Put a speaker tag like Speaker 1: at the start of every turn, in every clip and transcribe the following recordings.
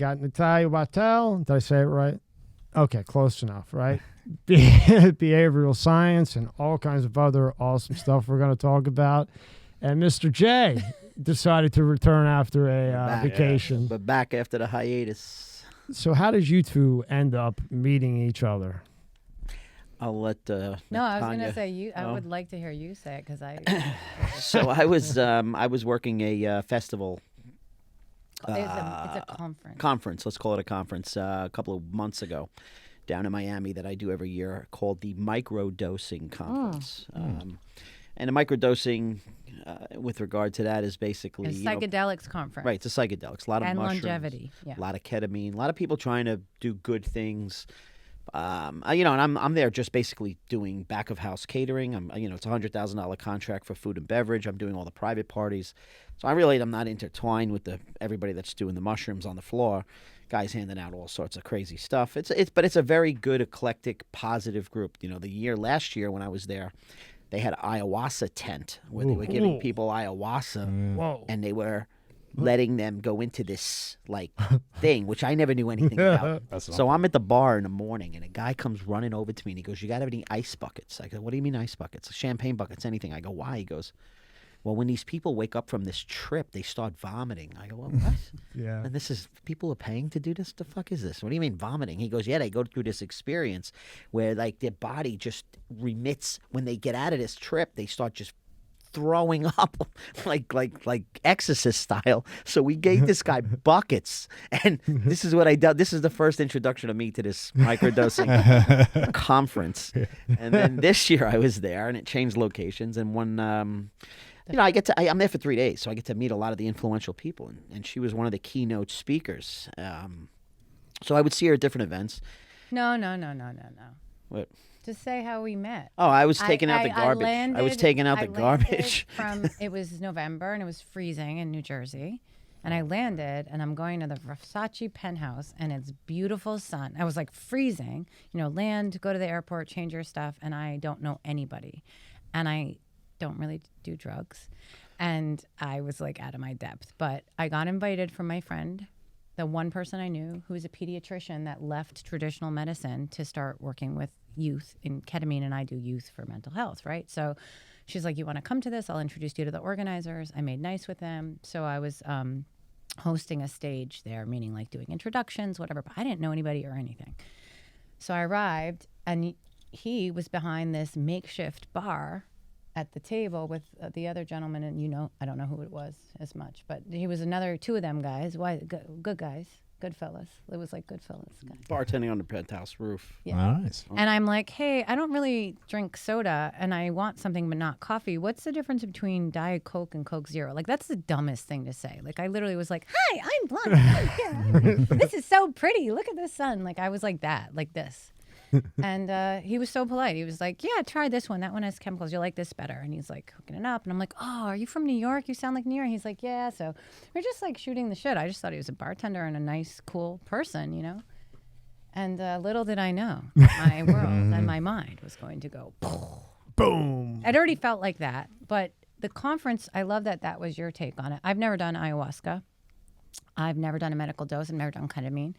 Speaker 1: got Natanya Wachtel. Did I say it right? Okay, close enough, right? Behavioral science and all kinds of other awesome stuff we're going to talk about. And Mr. J decided to return after a vacation.
Speaker 2: But back after the hiatus.
Speaker 1: So how did you two end up meeting each other?
Speaker 2: I'll let
Speaker 3: No, I was going to say you. I would like to hear you say it because I.
Speaker 2: So I was working a festival.
Speaker 3: It's a conference.
Speaker 2: Conference, let's call it a conference. A couple of months ago, down in Miami, that I do every year, called the Microdosing Conference. And the microdosing, with regard to that, is basically
Speaker 3: a psychedelics conference.
Speaker 2: Right, it's a psychedelics. A lot of
Speaker 3: and
Speaker 2: mushrooms,
Speaker 3: longevity. Yeah.
Speaker 2: A lot of ketamine, a lot of people trying to do good things. And I'm there just basically doing back of house catering. It's a $100,000 contract for food and beverage. I'm doing all the private parties, so I'm not intertwined with everybody that's doing the mushrooms on the floor. Guys handing out all sorts of crazy stuff. But it's a very good, eclectic, positive group. Last year when I was there, they had an ayahuasca tent where they were giving people ayahuasca, and they were letting them go into this thing, which I never knew anything about. So I'm at the bar in the morning, and a guy comes running over to me, and he goes, "You got any ice buckets?" I go, "What do you mean ice buckets? Champagne buckets, anything." I go, "Why?" He goes, "Well, when these people wake up from this trip, they start vomiting." I go, "Well, what?"
Speaker 1: Yeah.
Speaker 2: And people are paying to do this? The fuck is this? What do you mean vomiting? He goes, "Yeah, they go through this experience where their body just remits when they get out of this trip. They start just throwing up like Exorcist style." So we gave this guy buckets, and this is what I did. This is the first introduction of me to this microdosing conference. And then this year I was there, and it changed locations. And when I'm there for 3 days, so I get to meet a lot of the influential people, and she was one of the keynote speakers. So I would see her at different events.
Speaker 3: No.
Speaker 2: What?
Speaker 3: Just say how we met.
Speaker 2: Oh, I was taking out the garbage. I was taking out the garbage.
Speaker 3: It was November, and it was freezing in New Jersey. And I landed, and I'm going to the Versace penthouse, and it's beautiful sun. I was freezing, land, go to the airport, change your stuff, and I don't know anybody. And I don't really do drugs. And I was out of my depth. But I got invited from my friend, the one person I knew who was a pediatrician that left traditional medicine to start working with youth in ketamine, and I do youth for mental health, right? So she's like, "You want to come to this? I'll introduce you to the organizers." I made nice with them. So I was hosting a stage there, meaning doing introductions, whatever, but I didn't know anybody or anything. So I arrived, and he was behind this makeshift bar at the table with the other gentleman, and I don't know who it was as much, but he was two of them guys, good guys, good fellas. It was good fellas guys.
Speaker 2: Bartending on the penthouse roof.
Speaker 4: Yeah. Nice.
Speaker 3: And I'm like, "Hey, I don't really drink soda, and I want something but not coffee. What's the difference between Diet Coke and Coke Zero?" That's the dumbest thing to say. I literally was like, "Hi, I'm blonde. This is so pretty. Look at the sun." I was like that, like this. And he was so polite. He was like, "Yeah, try this one. That one has chemicals. You'll like this better." And he's hooking it up. And I'm like, "Oh, are you from New York? You sound like New York." He's like, "Yeah." So we're just shooting the shit. I just thought he was a bartender and a nice, cool person, And little did I know my world and my mind was going to go
Speaker 1: boom.
Speaker 3: I'd already felt like that. But the conference, I love that was your take on it. I've never done ayahuasca. I've never done a medical dose. I've never done ketamine.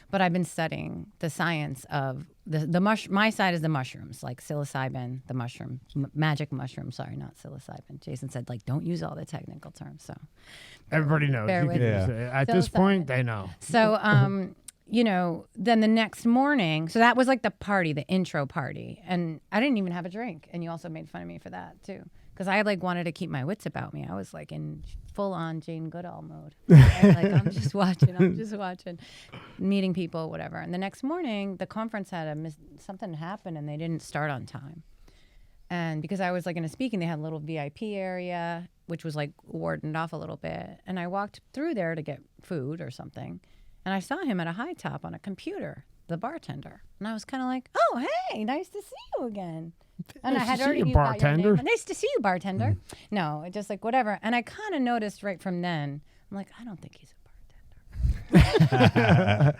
Speaker 3: But I've been studying the science of the my side is the mushrooms, psilocybin, the mushroom, magic mushroom. Sorry, not psilocybin. Jason said, don't use all the technical terms. So
Speaker 1: everybody knows. At this point, they know.
Speaker 3: So, then the next morning, so that was the party, the intro party. And I didn't even have a drink. And you also made fun of me for that, too. Because I wanted to keep my wits about me. I was in full-on Jane Goodall mode. I'm just watching, meeting people, whatever. And the next morning, the conference had something happened, and they didn't start on time. And because I was in a speaking, they had a little VIP area, which was warded off a little bit. And I walked through there to get food or something, and I saw him at a high top on a computer, the bartender. And I was kind of "Oh, hey, nice to see you again." And I had already got your name. Nice to see you, bartender. No, just whatever. And I kind of noticed right from then, I'm I don't think he's a bartender.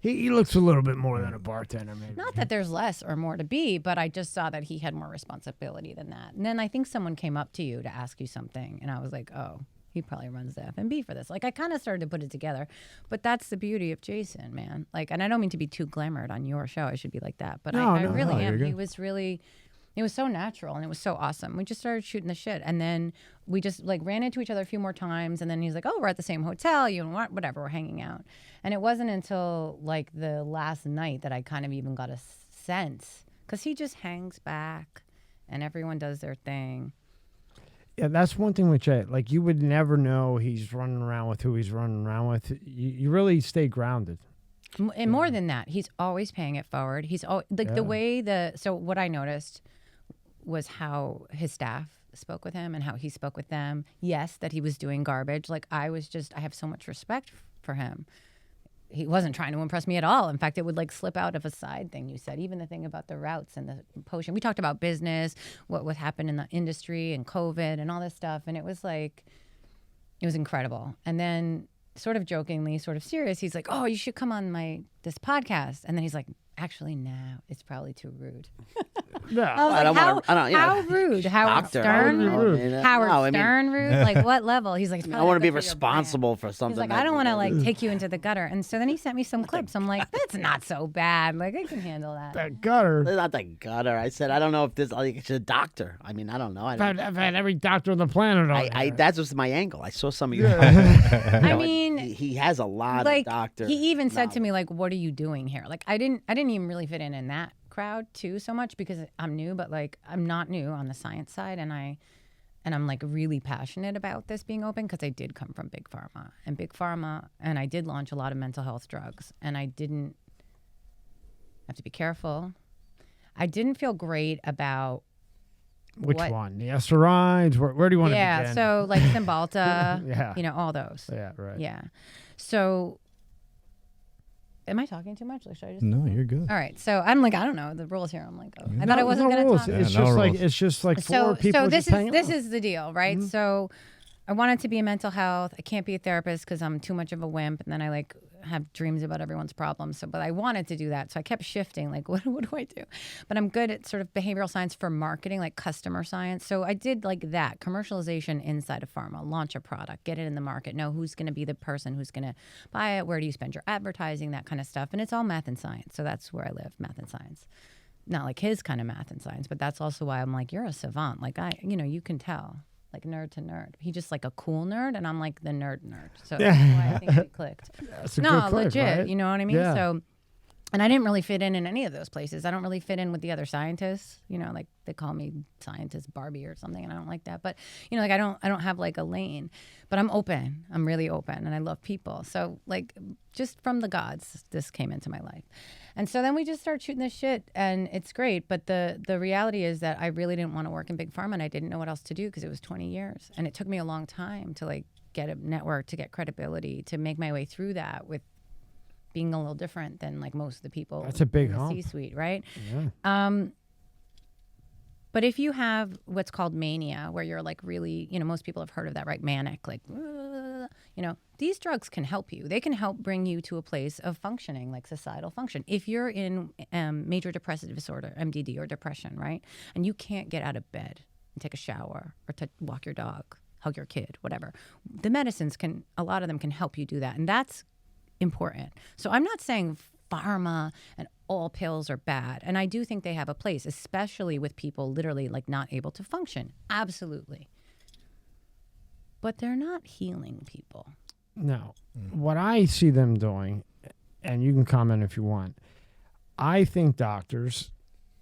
Speaker 1: He looks a little bit more than a bartender, maybe.
Speaker 3: Not that there's less or more to be, but I just saw that he had more responsibility than that. And then I think someone came up to you to ask you something, and I was like, "Oh, he probably runs the F&B for this. Like, I kind of started to put it together. But that's the beauty of Jason, man. Like, and I don't mean to be too glamored on your show. I should be like that. But I really am. He was really, it was so natural and it was so awesome. We just started shooting the shit. And then we just like ran into each other a few more times. And then he's like, oh, we're at the same hotel. You know, whatever, we're hanging out. And it wasn't until like the last night that I kind of even got a sense. Because he just hangs back and everyone does their thing.
Speaker 1: Yeah, that's one thing with Jay. Like, you would never know he's running around with who he's running around with. You really stay grounded.
Speaker 3: And more than that, he's always paying it forward. He's the way so what I noticed was how his staff spoke with him and how he spoke with them. Yes, that he was doing garbage. Like, I have so much respect for him. He wasn't trying to impress me at all. In fact, it would like slip out of a side thing you said, even the thing about the routes and the potion. We talked about business, what happened in the industry and COVID and all this stuff. And it was like, it was incredible. And then sort of jokingly, sort of serious, he's like, oh, you should come on this podcast. And then he's like, actually, no, it's probably too rude.
Speaker 1: Yeah.
Speaker 3: I was like, how rude? Howard Stern rude? Howard Stern rude? Like, what level? He's like,
Speaker 2: I want to be responsible for something.
Speaker 3: He's like, I don't want to like take you into the gutter. And so then he sent me some clips. I'm like, that's not so bad. Like, I can handle that.
Speaker 1: That gutter.
Speaker 2: It's not the gutter. I said, I don't know if this, like, it's a doctor. I mean, I don't know.
Speaker 1: I've had every doctor on the planet on
Speaker 2: That's just my angle. I saw some of your
Speaker 3: I mean,
Speaker 2: he has a lot
Speaker 3: like,
Speaker 2: of doctor.
Speaker 3: He even said to me, like, what are you doing here? Like, I didn't even really fit in that crowd too so much because I'm new, but like I'm not new on the science side, and I'm like really passionate about this being open because I did come from big pharma, and I did launch a lot of mental health drugs, and I didn't have to be careful. I didn't feel great about
Speaker 1: which one, the SRIs. Where do you want to begin?
Speaker 3: Yeah, so like Cymbalta,
Speaker 1: yeah,
Speaker 3: you know, all those.
Speaker 1: Yeah, right.
Speaker 3: Yeah, so. Am I talking too much? Like, should I just?
Speaker 4: No, you're good.
Speaker 3: All right. So I'm like, I don't know the rules here. I'm like, oh, I thought I wasn't going to talk.
Speaker 1: It's just like four people.
Speaker 3: So this is the deal, right? Mm-hmm. So I wanted to be in mental health. I can't be a therapist because I'm too much of a wimp, and then I like have dreams about everyone's problems. So, but I wanted to do that, so I kept shifting. Like, what do I do? But I'm good at sort of behavioral science for marketing, like customer science. So I did like that commercialization inside of pharma, launch a product, get it in the market, know who's going to be the person who's going to buy it, where do you spend your advertising, that kind of stuff. And it's all math and science. So that's where I live, math and science. Not like his kind of math and science, but that's also why I'm like, you're a savant. Like you can tell. Like nerd to nerd. He just like a cool nerd, and I'm like the nerd. So that's why I think we clicked.
Speaker 1: That's a good click,
Speaker 3: legit.
Speaker 1: Right?
Speaker 3: You know what I mean?
Speaker 1: Yeah.
Speaker 3: So, and I didn't really fit in any of those places. I don't really fit in with the other scientists. You know, like they call me scientist Barbie or something, and I don't like that. But you know, like I don't have like a lane. But I'm open. I'm really open, and I love people. So like, just from the gods, this came into my life. And so then we just started shooting this shit, and it's great. But the reality is that I really didn't want to work in big pharma, and I didn't know what else to do because it was 20 years. And it took me a long time to like get a network, to get credibility, to make my way through that with being a little different than like most of the people.
Speaker 1: That's a big
Speaker 3: in the
Speaker 1: hump.
Speaker 3: C-suite, right?
Speaker 1: Yeah.
Speaker 3: But if you have what's called mania, where you're like really, you know, most people have heard of that, right? Manic, like, you know, these drugs can help you. They can help bring you to a place of functioning, like societal function. If you're in major depressive disorder, MDD, or depression, right? And you can't get out of bed and take a shower or to walk your dog, hug your kid, whatever. The medicines a lot of them can help you do that. And that's important. So I'm not saying pharma and all pills are bad. And I do think they have a place, especially with people literally like not able to function. Absolutely. But they're not healing people.
Speaker 1: No. What I see them doing, and you can comment if you want, I think doctors,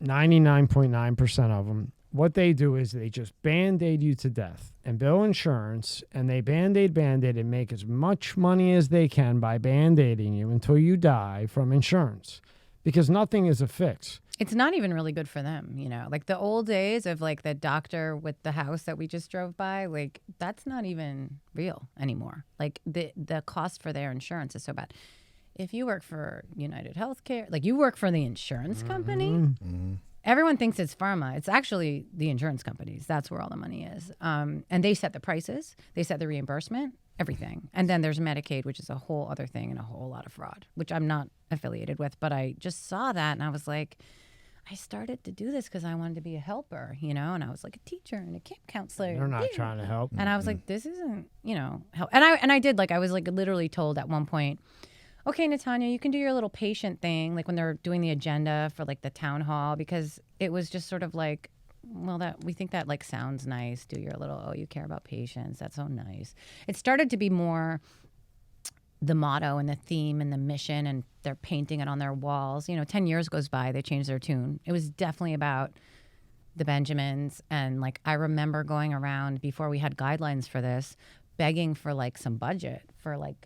Speaker 1: 99.9% of them, what they do is they just Band-Aid you to death and bill insurance, and they Band-Aid and make as much money as they can by Band-Aiding you until you die from insurance, because nothing is a fix.
Speaker 3: It's not even really good for them, you know. Like the old days of like the doctor with the house that we just drove by, like that's not even real anymore. Like the cost for their insurance is so bad. If you work for United Healthcare, like you work for the insurance company, everyone thinks it's pharma. It's actually the insurance companies. That's where all the money is. And they set the prices, they set the reimbursement, everything. And then there's Medicaid, which is a whole other thing and a whole lot of fraud, which I'm not affiliated with. But I just saw that and I was like, I started to do this because I wanted to be a helper, and I was like a teacher and a camp counselor.
Speaker 1: They're not trying to help.
Speaker 3: And I was like, this isn't, help. And I did, like, I was like literally told at one point, okay, Natanya, you can do your little patient thing, like when they're doing the agenda for like the town hall, because it was just sort of like, well, that we think that like sounds nice. Do your little, oh, you care about patients. That's so nice. It started to be more the motto and the theme and the mission, and they're painting it on their walls. 10 years goes by, they changed their tune. It was definitely about the Benjamins. And like, I remember going around before we had guidelines for this, begging for like some budget for like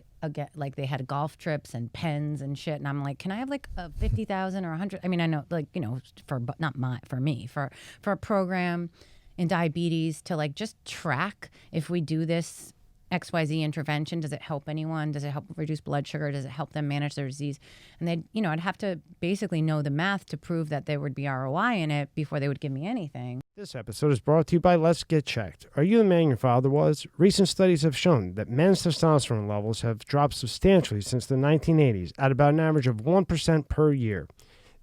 Speaker 3: they had golf trips and pens and shit. And I'm like, can I have like a 50,000 or 100? I mean, I know, like, but not for me, for a program in diabetes to like just track if we do this XYZ intervention, does it help anyone? Does it help reduce blood sugar? Does it help them manage their disease? And they'd, I'd have to basically know the math to prove that there would be ROI in it before they would give me anything.
Speaker 1: This episode is brought to you by Let's Get Checked. Are you the man your father was? Recent studies have shown that men's testosterone levels have dropped substantially since the 1980s at about an average of 1% per year.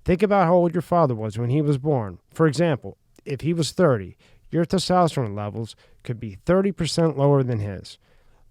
Speaker 1: Think about how old your father was when he was born. For example, if he was 30, your testosterone levels could be 30% lower than his.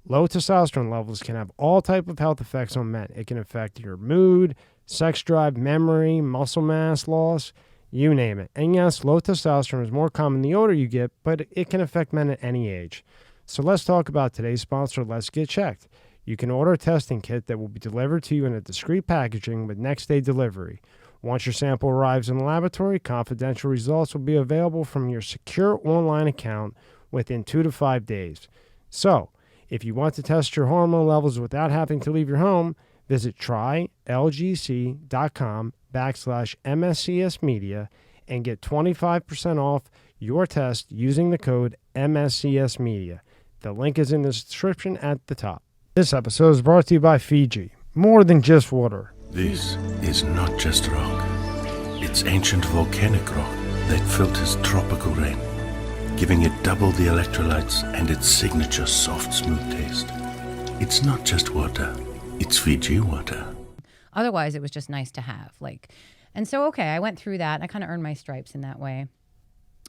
Speaker 1: Low testosterone levels can have all type of health effects on men. It can affect your mood, sex drive, memory, muscle mass loss, you name it. And yes, low testosterone is more common the older you get, but it can affect men at any age. So let's talk about today's sponsor, Let's Get Checked. You can order a testing kit that will be delivered to you in a discreet packaging with next-day delivery. Once your sample arrives in the laboratory, confidential results will be available from your secure online account within 2 to 5 days. So, if you want to test your hormone levels without having to leave your home, visit trylgc.com/MSCS Media and get 25% off your test using the code MSCS Media. The link is in the description at the top. This episode is brought to you by Fiji. More than just water.
Speaker 4: This is not just rock. It's ancient volcanic rock that filters tropical rain, giving it double the electrolytes and its signature soft, smooth taste. It's not just water, it's Fiji water.
Speaker 3: Otherwise, it was just nice to have. And so, okay, I went through that, and I kind of earned my stripes in that way.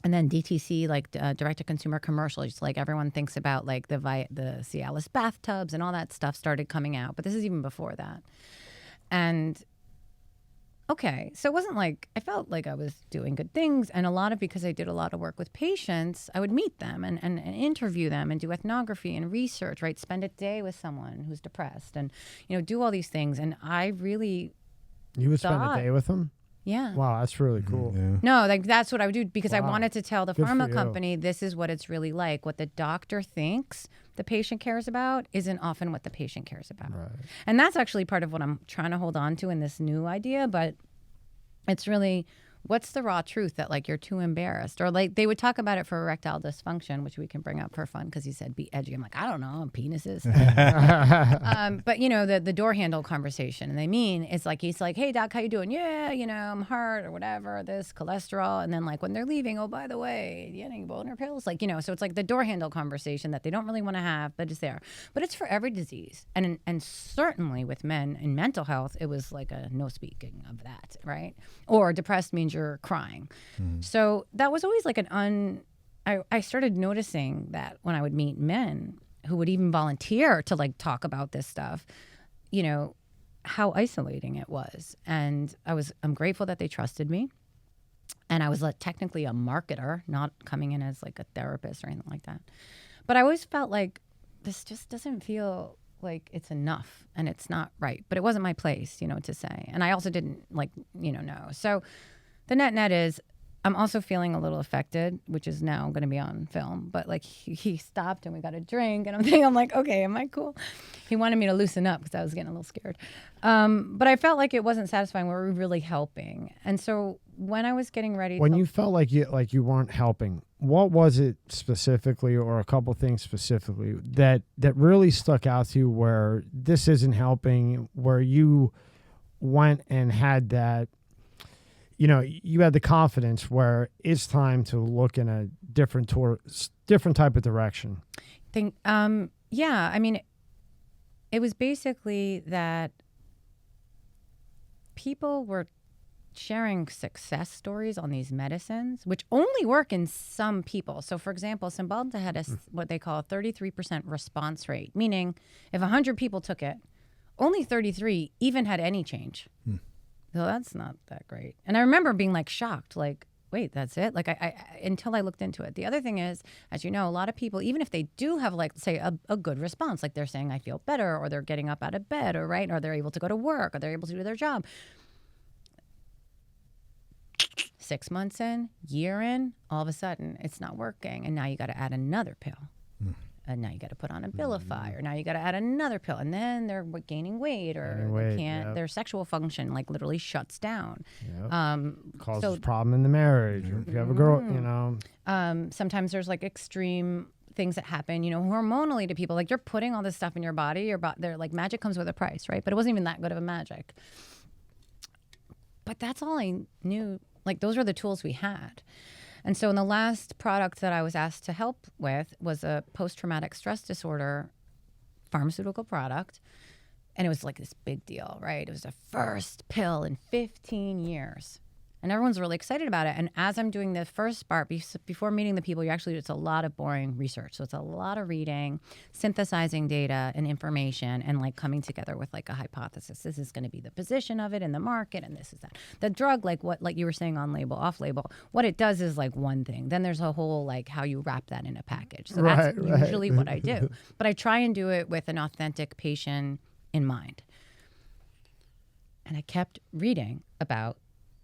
Speaker 3: And then DTC, direct-to-consumer commercials, like everyone thinks about, like the Cialis bathtubs and all that stuff started coming out. But this is even before that. And okay, so it wasn't like, I felt like I was doing good things, and because I did a lot of work with patients, I would meet them and interview them and do ethnography and research, right? Spend a day with someone who's depressed and, do all these things. And I really
Speaker 1: You would spend a day with them?
Speaker 3: Yeah.
Speaker 1: Wow, that's really cool.
Speaker 5: Yeah.
Speaker 3: No, that's what I would do because I
Speaker 1: Wow.
Speaker 3: wanted to tell the
Speaker 1: Good for
Speaker 3: pharma
Speaker 1: you.
Speaker 3: company this is what it's really like. What the doctor thinks the patient cares about isn't often what the patient cares about.
Speaker 1: Right.
Speaker 3: And that's actually part of what I'm trying to hold on to in this new idea, but it's really, what's the raw truth that like you're too embarrassed? Or like they would talk about it for erectile dysfunction, which we can bring up for fun because he said be edgy. I'm like, I don't know, penises. But the door handle conversation, and they mean it's like he's like, hey doc, how you doing? Yeah, I'm hard or whatever, this cholesterol, and then like when they're leaving, oh by the way, getting boner pills, so it's like the door handle conversation that they don't really want to have, but it's there. But it's for every disease, and certainly with men in mental health, it was like a no speaking of that, right? Or depressed means you're crying. So that was always like I started noticing that when I would meet men who would even volunteer to like talk about this stuff, how isolating it was. And I'm grateful that they trusted me. And I was technically a marketer, not coming in as like a therapist or anything like that. But I always felt like this just doesn't feel like it's enough and it's not right. But it wasn't my place, to say. And I also didn't know. So the net is I'm also feeling a little affected, which is now going to be on film. But like he stopped and we got a drink, and I'm like, okay, am I cool? He wanted me to loosen up because I was getting a little scared. But I felt like it wasn't satisfying. Were we really helping? And so when I was getting ready,
Speaker 1: when you felt like you weren't helping, what was it specifically, or a couple things specifically that really stuck out to you where this isn't helping? Where you went and had that. You had the confidence where it's time to look in a different type of direction.
Speaker 3: Yeah. I mean, it was basically that people were sharing success stories on these medicines, which only work in some people. So, for example, Cymbalta had what they call a 33% response rate, meaning if 100 people took it, only 33 even had any change. So that's not that great. And I remember being like shocked, like, wait, that's it? Like I until I looked into it. The other thing is, as you know, a lot of people, even if they do have like, say, a good response, like they're saying, I feel better, or they're getting up out of bed, or right, or they're able to go to work, or they're able to do their job. 6 months in, year in, all of a sudden it's not working. And now you got to add another pill. And now you got to put on Abilify, or now you got to add another pill. And then they're gaining weight, or they can't, their sexual function like literally shuts down.
Speaker 1: Causes problem in the marriage. Or if you have a girl, you know.
Speaker 3: Sometimes there's like extreme things that happen, you know, hormonally to people. Like you're putting all this stuff in your body, they're like, magic comes with a price, right? But it wasn't even that good of a magic. But that's all I knew. Like those were the tools we had. And so in the last product that I was asked to help with was a post-traumatic stress disorder pharmaceutical product. And it was like this big deal, right? It was the first pill in 15 years. And everyone's really excited about it. And as I'm doing the first part, before meeting the people, it's a lot of boring research. So it's a lot of reading, synthesizing data and information, and like coming together with like a hypothesis. This is going to be the position of it in the market, and this is that. The drug, like you were saying, on label, off label, what it does is like one thing. Then there's a whole like how you wrap that in a package. So that's usually what I do. But I try and do it with an authentic patient in mind. And I kept reading about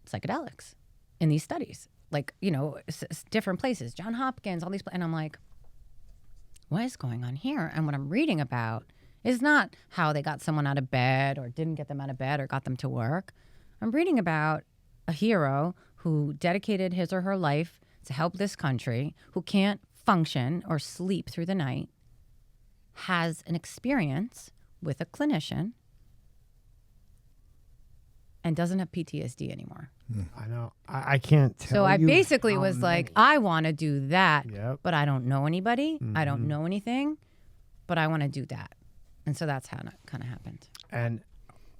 Speaker 3: psychedelics in these studies, like, you know, different places, John Hopkins, all these, and I'm like, what is going on here? And what I'm reading about is not how they got someone out of bed or didn't get them out of bed or got them to work. I'm reading about a hero who dedicated his or her life to help this country, who can't function or sleep through the night, has an experience with a clinician, and doesn't have PTSD anymore.
Speaker 1: I know. I can't tell.
Speaker 3: So I
Speaker 1: you
Speaker 3: basically
Speaker 1: how
Speaker 3: was
Speaker 1: many.
Speaker 3: like, I want to do that,
Speaker 1: Yep.
Speaker 3: but I don't know anybody. I don't know anything, but I want to do that. And so that's how it kind of happened.
Speaker 1: And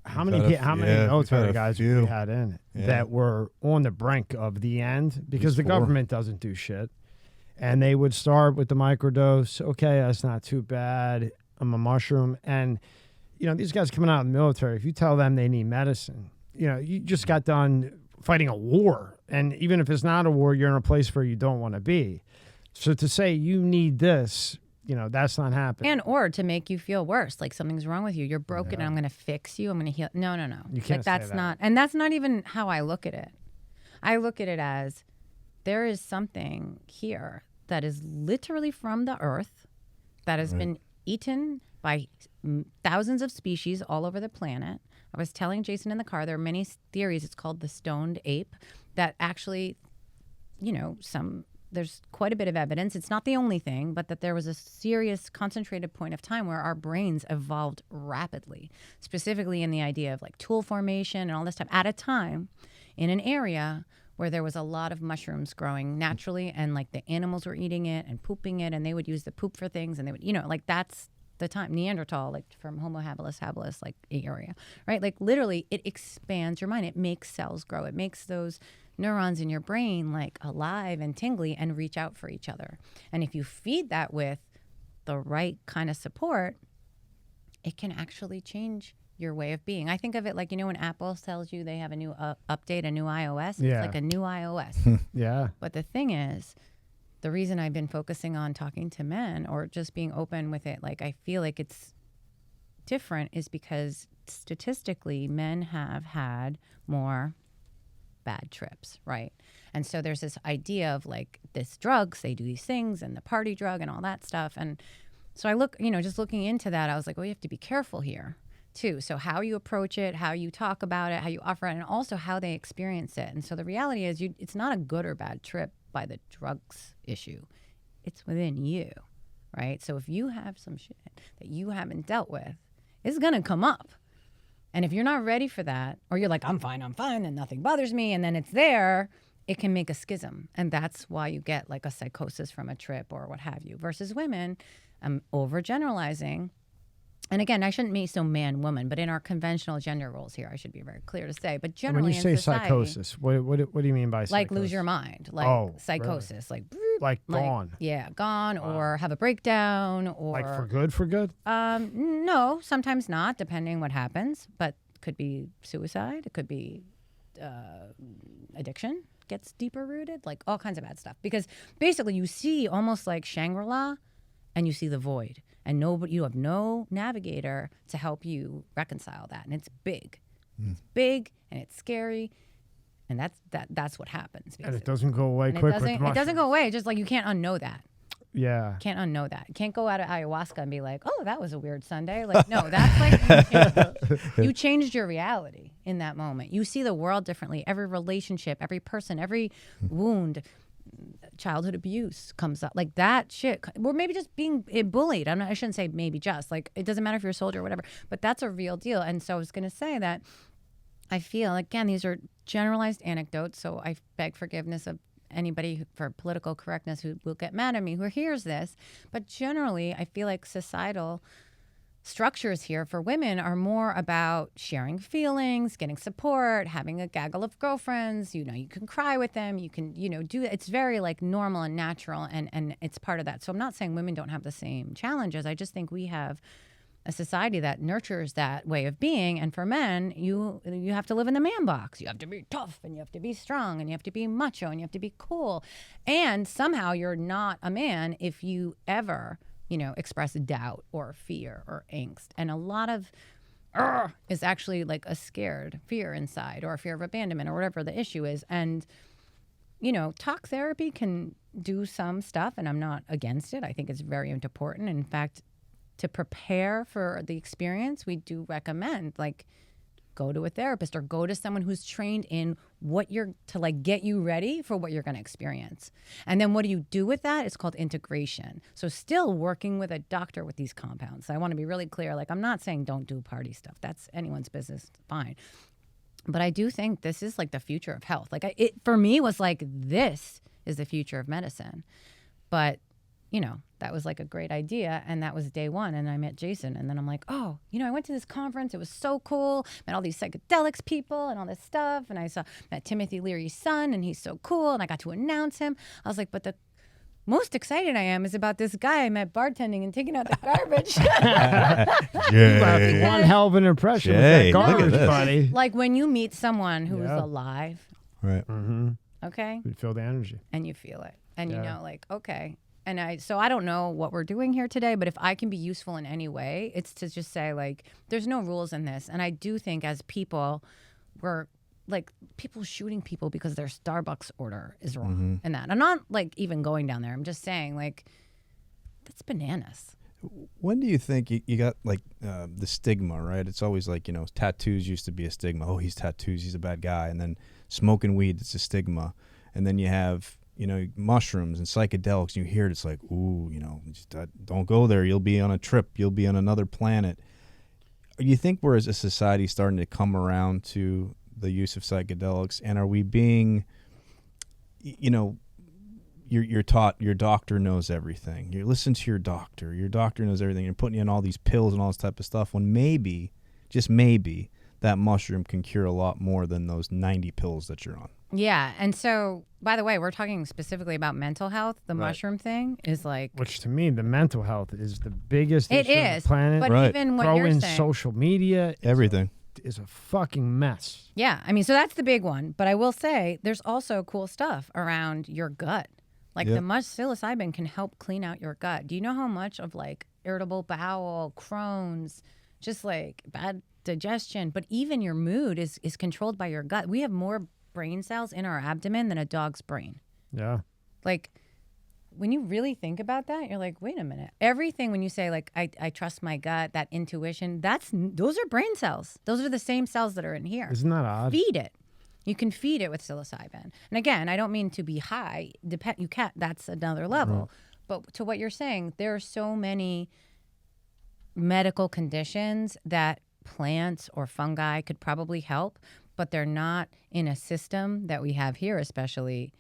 Speaker 1: how
Speaker 5: We've
Speaker 1: many
Speaker 5: had
Speaker 1: how
Speaker 5: a-
Speaker 1: many
Speaker 5: yeah, we've
Speaker 1: military
Speaker 5: had a
Speaker 1: guys
Speaker 5: few.
Speaker 1: we had in
Speaker 5: Yeah.
Speaker 1: that were on the brink of the end because the
Speaker 5: Four.
Speaker 1: government doesn't do shit. And they would start with the microdose. Okay, that's not too bad. I'm a mushroom. And, you know, these guys coming out of the military, if you tell them they need medicine, you know, you just got done fighting a war. And even if it's not a war, you're in a place where you don't want to be. So to say you need this, you know, that's not happening.
Speaker 3: And or to make you feel worse, like something's wrong with you. You're broken and I'm going to fix you. I'm going to heal. No.
Speaker 1: You can't
Speaker 3: like
Speaker 1: say
Speaker 3: that's
Speaker 1: that.
Speaker 3: not, and that's not even how I look at it. I look at it as there is something here that is literally from the earth that has been eaten by thousands of species all over the planet. I was telling Jason in the car, there are many theories. It's called the stoned ape that actually, you know, there's quite a bit of evidence. It's not the only thing, but that there was a serious concentrated point of time where our brains evolved rapidly, specifically in the idea of like tool formation and all this stuff at a time in an area where there was a lot of mushrooms growing naturally, and like the animals were eating it and pooping it, and they would use the poop for things, and they would, you know, like that's the time. Neanderthal, like from Homo habilis, like area, right? Like literally it expands your mind. It makes cells grow. It makes those neurons in your brain like alive and tingly and reach out for each other. And if you feed that with the right kind of support, it can actually change your way of being. I think of it like, you know, when Apple tells you they have a new update, a new iOS,
Speaker 1: Yeah.
Speaker 3: it's like a new iOS.
Speaker 1: Yeah.
Speaker 3: But the thing is, the reason I've been focusing on talking to men or just being open with it, like I feel like it's different, is because statistically men have had more bad trips, right? And so there's this idea of like this drugs, they do these things and the party drug and all that stuff. And so I look, you know, just looking into that, I was like, well, you have to be careful here too. So how you approach it, how you talk about it, how you offer it, and also how they experience it. And so the reality is it's not a good or bad trip by the drugs issue. It's within you, right? So if you have some shit that you haven't dealt with, it's going to come up. And if you're not ready for that, or you're like, I'm fine, and nothing bothers me, and then it's there, it can make a schism. And that's why you get like a psychosis from a trip or what have you. Versus women, I'm overgeneralizing, and again, I shouldn't be so man-woman, but in our conventional gender roles here, I should be very clear to say. But
Speaker 1: And
Speaker 3: generally,
Speaker 1: when you say
Speaker 3: in society,
Speaker 1: psychosis, what do you mean by psychosis?
Speaker 3: like lose your mind, like
Speaker 1: Oh,
Speaker 3: psychosis,
Speaker 1: like
Speaker 3: like
Speaker 1: gone,
Speaker 3: yeah, gone,
Speaker 1: Wow.
Speaker 3: or have a breakdown, or
Speaker 1: like for good.
Speaker 3: no, sometimes not, depending what happens. But it could be suicide. It could be addiction gets deeper rooted, like all kinds of bad stuff. Because basically, you see almost like Shangri-La, and you see the void, and you have no navigator to help you reconcile that, and it's big. It's big and it's scary, and that's what happens.
Speaker 1: And
Speaker 3: basically.
Speaker 1: it doesn't go away
Speaker 3: And
Speaker 1: quick.
Speaker 3: it doesn't go away. Just like you can't unknow that.
Speaker 1: Yeah.
Speaker 3: Can't unknow that. You can't go out of ayahuasca and be like, oh, that was a weird Sunday. Like, no, that's like you changed your reality in that moment. You see the world differently. Every relationship, every person, every wound, childhood abuse comes up. Like that shit. Or maybe just being bullied. I shouldn't say maybe just. Like, it doesn't matter if you're a soldier or whatever. But that's a real deal. And so I was going to say that I feel, again, these are generalized anecdotes. So I beg forgiveness of anybody for political correctness who will get mad at me who hears this. But generally, I feel like societal structures here for women are more about sharing feelings, getting support, having a gaggle of girlfriends. You can cry with them. You can, do it. It's very like normal and natural, and it's part of that. So I'm not saying women don't have the same challenges. I just think we have a society that nurtures that way of being. And for men, you have to live in the man box. You have to be tough, and you have to be strong, and you have to be macho, and you have to be cool. And somehow you're not a man if you ever, express doubt or fear or angst. And a lot of is actually like a scared fear inside, or a fear of abandonment, or whatever the issue is. And, talk therapy can do some stuff, and I'm not against it. I think it's very important. In fact, to prepare for the experience, we do recommend go to a therapist or go to someone who's trained in to get you ready for what you're going to experience. And then what do you do with that? It's called integration. So still working with a doctor with these compounds. So I want to be really clear. I'm not saying don't do party stuff. That's anyone's business. Fine. But I do think this is the future of health. It for me was this is the future of medicine. But that was a great idea. And that was day one. And I met Jason. And then I'm like, oh, I went to this conference. It was so cool. Met all these psychedelics people and all this stuff. And I met Timothy Leary's son, and he's so cool. And I got to announce him. I was like, but the most excited I am is about this guy I met bartending and taking out the garbage.
Speaker 1: You left one hell of an impression with that garbage, buddy.
Speaker 3: When you meet someone who's alive.
Speaker 5: Right.
Speaker 1: Mm-hmm.
Speaker 3: Okay.
Speaker 1: You feel the energy.
Speaker 3: And you feel it. And okay. And I don't know what we're doing here today, but if I can be useful in any way, it's to just say there's no rules in this. And I do think as people, we're people shooting people because their Starbucks order is wrong.
Speaker 5: Mm-hmm.
Speaker 3: And that I'm not even going down there. I'm just saying that's bananas.
Speaker 5: When do you think you got the stigma, right? It's always tattoos used to be a stigma. Oh, he's tattoos, he's a bad guy. And then smoking weed, it's a stigma. And then you have mushrooms and psychedelics, and you hear it, it's ooh, just don't go there. You'll be on a trip. You'll be on another planet. You think we're as a society starting to come around to the use of psychedelics, and are we being, you're taught your doctor knows everything. You listen to your doctor. Your doctor knows everything. You're putting you on all these pills and all this type of stuff, when maybe, just maybe, that mushroom can cure a lot more than those 90 pills that you're on.
Speaker 3: Yeah. And so, by the way, we're talking specifically about mental health. The mushroom thing is
Speaker 1: which to me, the mental health is the biggest issue on the planet.
Speaker 3: But even what
Speaker 1: Throw
Speaker 3: you're
Speaker 1: in
Speaker 3: saying,
Speaker 1: social media.
Speaker 5: Everything.
Speaker 1: Is a fucking mess.
Speaker 3: Yeah. I mean, so that's the big one. But I will say there's also cool stuff around your gut. The psilocybin can help clean out your gut. Do you know how much of irritable bowel, Crohn's, just bad digestion, but even your mood is controlled by your gut. We have more brain cells in our abdomen than a dog's brain.
Speaker 1: Yeah.
Speaker 3: When you really think about that, you're wait a minute. Everything when you say I trust my gut, that intuition, those are brain cells. Those are the same cells that are in here.
Speaker 1: Isn't that odd?
Speaker 3: Feed it. You can feed it with psilocybin. And again, I don't mean to be high. You can't. That's another level.
Speaker 1: Right.
Speaker 3: But to what you're saying, there are so many medical conditions that plants or fungi could probably help, but they're not in a system that we have here, especially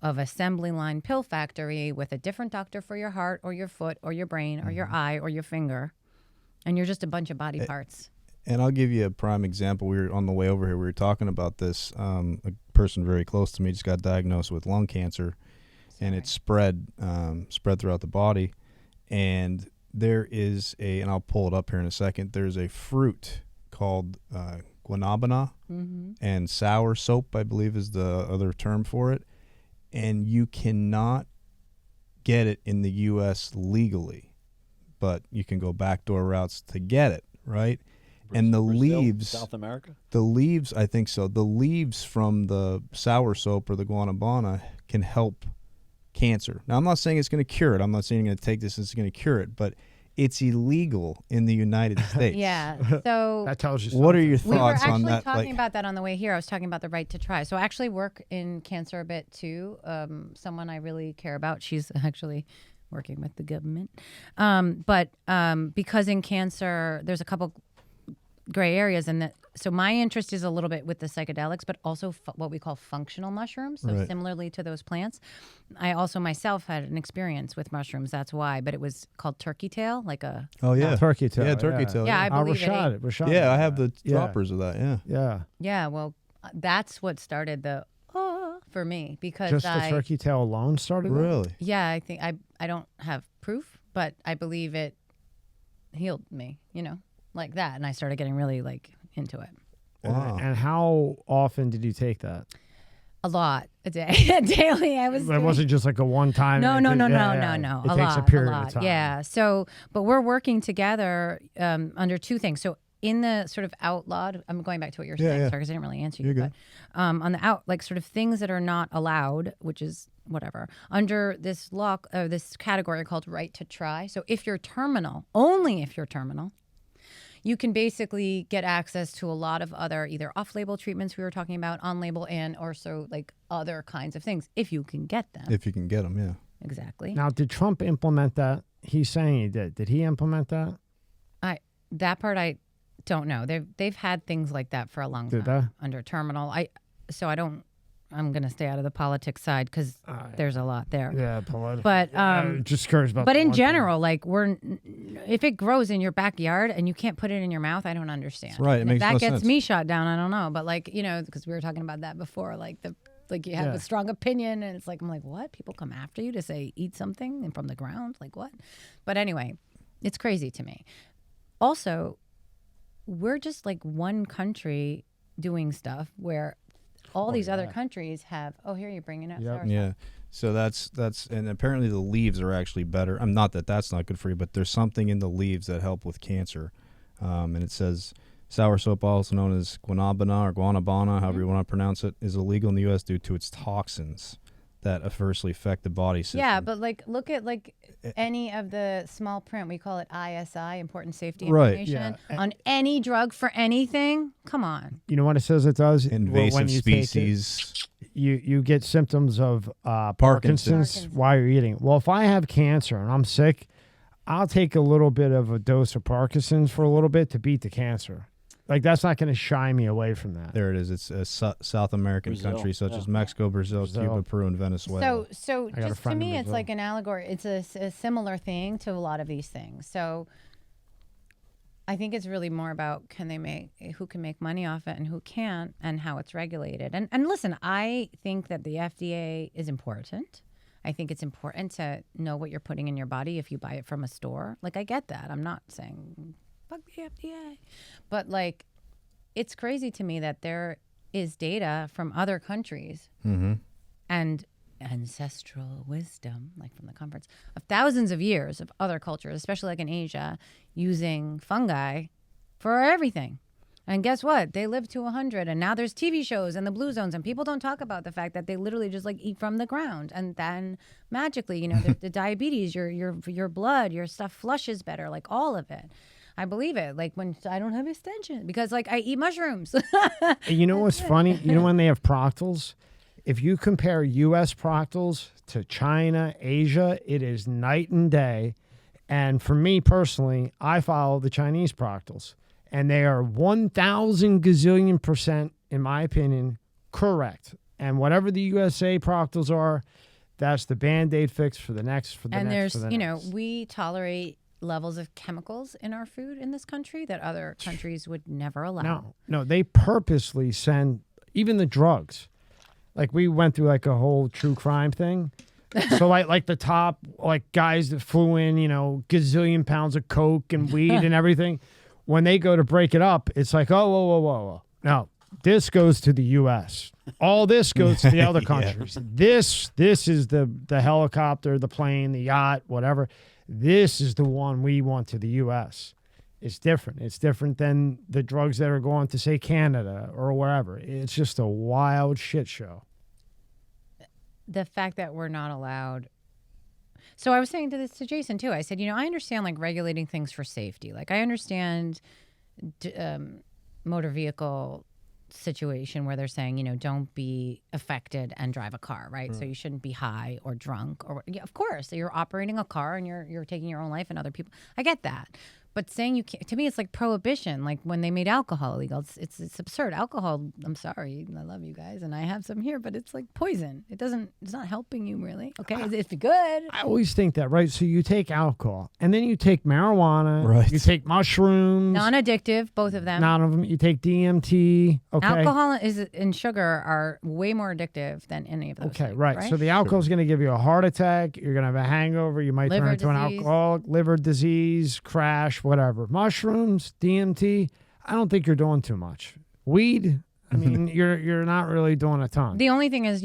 Speaker 3: of assembly line pill factory with a different doctor for your heart or your foot or your brain or your eye or your finger. And you're just a bunch of body parts.
Speaker 5: And I'll give you a prime example. We were on the way over here. We were talking about this. A person very close to me just got diagnosed with lung cancer, and it spread throughout the body. And there is and I'll pull it up here in a second. There's a fruit called guanabana, and sour soap, I believe, is the other term for it. And you cannot get it in the U.S. legally, but you can go backdoor routes to get it, right? And the
Speaker 2: Brazil,
Speaker 5: leaves,
Speaker 2: South America?
Speaker 5: the leaves, I think so. The leaves from the sour soap or the guanabana can help cancer. Now, I'm not saying it's going to cure it. I'm not saying you're going to take this and it's going to cure it, but it's illegal in the United States.
Speaker 3: Yeah. So
Speaker 1: That tells you something.
Speaker 5: What are your
Speaker 3: we were
Speaker 5: thoughts on
Speaker 3: actually
Speaker 5: that?
Speaker 3: talking about that on the way here. I was talking about the right to try. So I actually work in cancer a bit too. Someone I really care about. She's actually working with the government. But because in cancer, there's a couple gray areas, and that. So my interest is a little bit with the psychedelics, but also what we call functional mushrooms. So
Speaker 5: Right.
Speaker 3: similarly to those plants, I also myself had an experience with mushrooms. That's why. But it was called turkey tail, like a.
Speaker 5: Oh, yeah.
Speaker 1: Turkey tail.
Speaker 5: Yeah, turkey tail.
Speaker 3: Yeah, I believe
Speaker 1: Rashad, Rashad.
Speaker 5: Yeah, I have the
Speaker 1: Yeah.
Speaker 5: droppers of that, yeah.
Speaker 1: Yeah.
Speaker 3: Yeah, well, that's what started the for me because
Speaker 1: Just the turkey tail alone started that?
Speaker 5: Really?
Speaker 3: Yeah, I think I don't have proof, but I believe it healed me, like that, and I started getting really like into it.
Speaker 5: Wow.
Speaker 1: And how often did you take that?
Speaker 3: A lot a day, daily. I was.
Speaker 1: It
Speaker 3: doing-
Speaker 1: wasn't just like a one time.
Speaker 3: No.
Speaker 1: It takes a period of time.
Speaker 3: Yeah. So, but we're working together under two things. So, in the sort of outlawed, I'm going back to what you're saying,
Speaker 5: yeah.
Speaker 3: sorry, because I didn't really answer you.
Speaker 5: You're good.
Speaker 3: But on the like sort of things that are not allowed, which is whatever, under this law, this category called right to try. So, if you're terminal, only if you're terminal, you can basically get access to a lot of other either off-label treatments we were talking about, on-label, and also like other kinds of things if you can get them.
Speaker 5: If you can get them, yeah.
Speaker 3: Exactly.
Speaker 1: Now, did Trump implement that? He's saying he did. Did he implement that?
Speaker 3: That part I don't know. They've had things like that for a long
Speaker 1: Did
Speaker 3: time under terminal. I'm going to stay out of the politics side because there's a lot there.
Speaker 1: Yeah, political.
Speaker 3: But
Speaker 1: just curious about.
Speaker 3: but
Speaker 1: the
Speaker 3: in
Speaker 1: one
Speaker 3: general, like if it grows in your backyard and you can't put it in your mouth, I don't understand.
Speaker 5: That's right. It
Speaker 3: And
Speaker 5: makes
Speaker 3: if that
Speaker 5: no
Speaker 3: gets
Speaker 5: sense.
Speaker 3: me shot down, I don't know. But like because we were talking about that before, like you have
Speaker 1: Yeah.
Speaker 3: a strong opinion, and it's like I'm like, what? People come after you to say eat something and from the ground, like what? But anyway, it's crazy to me. Also, we're just like one country doing stuff where all these other countries have. Oh, here you're bringing it.
Speaker 1: Yep.
Speaker 3: Sorry.
Speaker 5: Yeah. So that's and apparently the leaves are actually better. I'm not that that's not good for you, but there's something in the leaves that help with cancer. And it says sour soap, also known as guanabana or guanabana, however you want to pronounce it, is illegal in the U.S. due to its toxins that adversely affect the body system.
Speaker 3: Yeah, but like look at like any of the small print. We call it ISI, important safety
Speaker 5: Right.
Speaker 3: information,
Speaker 1: Yeah.
Speaker 3: on any drug for anything. Come on.
Speaker 1: You know what it says it does?
Speaker 5: Invasive
Speaker 1: When you take it,
Speaker 5: species.
Speaker 1: you get symptoms of
Speaker 5: Parkinson's.
Speaker 3: Parkinson's.
Speaker 1: while you're eating. Well, if I have cancer and I'm sick, I'll take a little bit of a dose of Parkinson's for a little bit to beat the cancer. Like that's not going to shy me away from that.
Speaker 5: There it is. It's a South American
Speaker 2: Brazil.
Speaker 5: country such
Speaker 2: Yeah.
Speaker 5: as Mexico, Brazil, Cuba, Peru, and Venezuela.
Speaker 3: So
Speaker 1: got a
Speaker 3: just to
Speaker 1: friend in
Speaker 3: me, it's
Speaker 1: Brazil.
Speaker 3: like an allegory. It's a similar thing to a lot of these things. So I think it's really more about who can make money off it and who can't, and how it's regulated. And listen, I think that the FDA is important. I think it's important to know what you're putting in your body if you buy it from a store. Like I get that. I'm not saying fuck the FDA, but like it's crazy to me that there is data from other countries and ancestral wisdom, like from the conference, of thousands of years of other cultures, especially like in Asia, using fungi for everything. And guess what? They live to 100, and now there's TV shows and the blue zones, and people don't talk about the fact that they literally just like eat from the ground, and then magically, the diabetes, your blood, your stuff flushes better, like all of it. I believe it. Like when I don't have extension because like I eat mushrooms.
Speaker 1: And you know what's funny? You know when they have proctals? If you compare U.S. proctals to China, Asia, it is night and day. And for me personally, I follow the Chinese proctals. And they are 1,000 gazillion%, in my opinion, correct. And whatever the USA proctals are, that's the Band-Aid fix for the next,
Speaker 3: and there's, we tolerate levels of chemicals in our food in this country that other countries would never allow.
Speaker 1: No, they purposely send even the drugs. Like we went through like a whole true crime thing. So like the top guys that flew in, gazillion pounds of coke and weed and everything. When they go to break it up, it's like, oh, whoa. No, this goes to the U.S. All this goes to the other countries. This is the helicopter, the plane, the yacht, whatever. This is the one we want to the U.S. It's different. It's different than the drugs that are going to, say, Canada or wherever. It's just a wild shit show.
Speaker 3: The fact that we're not allowed. So I was saying to Jason too. I said, I understand like regulating things for safety. Like I understand motor vehicle situation where they're saying, don't be affected and drive a car, right? So you shouldn't be high or drunk or of course you're operating a car and you're taking your own life and other people. I get that. But saying you can't, to me, it's like prohibition. Like when they made alcohol illegal, it's absurd. Alcohol, I'm sorry, I love you guys, and I have some here, but it's like poison. It's not helping you really. Okay, it's good.
Speaker 1: I always think that, right? So you take alcohol, and then you take marijuana,
Speaker 5: right?
Speaker 1: You take mushrooms,
Speaker 3: non-addictive, both of them.
Speaker 1: None of them. You take DMT. Okay,
Speaker 3: alcohol and sugar are way more addictive than any of those.
Speaker 1: Okay,
Speaker 3: things,
Speaker 1: right. So the alcohol is going to give you a heart attack. You're going to have a hangover. You might turn into an alcoholic, liver disease, crash. Whatever. Mushrooms, DMT, I don't think you're doing too much. Weed, I mean, you're not really doing a ton.
Speaker 3: The only thing is,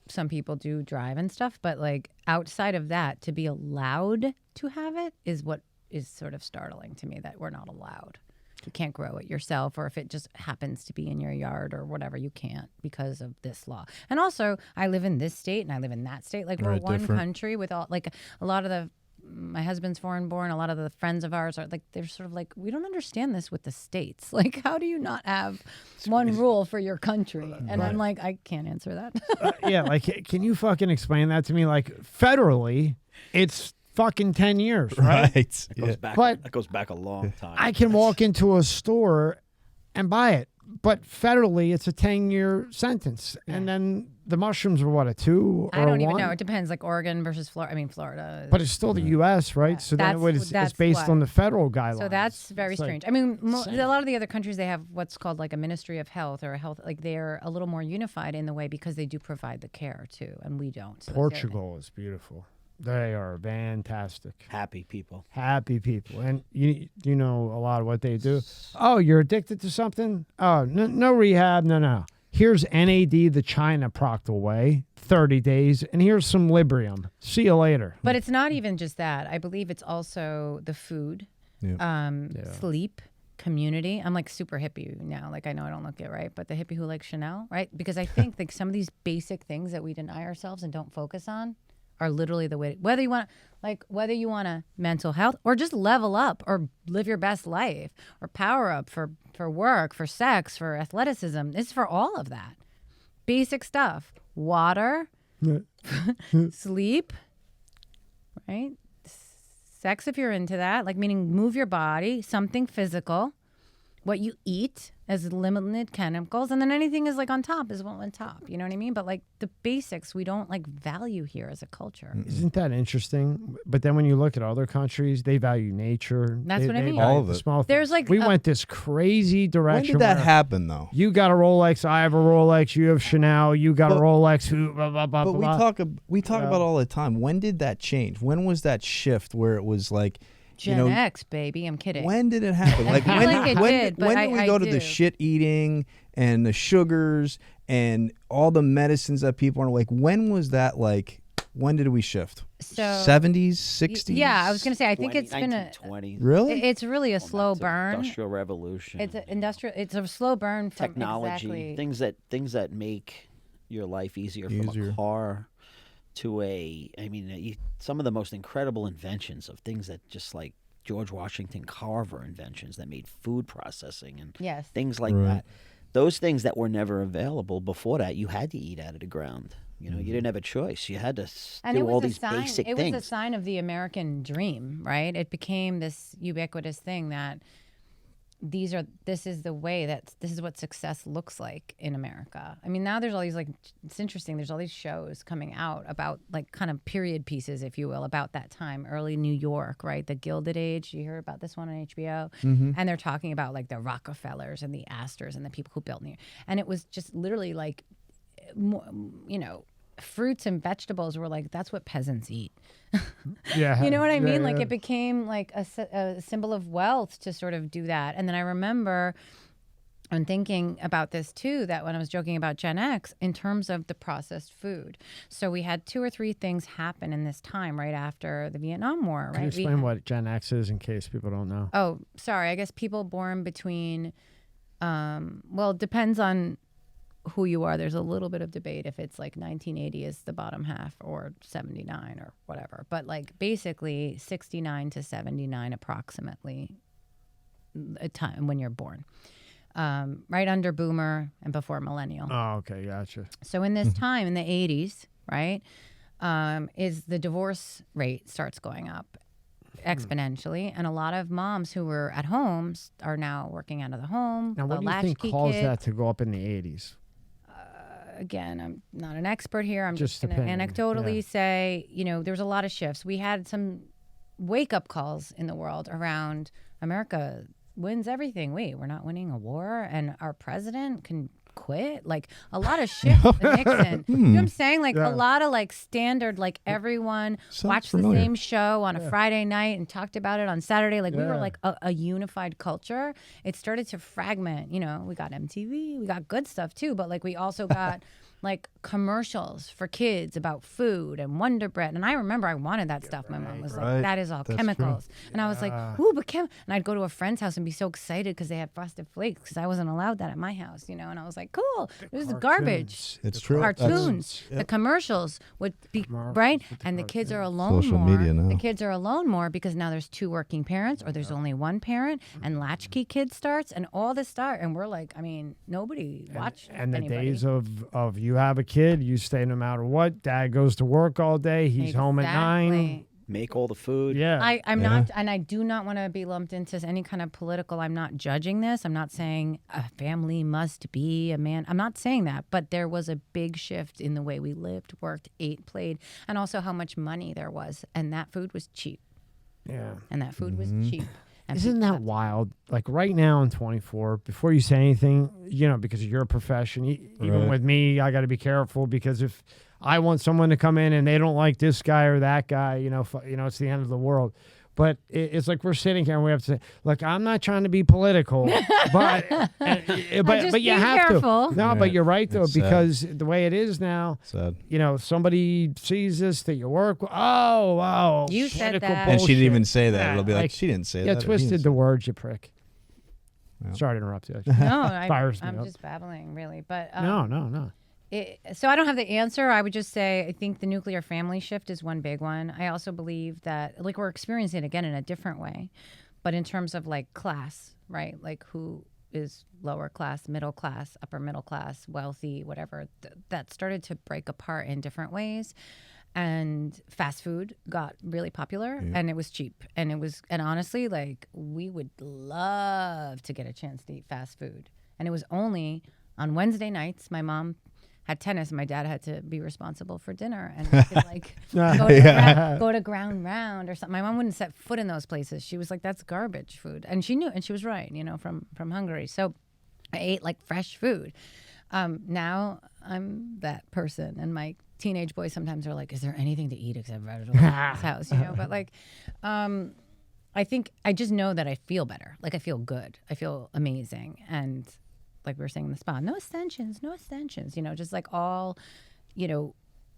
Speaker 3: some people do drive and stuff, but like outside of that, to be allowed to have it is what is sort of startling to me, that we're not allowed. You can't grow it yourself, or if it just happens to be in your yard or whatever, you can't because of this law. And also, I live in this state and I live in that state. Like we're one country with all, like a lot of my husband's foreign born. A lot of the friends of ours are like, they're sort of like, we don't understand this with the states. Like, how do you not have one rule for your country? And I'm like, I can't answer that.
Speaker 1: Yeah, like, can you fucking explain that to me? Like, federally, it's fucking 10 years, right?
Speaker 2: That goes back a long time.
Speaker 1: I can walk into a store and buy it, but federally, it's a 10-year sentence. Yeah. And then the mushrooms are what, a 2 or
Speaker 3: I don't
Speaker 1: a
Speaker 3: even
Speaker 1: 1?
Speaker 3: know. It depends, like Oregon versus Florida. I mean, Florida.
Speaker 1: But it's still the U.S., right? Yeah. So then it's based on the federal guidelines.
Speaker 3: So that's very strange. I mean, a lot of the other countries, they have what's called like a Ministry of Health or a health, like they're a little more unified in the way because they do provide the care too, and we don't. So
Speaker 1: Portugal is beautiful. They are fantastic.
Speaker 2: Happy people.
Speaker 1: And you know a lot of what they do. Oh, you're addicted to something? Oh, no rehab. No. Here's NAD the China Proctal way, 30 days, and here's some Librium. See you later.
Speaker 3: But it's not even just that. I believe it's also the food, sleep, community. I'm like super hippie now. Like I know I don't look it right, but the hippie who likes Chanel, right? Because I think like some of these basic things that we deny ourselves and don't focus on are literally the way, whether you want a mental health or just level up or live your best life or power up for work, for sex, for athleticism. It's for all of that. Basic stuff. Water, sleep, right? Sex if you're into that, like meaning move your body, something physical, what you eat as limited chemicals, and then anything is like on top is on top. You know what I mean? But like the basics, we don't like value here as a culture.
Speaker 1: Isn't that interesting? But then when you look at other countries, they value nature.
Speaker 3: That's what I mean.
Speaker 5: All of it.
Speaker 1: Small
Speaker 3: There's like
Speaker 1: we went this crazy direction.
Speaker 5: When did that happen though?
Speaker 1: You got a Rolex, I have a Rolex. You have Chanel, you got a Rolex. Blah, blah, blah,
Speaker 5: but
Speaker 1: blah.
Speaker 5: we talk about all the time. When did that change? When was that shift where it was like?
Speaker 3: Gen X, baby. I'm kidding.
Speaker 5: When did it happen? Like when did we go to the shit eating and the sugars and all the medicines that people are like? When was that like? When did we shift?
Speaker 3: So
Speaker 5: 70s, 60s?
Speaker 3: Yeah, I was gonna say. I think it's been a
Speaker 2: 1920s.
Speaker 5: Really.
Speaker 3: It's really a slow burn.
Speaker 2: Industrial revolution.
Speaker 3: It's a slow burn from
Speaker 2: technology.
Speaker 3: Exactly.
Speaker 2: Things that make your life easier. From a car to some of the most incredible inventions of things that just like George Washington Carver inventions that made food processing and things like that. Those things that were never available before that, you had to eat out of the ground. You know, you didn't have a choice. You had to do all these basic things.
Speaker 3: It was a sign of the American dream, right? It became this ubiquitous thing that this is the way this is what success looks like in America. I mean, now there's all these like, it's interesting. There's all these shows coming out about like kind of period pieces, if you will, about that time, early New York, right? The Gilded Age. You heard about this one on HBO? And they're talking about like the Rockefellers and the Astors and the people who built New York. And it was just literally like, you know, fruits and vegetables were like, that's what peasants eat.
Speaker 1: Yeah.
Speaker 3: You know what I mean? Like
Speaker 1: yeah.
Speaker 3: it became like a symbol of wealth to sort of do that. And then I remember and thinking about this too, that when I was joking about Gen X in terms of the processed food. So we had 2 or 3 things happen in this time right after the Vietnam War, right?
Speaker 1: Can you explain what Gen X is in case people don't know?
Speaker 3: Oh, sorry. I guess people born between, well, it depends on who you are. There's a little bit of debate if it's like 1980 is the bottom half or 79 or whatever. But like basically 69 to 79 approximately a time when you're born. Right under boomer and before millennial.
Speaker 1: Oh, okay, gotcha.
Speaker 3: So in this time in the 80s, right, is the divorce rate starts going up exponentially, and a lot of moms who were at home are now working out of the home.
Speaker 1: Now, what
Speaker 3: the
Speaker 1: do you think
Speaker 3: latchkey
Speaker 1: caused
Speaker 3: kid.
Speaker 1: that to go up in the 80s?
Speaker 3: Again, I'm not an expert here. I'm just going to
Speaker 1: opinion,
Speaker 3: anecdotally
Speaker 1: yeah.
Speaker 3: say, you know, there's a lot of shifts. We had some wake-up calls in the world around America wins everything. Wait, we're not winning a war, and our president can quit? Like a lot of shifts with Nixon. You know what I'm saying? Like a lot of like standard, like everyone watched the same show on a Friday night and talked about it on Saturday. Like we were like a unified culture. It started to fragment. You know, we got MTV, we got good stuff too, but like we also got like commercials for kids about food and Wonder Bread. And I remember I wanted that stuff. My mom was like, that is all chemicals. And I was like, ooh, but and I'd go to a friend's house and be so excited because they had Frosted Flakes because I wasn't allowed that at my house, you know? And I was like, cool, this is garbage.
Speaker 5: It's true.
Speaker 3: Cartoons, the commercials would be, right? And the kids are alone
Speaker 5: Social
Speaker 3: more.
Speaker 5: media now.
Speaker 3: The kids are alone more because now there's 2 working parents or there's only 1 parent and latchkey kid starts and all this start. And we're like, I mean, nobody watched
Speaker 1: And the
Speaker 3: anybody.
Speaker 1: days of you have a kid, you stay no matter what. Dad goes to work all day. He's home at 9.
Speaker 2: Make all the food.
Speaker 1: Yeah.
Speaker 3: I'm not, and I do not want to be lumped into any kind of political. I'm not judging this. I'm not saying a family must be a man. I'm not saying that, but there was a big shift in the way we lived, worked, ate, played, and also how much money there was. And that food was cheap.
Speaker 1: Yeah.
Speaker 3: And that food was cheap. And
Speaker 1: Isn't that wild? Like right now in 24, before you say anything, you know, because of your profession, even with me, I got to be careful because if I want someone to come in and they don't like this guy or that guy, you know, it's the end of the world. But it's like we're sitting here and we have to say, look, I'm not trying to be political, but you have
Speaker 3: careful.
Speaker 1: to. No, but you're right though,
Speaker 5: It's
Speaker 1: because the way it is now, you know, somebody sees this that you work with. Oh,
Speaker 3: You said
Speaker 1: political
Speaker 3: that.
Speaker 5: And she didn't even
Speaker 1: bullshit.
Speaker 5: say that.
Speaker 1: Yeah,
Speaker 5: It'll be like, she didn't say
Speaker 1: Yeah,
Speaker 5: that.
Speaker 1: twisted the words, you prick.
Speaker 5: Yeah.
Speaker 1: Sorry to interrupt you.
Speaker 3: No,
Speaker 1: Fires me
Speaker 3: I'm
Speaker 1: up.
Speaker 3: just babbling, really. But
Speaker 1: No.
Speaker 3: So I don't have the answer. I would just say I think the nuclear family shift is one big one. I also believe that like we're experiencing it again in a different way, but in terms of like class, right? Like who is lower class, middle class, upper middle class, wealthy, whatever. That started to break apart in different ways. And fast food got really popular and it was cheap. And honestly, like we would love to get a chance to eat fast food. And it was only on Wednesday nights, my mom had tennis and my dad had to be responsible for dinner and we could like go to Ground Round or something. My mom wouldn't set foot in those places. She was like, that's garbage food. And she knew, and she was right, you know, from Hungary. So I ate like fresh food. Now I'm that person and my teenage boys sometimes are like, is there anything to eat except vegetables in this house, you know? But like, I think I just know that I feel better. Like I feel good. I feel amazing. And like we were saying in the spa, no extensions, you know, just like all, you know,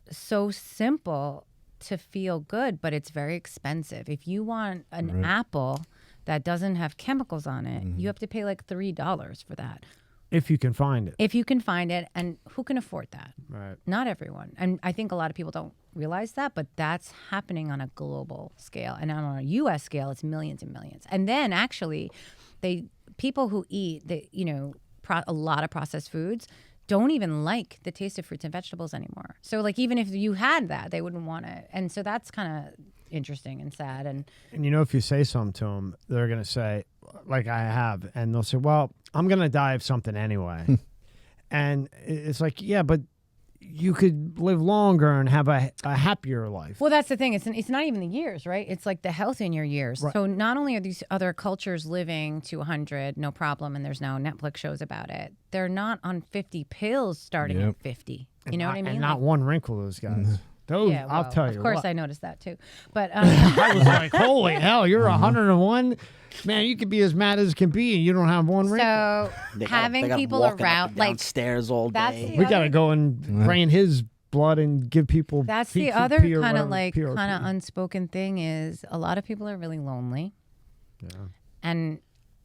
Speaker 3: so simple to feel good, but it's very expensive. If you want an apple that doesn't have chemicals on it, you have to pay like $3 for that.
Speaker 1: If you can find it.
Speaker 3: If you can find it, and who can afford that?
Speaker 1: Right.
Speaker 3: Not everyone. And I think a lot of people don't realize that, but that's happening on a global scale. And on a U.S. scale, it's millions and millions. And then actually, people who eat, a lot of processed foods don't even like the taste of fruits and vegetables anymore. So like even if you had that, they wouldn't want it. And so that's kind of interesting and sad. And
Speaker 1: you know, if you say something to them, they're going to say, like I have, and they'll say, well, I'm going to die of something anyway. And it's like, yeah, but you could live longer and have a happier life.
Speaker 3: well, that's the thing. It's not even the years, right? It's like the health in your years.
Speaker 1: Right.
Speaker 3: So not only are these other cultures living to 100, no problem, and there's now Netflix shows about it. They're not on 50 pills starting
Speaker 5: Yep.
Speaker 3: at 50. You know what I mean?
Speaker 1: And not one wrinkle, those guys. Those,
Speaker 3: yeah,
Speaker 1: I'll
Speaker 3: well,
Speaker 1: tell you
Speaker 3: of course,
Speaker 1: what.
Speaker 3: I noticed that too. But
Speaker 1: I was like, holy hell, you're 101? Man, you could be as mad as can be and you don't have one wrinkle.
Speaker 3: so
Speaker 2: They
Speaker 3: having
Speaker 2: gotta
Speaker 3: people
Speaker 2: walk up
Speaker 3: around,
Speaker 2: and
Speaker 3: like
Speaker 2: downstairs all
Speaker 3: that's
Speaker 2: day.
Speaker 3: the
Speaker 1: We
Speaker 3: other-
Speaker 1: got to go and drain his blood and give people
Speaker 3: that's the
Speaker 1: PQP
Speaker 3: other
Speaker 1: or
Speaker 3: kind of
Speaker 1: whatever,
Speaker 3: like
Speaker 1: PRP.
Speaker 3: kind of unspoken thing is a lot of people are really lonely.
Speaker 1: Yeah.
Speaker 3: And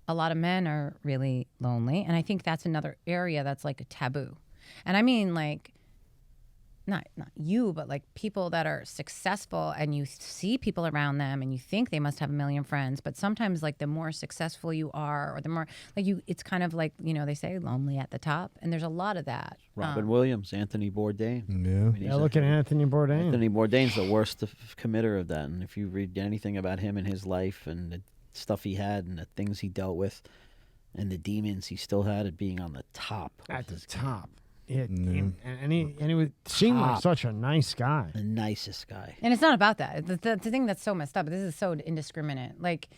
Speaker 3: a lot of men are really lonely. And I think that's another area that's like a taboo. And I mean, like, not you, but like people that are successful and you see people around them and you think they must have a million friends. But sometimes, like, the more successful you are or the more, like, it's kind of like, you know, they say lonely at the top. And there's a lot of that.
Speaker 2: Robin Williams, Anthony Bourdain.
Speaker 5: Yeah.
Speaker 2: I mean,
Speaker 1: Yeah,
Speaker 2: he's
Speaker 1: look at Anthony Bourdain.
Speaker 2: Anthony Bourdain's the worst committer of that. And if you read anything about him and his life and the stuff he had and the things he dealt with and the demons he still had at being on the top.
Speaker 1: At the top. Yeah,
Speaker 5: Yeah.
Speaker 1: and he was, seemed like
Speaker 2: Top.
Speaker 1: such a nice guy.
Speaker 2: The nicest guy.
Speaker 3: And it's not about that. The thing that's so messed up, this is so indiscriminate. Like,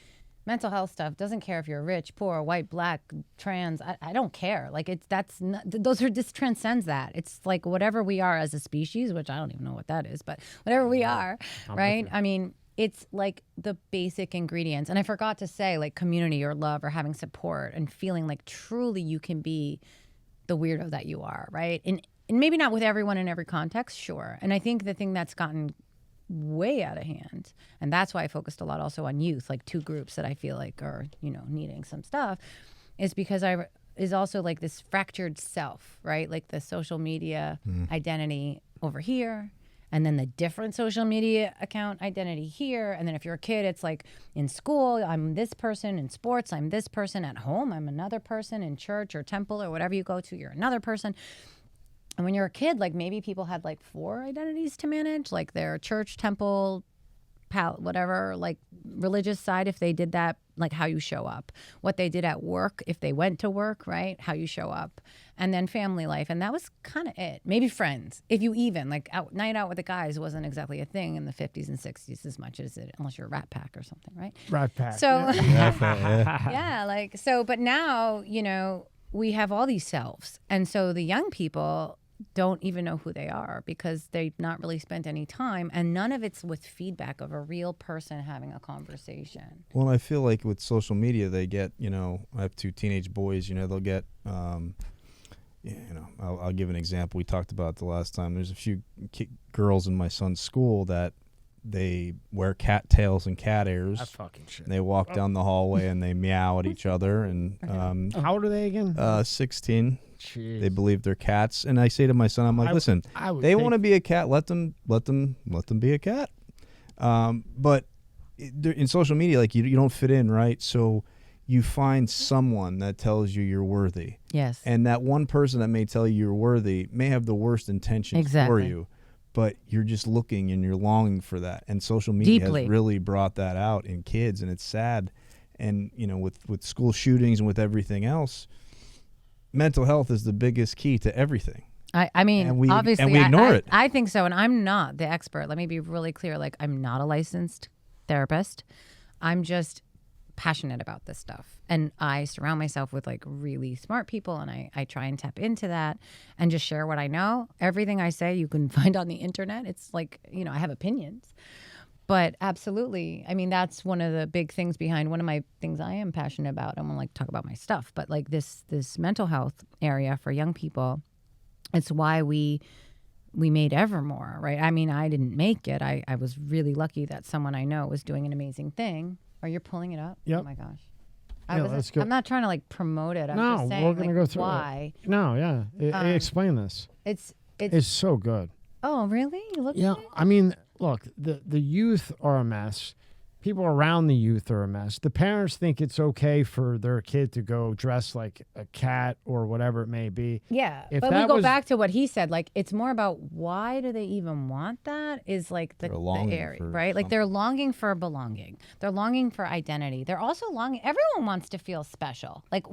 Speaker 3: mental health stuff doesn't care if you're rich, poor, white, black, trans. I don't care. Like, this transcends that. It's like whatever we are as a species, which I don't even know what that is, but whatever we are, right? I mean, it's like the basic ingredients. And I forgot to say, like, community or love or having support and feeling like truly you can be the weirdo that you are, right? And maybe not with everyone in every context, sure. And I think the thing that's gotten way out of hand, and that's why I focused a lot also on youth, like two groups that I feel like are, you know, needing some stuff, is because is also like this fractured self, right? Like the social media identity over here, and then the different social media account identity here. And then if you're a kid, it's like in school, I'm this person. In sports, I'm this person. At home, I'm another person. In church or temple or whatever you go to, you're another person. And when you're a kid, like maybe people had like 4 identities to manage, like their church, temple, whatever, like religious side, if they did that, like how you show up, what they did at work, if they went to work, right, how you show up, and then family life. And that was kind of it. Maybe friends, if you even, like night out with the guys wasn't exactly a thing in the 50s and 60s as much as it, unless you're a Rat Pack or something, right?
Speaker 1: Rat Pack.
Speaker 3: So,
Speaker 5: Yeah.
Speaker 3: yeah, like, so, but now, you know, we have all these selves. And so the young people don't even know who they are because they've not really spent any time, and none of it's with feedback of a real person having a conversation.
Speaker 5: Well, I feel like with social media, they get, you know, I have 2 teenage boys, you know, they'll get, you know, I'll give an example. We talked about it the last time. There's a few girls in my son's school that they wear cat tails and cat ears.
Speaker 1: That fucking shit.
Speaker 5: They walk down the hallway and they meow at each other. And
Speaker 1: How old are they again?
Speaker 5: 16.
Speaker 1: Jeez.
Speaker 5: They believe they're cats. And I say to my son, I'm like, listen,
Speaker 1: I would
Speaker 5: they
Speaker 1: think-
Speaker 5: want to be a cat. Let them be a cat. But in social media, like you don't fit in, right? So you find someone that tells you you're worthy.
Speaker 3: Yes.
Speaker 5: And that one person that may tell you you're worthy may have the worst intentions for
Speaker 3: Exactly.
Speaker 5: you, but you're just looking and you're longing for that. And social media
Speaker 3: Deeply.
Speaker 5: has really brought that out in kids, and it's sad. And, you know, with school shootings and with everything else, mental health is the biggest key to everything.
Speaker 3: I mean,
Speaker 5: And we
Speaker 3: obviously,
Speaker 5: ignore it.
Speaker 3: I think so, and I'm not the expert. Let me be really clear. Like, I'm not a licensed therapist. I'm just passionate about this stuff, and I surround myself with like really smart people, and I try and tap into that and just share what I know. Everything I say you can find on the internet. It's like, you know, I have opinions, but absolutely, I mean, that's one of the big things behind one of my things I am passionate about. I won't like talk about my stuff, but like this mental health area for young people. It's why we made Evermore, right? I mean, I didn't make it. I was really lucky that someone I know was doing an amazing thing. Are you pulling it up?
Speaker 1: Yep.
Speaker 3: Oh my gosh.
Speaker 1: Yeah, let's go.
Speaker 3: I'm not trying to like promote it. I'm
Speaker 1: No,
Speaker 3: just saying
Speaker 1: we're gonna
Speaker 3: like,
Speaker 1: go through
Speaker 3: why.
Speaker 1: it. No, yeah. Explain this.
Speaker 3: It's
Speaker 1: It's so good.
Speaker 3: oh really? You look
Speaker 1: Yeah,
Speaker 3: at it?
Speaker 1: I mean, look, the youth are a mess. people around the youth are a mess. The parents think it's okay for their kid to go dress like a cat or whatever it may be.
Speaker 3: Yeah,
Speaker 1: If
Speaker 3: but we
Speaker 1: that
Speaker 3: go
Speaker 1: was-
Speaker 3: back to what he said. Like, it's more about why do they even want that? Is like the
Speaker 5: They're longing
Speaker 3: area,
Speaker 5: for
Speaker 3: right? Like they're longing for belonging. They're longing for identity. They're also longing. Everyone wants to feel special. Like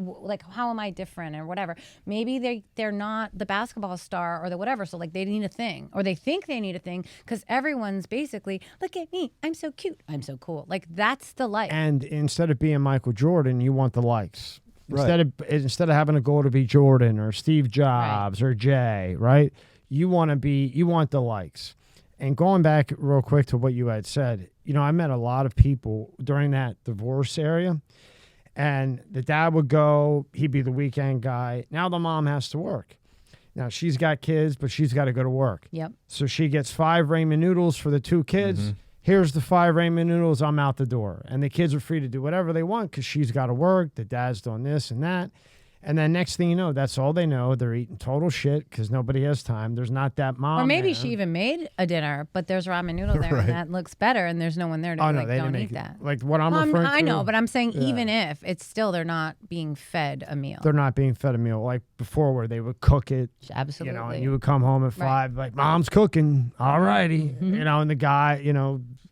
Speaker 3: how am I different or whatever? Maybe they're not the basketball star or the whatever. So like they need a thing, or they think they need a thing because everyone's basically, look at me, I'm so cute, I'm so cool. Like that's the life.
Speaker 1: And instead of being Michael Jordan, you want the likes.
Speaker 5: Right.
Speaker 1: Instead of having a goal to be Jordan or Steve Jobs or Jay, right? You want the likes. And going back real quick to what you had said, I met a lot of people during that divorce area, and the dad would go, he'd be the weekend guy. Now the mom has to work. Now she's got kids, but she's got to go to work.
Speaker 3: Yep.
Speaker 1: So she gets 5 ramen noodles for the 2 kids. Here's the 5 ramen noodles. I'm out the door. And the kids are free to do whatever they want because she's got to work. The dad's doing this and that. And then next thing you know, that's all they know. They're eating total shit because nobody has time. There's not that mom.
Speaker 3: Or maybe
Speaker 1: there.
Speaker 3: she even made a dinner, but there's ramen noodle there and that looks better, and there's no one there to
Speaker 1: Oh,
Speaker 3: be
Speaker 1: no,
Speaker 3: like,
Speaker 1: they didn't
Speaker 3: don't
Speaker 1: make
Speaker 3: eat
Speaker 1: it.
Speaker 3: that.
Speaker 1: Like what I'm
Speaker 3: Well,
Speaker 1: referring to.
Speaker 3: I know, but I'm saying
Speaker 1: Yeah.
Speaker 3: even if it's still they're not being fed a meal.
Speaker 1: They're not being fed a meal like before where they would cook it.
Speaker 3: Absolutely.
Speaker 1: And you would come home at 5, like, mom's cooking. All righty. And the guy,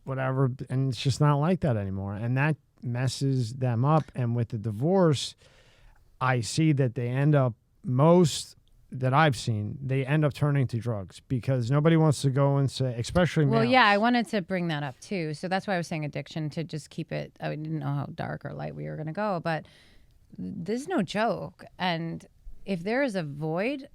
Speaker 1: whatever. And it's just not like that anymore. And that messes them up. And with the divorce, I see that they end up, most that I've seen, they end up turning to drugs because nobody wants to go and say, especially
Speaker 3: Well,
Speaker 1: males.
Speaker 3: yeah, I wanted to bring that up too. So that's why I was saying addiction, to just keep it. I didn't know how dark or light we were going to go, but this is no joke. And if there is a void,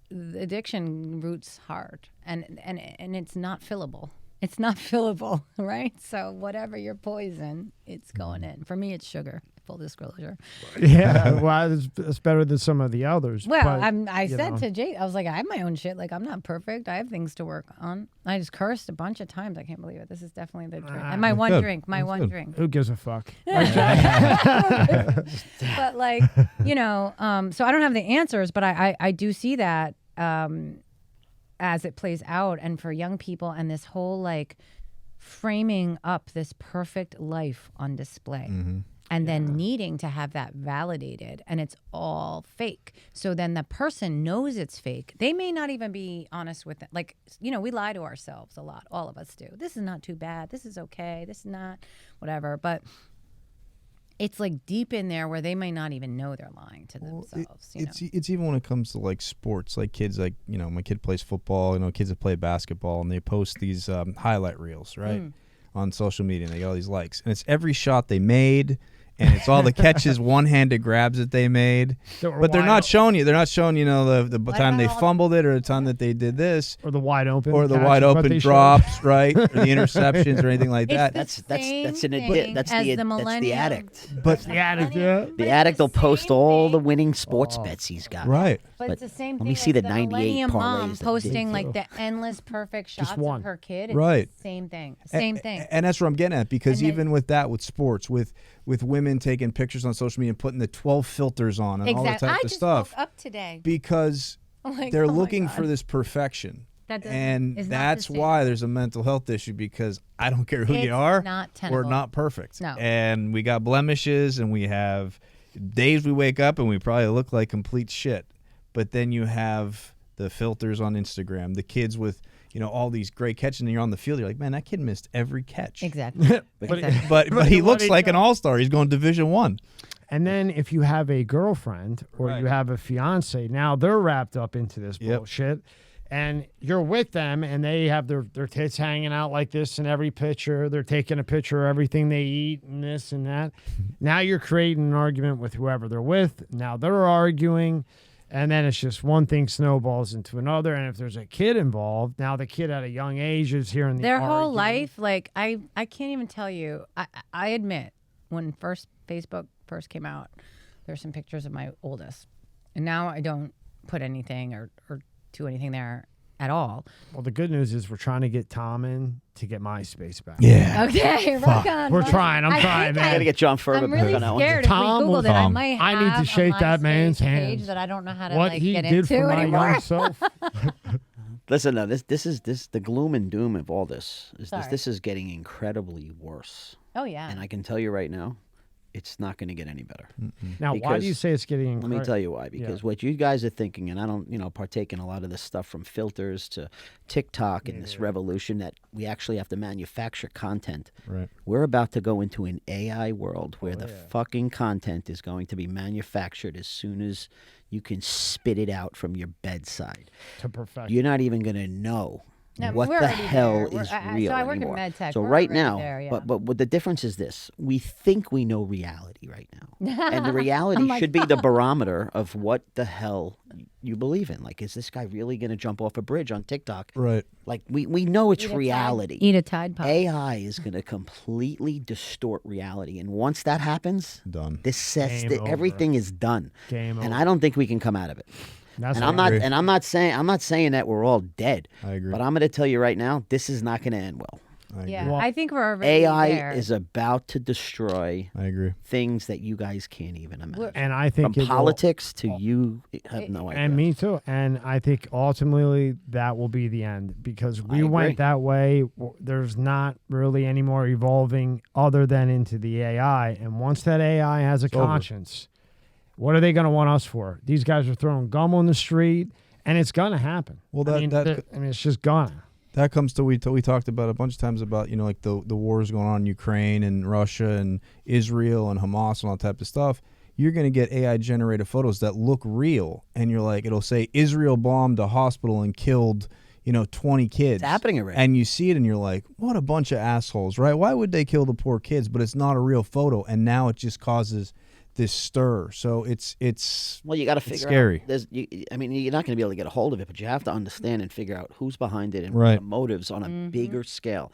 Speaker 3: the addiction roots hard, and it's not fillable. It's not fillable, right? So whatever your poison, it's going in. For me, it's sugar. Full disclosure.
Speaker 1: Yeah, well, it's better than some of the others.
Speaker 3: Well,
Speaker 1: but,
Speaker 3: I
Speaker 1: you
Speaker 3: said
Speaker 1: know.
Speaker 3: to Jake, I was like, I have my own shit. Like, I'm not perfect. I have things to work on. I just cursed a bunch of times. I can't believe it. This is definitely the drink. And my one
Speaker 5: good.
Speaker 3: drink. My
Speaker 5: That's
Speaker 3: one
Speaker 5: good.
Speaker 3: drink.
Speaker 1: Who gives a fuck?
Speaker 3: But like, so I don't have the answers, but I do see that as it plays out, and for young people, and this whole like framing up this perfect life on display. And then needing to have that validated, and it's all fake. So then the person knows it's fake. They may not even be honest with it. Like, we lie to ourselves a lot. All of us do. This is not too bad. This is okay. This is not whatever. But it's like deep in there where they may not even know they're lying to themselves.
Speaker 5: It's even when it comes to like sports, like kids, like my kid plays football. Kids that play basketball, and they post these highlight reels, right, on social media. And they get all these likes, and it's every shot they made. And it's all the catches, one-handed grabs that they made, but they're not showing you. They're not showing the time they fumbled it, or the time that they did this,
Speaker 1: or the wide open,
Speaker 5: or the
Speaker 1: catches,
Speaker 5: wide
Speaker 1: but
Speaker 5: open
Speaker 1: they
Speaker 5: drops, right, or the interceptions, or anything like that.
Speaker 2: That's
Speaker 3: same
Speaker 2: that's an
Speaker 3: thing
Speaker 2: that's
Speaker 3: as
Speaker 2: the
Speaker 3: the
Speaker 2: that's the addict.
Speaker 5: But
Speaker 1: the addict, yeah.
Speaker 2: The addict will post all the winning sports bets he's got.
Speaker 5: right,
Speaker 3: But it's the same
Speaker 2: let
Speaker 3: thing
Speaker 2: me see
Speaker 3: as
Speaker 2: the
Speaker 3: the
Speaker 2: 98
Speaker 3: millennium mom
Speaker 2: parlays that
Speaker 3: posting
Speaker 2: they
Speaker 3: like
Speaker 2: do.
Speaker 3: the endless perfect shots
Speaker 1: one.
Speaker 3: of her kid. It's
Speaker 5: Right.
Speaker 3: the same thing. Same thing.
Speaker 5: And that's what I'm getting at, because
Speaker 3: And then-
Speaker 5: even with that, with sports, with women taking pictures on social media and putting the 12 filters on and all that
Speaker 3: Exactly.
Speaker 5: type
Speaker 3: I
Speaker 5: of
Speaker 3: just
Speaker 5: stuff,
Speaker 3: woke up today.
Speaker 5: because
Speaker 3: I'm like,
Speaker 5: they're
Speaker 3: oh my
Speaker 5: looking
Speaker 3: God.
Speaker 5: for this perfection.
Speaker 3: That doesn't-
Speaker 5: And
Speaker 3: is not the
Speaker 5: that's
Speaker 3: same.
Speaker 5: why there's a mental health issue, because I don't care who
Speaker 3: It's
Speaker 5: you are,
Speaker 3: not
Speaker 5: we're
Speaker 3: tenable.
Speaker 5: not perfect.
Speaker 3: No.
Speaker 5: And we got blemishes, and we have days we wake up and we probably look like complete shit. But then you have the filters on Instagram, the kids with all these great catches, and you're on the field, you're like, man, that kid missed every catch.
Speaker 3: Exactly. Exactly.
Speaker 5: But he looks like an all-star. He's going Division I.
Speaker 1: And then if you have a girlfriend or
Speaker 5: Right.
Speaker 1: you have a fiance, now they're wrapped up into this
Speaker 5: Yep.
Speaker 1: bullshit. And you're with them, and they have their tits hanging out like this in every picture. They're taking a picture of everything they eat and this and that. Now you're creating an argument with whoever they're with. Now they're arguing. And then it's just one thing snowballs into another. And if there's a kid involved, now the kid at a young age is hearing the
Speaker 3: Their whole
Speaker 1: argument.
Speaker 3: life, like I can't even tell you. I admit, when Facebook first came out, there's some pictures of my oldest, and now I don't put anything or do anything there at all.
Speaker 1: Well, the good news is we're trying to get Tom in to get MySpace back.
Speaker 5: Yeah.
Speaker 3: Okay, rock on.
Speaker 1: We're
Speaker 3: rock
Speaker 1: trying.
Speaker 3: on.
Speaker 1: I'm
Speaker 3: I
Speaker 1: trying,
Speaker 3: think
Speaker 1: man.
Speaker 2: I gotta get John Furman
Speaker 3: I'm really
Speaker 2: on that one.
Speaker 3: scared. If
Speaker 1: Tom
Speaker 3: we
Speaker 1: will
Speaker 3: Googled it, I
Speaker 5: come.
Speaker 3: might
Speaker 1: I need to
Speaker 3: have a
Speaker 1: shake that
Speaker 3: MySpace
Speaker 1: man's
Speaker 3: page
Speaker 1: hands.
Speaker 3: that I don't know how to
Speaker 1: What
Speaker 3: like
Speaker 1: he
Speaker 3: get
Speaker 1: did
Speaker 3: into
Speaker 1: for my
Speaker 3: anymore.
Speaker 1: young self.
Speaker 2: Listen, no, this is the gloom and doom of all this.
Speaker 3: Sorry.
Speaker 2: This is getting incredibly worse.
Speaker 3: Oh yeah.
Speaker 2: And I can tell you right now, it's not going to get any better.
Speaker 1: Now, why do you say it's getting?
Speaker 2: Let me tell you why. Because what you guys are thinking, and I don't, partake in a lot of this stuff from filters to TikTok and this revolution that we actually have to manufacture content.
Speaker 5: Right.
Speaker 2: We're about to go into an AI world where the fucking content is going to be manufactured as soon as you can spit it out from your bedside.
Speaker 1: To perfection.
Speaker 2: You're not even going to know
Speaker 3: No,
Speaker 2: what
Speaker 3: we're
Speaker 2: the
Speaker 3: already
Speaker 2: hell
Speaker 3: there.
Speaker 2: is
Speaker 3: We're-
Speaker 2: real
Speaker 3: so I work in
Speaker 2: anymore.
Speaker 3: med tech.
Speaker 2: So
Speaker 3: We're
Speaker 2: right
Speaker 3: already
Speaker 2: now,
Speaker 3: there, yeah.
Speaker 2: but what the difference is this: we think we know reality right now, and the reality
Speaker 3: I'm like,
Speaker 2: should be the barometer of what the hell you believe in. Like, is this guy really going to jump off a bridge on TikTok?
Speaker 5: Right.
Speaker 2: Like, we know it's
Speaker 3: Eat a Tide-
Speaker 2: reality.
Speaker 3: Eat a Tide Pod.
Speaker 2: AI is going to completely distort reality, and once that happens,
Speaker 5: Done.
Speaker 2: this says
Speaker 1: Game
Speaker 2: that
Speaker 1: over.
Speaker 2: everything is done,
Speaker 1: Game
Speaker 2: and
Speaker 1: over.
Speaker 2: I don't think we can come out of it.
Speaker 1: That's
Speaker 2: And
Speaker 1: what
Speaker 2: I'm
Speaker 5: agree.
Speaker 2: not saying that we're all dead.
Speaker 5: I agree.
Speaker 2: But I'm going to tell you right now, this is not going to end well.
Speaker 5: I agree.
Speaker 3: Yeah,
Speaker 1: Well,
Speaker 3: I think we're already
Speaker 2: AI
Speaker 3: there.
Speaker 2: is about to destroy
Speaker 5: I agree.
Speaker 2: things that you guys can't even imagine.
Speaker 1: And I think
Speaker 2: From
Speaker 1: it will-
Speaker 2: politics to you have no idea.
Speaker 1: And me too. And I think ultimately that will be the end because we
Speaker 2: I
Speaker 1: went
Speaker 2: agree.
Speaker 1: that way. There's not really any more evolving other than into the AI. And once that AI has a
Speaker 5: over.
Speaker 1: conscience, what are they going to want us for? These guys are throwing gum on the street, and it's going to happen.
Speaker 5: Well,
Speaker 1: I mean, it's just gonna.
Speaker 5: That comes to we talked about a bunch of times about like the wars going on in Ukraine and Russia and Israel and Hamas and all that type of stuff. You're going to get AI generated photos that look real, and you're like, it'll say Israel bombed a hospital and killed 20 kids.
Speaker 2: It's happening already.
Speaker 5: And you see it and you're like, what a bunch of assholes, right? Why would they kill the poor kids? But it's not a real photo, and now it just causes this stir. So it's
Speaker 2: well, you got to figure
Speaker 5: scary.
Speaker 2: out. I mean, you're not going to be able to get a hold of it, but you have to understand and figure out who's behind it and what
Speaker 5: Right.
Speaker 2: the motives on a bigger scale.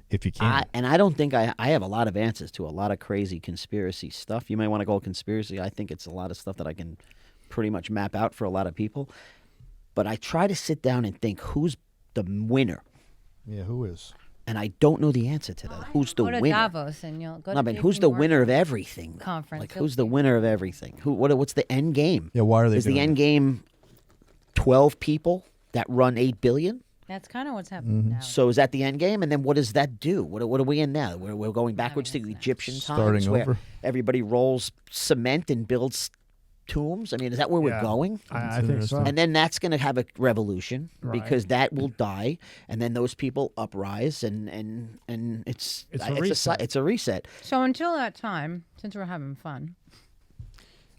Speaker 5: if you can.
Speaker 2: I don't think I have a lot of answers to a lot of crazy conspiracy stuff. You may want to go conspiracy. I think it's a lot of stuff that I can pretty much map out for a lot of people. But I try to sit down and think who's the winner.
Speaker 5: Yeah, who is?
Speaker 2: And I don't know the answer to that. Who's the
Speaker 3: Go to
Speaker 2: winner?
Speaker 3: Davos and you'll go
Speaker 2: No,
Speaker 3: to
Speaker 2: but
Speaker 3: JP
Speaker 2: who's the
Speaker 3: Morgan
Speaker 2: winner of everything? though?
Speaker 3: conference.
Speaker 2: Like,
Speaker 3: You'll
Speaker 2: who's the
Speaker 3: see.
Speaker 2: winner of everything? What's the end game?
Speaker 5: Yeah, why are they
Speaker 2: Is the
Speaker 5: doing
Speaker 2: end
Speaker 5: it?
Speaker 2: game 12 people that run 8 billion?
Speaker 3: That's kind of what's happening now.
Speaker 2: So is that the end game? And then what does that do? What are we in now? We're going backwards to Egyptian times
Speaker 5: Starting
Speaker 2: where
Speaker 5: over.
Speaker 2: everybody rolls cement and builds tombs? I mean, is that where we're
Speaker 1: Yeah.
Speaker 2: going?
Speaker 1: I think so.
Speaker 2: And then that's going to have a revolution
Speaker 1: Right.
Speaker 2: because that will die, and then those people uprise, and it's
Speaker 1: It's a reset.
Speaker 2: it's a reset.
Speaker 3: So until that time, since we're having fun,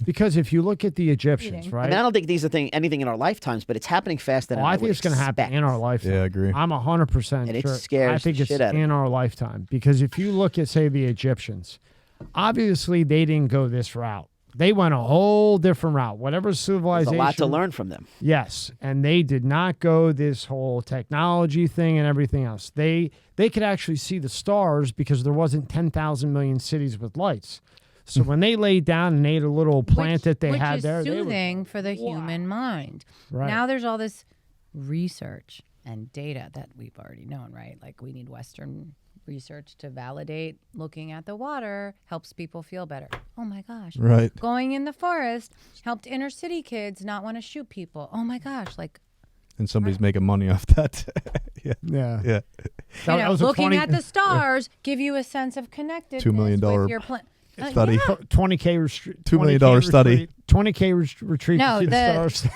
Speaker 1: Because if you look at the Egyptians,
Speaker 3: Eating.
Speaker 1: right?
Speaker 2: I mean, I don't think these are anything in our lifetimes, but it's happening faster than
Speaker 1: I
Speaker 2: would
Speaker 1: think it's going to happen
Speaker 2: expect.
Speaker 1: in our lifetime.
Speaker 5: Yeah, I agree.
Speaker 1: I'm 100%
Speaker 2: And it
Speaker 1: sure.
Speaker 2: scares
Speaker 1: I think
Speaker 2: the
Speaker 1: it's
Speaker 2: shit out of me.
Speaker 1: in our lifetime because if you look at, say, the Egyptians, obviously they didn't go this route. They went a whole different route. Whatever
Speaker 2: There's
Speaker 1: civilization.
Speaker 2: a lot to learn from them.
Speaker 1: Yes, and they did not go this whole technology thing and everything else. They could actually see the stars because there wasn't 10,000 million cities with lights. So when they laid down and ate a little plant that they
Speaker 3: which
Speaker 1: had
Speaker 3: is
Speaker 1: there, they were
Speaker 3: soothing for the human mind.
Speaker 1: Right.
Speaker 3: Now there's all this research and data that we've already known, right? Like we need Western research to validate looking at the water helps people feel better. Oh my gosh.
Speaker 5: Right.
Speaker 3: Going in the forest helped inner city kids not want to shoot people. Oh my gosh. Like,
Speaker 5: And somebody's making money off that. yeah.
Speaker 1: Yeah.
Speaker 5: Yeah.
Speaker 1: That- that was a
Speaker 3: looking
Speaker 1: 20
Speaker 3: at the stars give you a sense of connectedness
Speaker 5: $2 million
Speaker 3: with your
Speaker 5: study.
Speaker 3: yeah.
Speaker 1: 20K
Speaker 5: $2 million study.
Speaker 1: 20K retreat
Speaker 3: No,
Speaker 1: to see the
Speaker 3: the-
Speaker 1: stars.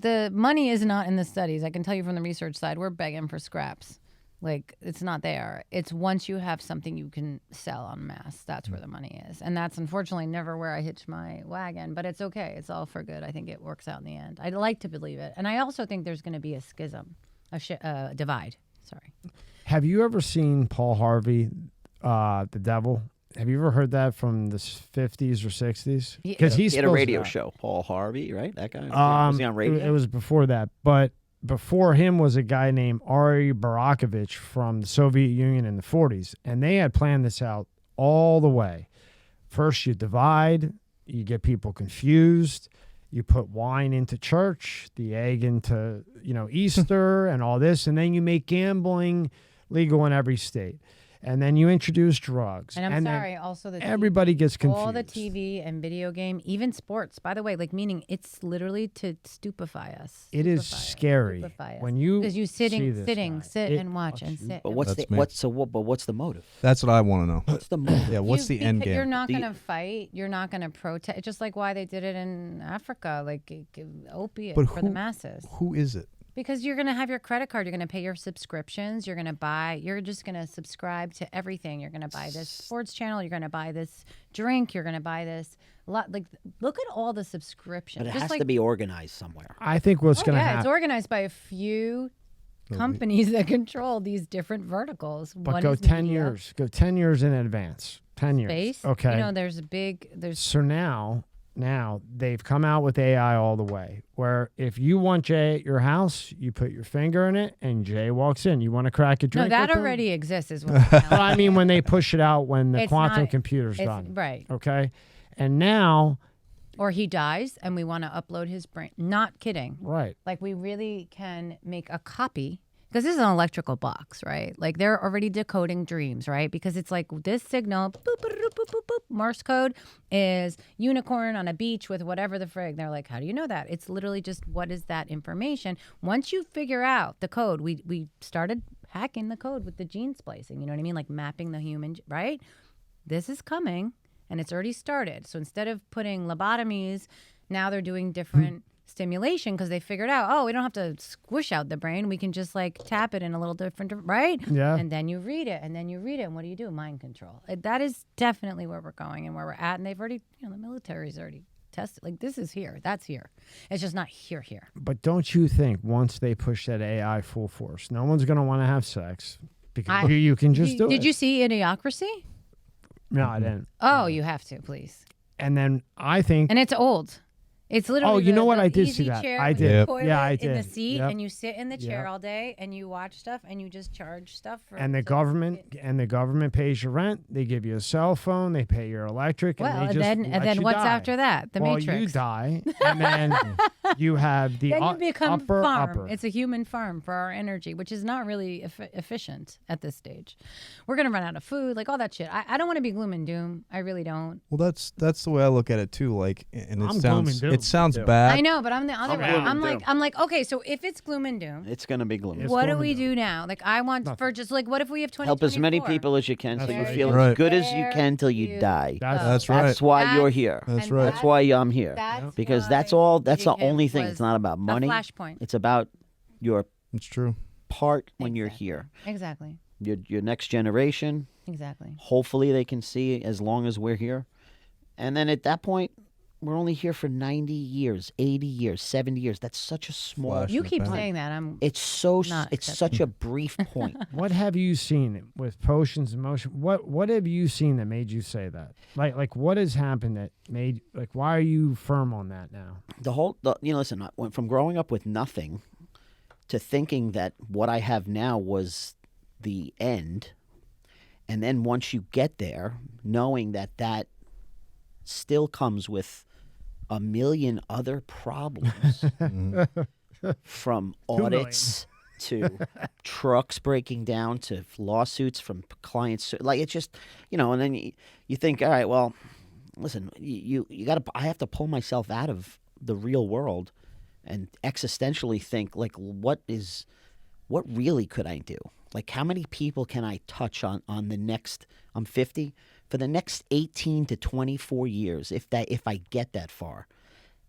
Speaker 3: the money is not in the studies. I can tell you from the research side, we're begging for scraps. Like it's not there. It's once you have something you can sell en masse, that's where the money is. And that's unfortunately never where I hitch my wagon, but it's okay. It's all for good. I think it works out in the end. I'd like to believe it. And I also think there's going to be a schism, a divide. Sorry.
Speaker 1: Have you ever seen Paul Harvey, the devil? Have you ever heard that from the 50s or 60s? Because
Speaker 2: He
Speaker 1: he's
Speaker 2: had a radio show, Paul Harvey, right? That guy. Was he on radio?
Speaker 1: It was before that, but before him was a guy named Ari Barakovich from the Soviet Union in the 40s, and they had planned this out all the way. First, you divide, you get people confused, you put wine into church, the egg into Easter, and all this, and then you make gambling legal in every state. and then you introduce drugs.
Speaker 3: And I'm
Speaker 1: then
Speaker 3: sorry, also the
Speaker 1: everybody gets confused.
Speaker 3: all the TV and video game, even sports, by the way, like meaning it's literally to stupefy us.
Speaker 1: It is
Speaker 3: Stupefy us,
Speaker 1: scary
Speaker 3: stupefy us.
Speaker 1: when you
Speaker 3: because you
Speaker 1: see this
Speaker 3: sit
Speaker 1: guy.
Speaker 3: and watch and sit.
Speaker 2: But
Speaker 3: and
Speaker 2: what's
Speaker 3: watch.
Speaker 5: That's
Speaker 2: the
Speaker 5: me.
Speaker 2: what's so what? But what's the motive?
Speaker 5: That's what I want to know.
Speaker 2: What's the motive?
Speaker 5: Yeah, what's the end game?
Speaker 3: You're not
Speaker 2: Do you-
Speaker 3: going to fight. You're not going to protest. Just like why they did it in Africa, like opiate
Speaker 5: But
Speaker 3: for the masses.
Speaker 5: Who is it?
Speaker 3: Because you're going to have your credit card. You're going to pay your subscriptions. You're going to buy. You're just going to subscribe to everything. You're going to buy this sports channel. You're going to buy this drink. You're going to buy this. Like, look at all the subscriptions.
Speaker 2: But it
Speaker 3: Just
Speaker 2: has
Speaker 3: like,
Speaker 2: to be organized somewhere.
Speaker 1: I think what's
Speaker 3: oh,
Speaker 1: going to
Speaker 3: yeah, it's
Speaker 1: happen.
Speaker 3: organized by a few companies that control these different verticals.
Speaker 1: But
Speaker 3: One
Speaker 1: go
Speaker 3: is
Speaker 1: 10
Speaker 3: media,
Speaker 1: years. Go 10 years in advance. 10 years.
Speaker 3: Space.
Speaker 1: Okay.
Speaker 3: You know, there's
Speaker 1: So now they've come out with AI all the way, where if you want Jay at your house, you put your finger in it and Jay walks in. You want to crack a
Speaker 3: no,
Speaker 1: drink?
Speaker 3: that
Speaker 1: with him?
Speaker 3: already exists. Is what I'm
Speaker 1: But
Speaker 3: telling
Speaker 1: I mean, when they push it out, when the
Speaker 3: It's
Speaker 1: quantum
Speaker 3: not-
Speaker 1: computer's
Speaker 3: you.
Speaker 1: done.
Speaker 3: Right.
Speaker 1: Okay. And now,
Speaker 3: Or he dies and we want to upload his brain. Not kidding.
Speaker 1: right.
Speaker 3: Like we really can make a copy because this is an electrical box, right? Like they're already decoding dreams, right? Because it's like this signal, boop, boop, boop, boop, boop, boop, Morse code is unicorn on a beach with whatever the frig. They're like, how do you know that? It's literally just what is that information? Once you figure out the code, we started hacking the code with the gene splicing. You know what I mean? Like mapping the human, right? This is coming. And it's already started. So instead of putting lobotomies, now they're doing different stimulation because they figured out, oh, we don't have to squish out the brain. We can just like tap it in a little different, right?
Speaker 1: Yeah.
Speaker 3: And then you read it, and then you read it. And what do you do? Mind control. That is definitely where we're going and where we're at. And they've already, the military's already tested. Like this is here. That's here. It's just not here.
Speaker 1: But don't you think once they push that AI full force, no one's going to want to have sex because you can just do it.
Speaker 3: Did you see Idiocracy?
Speaker 1: No, I didn't.
Speaker 3: Oh, you have to, please.
Speaker 1: And then I think.
Speaker 3: And it's old. It's literally.
Speaker 1: Oh, you know what?
Speaker 3: the
Speaker 1: I did
Speaker 3: easy
Speaker 1: see that.
Speaker 3: chair
Speaker 1: I
Speaker 3: with
Speaker 1: did.
Speaker 3: the
Speaker 1: Yep.
Speaker 3: toilet
Speaker 1: Yeah, I
Speaker 3: in the
Speaker 1: did.
Speaker 3: seat,
Speaker 1: Yep.
Speaker 3: and you sit in the chair
Speaker 1: Yep.
Speaker 3: all day, and you watch stuff, and you just charge stuff.
Speaker 1: And the government pays your rent. They give you a cell phone. They pay your electric.
Speaker 3: Well,
Speaker 1: and they
Speaker 3: and
Speaker 1: just
Speaker 3: then
Speaker 1: let you
Speaker 3: what's
Speaker 1: die.
Speaker 3: after that? The
Speaker 1: well,
Speaker 3: Matrix.
Speaker 1: you die, and then you have the
Speaker 3: Then you become
Speaker 1: upper.
Speaker 3: farm. It's a human farm for our energy, which is not really efficient at this stage. We're gonna run out of food, like all that shit. I don't want to be gloom and doom. I really don't.
Speaker 5: Well, that's the way I look at it too. Like, and
Speaker 1: I'm gloom and doom,
Speaker 5: it sounds
Speaker 1: too.
Speaker 5: bad.
Speaker 3: I know, but I'm the other way.
Speaker 2: gloom and
Speaker 3: I'm like, okay, so if it's gloom and doom,
Speaker 2: It's gonna be gloomy.
Speaker 1: It's
Speaker 3: what do
Speaker 1: gloom
Speaker 3: we
Speaker 1: and doom.
Speaker 3: do now? Like, I want for just like, what if we have 2024?
Speaker 2: Help as many people as you can so
Speaker 1: That's
Speaker 2: you
Speaker 1: right.
Speaker 2: feel
Speaker 5: Right.
Speaker 2: as good as you can till you
Speaker 3: There
Speaker 2: die.
Speaker 1: That's
Speaker 5: right.
Speaker 2: That's why you're
Speaker 3: That's-
Speaker 2: here.
Speaker 5: That's
Speaker 3: And
Speaker 5: right.
Speaker 2: That's why I'm here.
Speaker 3: That's
Speaker 2: Because
Speaker 3: why
Speaker 2: that's all. That's the
Speaker 3: Big Hit
Speaker 2: only thing.
Speaker 3: was
Speaker 2: It's not about money.
Speaker 3: A flashpoint.
Speaker 2: It's about your
Speaker 5: It's true.
Speaker 2: part when you're
Speaker 3: Exactly.
Speaker 2: here.
Speaker 3: Exactly.
Speaker 2: Your next generation.
Speaker 3: Exactly.
Speaker 2: Hopefully they can see as long as we're here, and then at that point, we're only here for 90 years, 80 years, 70 years. That's such a small.
Speaker 5: Flash.
Speaker 3: You keep
Speaker 5: Right.
Speaker 3: saying that. I'm.
Speaker 2: It's so.
Speaker 3: Not
Speaker 2: It's
Speaker 3: acceptable.
Speaker 2: such a brief point.
Speaker 1: What have you seen with potions and motion? What have you seen that made you say that? Like what has happened that made why are you firm on that now?
Speaker 2: Listen. I went from growing up with nothing to thinking that what I have now was the end, and then once you get there, knowing that still comes with a million other problems, from audits to trucks breaking down to lawsuits from clients. Like it's just, and then you think, all right, well, listen, you got to. I have to pull myself out of the real world and existentially think, like, what really could I do? Like, how many people can I touch on the next? I'm 50. For the next 18 to 24 years, if I get that far,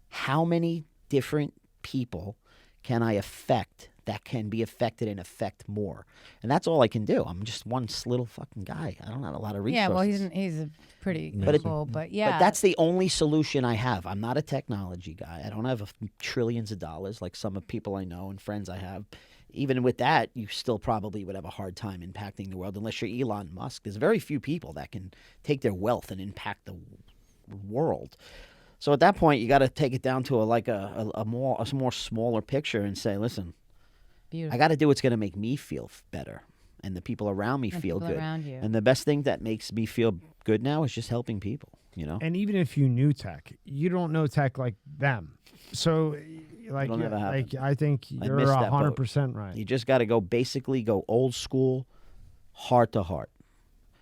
Speaker 2: how many different people can I affect that can be affected and affect more? And that's all I can do. I'm just one little fucking guy. I don't have a lot of resources.
Speaker 3: Yeah. Well, he's a pretty
Speaker 2: But
Speaker 3: cool, but yeah.
Speaker 2: But that's the only solution I have. I'm not a technology guy. I don't have trillions of dollars like some of people I know and friends I have. Even with that, you still probably would have a hard time impacting the world unless you're Elon Musk. There's very few people that can take their wealth and impact the world. So at that point, you got to take it down to a more smaller picture and say, listen,
Speaker 3: Beautiful.
Speaker 2: I got to do what's going to make me feel better and the people around me
Speaker 3: And
Speaker 2: feel
Speaker 3: people
Speaker 2: good.
Speaker 3: around you.
Speaker 2: And the best thing that makes me feel good now is just helping people,
Speaker 1: And even if you knew tech, you don't know tech like them. So
Speaker 2: It'll never happen.
Speaker 1: I think
Speaker 2: I
Speaker 1: you're
Speaker 2: missed that boat.
Speaker 1: 100% right.
Speaker 2: You just got to go old school, heart to heart.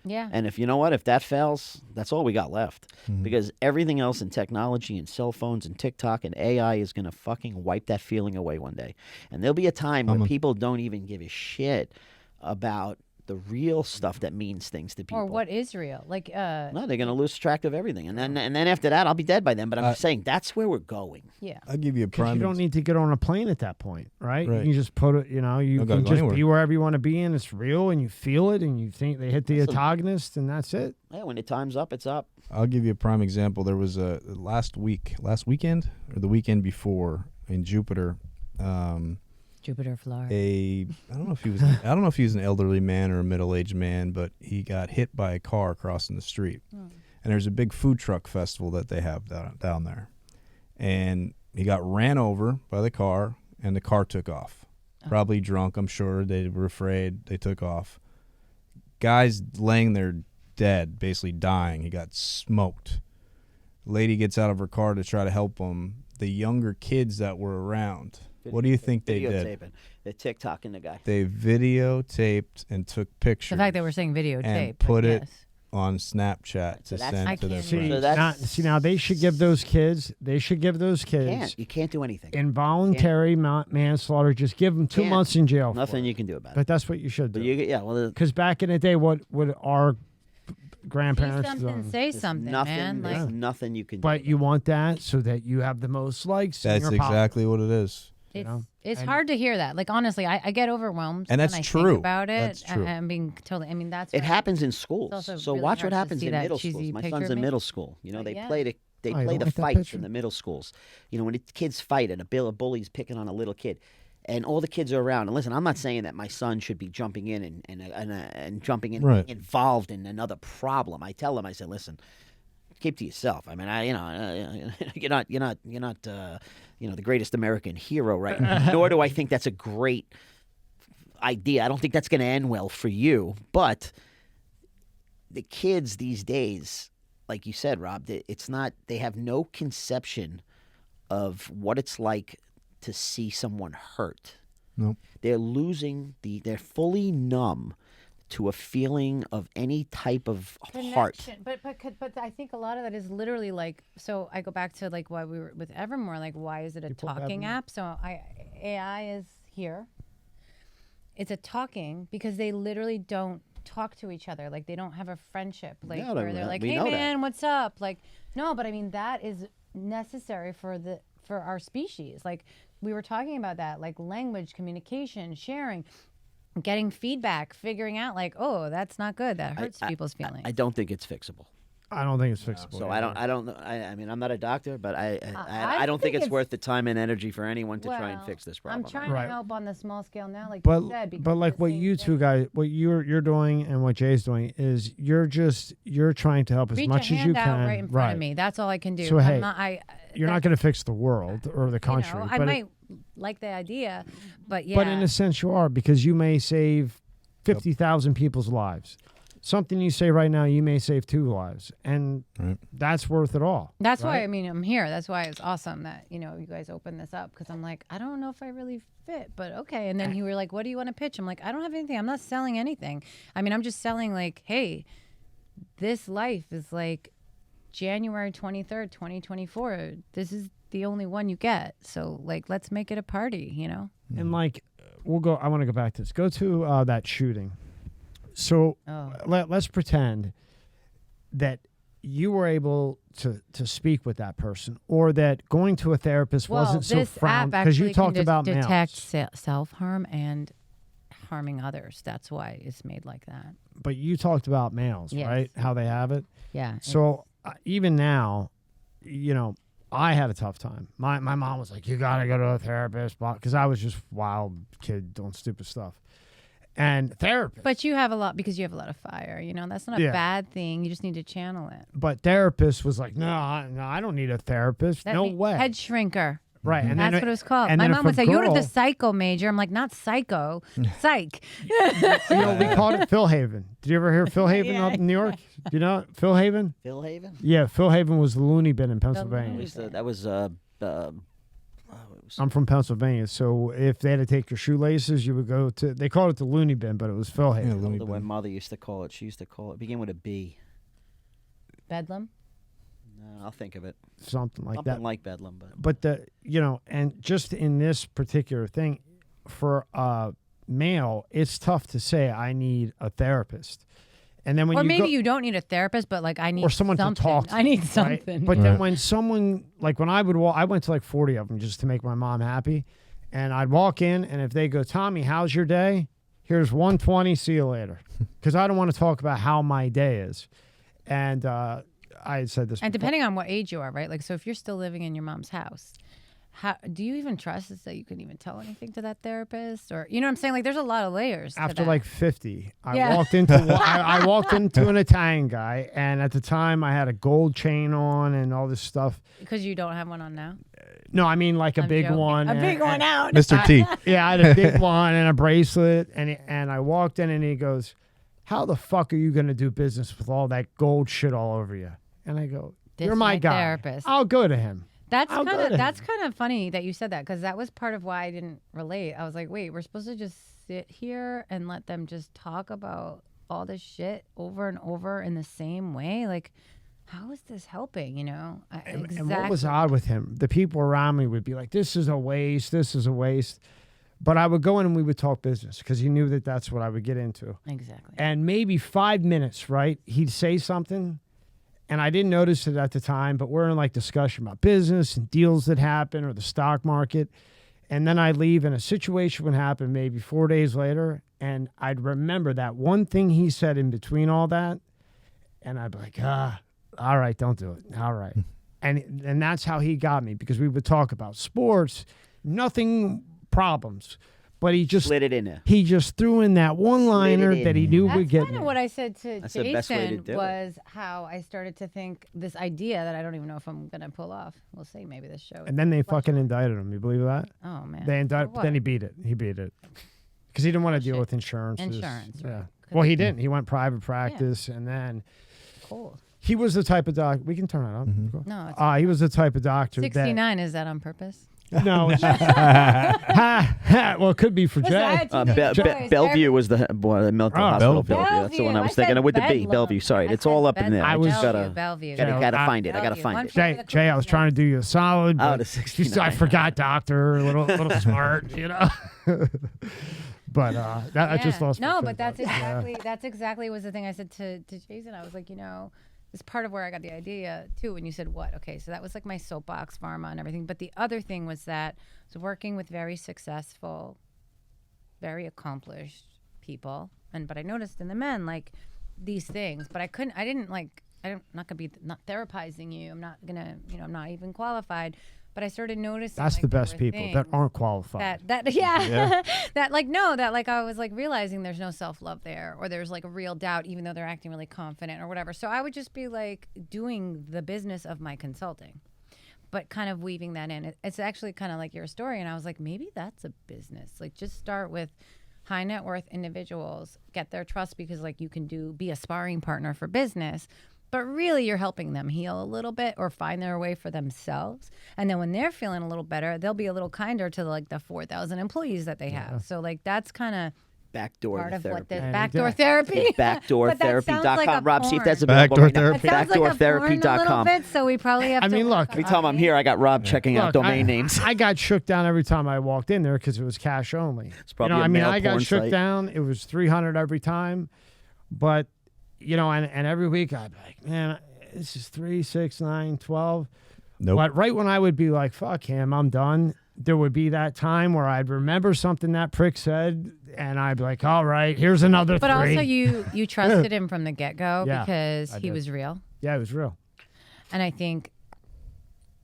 Speaker 3: Yeah.
Speaker 2: And if you know what, if that fails, that's all we got left. Because everything else in technology and cell phones and TikTok and AI is going to fucking wipe that feeling away one day. And there'll be a time when people don't even give a shit about the real stuff that means things to people.
Speaker 3: Or what is real? Like,
Speaker 2: No, they're going to lose track of everything. And then after that, I'll be dead by then. But I'm just saying, that's where we're going.
Speaker 3: yeah.
Speaker 5: I'll give you a
Speaker 1: 'Cause
Speaker 5: prime.
Speaker 1: you don't need to get on a plane at that point, right?
Speaker 5: Right.
Speaker 1: You just put it, you know, you
Speaker 5: Don't gotta
Speaker 1: can
Speaker 5: go
Speaker 1: just
Speaker 5: anywhere.
Speaker 1: be wherever you want to be, and it's real, and you feel it, and you think they hit the antagonist, and that's it.
Speaker 2: Yeah, when the time's up, it's up.
Speaker 5: I'll give you a prime example. There was a last weekend, or the weekend before in Jupiter.
Speaker 3: Jupiter, Florida.
Speaker 5: I don't know if he was an elderly man or a middle-aged man, but he got hit by a car crossing the street. And there's a big food truck festival that they have down there. And he got ran over by the car, and the car took off. Probably drunk, I'm sure. They were afraid. They took off. Guy's laying there dead, basically dying. He got smoked. Lady gets out of her car to try to help him. The younger kids that were around, what do you think they did?
Speaker 2: Videotaping. They're TikToking the guy.
Speaker 5: They videotaped and took pictures.
Speaker 3: The fact that we're saying videotape.
Speaker 5: and
Speaker 3: but
Speaker 5: put it
Speaker 3: yes.
Speaker 5: on Snapchat to
Speaker 2: that's-
Speaker 5: send
Speaker 3: I
Speaker 5: to their
Speaker 3: can't
Speaker 5: friends.
Speaker 2: So that's-
Speaker 1: Now they should give those kids.
Speaker 2: You can't do anything.
Speaker 1: Involuntary manslaughter. Just give them 2
Speaker 2: Can't.
Speaker 1: months in jail.
Speaker 2: Nothing you can do about it.
Speaker 1: But that's what you should
Speaker 2: But
Speaker 1: do.
Speaker 2: yeah, well,
Speaker 1: Because back in the day, what would our
Speaker 3: Do
Speaker 1: grandparents
Speaker 3: something,
Speaker 1: done?
Speaker 3: say
Speaker 2: there's
Speaker 3: something,
Speaker 2: nothing,
Speaker 3: man.
Speaker 2: there's
Speaker 3: Like,
Speaker 2: nothing you can do.
Speaker 1: But you want that so that you have the most likes. and
Speaker 5: That's
Speaker 1: you're popular.
Speaker 5: exactly what it is.
Speaker 3: it's
Speaker 1: know?
Speaker 3: it's
Speaker 1: And-
Speaker 3: hard to hear that. Like, honestly, I get overwhelmed
Speaker 5: And
Speaker 3: when
Speaker 5: that's
Speaker 3: I
Speaker 5: true.
Speaker 3: think about it.
Speaker 5: That's true.
Speaker 3: I'm being totally. I mean, that's
Speaker 2: It
Speaker 3: why-
Speaker 2: happens in schools.
Speaker 3: also
Speaker 2: So
Speaker 3: really
Speaker 2: watch
Speaker 3: hard
Speaker 2: what
Speaker 3: to
Speaker 2: happens
Speaker 3: see
Speaker 2: in
Speaker 3: that
Speaker 2: middle
Speaker 3: cheesy
Speaker 2: schools. My
Speaker 3: picture
Speaker 2: son's
Speaker 3: of
Speaker 2: in
Speaker 3: me.
Speaker 2: middle school. You know,
Speaker 3: But
Speaker 2: they
Speaker 3: yeah.
Speaker 2: play the
Speaker 1: Oh, you
Speaker 2: play
Speaker 1: don't
Speaker 2: the
Speaker 1: like that
Speaker 2: fights
Speaker 1: picture?
Speaker 2: in the middle schools. You know, when the kids fight and a bully's picking on a little kid, and all the kids are around. And listen, I'm not saying that my son should be jumping in and jumping in,
Speaker 5: Right.
Speaker 2: being involved in another problem. I tell him, I said, listen, keep to yourself. I mean, you're not the greatest American hero right now. Nor do I think that's a great idea. I don't think that's going to end well for you. But the kids these days, like you said, Rob, it's not. They have no conception of what it's like to see someone hurt.
Speaker 5: Nope.
Speaker 2: They're they're fully numb to a feeling of any type of heart.
Speaker 3: Connection. But I think a lot of that is literally like, so I go back to like why we were with Evermore, like why is it a
Speaker 1: pulled
Speaker 3: talking
Speaker 1: Evermore?
Speaker 3: app? So AI is here. It's a talking because they literally don't talk to each other. Like they don't have a friendship. Like
Speaker 2: Yeah,
Speaker 3: where they're like,
Speaker 2: we
Speaker 3: hey
Speaker 2: know that.
Speaker 3: man, what's up? Like, no, but I mean that is necessary for our species. Like we were talking about that, like language, communication, sharing, getting feedback, figuring out like, oh, that's not good. That hurts people's feelings.
Speaker 2: I don't think it's fixable.
Speaker 1: I don't think it's fixable.
Speaker 2: So
Speaker 1: either.
Speaker 2: I don't. I mean, I'm not a doctor, but I
Speaker 3: I
Speaker 2: don't think
Speaker 3: think
Speaker 2: it's
Speaker 3: it's-
Speaker 2: worth the time and energy for anyone to try and
Speaker 3: Well,
Speaker 2: fix this problem.
Speaker 3: I'm trying
Speaker 1: Right.
Speaker 3: to help on the small scale now, like
Speaker 1: But
Speaker 3: you said. because
Speaker 1: but like
Speaker 3: it's the
Speaker 1: what
Speaker 3: same
Speaker 1: you two
Speaker 3: thing.
Speaker 1: guys, what you're doing and what Jay's doing is you're trying to help as
Speaker 3: Reach
Speaker 1: much
Speaker 3: a
Speaker 1: as
Speaker 3: hand
Speaker 1: you
Speaker 3: out
Speaker 1: can.
Speaker 3: right in front of me. That's all I can do.
Speaker 1: So, hey,
Speaker 3: I'm not,
Speaker 1: You're not going to fix the world or the country.
Speaker 3: I
Speaker 1: but
Speaker 3: might like the idea, but yeah.
Speaker 1: But in a sense, you are, because you may save 50,000 people's lives. Something you say right now, you may save 2 lives, and
Speaker 5: Right.
Speaker 1: that's worth it all.
Speaker 3: That's
Speaker 1: right?
Speaker 3: why I mean I'm here. That's why it's awesome that you guys opened this up, because I'm like, I don't know if I really fit, but okay. And then you were like, what do you want to pitch? I'm like, I don't have anything. I'm not selling anything. I mean, I'm just selling like, hey, this life is like January 23rd, 2024. This is the only one you get. So like, let's make it a party,
Speaker 1: And like, we'll go. I want to go back to this. Go to that shooting. So
Speaker 3: Oh.
Speaker 1: let's pretend that you were able to speak with that person, or that going to a therapist
Speaker 3: Well,
Speaker 1: wasn't so
Speaker 3: this
Speaker 1: frowned,
Speaker 3: app
Speaker 1: because
Speaker 3: actually
Speaker 1: you talked
Speaker 3: can
Speaker 1: about
Speaker 3: detect
Speaker 1: males.
Speaker 3: self-harm and harming others. That's why it's made like that.
Speaker 1: But you talked about males,
Speaker 3: Yes.
Speaker 1: right? How they have it.
Speaker 3: Yeah.
Speaker 1: So even now, I had a tough time. My mom was like, you got to go to a therapist, because I was just wild kid doing stupid stuff. And therapist.
Speaker 3: But you have a lot, because you have a lot of fire. That's not a
Speaker 1: Yeah.
Speaker 3: bad thing. You just need to channel it.
Speaker 1: But therapist was like, no, I don't need a therapist. No way.
Speaker 3: Head shrinker.
Speaker 1: Right. And
Speaker 3: That's
Speaker 1: then
Speaker 3: what it was called.
Speaker 1: and
Speaker 3: My
Speaker 1: then
Speaker 3: mom
Speaker 1: if
Speaker 3: would
Speaker 1: a
Speaker 3: say, you're
Speaker 1: girl-
Speaker 3: the psycho major. I'm like, not psycho, psych.
Speaker 1: we called it Phil Haven. Did you ever hear Phil Haven
Speaker 3: Yeah.
Speaker 1: up in New York? Do you know Phil Haven?
Speaker 2: Phil Haven.
Speaker 1: Yeah, Phil Haven was the looney bin in Pennsylvania.
Speaker 3: loony-
Speaker 2: That was
Speaker 1: I'm from Pennsylvania, so if they had to take your shoelaces, you would go to. They called it the loony bin, but it was Phil Haven.
Speaker 5: Yeah, loony
Speaker 2: The way
Speaker 5: bin.
Speaker 2: mother used to call it. She used to call it. It began with a B.
Speaker 3: Bedlam.
Speaker 2: No, I'll think of it.
Speaker 1: Something like
Speaker 2: Something
Speaker 1: that.
Speaker 2: like Bedlam, but
Speaker 1: But and just in this particular thing, for a male, it's tough to say I need a therapist. And then when
Speaker 3: Or
Speaker 1: you
Speaker 3: maybe
Speaker 1: go,
Speaker 3: you don't need a therapist, but like I need
Speaker 1: or someone
Speaker 3: something.
Speaker 1: to talk to,
Speaker 3: I need
Speaker 1: right?
Speaker 3: something.
Speaker 1: But then
Speaker 5: Right.
Speaker 1: when someone, like when I would walk, I went to like 40 of them just to make my mom happy. And I'd walk in, and if they go, Tommy, how's your day? Here's 120, see you later. Because I don't want to talk about how my day is. And I had said this
Speaker 3: And
Speaker 1: before.
Speaker 3: depending on what age you are, right? Like, so if you're still living in your mom's house, how do you even trust that you can even tell anything to that therapist? Or, you know what I'm saying? Like, there's a lot of layers.
Speaker 1: After
Speaker 3: to that.
Speaker 1: like 50, I
Speaker 3: Yeah.
Speaker 1: walked into I walked into an Italian guy, and at the time I had a gold chain on and all this stuff.
Speaker 3: Because you don't have one on now?
Speaker 1: No, I mean like a
Speaker 3: I'm
Speaker 1: big
Speaker 3: joking.
Speaker 1: one.
Speaker 3: A big one out.
Speaker 5: Mr. T.
Speaker 1: Yeah, I had a big one and a bracelet, and I walked in, and he goes, "How the fuck are you going to do business with all that gold shit all over you?" And I go,
Speaker 3: This
Speaker 1: "You're
Speaker 3: is
Speaker 1: my
Speaker 3: my
Speaker 1: guy.
Speaker 3: therapist."
Speaker 1: I'll go to him."
Speaker 3: That's
Speaker 1: I'll
Speaker 3: kind
Speaker 1: go to
Speaker 3: of that's
Speaker 1: him.
Speaker 3: kind of funny that you said that, because that was part of why I didn't relate. I was like, wait, we're supposed to just sit here and let them just talk about all this shit over and over in the same way? Like, how is this helping? You know, exactly.
Speaker 1: And what was odd with him, the people around me would be like, "This is a waste. This is a waste." But I would go in and we would talk business because he knew that that's what I would get into.
Speaker 3: Exactly.
Speaker 1: And maybe 5 minutes, right? He'd say something, and I didn't notice it at the time, but we're in like discussion about business and deals that happen or the stock market. And then I'd leave, and a situation would happen maybe 4 days later, and I'd remember that one thing he said in between all that, and I'd be like, all right, don't do it. All right. And that's how he got me, because we would talk about sports, nothing problems. But he just
Speaker 2: slid it in there.
Speaker 1: he just threw in that one liner
Speaker 2: in.
Speaker 1: that he knew
Speaker 3: That's
Speaker 1: would get
Speaker 3: kind of
Speaker 1: me.
Speaker 3: what I said to
Speaker 2: That's the best way to
Speaker 3: Jason
Speaker 2: do it.
Speaker 3: was how I started to think this idea that I don't even know if I'm going to pull off. We'll see, maybe this show.
Speaker 1: And then they fucking indicted him. You believe that?
Speaker 3: Oh, man.
Speaker 1: They indicted,
Speaker 3: For
Speaker 1: but then he
Speaker 3: what?
Speaker 1: beat it. He beat it because he didn't want to deal
Speaker 3: Shit.
Speaker 1: with insurance.
Speaker 3: Insurance, right.
Speaker 1: Yeah.
Speaker 3: 'Cause
Speaker 1: Well, he
Speaker 3: it-
Speaker 1: didn't. He went private practice, and then
Speaker 3: Cool.
Speaker 1: he was the type of doctor. We can turn it up.
Speaker 5: Mm-hmm.
Speaker 1: Cool.
Speaker 3: No, it's
Speaker 1: He was the type of doctor
Speaker 3: 69. Is that on purpose?
Speaker 1: that no. It's, well, it could be for
Speaker 3: Listen, I
Speaker 1: Jay.
Speaker 3: had to make a choice.
Speaker 2: Bellevue was the mental
Speaker 1: Oh,
Speaker 2: hospital.
Speaker 5: Bellevue.
Speaker 2: Bellevue. That's the one I
Speaker 3: Bellevue.
Speaker 2: was
Speaker 3: I
Speaker 2: thinking
Speaker 3: said
Speaker 2: of with the B.
Speaker 3: Bedlam.
Speaker 2: Bellevue. Sorry,
Speaker 3: I
Speaker 2: it's
Speaker 3: said
Speaker 2: all up in there.
Speaker 3: Bedlam.
Speaker 1: I was-
Speaker 2: just gotta
Speaker 3: Bellevue.
Speaker 2: gotta
Speaker 1: I-
Speaker 2: find it. I gotta
Speaker 3: Bellevue.
Speaker 2: find
Speaker 3: One
Speaker 2: it.
Speaker 3: for
Speaker 1: Jay,
Speaker 3: the
Speaker 1: Jay, I was trying to do you a solid.
Speaker 2: Oh,
Speaker 1: but
Speaker 2: the
Speaker 1: I
Speaker 2: 69.
Speaker 1: forgot, doctor. A little smart, you know. But I just
Speaker 3: Yeah.
Speaker 1: lost. my
Speaker 3: No,
Speaker 1: train
Speaker 3: but
Speaker 1: of
Speaker 3: that's
Speaker 1: thought.
Speaker 3: exactly was the thing I said to Jason. I was like, you know, it's part of where I got the idea too. When you said what, okay, so that was like my soapbox pharma and everything. But the other thing was that I was working with very successful, very accomplished people, but I noticed in the men like these things, but I'm not gonna be not therapizing you. I'm not gonna, I'm not even qualified. But I started noticing
Speaker 1: That's
Speaker 3: like,
Speaker 1: the
Speaker 3: there
Speaker 1: best
Speaker 3: were
Speaker 1: people that
Speaker 3: things
Speaker 1: aren't qualified.
Speaker 3: yeah. that like I was like realizing there's no self-love there, or there's like a real doubt even though they're acting really confident or whatever. So I would just be like doing the business of my consulting, but kind of weaving that in. It's actually kind of like your story, and I was like, maybe that's a business. Like, just start with high net worth individuals, get their trust, because like you can be a sparring partner for business. But really, you're helping them heal a little bit or find their way for themselves. And then when they're feeling a little better, they'll be a little kinder to like the 4,000 employees that they have. So like that's kind of
Speaker 2: Backdoor
Speaker 3: part of
Speaker 2: therapy.
Speaker 3: what this
Speaker 1: And
Speaker 3: backdoor
Speaker 1: yeah.
Speaker 3: therapy. But that sounds like a
Speaker 2: Backdoortherapy.com. Rob, see if
Speaker 3: porn.
Speaker 2: that's available right now.
Speaker 5: Backdoor
Speaker 3: That sounds like a porn a little
Speaker 2: Backdoortherapy.com.
Speaker 3: bit, so we probably have
Speaker 1: I
Speaker 3: to
Speaker 1: mean,
Speaker 3: work
Speaker 1: look,
Speaker 2: Every
Speaker 3: on
Speaker 2: time I'm
Speaker 3: it.
Speaker 2: here, I got Rob checking out
Speaker 1: Look,
Speaker 2: domain names.
Speaker 1: I got shook down every time I walked in there because it was cash only.
Speaker 2: It's probably a
Speaker 1: I mean,
Speaker 2: male
Speaker 1: I got
Speaker 2: porn
Speaker 1: shook
Speaker 2: site.
Speaker 1: down. It was $300 every time, but and every week I'd be like, man, this is 3, 6, 9, 12.
Speaker 5: Nope.
Speaker 1: But right when I would be like, fuck him, I'm done, there would be that time where I'd remember something that prick said, and I'd be like, all right, here's another
Speaker 3: But
Speaker 1: 3.
Speaker 3: also, you trusted him from the get-go
Speaker 1: Yeah,
Speaker 3: because
Speaker 1: I
Speaker 3: he
Speaker 1: did.
Speaker 3: was real.
Speaker 1: Yeah, it was real.
Speaker 3: And I think,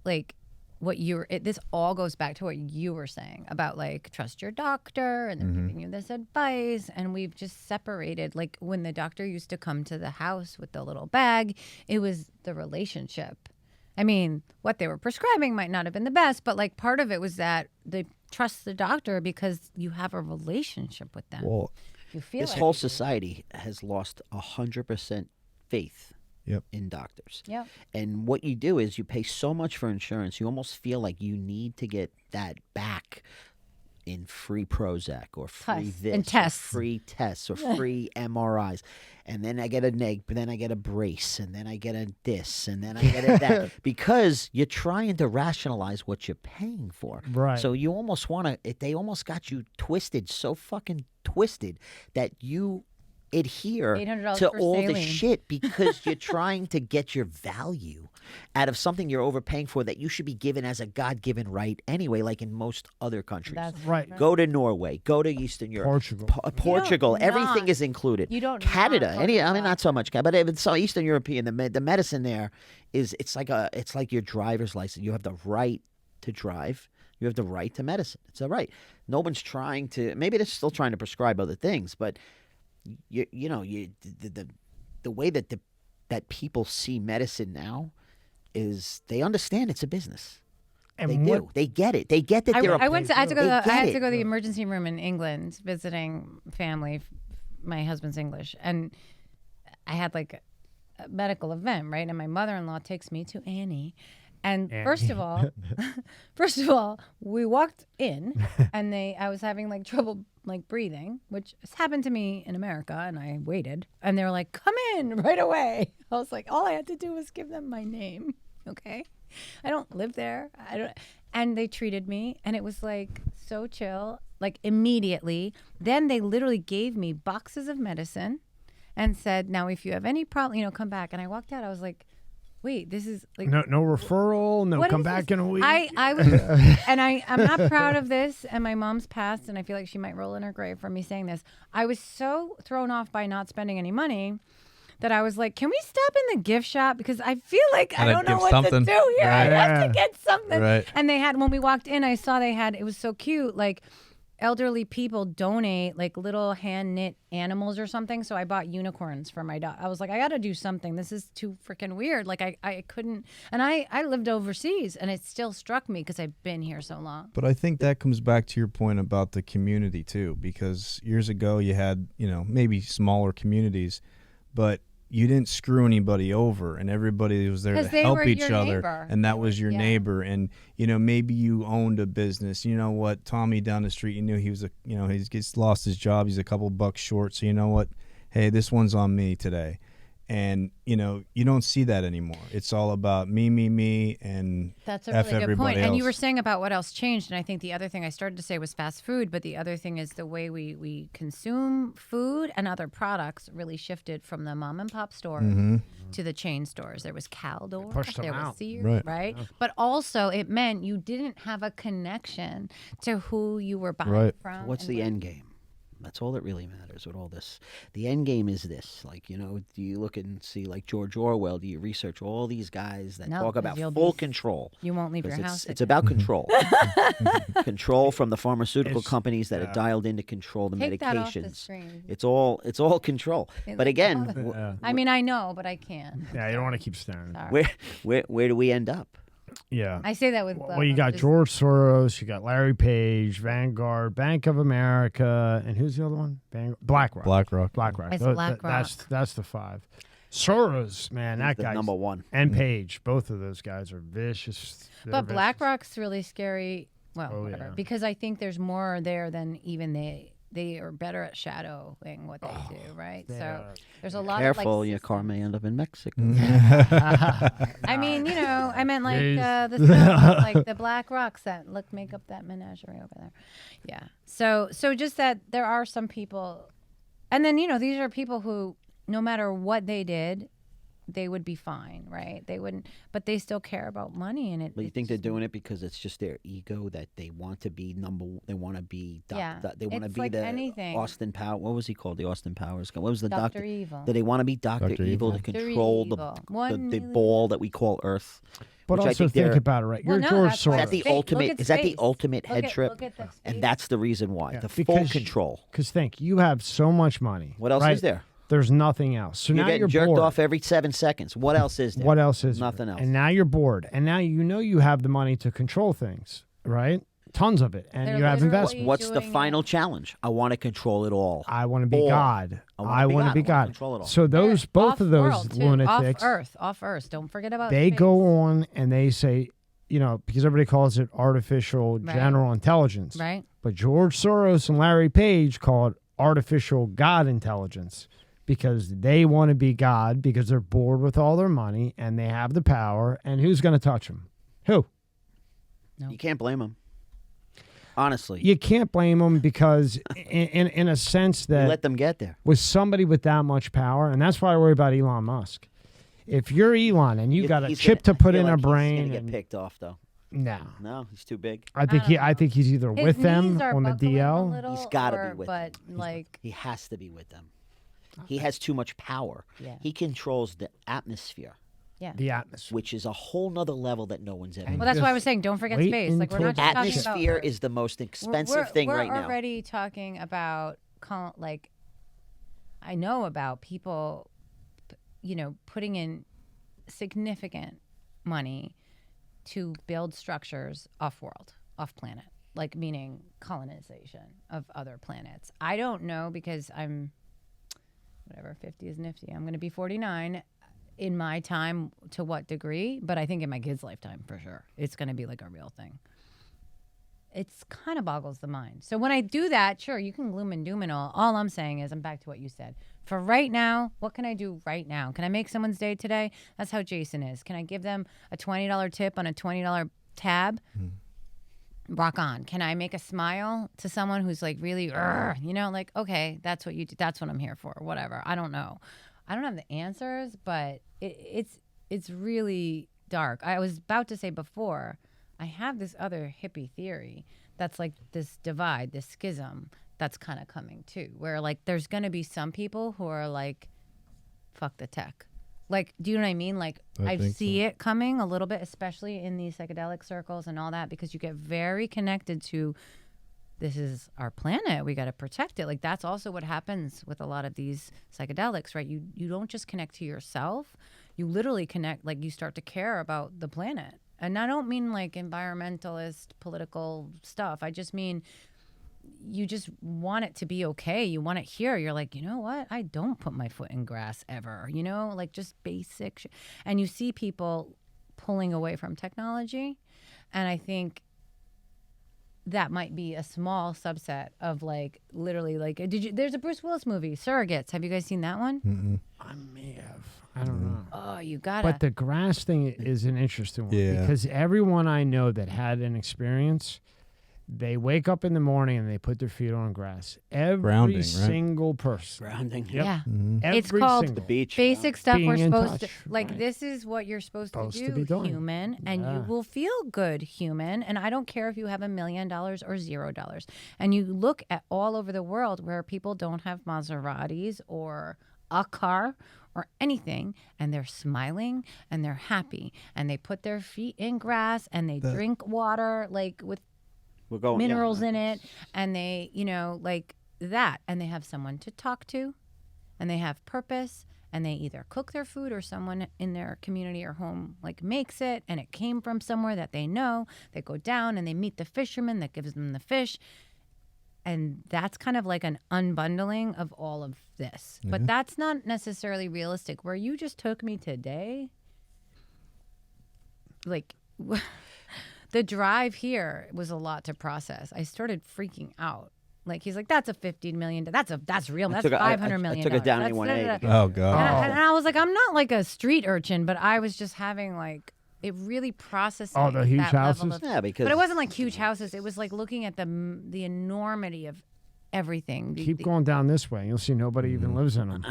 Speaker 3: like, this all goes back to what you were saying about like trust your doctor and they're giving you this advice, and we've just separated. Like when the doctor used to come to the house with the little bag, it was the relationship. I mean, what they were prescribing might not have been the best, but like part of it was that they trust the doctor because you have a relationship with them.
Speaker 5: Well,
Speaker 3: You feel
Speaker 2: This
Speaker 3: like
Speaker 2: whole
Speaker 3: you do.
Speaker 2: society has lost 100% faith in doctors.
Speaker 3: Yep.
Speaker 2: And what you do is you pay so much for insurance, you almost feel like you need to get that back in free Prozac or free
Speaker 3: Tests.
Speaker 2: this,
Speaker 3: And
Speaker 2: or
Speaker 3: tests.
Speaker 2: free tests, or free MRIs. And then I get a neg, but then I get a brace, and then I get a this, and then I get a that. Because you're trying to rationalize what you're paying for.
Speaker 1: Right.
Speaker 2: So you almost want to, they almost got you twisted, so fucking twisted, that you adhere
Speaker 3: $800
Speaker 2: to
Speaker 3: for
Speaker 2: all the
Speaker 3: saline.
Speaker 2: shit because you're trying to get your value out of something you're overpaying for that you should be given as a God-given right anyway, like in most other countries.
Speaker 3: That's
Speaker 1: Right.
Speaker 2: Go to Norway, go to Eastern Europe,
Speaker 1: Portugal.
Speaker 2: Portugal, everything
Speaker 3: not-
Speaker 2: is included.
Speaker 3: you don't
Speaker 2: Canada,
Speaker 3: not go
Speaker 2: any,
Speaker 3: to
Speaker 2: I mean,
Speaker 3: that.
Speaker 2: not so much, but it's so Eastern European. The medicine there is, it's like your driver's license. You have the right to drive. You have the right to medicine. It's a right. No one's trying to. Maybe they're still trying to prescribe other things, but the way that people see medicine now is they understand it's a business.
Speaker 1: And
Speaker 2: They
Speaker 1: what-
Speaker 2: do. They get it. They get that
Speaker 3: I
Speaker 2: they're.
Speaker 3: went to. I had to go.
Speaker 2: They
Speaker 3: I
Speaker 2: get
Speaker 3: had
Speaker 2: it.
Speaker 3: to go to the emergency room in England visiting family. My husband's English, and I had like a medical event, right? And my mother-in-law takes me to Annie. And first of all, we walked in, and I was having like trouble like breathing, which has happened to me in America, and I waited, and they were like, "Come in right away." I was like, all I had to do was give them my name, okay? I don't live there. I don't, and they treated me, and it was like so chill, like immediately. Then they literally gave me boxes of medicine, and said, "Now, if you have any problem, come back." And I walked out. I was like, wait, this is like
Speaker 1: no referral, no
Speaker 3: what
Speaker 1: come
Speaker 3: is
Speaker 1: back
Speaker 3: this?
Speaker 1: in a week.
Speaker 3: I was, and I'm not proud of this. And my mom's passed, and I feel like she might roll in her grave for me saying this. I was so thrown off by not spending any money that I was like, "Can we stop in the gift shop? Because I feel like I
Speaker 5: Gotta
Speaker 3: don't know
Speaker 5: give
Speaker 3: what
Speaker 5: something."
Speaker 3: to do here. I have
Speaker 1: Yeah.
Speaker 3: to get something."
Speaker 5: Right.
Speaker 3: And they had, when we walked in, I saw they had. It was so cute, like. Elderly people donate like little hand knit animals or something. So I bought unicorns for my dog. I was like, I got to do something. This is too freaking weird. Like I couldn't. And I lived overseas, and it still struck me because I've been here so long.
Speaker 5: But I think that comes back to your point about the community too, because years ago you had, maybe smaller communities, but you didn't screw anybody over, and everybody was there to
Speaker 3: 'Cause they
Speaker 5: help
Speaker 3: were
Speaker 5: each
Speaker 3: your
Speaker 5: other,
Speaker 3: neighbor.
Speaker 5: and that
Speaker 3: They
Speaker 5: was
Speaker 3: were-
Speaker 5: your
Speaker 3: yeah.
Speaker 5: neighbor, and maybe you owned a business. You know what, Tommy down the street, you knew he was he's lost his job, he's a couple bucks short, so you know what, hey, this one's on me today. And you don't see that anymore. It's all about me, and
Speaker 3: That's a
Speaker 5: F
Speaker 3: really good
Speaker 5: everybody
Speaker 3: point. And you
Speaker 5: else.
Speaker 3: were saying about what else changed, and I think the other thing I started to say was fast food, but the other thing is the way we consume food and other products really shifted from the mom and pop store to the chain stores. There was Caldor,
Speaker 1: pushed them
Speaker 3: there
Speaker 1: out.
Speaker 3: was Sears,
Speaker 5: Right.
Speaker 3: right? But also it meant you didn't have a connection to who you were buying
Speaker 5: Right.
Speaker 3: from.
Speaker 2: What's
Speaker 3: and
Speaker 2: the
Speaker 3: where-
Speaker 2: end game? That's all that really matters with all this. The end game is this. Like, do you look and see like George Orwell? Do you research all these guys that
Speaker 3: No,
Speaker 2: talk
Speaker 3: 'cause
Speaker 2: about
Speaker 3: you'll
Speaker 2: full
Speaker 3: be-
Speaker 2: control?
Speaker 3: You won't leave your
Speaker 2: 'Cause
Speaker 3: house.
Speaker 2: it's
Speaker 3: again.
Speaker 2: about control. Control from the pharmaceutical
Speaker 1: It's-
Speaker 2: companies that are dialed in to control the
Speaker 3: Take that off the
Speaker 2: medications.
Speaker 3: screen.
Speaker 2: It's all control.
Speaker 3: It's
Speaker 2: But again,
Speaker 1: Yeah.
Speaker 3: I mean, I know, but I can't.
Speaker 1: Yeah, you don't want to keep staring.
Speaker 3: Sorry.
Speaker 2: where do we end up?
Speaker 1: Yeah.
Speaker 3: I say that with
Speaker 1: Well, you got
Speaker 3: just-
Speaker 1: George Soros, you got Larry Page, Vanguard, Bank of America, and who's the other one? BlackRock.
Speaker 5: BlackRock.
Speaker 1: BlackRock.
Speaker 3: It's
Speaker 1: Tho-
Speaker 3: BlackRock.
Speaker 1: That's the five. Soros, man, that
Speaker 2: The
Speaker 1: guy.
Speaker 2: number one.
Speaker 1: And Page, both of those guys are vicious. They're
Speaker 3: But
Speaker 1: vicious.
Speaker 3: BlackRock's really scary. Well,
Speaker 1: Oh,
Speaker 3: whatever.
Speaker 1: yeah.
Speaker 3: Because I think there's more there than even they are better at shadowing what they do, right?
Speaker 1: they
Speaker 3: So
Speaker 1: are.
Speaker 3: there's a lot
Speaker 2: Careful,
Speaker 3: of
Speaker 2: your
Speaker 3: like
Speaker 2: car
Speaker 3: systems.
Speaker 2: may end up in Mexico.
Speaker 3: I mean, I meant like
Speaker 1: Jeez.
Speaker 3: the stuff, like the Black Rocks that make up that menagerie over there. Yeah. So just that there are some people, and then these are people who, no matter what they did, they would be fine, right? They wouldn't, but they still care about money, and it.
Speaker 2: But you think they're doing it because it's just their ego that they want to be they want to be
Speaker 3: Yeah.
Speaker 2: they want to
Speaker 3: It's
Speaker 2: be
Speaker 3: like
Speaker 2: the
Speaker 3: anything.
Speaker 2: Austin Power. What was he called? The Austin Powers guy. What was the
Speaker 3: Dr.
Speaker 2: doctor?
Speaker 3: Evil.
Speaker 2: That they want to be Dr.
Speaker 5: Dr.
Speaker 2: Evil to
Speaker 3: Dr.
Speaker 2: control
Speaker 3: Evil.
Speaker 2: the
Speaker 3: 1 million.
Speaker 2: ball that we call Earth.
Speaker 1: But
Speaker 2: which I
Speaker 1: also
Speaker 2: think
Speaker 1: think
Speaker 2: they're-
Speaker 1: about it, right?
Speaker 3: Well,
Speaker 1: You're
Speaker 3: no,
Speaker 1: George
Speaker 3: that's why
Speaker 2: Is
Speaker 1: Soros.
Speaker 2: that the
Speaker 3: Space. Look
Speaker 2: ultimate?
Speaker 3: at
Speaker 2: Is that the
Speaker 3: space.
Speaker 2: ultimate head trip?
Speaker 3: Look at the space.
Speaker 2: And that's the reason why
Speaker 1: Yeah,
Speaker 2: the full
Speaker 1: because-
Speaker 2: control.
Speaker 1: Because think, you have so much money.
Speaker 2: What else
Speaker 1: right?
Speaker 2: is there?
Speaker 1: There's nothing else. So
Speaker 2: You're
Speaker 1: now
Speaker 2: getting
Speaker 1: you're
Speaker 2: jerked
Speaker 1: bored.
Speaker 2: off every 7 seconds. What else is there?
Speaker 1: What else is there?
Speaker 2: Nothing else.
Speaker 1: And now you're bored. And now you have the money to control things, right? tons of it, and
Speaker 3: They're
Speaker 1: you have
Speaker 3: literally-
Speaker 1: investment.
Speaker 2: What's the
Speaker 3: doing
Speaker 2: final
Speaker 3: it.
Speaker 2: challenge? I want to control it all.
Speaker 1: I want to be
Speaker 2: All.
Speaker 1: God.
Speaker 2: I wanna
Speaker 1: want to be
Speaker 2: be God. I wanna
Speaker 1: God.
Speaker 2: control it all.
Speaker 1: So those, both of those
Speaker 3: Off-world, too.
Speaker 1: lunatics,
Speaker 3: Off Earth. Don't forget about
Speaker 1: they
Speaker 3: space.
Speaker 1: go on and they say, because everybody calls it artificial
Speaker 3: Right.
Speaker 1: general intelligence.
Speaker 3: right.
Speaker 1: But George Soros and Larry Page call it artificial God intelligence because they want to be God because they're bored with all their money and they have the power. And who's going to touch them? Who?
Speaker 2: You can't blame them. Honestly,
Speaker 1: You can't blame them because, in a sense,
Speaker 2: you
Speaker 1: that
Speaker 2: let them get there.
Speaker 1: with somebody with that much power, and that's why I worry about Elon Musk. If you're Elon and you got a
Speaker 2: He's
Speaker 1: chip
Speaker 2: gonna-
Speaker 1: to put
Speaker 2: I feel
Speaker 1: in a
Speaker 2: like
Speaker 1: brain,
Speaker 2: He's gonna
Speaker 1: and-
Speaker 2: get picked off though.
Speaker 1: no,
Speaker 2: No, he's too big.
Speaker 1: I think
Speaker 3: don't
Speaker 1: I
Speaker 3: know.
Speaker 1: think he's either
Speaker 3: His
Speaker 1: with them
Speaker 3: knees are
Speaker 1: on the
Speaker 3: buckling a
Speaker 1: DL.
Speaker 3: little,
Speaker 2: He's gotta
Speaker 3: or-
Speaker 2: be with
Speaker 3: but
Speaker 2: them.
Speaker 3: like,
Speaker 2: He has to be with them. He has too much power.
Speaker 3: Yeah.
Speaker 2: He controls the atmosphere,
Speaker 3: yeah.
Speaker 1: The atmosphere.
Speaker 2: which is a whole nother level that no one's ever.
Speaker 1: And
Speaker 3: Well, that's why I
Speaker 1: just
Speaker 3: was saying, don't forget
Speaker 1: wait
Speaker 3: space. Like, we're
Speaker 1: until
Speaker 3: not just talking about
Speaker 2: Atmosphere
Speaker 3: Earth.
Speaker 2: is the most
Speaker 3: We're-
Speaker 2: expensive thing
Speaker 3: we're
Speaker 2: right now.
Speaker 3: already talking about, like, I know about people, putting in significant money to build structures off-world, off-planet, like meaning colonization of other planets. I don't know because I'm, 50 is nifty. I'm going to be 49 in my time, to what degree, but I think in my kids' lifetime for sure. It's going to be like a real thing. It's kind of boggles the mind. So when I do that, sure, you can gloom and doom and all. All I'm saying is, I'm back to what you said. For right now, what can I do right now? Can I make someone's day today? That's how Jason is. Can I give them a $20 tip on a $20 tab? Rock on. Can I make a smile to someone who's like really, like, okay, that's what you do. That's what I'm here for. Whatever. I don't know. I don't have the answers, but it's really dark. I was about to say before, I have this other hippie theory that's like this divide, this schism that's kind of coming too, where like there's going to be some people who are like, fuck the tech. Like, do you know what I mean? Like, I
Speaker 5: think
Speaker 3: see it coming a little bit, especially in these psychedelic circles and all that, because you get very connected to, this is our planet. We got to protect it. Like, that's also what happens with a lot of these psychedelics, right? You don't just connect to yourself. You literally connect, like, you start to care about the planet. And I don't mean like environmentalist, political stuff. I just mean you just want it to be okay. You want it here. You're like, you know what? I don't put my foot in grass ever, like just basic. And you see people pulling away from technology. And I think that might be a small subset of like literally like, there's a Bruce Willis movie, Surrogates. Have you guys seen that one?
Speaker 1: I may have. I don't know.
Speaker 3: Oh, you gotta.
Speaker 1: But the grass thing is an interesting one
Speaker 5: Yeah.
Speaker 1: because everyone I know that had an experience, they wake up in the morning and they put their feet on grass. Every
Speaker 5: Grounding, right?
Speaker 1: single person.
Speaker 2: Grounding.
Speaker 1: Yep.
Speaker 3: Yeah.
Speaker 1: Every
Speaker 3: It's called
Speaker 1: single.
Speaker 2: The beach.
Speaker 3: Basic stuff
Speaker 1: Being
Speaker 3: we're
Speaker 1: in
Speaker 3: supposed
Speaker 1: touch,
Speaker 3: to, like,
Speaker 1: right.
Speaker 3: this is what you're supposed
Speaker 1: Supposed
Speaker 3: to
Speaker 1: to
Speaker 3: do,
Speaker 1: be doing.
Speaker 3: human, and
Speaker 1: Yeah.
Speaker 3: you will feel good, human. And I don't care if you have $1 million or $0. And you look at all over the world where people don't have Maseratis or a car or anything, and they're smiling and they're happy, and they put their feet in grass and they drink water, like with
Speaker 2: We're going
Speaker 3: minerals in it, and they, like that, and they have someone to talk to, and they have purpose, and they either cook their food or someone in their community or home like makes it, and it came from somewhere that they know. They go down and they meet the fisherman that gives them the fish, and that's kind of like an unbundling of all of this. But that's not necessarily realistic. Where you just took me today, like the drive here was a lot to process. I started freaking out. Like, he's like, that's a $15 million. That's real. That's $500 million.
Speaker 2: I took it down
Speaker 3: That's
Speaker 2: in 180.
Speaker 5: Oh God.
Speaker 3: And I was like, I'm not like a street urchin, but I was just having like, it really processed.
Speaker 1: Oh, the huge
Speaker 3: that level
Speaker 1: houses?
Speaker 3: of-
Speaker 2: Yeah, because
Speaker 3: but it wasn't like huge houses. It was like looking at the enormity of everything.
Speaker 1: Keep going down this way. You'll see nobody even lives in them.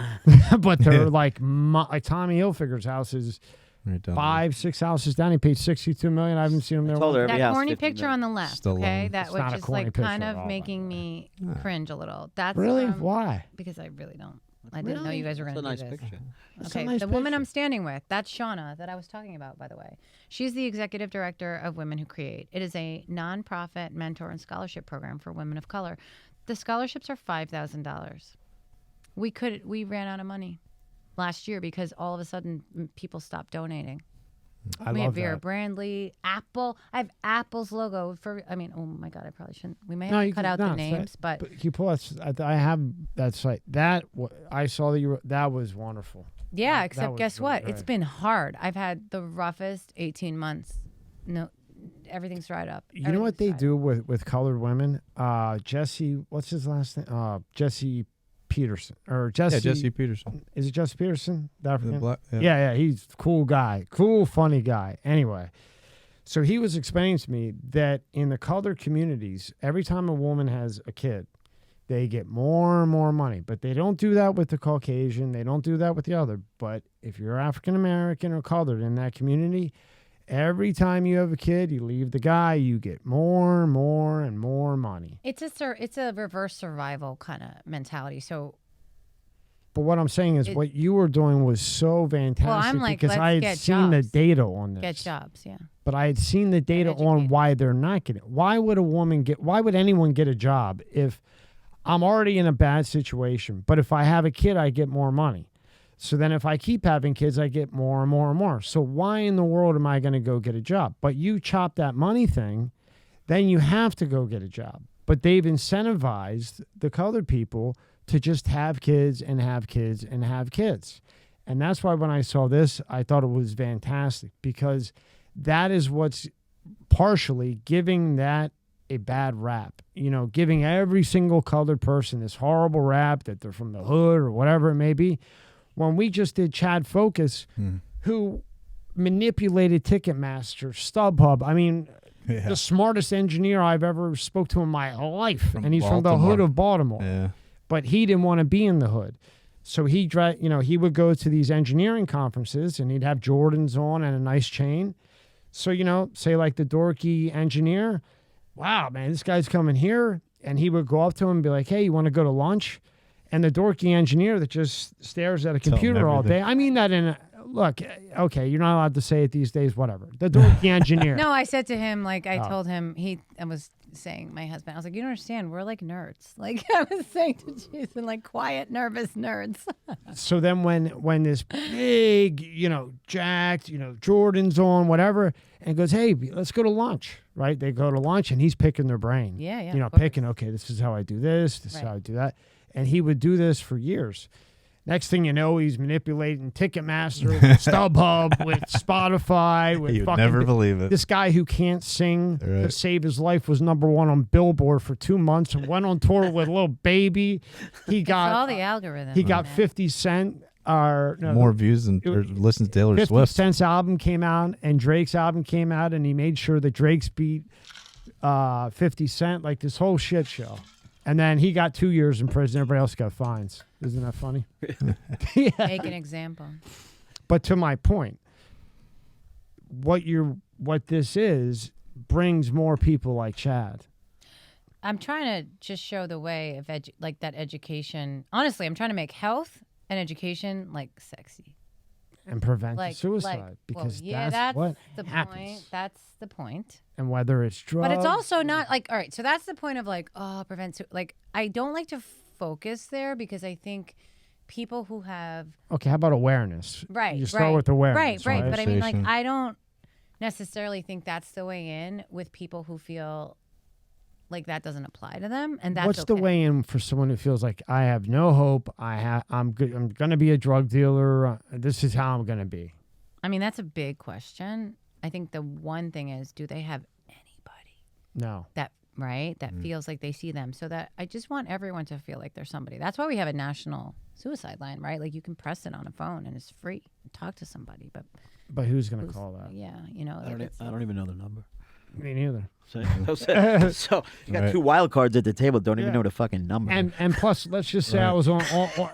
Speaker 1: But they're like Tommy Hilfiger's house is
Speaker 5: Right down
Speaker 1: 5-6 houses down. He paid $62 million. I haven't seen him there.
Speaker 2: told her
Speaker 1: one-
Speaker 2: every
Speaker 3: That
Speaker 2: house
Speaker 3: corny
Speaker 2: 50
Speaker 3: picture on the left,
Speaker 5: Stallone.
Speaker 3: okay?
Speaker 1: It's
Speaker 3: That
Speaker 1: not a
Speaker 3: which is
Speaker 1: corny
Speaker 3: like
Speaker 1: picture
Speaker 3: kind
Speaker 1: at
Speaker 3: of
Speaker 1: all, by
Speaker 3: making
Speaker 1: the
Speaker 3: me cringe a little. That's
Speaker 1: Really?
Speaker 3: from-
Speaker 1: Why?
Speaker 3: Because I really don't. I didn't know you guys were going to
Speaker 2: It's a
Speaker 3: do
Speaker 2: nice
Speaker 3: this.
Speaker 2: picture.
Speaker 1: It's a
Speaker 3: Okay,
Speaker 1: nice
Speaker 3: the woman
Speaker 1: picture.
Speaker 3: I'm standing with, that's Shauna that I was talking about, by the way. She's the executive director of Women Who Create. It is a nonprofit mentor and scholarship program for women of color. The scholarships are $5,000. We ran out of money last year because all of a sudden people stopped donating.
Speaker 1: I
Speaker 3: We have
Speaker 1: love
Speaker 3: Vera
Speaker 1: that.
Speaker 3: Brandley, Apple. I have Apple's logo for. I mean, oh my God, I probably shouldn't. We may have
Speaker 1: No,
Speaker 3: to
Speaker 1: you
Speaker 3: cut
Speaker 1: can-
Speaker 3: out
Speaker 1: no,
Speaker 3: the
Speaker 1: it's
Speaker 3: names, but
Speaker 1: But you pull that. I have that site. I saw that that was wonderful.
Speaker 3: yeah.
Speaker 1: that
Speaker 3: Except
Speaker 1: was
Speaker 3: guess
Speaker 1: really
Speaker 3: what? It's
Speaker 1: great.
Speaker 3: been hard. I've had the roughest 18 months. No, everything's dried up.
Speaker 1: You know what they
Speaker 3: Everything's
Speaker 1: do with colored women? Jesse, what's his last name? Jesse Peterson or Jesse?
Speaker 5: Yeah, Jesse Peterson.
Speaker 1: Is it Jesse Peterson? The
Speaker 5: The
Speaker 1: African?
Speaker 5: black,
Speaker 1: Yeah, he's a cool guy, cool, funny guy. Anyway, so he was explaining to me that in the colored communities, every time a woman has a kid, they get more and more money. But they don't do that with the Caucasian. They don't do that with the other. But if you're African American or colored in that community, every time you have a kid, you leave the guy, you get more and more and more money.
Speaker 3: It's a reverse survival kind of mentality. So
Speaker 1: But what I'm saying is, what you were doing was so fantastic
Speaker 3: like,
Speaker 1: because
Speaker 3: let's
Speaker 1: I had
Speaker 3: get
Speaker 1: seen the
Speaker 3: jobs.
Speaker 1: data on this.
Speaker 3: get jobs. Yeah.
Speaker 1: But I had seen the data on
Speaker 3: educated.
Speaker 1: why they're not getting it. Why would anyone get a job if I'm already in a bad situation, but if I have a kid, I get more money. So then if I keep having kids, I get more and more and more. So why in the world am I going to go get a job? But you chop that money thing, then you have to go get a job. But they've incentivized the colored people to just have kids and have kids and have kids. And that's why when I saw this, I thought it was fantastic because that is what's partially giving that a bad rap. You know, giving every single colored person this horrible rap that they're from the hood or whatever it may be. When we just did Chad Focus, who manipulated Ticketmaster, StubHub. I mean,
Speaker 5: Yeah.
Speaker 1: the smartest engineer I've ever spoke to in my life.
Speaker 5: From
Speaker 1: And he's from the hood
Speaker 5: Baltimore.
Speaker 1: of Baltimore.
Speaker 5: Yeah.
Speaker 1: But he didn't want to be in the hood. So he would go to these engineering conferences and he'd have Jordans on and a nice chain. So, say like the dorky engineer, wow, man, this guy's coming here. And he would go up to him and be like, hey, you want to go to lunch? And the dorky engineer that just stares at a
Speaker 5: Tell him
Speaker 1: computer all
Speaker 5: everything.
Speaker 1: day. I mean that look, okay, you're not allowed to say it these days, whatever. The dorky engineer.
Speaker 3: No, I said to him, like, I
Speaker 1: Oh.
Speaker 3: told him, I was saying, my husband, I was like, you don't understand, we're like nerds. Like, I was saying to Jason, like, quiet, nervous nerds.
Speaker 1: So then when this big, jacked, Jordan's on, whatever, and goes, hey, let's go to lunch, right? They go to lunch and he's picking their brain.
Speaker 3: Yeah, yeah,
Speaker 1: You know,
Speaker 3: of course.
Speaker 1: picking, okay, this is how I do this is
Speaker 3: Right.
Speaker 1: how I do that. And he would do this for years. Next thing you know, he's manipulating Ticketmaster, with StubHub, with Spotify, with
Speaker 5: You'd
Speaker 1: fucking
Speaker 5: never believe it.
Speaker 1: this guy who can't sing to
Speaker 5: Right.
Speaker 1: save his life was #1 on Billboard for 2 months and went on tour with Lil Baby. He
Speaker 3: It's all
Speaker 1: got
Speaker 3: the algorithm.
Speaker 1: he got
Speaker 3: man.
Speaker 1: 50 Cent or no,
Speaker 5: More views than
Speaker 1: it-
Speaker 5: or listen to Taylor
Speaker 1: 50
Speaker 5: Swift.
Speaker 1: Cent's album came out and Drake's album came out and he made sure that Drake's beat 50 Cent, like this whole shit show. And then he got 2 years in prison. Everybody else got fines. Isn't that funny? Yeah.
Speaker 3: Make an example.
Speaker 1: But to my point, what this is brings more people like Chad.
Speaker 3: I'm trying to just show the way of like that education. Honestly, I'm trying to make health and education like sexy.
Speaker 1: And prevent
Speaker 3: Like
Speaker 1: suicide because
Speaker 3: that's
Speaker 1: what
Speaker 3: the
Speaker 1: happens.
Speaker 3: point. That's the point.
Speaker 1: And whether it's drugs,
Speaker 3: But it's also not like, all right, so that's the point of like, like, I don't like to focus there because I think people who have,
Speaker 1: okay. How about awareness?
Speaker 3: right,
Speaker 1: You start
Speaker 3: right,
Speaker 1: with awareness,
Speaker 3: right. But I mean, like,
Speaker 5: Conversation.
Speaker 3: I don't necessarily think that's the way in with people who feel like that doesn't apply to them. And that's
Speaker 1: What's the
Speaker 3: okay.
Speaker 1: way in for someone who feels like I have no hope? I'm good. I'm gonna be a drug dealer. This is how I'm gonna be.
Speaker 3: I mean, that's a big question. I think the one thing is, do they have anybody
Speaker 1: No.
Speaker 3: that feels like they see them? So that I just want everyone to feel like there's somebody. That's why we have a national suicide line, right? Like you can press it on a phone and it's free. Talk to somebody,
Speaker 1: But who's gonna call that?
Speaker 3: yeah, you know,
Speaker 2: I
Speaker 3: it's-
Speaker 2: don't even know the number.
Speaker 1: Me neither.
Speaker 2: So you got
Speaker 5: Right.
Speaker 2: 2 wild cards at the table. Don't
Speaker 1: Yeah.
Speaker 2: even know the fucking number.
Speaker 1: And plus, let's just say I
Speaker 5: Right.
Speaker 1: was on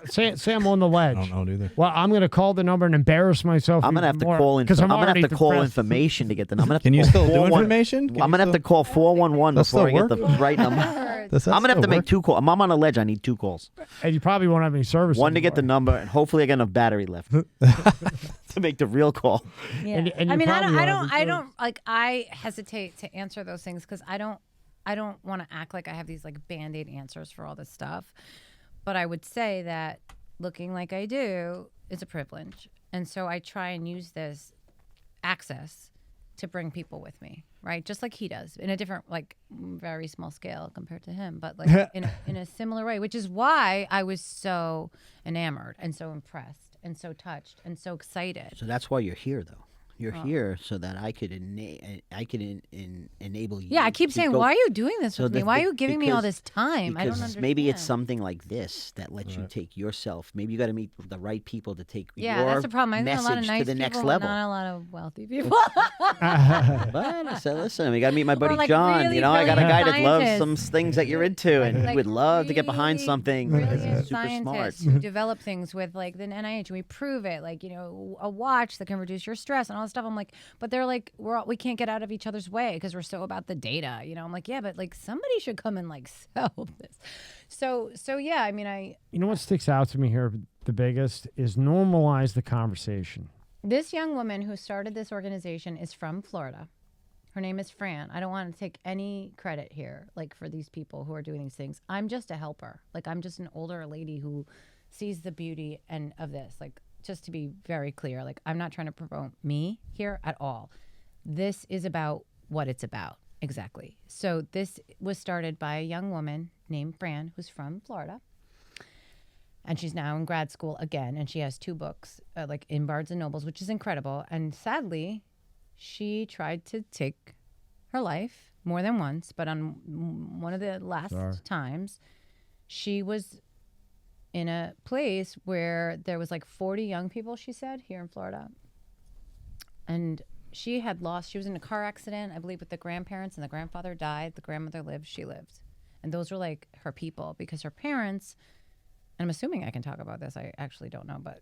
Speaker 1: say I'm on the ledge.
Speaker 5: I don't know either.
Speaker 1: Well, I'm gonna call the number and embarrass myself.
Speaker 2: I'm gonna have to call in.
Speaker 1: because
Speaker 2: I'm
Speaker 1: I'm
Speaker 2: gonna have
Speaker 1: already
Speaker 2: to call
Speaker 1: depressed.
Speaker 2: information to get the number. I'm gonna have
Speaker 5: Can
Speaker 2: to
Speaker 5: you
Speaker 2: call
Speaker 5: still do
Speaker 2: 411
Speaker 5: information? Can
Speaker 2: I'm
Speaker 5: you
Speaker 2: gonna have to
Speaker 5: still-
Speaker 2: call 411
Speaker 5: That'll
Speaker 2: before I
Speaker 5: still
Speaker 2: get the
Speaker 5: work?
Speaker 2: right number.
Speaker 5: Does that
Speaker 2: I'm gonna have
Speaker 5: still
Speaker 2: to make
Speaker 5: work?
Speaker 2: 2 calls. I'm on a ledge. I need 2 calls.
Speaker 1: And you probably won't have any service.
Speaker 2: One to get the
Speaker 1: anymore.
Speaker 2: number, and hopefully I get enough battery left to make the real call.
Speaker 3: Yeah.
Speaker 1: And
Speaker 3: I
Speaker 1: you
Speaker 3: mean,
Speaker 1: probably won't have
Speaker 3: I
Speaker 1: any
Speaker 3: don't like. I hesitate to answer those things because I don't want to act like I have these like Band-Aid answers for all this stuff. But I would say that looking like I do is a privilege, and so I try and use this access to bring people with me, right? Just like he does, in a different, like, very small scale compared to him, but like in a similar way, which is why I was so enamored and so impressed and so touched and so excited.
Speaker 2: So that's why you're here, though. You're here so that I could enable you.
Speaker 3: Yeah, I keep
Speaker 2: to
Speaker 3: saying,
Speaker 2: go-
Speaker 3: why are you doing this
Speaker 2: So
Speaker 3: with me?
Speaker 2: the-
Speaker 3: Why are
Speaker 2: the-
Speaker 3: you giving me all
Speaker 2: because-
Speaker 3: this time? I don't
Speaker 2: Because
Speaker 3: understand.
Speaker 2: maybe it's something like this that lets you take yourself. Maybe you got to meet the right people to take
Speaker 3: Yeah,
Speaker 2: your
Speaker 3: that's the problem. I think a lot of
Speaker 2: message
Speaker 3: nice
Speaker 2: to the next
Speaker 3: people,
Speaker 2: level.
Speaker 3: not a lot of wealthy people.
Speaker 2: But I said, listen, we got to meet my buddy
Speaker 3: like
Speaker 2: John.
Speaker 3: really
Speaker 2: You know, I got a guy that loves
Speaker 3: brilliant
Speaker 2: some things that you're into, and he
Speaker 3: Like
Speaker 2: would love to get behind
Speaker 3: really
Speaker 2: something because
Speaker 3: brilliant
Speaker 2: he's super smart.
Speaker 3: scientists who develop things with like the NIH. We prove it, like, you know, a watch that can reduce your stress and all this stuff. I'm like, but they're like, we can't get out of each other's way because we're so about the data. You know, I'm like, yeah, but like somebody should come and like sell this. So yeah, I mean,
Speaker 1: You know what sticks out to me here the biggest is normalize the conversation.
Speaker 3: this young woman who started this organization is from Florida. Her name is Fran. I don't want to take any credit here, like, for these people who are doing these things. I'm just a helper. Like, I'm just an older lady who sees the beauty and of this. Like, just to be very clear, like, I'm not trying to promote me here at all. This is about what it's about. Exactly. So this was started by a young woman named Fran, who's from Florida. And she's now in grad school again. And she has 2 books, like in Barnes and Nobles, which is incredible. And sadly, she tried to take her life more than once. But on one of the last times, she was in a place where there was like 40 young people, she said, here in Florida. And she was in a car accident, I believe, with the grandparents, and the grandfather died. The grandmother lived, she lived. And those were like her people, because her parents, and I'm assuming I can talk about this, I actually don't know, but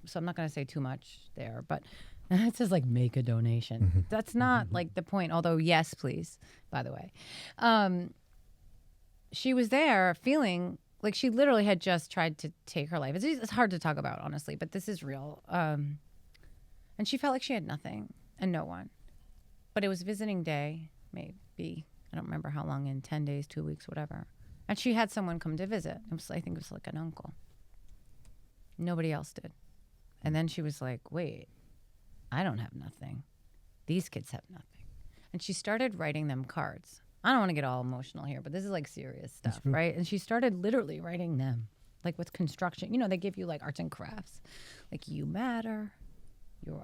Speaker 3: so I'm not going to say too much there, but it says like make a donation. That's not like the point, although yes, please, by the way. She was there feeling like she literally had just tried to take her life. It's hard to talk about, honestly, but this is real. And she felt like she had nothing and no one. But it was visiting day, maybe, I don't remember how long, in 10 days, 2 weeks, whatever. And she had someone come to visit. I think it was like an uncle. Nobody else did. And then she was like, wait, I don't have nothing. These kids have nothing. And she started writing them cards. I don't want to get all emotional here, but this is like serious stuff, right? And she started literally writing them, like with construction. You know, they give you like arts and crafts. Like, you matter. You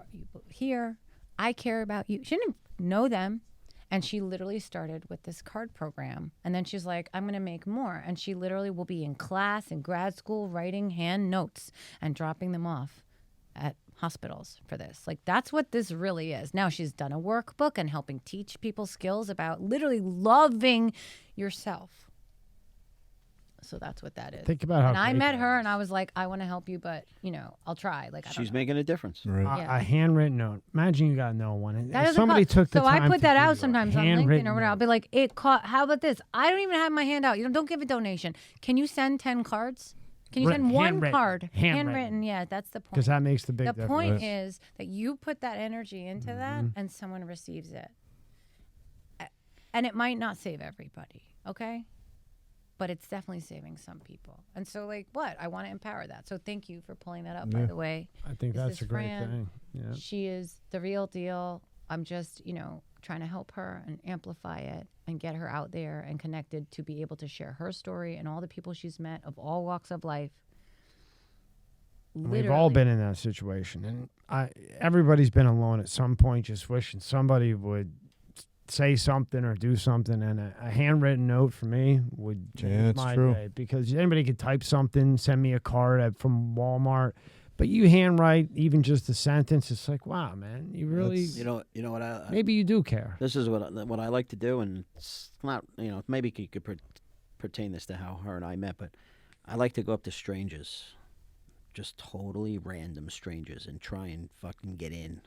Speaker 3: here. I care about you. She didn't know them. And she literally started with this card program. And then she's like, I'm going to make more. And she literally will be in class, in grad school, writing hand notes and dropping them off at hospitals for this. Like, that's what this really is. Now she's done a workbook and helping teach people skills about literally loving yourself. So that's what that is.
Speaker 1: Think about how
Speaker 3: and I
Speaker 1: great
Speaker 3: met
Speaker 1: that
Speaker 3: her
Speaker 1: is.
Speaker 3: and I was like, I want to help you, but, you know, I'll try. Like, I don't
Speaker 2: She's
Speaker 3: know.
Speaker 2: making a difference.
Speaker 5: Right.
Speaker 3: Yeah.
Speaker 1: A handwritten note. Imagine you got no one. And
Speaker 3: That
Speaker 1: if
Speaker 3: doesn't
Speaker 1: somebody
Speaker 3: cost-
Speaker 1: took the
Speaker 3: so
Speaker 1: time
Speaker 3: I put
Speaker 1: to
Speaker 3: that
Speaker 1: give you
Speaker 3: out
Speaker 1: a
Speaker 3: sometimes on LinkedIn
Speaker 1: handwritten
Speaker 3: or whatever. I'll
Speaker 1: note.
Speaker 3: be like, how about this? I don't even have my hand out. You know, don't give a donation. Can you send 10 cards? Can you send one
Speaker 1: Handwritten.
Speaker 3: card?
Speaker 1: Handwritten.
Speaker 3: Yeah, that's the point.
Speaker 1: Because that makes the big
Speaker 3: The
Speaker 1: difference.
Speaker 3: point is that you put that energy into that and someone receives it. And it might not save everybody, okay? But it's definitely saving some people. And so, like, I want to empower that. So thank you for pulling that up, by the way.
Speaker 1: I think
Speaker 3: This
Speaker 1: that's
Speaker 3: is
Speaker 1: a great
Speaker 3: Fran.
Speaker 1: thing. Yeah.
Speaker 3: She is the real deal. I'm just, trying to help her and amplify it and get her out there and connected to be able to share her story and all the people she's met of all walks of life.
Speaker 1: We've all been in that situation, and everybody's been alone at some point, just wishing somebody would say something or do something. And a handwritten note for me would change
Speaker 5: it's
Speaker 1: my
Speaker 5: true.
Speaker 1: day, because anybody could type something, send me a card from Walmart, but you handwrite even just a sentence. It's like, wow, man, you really,
Speaker 2: You know what I
Speaker 1: maybe you do care.
Speaker 2: This is what I like to do, and it's not, maybe you could pertain this to how her and I met, but I like to go up to strangers, just totally random strangers, and try and fucking get in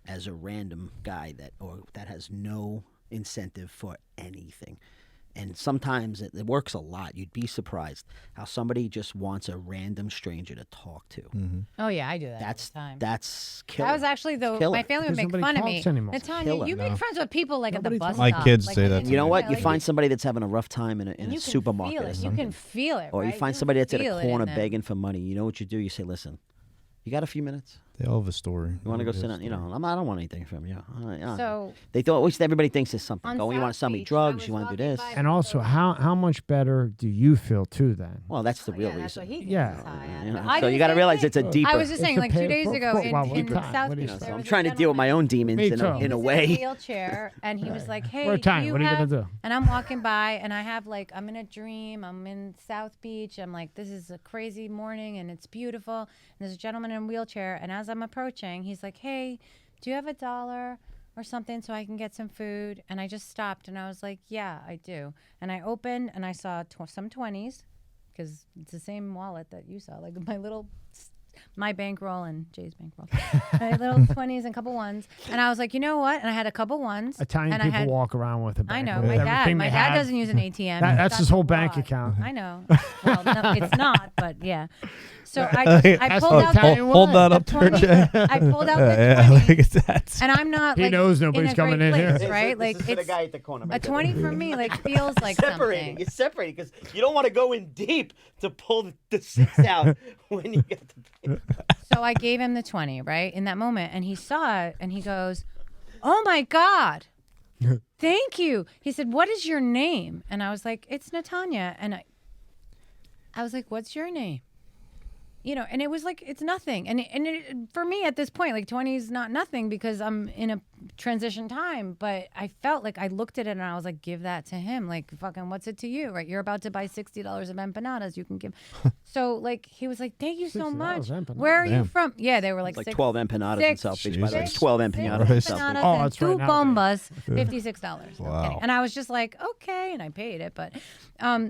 Speaker 2: as a random guy that has no incentive for anything. And sometimes it works a lot. You'd be surprised how somebody just wants a random stranger to talk to.
Speaker 3: Oh, yeah, I do that
Speaker 2: That's
Speaker 3: all the time.
Speaker 2: that's killer.
Speaker 3: That was actually
Speaker 2: Killer.
Speaker 3: my family would
Speaker 1: Because
Speaker 3: make
Speaker 1: nobody
Speaker 3: fun of me.
Speaker 1: talks anymore.
Speaker 3: Natanya,
Speaker 2: Killer.
Speaker 3: you make friends with people like
Speaker 1: Nobody
Speaker 3: at the bus
Speaker 1: talks.
Speaker 5: My
Speaker 3: stop.
Speaker 5: kids
Speaker 3: like,
Speaker 5: say that
Speaker 3: and
Speaker 5: to
Speaker 2: You know
Speaker 5: me.
Speaker 2: what?
Speaker 3: yeah,
Speaker 2: You
Speaker 3: like,
Speaker 2: find somebody that's having a rough time in a
Speaker 3: you can
Speaker 2: supermarket
Speaker 3: feel
Speaker 2: or
Speaker 3: it.
Speaker 2: something.
Speaker 3: You can feel it,
Speaker 2: Or you
Speaker 3: right?
Speaker 2: find somebody that's at a
Speaker 3: feel it in
Speaker 2: corner
Speaker 3: them.
Speaker 2: begging for money. You know what you do? You say, listen, you got a few minutes?
Speaker 5: They all have a story.
Speaker 2: You want to go sit on? You know, I don't want anything from you.
Speaker 3: So
Speaker 2: They thought. Wish everybody thinks there's something.
Speaker 3: on
Speaker 2: Go. You want to
Speaker 3: South
Speaker 2: sell me
Speaker 3: Beach, I
Speaker 2: drugs?
Speaker 3: was
Speaker 2: You want to do
Speaker 3: walking
Speaker 2: this?
Speaker 3: by-
Speaker 1: And also, how much better do you feel too then?
Speaker 2: Well, that's the real
Speaker 3: yeah, that's what
Speaker 2: reason.
Speaker 3: he
Speaker 1: Yeah.
Speaker 3: gets high
Speaker 2: You
Speaker 3: on.
Speaker 2: know,
Speaker 3: I
Speaker 2: so
Speaker 3: do
Speaker 2: you
Speaker 3: the
Speaker 2: got to
Speaker 3: same
Speaker 2: realize
Speaker 3: thing.
Speaker 2: it's a deeper.
Speaker 3: I was just saying,
Speaker 1: It's a
Speaker 3: like 2
Speaker 1: paid
Speaker 3: days
Speaker 1: for-
Speaker 3: ago
Speaker 1: for-
Speaker 3: in
Speaker 1: well,
Speaker 3: in
Speaker 1: time.
Speaker 3: South
Speaker 1: What do you
Speaker 3: Beach,
Speaker 1: say?
Speaker 3: there
Speaker 2: I'm
Speaker 3: was a
Speaker 2: trying to deal with my
Speaker 3: gentleman
Speaker 2: own demons
Speaker 1: Me
Speaker 2: in
Speaker 1: too.
Speaker 2: a
Speaker 3: He was
Speaker 2: way.
Speaker 3: in a wheelchair, and he was like, "Hey,
Speaker 1: We're Italian.
Speaker 3: do
Speaker 1: What are you
Speaker 3: have-"
Speaker 1: gonna do?
Speaker 3: And I'm walking by, and I have like, I'm in a dream. I'm in South Beach. I'm like, this is a crazy morning, and it's beautiful. And there's a gentleman in a wheelchair, and as I'm approaching, he's like, "Hey, do you have $1 or something so I can get some food?" And I just stopped, and I was like, "Yeah, I do." And I opened, and I saw some 20s, because it's the same wallet that you saw, like my bankroll and Jay's bankroll, my little 20s and a couple ones. And I was like, you know what? And I had a couple ones.
Speaker 1: Italian
Speaker 3: and
Speaker 1: people
Speaker 3: I had,
Speaker 1: walk around with a
Speaker 3: I
Speaker 1: bank.
Speaker 3: know
Speaker 1: with
Speaker 3: my dad.
Speaker 1: everything
Speaker 3: My
Speaker 1: they
Speaker 3: dad
Speaker 1: have.
Speaker 3: doesn't use an ATM.
Speaker 1: That's his whole bank
Speaker 3: lot.
Speaker 1: account.
Speaker 3: I know. Well, no, it's not, but yeah. So I
Speaker 1: That's
Speaker 3: pulled
Speaker 1: the
Speaker 3: out
Speaker 1: Italian
Speaker 3: the,
Speaker 5: Hold that
Speaker 3: the
Speaker 5: up there,
Speaker 3: 20.
Speaker 5: Jay.
Speaker 3: I pulled out the
Speaker 5: Yeah,
Speaker 3: 20.
Speaker 5: look at that.
Speaker 3: And I'm not.
Speaker 1: He
Speaker 3: like,
Speaker 1: knows
Speaker 3: in
Speaker 1: nobody's
Speaker 3: a
Speaker 1: coming
Speaker 3: great
Speaker 1: in here.
Speaker 3: place, right? Like
Speaker 2: This is the
Speaker 3: it's
Speaker 2: guy at the corner.
Speaker 3: a 20 for me. Like feels like
Speaker 2: separating.
Speaker 3: something.
Speaker 2: You're separating because you don't want to go in deep to pull the 6 out when you get the paper.
Speaker 3: So I gave him the 20, right, in that moment, and he saw it, and he goes, "Oh my God, thank you." He said, "What is your name?" And I was like, "It's Natanya." And I was like, "What's your name?" You know, and it was like, it's nothing. And for me at this point, like 20 is not nothing because I'm in a transition time. But I felt like I looked at it and I was like, give that to him. Like, fucking, what's it to you, right? You're about to buy $60 of empanadas. You can give. So, like, he was like, thank you so
Speaker 1: $60
Speaker 3: much.
Speaker 1: empanadas.
Speaker 3: Where are you
Speaker 5: Damn.
Speaker 3: from? Yeah, they were like,
Speaker 2: Like
Speaker 3: six,
Speaker 2: 12 empanadas in
Speaker 3: six-
Speaker 2: South Beach. By the way,
Speaker 5: Jesus.
Speaker 2: 12
Speaker 3: six
Speaker 2: empanadas in
Speaker 5: Christ.
Speaker 2: South Beach.
Speaker 3: empanadas
Speaker 1: Oh,
Speaker 3: and
Speaker 1: that's right
Speaker 3: two
Speaker 1: now,
Speaker 3: bombas, $56.
Speaker 5: Wow.
Speaker 3: Okay. And I was just like, okay, and I paid it, but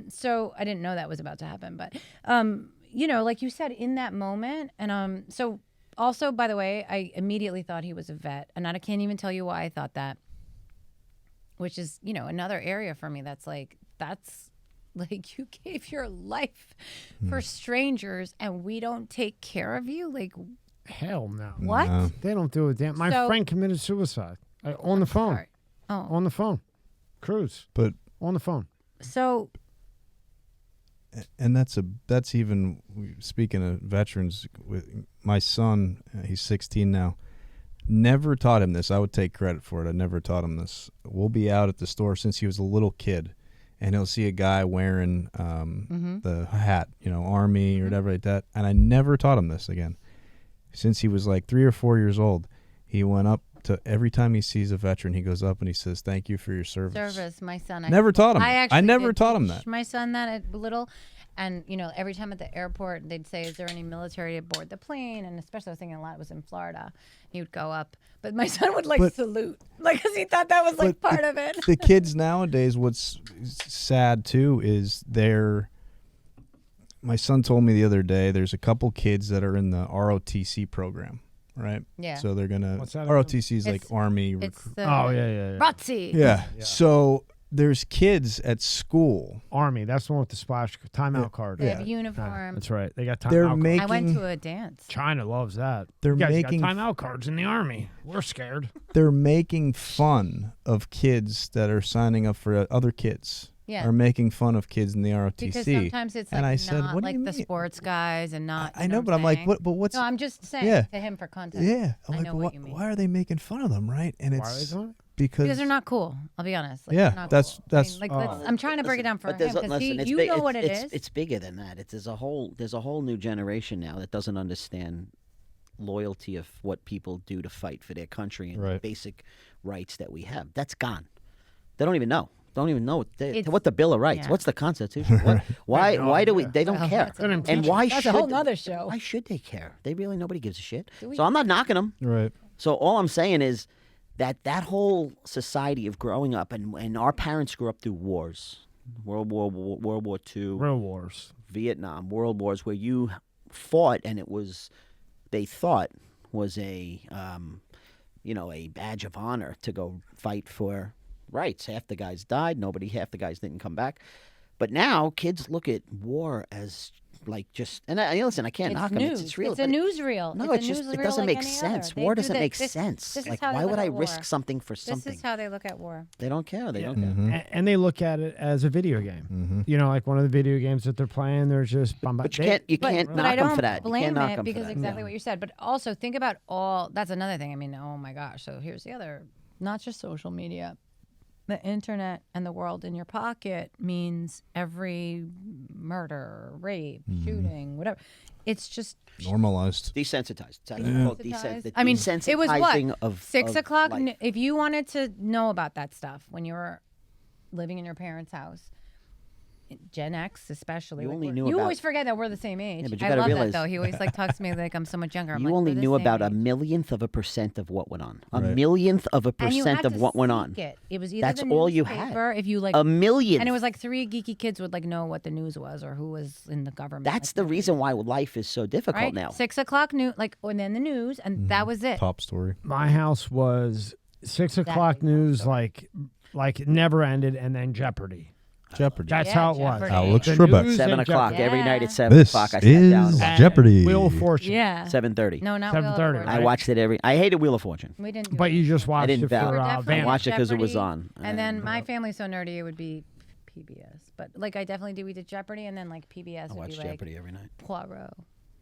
Speaker 3: so I didn't know that was about to happen, but you know, like you said, in that moment, and so also, by the way, I immediately thought he was a vet, and I can't even tell you why I thought that, which is, you know, another area for me that's like you gave your life for strangers, and we don't take care of you, like
Speaker 1: Hell no.
Speaker 3: what?
Speaker 5: No.
Speaker 1: They don't do a damn. My
Speaker 3: So-
Speaker 1: friend committed suicide on the phone.
Speaker 3: Sorry. Oh,
Speaker 1: On the phone. Cruz.
Speaker 5: But
Speaker 1: On the phone.
Speaker 3: so
Speaker 5: and that's even speaking of veterans. With my son, he's 16 now. Never taught him this. I would take credit for it. I never taught him this. We'll be out at the store since he was a little kid, and he'll see a guy wearing the hat, you know, Army or whatever like that. And I never taught him this again. Since he was like 3 or 4 years old, he went up to every time he sees a veteran, he goes up and he says, "Thank you for your service."
Speaker 3: My son.
Speaker 5: Never taught him.
Speaker 3: I
Speaker 5: that.
Speaker 3: actually
Speaker 5: I never
Speaker 3: did
Speaker 5: taught him
Speaker 3: teach
Speaker 5: that.
Speaker 3: my son that at little, and you know, every time at the airport, they'd say, "Is there any military aboard the plane?" And especially, I was thinking a lot was in Florida. He would go up, but my son would like
Speaker 5: But-
Speaker 3: salute, like, because he thought that was like
Speaker 5: But
Speaker 3: part of it.
Speaker 5: The kids nowadays, what's sad too is my son told me the other day, there's a couple kids that are in the ROTC program, right?
Speaker 3: Yeah.
Speaker 5: So they're gonna
Speaker 1: What's that
Speaker 5: ROTC is like
Speaker 3: It's-
Speaker 5: Army.
Speaker 3: It's the
Speaker 1: Oh, yeah.
Speaker 3: ROTC.
Speaker 5: Yeah. So there's kids at school.
Speaker 1: Army. That's the one with the splash timeout card.
Speaker 3: They
Speaker 5: Yeah.
Speaker 3: have uniform.
Speaker 1: That's right. They got timeout
Speaker 5: They're
Speaker 1: cards.
Speaker 5: making.
Speaker 3: I went to a dance.
Speaker 1: China loves that.
Speaker 5: They're
Speaker 1: You guys
Speaker 5: making-
Speaker 1: got timeout cards in the Army. We're scared.
Speaker 5: They're making fun of kids that are signing up for other kids.
Speaker 3: Yeah.
Speaker 5: Are making fun of kids in the ROTC.
Speaker 3: Because sometimes it's like
Speaker 5: And I said,
Speaker 3: not
Speaker 5: "What do
Speaker 3: like
Speaker 5: you
Speaker 3: the
Speaker 5: mean?"
Speaker 3: sports guys and not.
Speaker 5: I
Speaker 3: you
Speaker 5: know,
Speaker 3: what
Speaker 5: but I'm like,
Speaker 3: saying?
Speaker 5: what? But what's?
Speaker 3: No, I'm just saying
Speaker 5: Yeah.
Speaker 3: to him for context.
Speaker 5: Yeah. I'm
Speaker 3: I
Speaker 5: like,
Speaker 3: know what you mean.
Speaker 5: why are they making fun of them, right? And
Speaker 1: Why are they
Speaker 5: it's
Speaker 1: doing it?
Speaker 5: because
Speaker 3: Because they're not cool. I'll be honest. Like,
Speaker 5: Yeah,
Speaker 3: they're not
Speaker 5: that's-
Speaker 3: cool.
Speaker 5: that's-
Speaker 3: I mean, like, I'm trying to break it down for
Speaker 2: But
Speaker 3: him because
Speaker 2: it's
Speaker 3: you
Speaker 2: big-
Speaker 3: know what it
Speaker 2: it's,
Speaker 3: is.
Speaker 2: It's bigger than that. There's a whole new generation now that doesn't understand loyalty of what people do to fight for their country and the
Speaker 5: Right.
Speaker 2: basic rights that we have. That's gone. They don't even know. Don't even know
Speaker 3: It's-
Speaker 2: what the Bill of Rights.
Speaker 3: yeah.
Speaker 2: What's the Constitution? What, why do we?
Speaker 1: yeah.
Speaker 2: They don't
Speaker 3: Well,
Speaker 2: care.
Speaker 3: that's a whole
Speaker 2: And
Speaker 3: nother-
Speaker 2: why
Speaker 3: that's
Speaker 2: should
Speaker 3: a whole nother show.
Speaker 2: Why should they care? They really nobody gives a shit.
Speaker 3: we-
Speaker 2: So I'm not knocking them.
Speaker 5: right.
Speaker 2: So all I'm saying is that whole society of growing up, and our parents grew up through wars, World War II,
Speaker 1: Real wars.
Speaker 2: Vietnam, world wars, where you fought, and they thought was a badge of honor to go fight for rights. Half the guys died. Half the guys didn't come back. But now kids look at war as like just and listen, I can't
Speaker 3: It's
Speaker 2: knock them.
Speaker 3: news.
Speaker 2: It's real.
Speaker 3: It's a
Speaker 2: but
Speaker 3: newsreel.
Speaker 2: No,
Speaker 3: it's
Speaker 2: it's
Speaker 3: a
Speaker 2: just it
Speaker 3: newsreel
Speaker 2: doesn't
Speaker 3: like
Speaker 2: make
Speaker 3: any
Speaker 2: sense.
Speaker 3: other.
Speaker 2: War
Speaker 3: They do
Speaker 2: doesn't make
Speaker 3: this
Speaker 2: sense.
Speaker 3: this is
Speaker 2: Like
Speaker 3: how they
Speaker 2: why
Speaker 3: look
Speaker 2: would I
Speaker 3: at
Speaker 2: risk
Speaker 3: war.
Speaker 2: something for
Speaker 3: This
Speaker 2: something?
Speaker 3: is how they look at war.
Speaker 2: They don't care. They don't care.
Speaker 1: And they look at it as a video game. You know, like one of the video games that they're playing. There's just
Speaker 2: But you can't
Speaker 3: But
Speaker 2: knock
Speaker 3: I
Speaker 2: them
Speaker 3: don't
Speaker 2: for that. You
Speaker 3: blame
Speaker 2: can't knock
Speaker 3: it
Speaker 2: them
Speaker 3: because
Speaker 2: for that.
Speaker 3: exactly what you said. But also think about all. That's another thing. I mean, oh my gosh. So here's the other. Not just social media. The internet and the world in your pocket means every murder, rape, shooting, whatever. It's just
Speaker 5: Normalized.
Speaker 2: Desensitized. It's actually called
Speaker 3: desensitized. I mean, it was what
Speaker 2: desensitizing of
Speaker 3: 6 o'clock.
Speaker 2: life.
Speaker 3: If you wanted to know about that stuff when you were living in your parents' house, Gen X especially.
Speaker 2: You
Speaker 3: like
Speaker 2: only
Speaker 3: we're-
Speaker 2: knew
Speaker 3: you
Speaker 2: about-
Speaker 3: always forget that we're the same age.
Speaker 2: Yeah, but you
Speaker 3: I
Speaker 2: gotta
Speaker 3: love
Speaker 2: realize-
Speaker 3: that though. He always like talks to me like I'm so much younger. I'm
Speaker 2: You
Speaker 3: like,
Speaker 2: only
Speaker 3: we're the
Speaker 2: knew
Speaker 3: same
Speaker 2: about a
Speaker 3: age.
Speaker 2: millionth of a percent of what went on. A
Speaker 5: Right.
Speaker 2: millionth of a
Speaker 3: And you
Speaker 2: percent
Speaker 3: had
Speaker 2: of
Speaker 3: to
Speaker 2: what went on.
Speaker 3: seek It. It was either
Speaker 2: That's
Speaker 3: the
Speaker 2: all you had.
Speaker 3: newspaper, if you like
Speaker 2: A millionth.
Speaker 3: and it was like 3 geeky kids would like know what the news was or who was in the government.
Speaker 2: That's the reason why life is so difficult
Speaker 3: right
Speaker 2: now.
Speaker 3: 6 o'clock news, like and then the news, and that was it.
Speaker 5: Top story.
Speaker 1: My house was 6 o'clock news, like it never ended, and then Jeopardy.
Speaker 5: Jeopardy.
Speaker 1: That's
Speaker 3: Yeah,
Speaker 1: how it was.
Speaker 3: Jeopardy.
Speaker 5: Alex
Speaker 1: The
Speaker 5: Trebek.
Speaker 1: news
Speaker 2: 7
Speaker 1: and
Speaker 2: o'clock
Speaker 1: Jeopardy.
Speaker 2: every night
Speaker 3: Yeah.
Speaker 2: at 7
Speaker 5: This
Speaker 2: o'clock. I sat down and
Speaker 5: is
Speaker 2: watched
Speaker 1: And
Speaker 5: Jeopardy.
Speaker 1: Wheel of Fortune.
Speaker 3: Yeah.
Speaker 2: 7:30.
Speaker 3: No, not
Speaker 1: 7:30,
Speaker 3: Wheel of
Speaker 1: right?
Speaker 2: I watched it every. I hated Wheel of Fortune.
Speaker 3: We didn't. Do
Speaker 1: But
Speaker 3: it.
Speaker 1: you just watched
Speaker 2: didn't
Speaker 1: it for
Speaker 2: value-
Speaker 3: We're definitely
Speaker 1: Van.
Speaker 2: watched it 'cause it was
Speaker 3: Jeopardy,
Speaker 2: on.
Speaker 3: And then my family's so nerdy, it would be PBS. But like I definitely do. We did Jeopardy, and then like PBS
Speaker 2: I
Speaker 3: would
Speaker 2: watched
Speaker 3: be like
Speaker 2: Jeopardy every night.
Speaker 3: Poirot.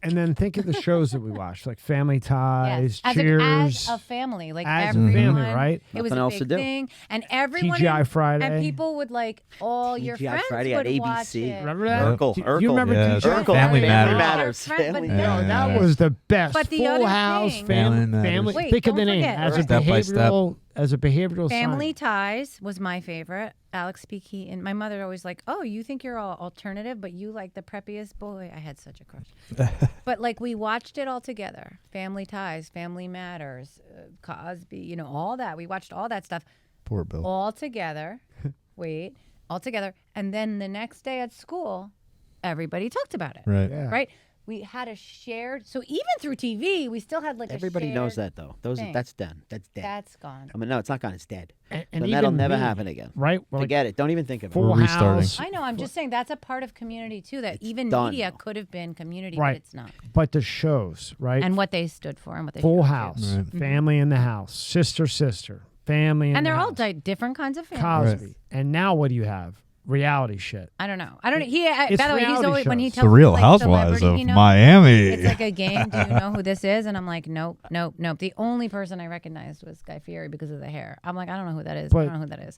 Speaker 1: And then think of the shows that we watched, like Family Ties,
Speaker 3: Yes.
Speaker 1: Cheers,
Speaker 3: As a family, like
Speaker 1: As a
Speaker 3: everyone,
Speaker 1: family, right?
Speaker 3: It was
Speaker 2: Nothing
Speaker 3: a
Speaker 2: else
Speaker 3: big
Speaker 2: to do.
Speaker 3: thing, and everyone.
Speaker 1: TGI Friday.
Speaker 3: And people would like all your
Speaker 2: TGI
Speaker 3: friends
Speaker 2: Friday
Speaker 3: would
Speaker 2: on
Speaker 3: watch
Speaker 2: ABC.
Speaker 3: it.
Speaker 1: Remember that?
Speaker 2: Urkel.
Speaker 1: Do
Speaker 2: Urkel.
Speaker 1: you remember
Speaker 5: Yeah,
Speaker 1: TGI
Speaker 2: Urkel.
Speaker 5: Family
Speaker 1: Friday?
Speaker 5: Matters.
Speaker 2: Matters.
Speaker 3: But
Speaker 2: Family
Speaker 3: then-
Speaker 2: Matters.
Speaker 1: That
Speaker 5: Yeah.
Speaker 1: was the best.
Speaker 3: But the
Speaker 1: Full
Speaker 3: other
Speaker 1: House,
Speaker 3: thing-
Speaker 5: Family Matters.
Speaker 1: family.
Speaker 3: Wait,
Speaker 1: Think of the
Speaker 3: don't
Speaker 1: name
Speaker 3: forget.
Speaker 1: as a
Speaker 5: Step by step.
Speaker 1: behavioral
Speaker 3: Family
Speaker 1: science.
Speaker 3: Ties was my favorite. Alex P. Keaton. My mother always like, oh, you think you're all alternative, but you like the preppiest boy. I had such a crush. But like we watched it all together. Family Ties, Family Matters, Cosby, you know, all that. We watched all that stuff
Speaker 5: Poor Bill.
Speaker 3: all together. All together. And then the next day at school, everybody talked about it.
Speaker 5: Right.
Speaker 1: Yeah.
Speaker 3: Right? We had a shared, so even through TV, we still had like
Speaker 2: Everybody
Speaker 3: a
Speaker 2: knows
Speaker 3: shared
Speaker 2: that though.
Speaker 3: thing.
Speaker 2: That's done. That's dead.
Speaker 3: That's gone.
Speaker 2: I mean, no, it's not gone. It's dead.
Speaker 1: And
Speaker 2: But that'll
Speaker 1: even
Speaker 2: never
Speaker 1: me,
Speaker 2: happen again.
Speaker 1: Right? We're like,
Speaker 2: Forget it. Don't even think of it.
Speaker 1: Full
Speaker 5: We're restarting.
Speaker 1: House.
Speaker 3: I know. I'm just saying that's a part of community too. That even
Speaker 2: done.
Speaker 3: media could have been community,
Speaker 1: Right.
Speaker 3: but it's not.
Speaker 1: But the shows, right?
Speaker 3: And what they stood for and what they
Speaker 1: Full
Speaker 3: showed you.
Speaker 1: House,
Speaker 5: Right.
Speaker 1: Family in the House, Sister, Family in
Speaker 3: And
Speaker 1: the
Speaker 3: they're all
Speaker 1: House,
Speaker 3: different kinds of families.
Speaker 1: Cosby. And now what do you have? Reality shit.
Speaker 3: I don't know. I don't. He.
Speaker 1: It's
Speaker 3: By the way, he's
Speaker 1: reality
Speaker 3: always when he
Speaker 1: shows.
Speaker 3: tells
Speaker 5: The
Speaker 3: me,
Speaker 5: Real
Speaker 3: like,
Speaker 5: Housewives
Speaker 3: celebrity
Speaker 5: of
Speaker 3: he knows,
Speaker 5: Miami.
Speaker 3: It's like a game. Do you know who this is? And I'm like, nope. The only person I recognized was Guy Fieri because of the hair. I'm like, I don't know who that is. I
Speaker 1: But-
Speaker 3: don't know who that is.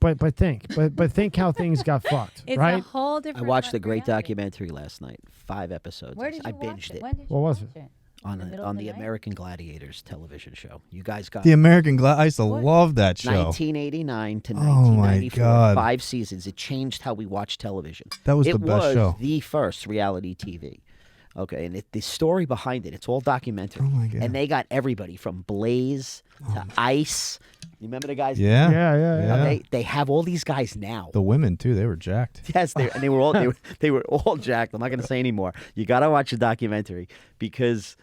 Speaker 1: But think how things got fucked,
Speaker 3: It's
Speaker 1: right?
Speaker 3: a whole
Speaker 2: I
Speaker 3: different.
Speaker 2: watched a great
Speaker 3: reality.
Speaker 2: documentary last night. 5 episodes.
Speaker 3: Where did you
Speaker 2: I
Speaker 3: watch
Speaker 2: binged
Speaker 3: it?
Speaker 2: it
Speaker 3: When did you
Speaker 1: What was
Speaker 3: watch
Speaker 1: it?
Speaker 2: on
Speaker 3: In the middle
Speaker 2: on
Speaker 3: of
Speaker 2: the
Speaker 3: the night?
Speaker 2: American Gladiators television show. You guys got
Speaker 5: The American I used to
Speaker 3: What?
Speaker 5: love that show.
Speaker 2: 1989 to
Speaker 5: Oh, my
Speaker 2: 1994.
Speaker 5: God.
Speaker 2: 5 seasons. It changed how we watch television.
Speaker 5: That was
Speaker 2: it
Speaker 5: the best
Speaker 2: was
Speaker 5: show.
Speaker 2: the first reality TV. Okay, and the story behind it, it's all documentary.
Speaker 5: Oh, my God.
Speaker 2: And they got everybody from Blaze to Ice. You remember the guys?
Speaker 5: Yeah.
Speaker 1: Yeah.
Speaker 2: They have all these guys now.
Speaker 5: The women too. They were jacked.
Speaker 2: Yes, they were all they were all jacked. I'm not going to say anymore. You got to watch the documentary because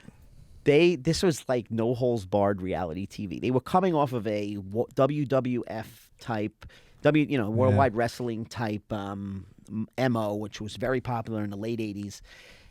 Speaker 2: this was like no holds barred reality TV. They were coming off of a WWF type worldwide wrestling type MO, which was very popular in the late 80s.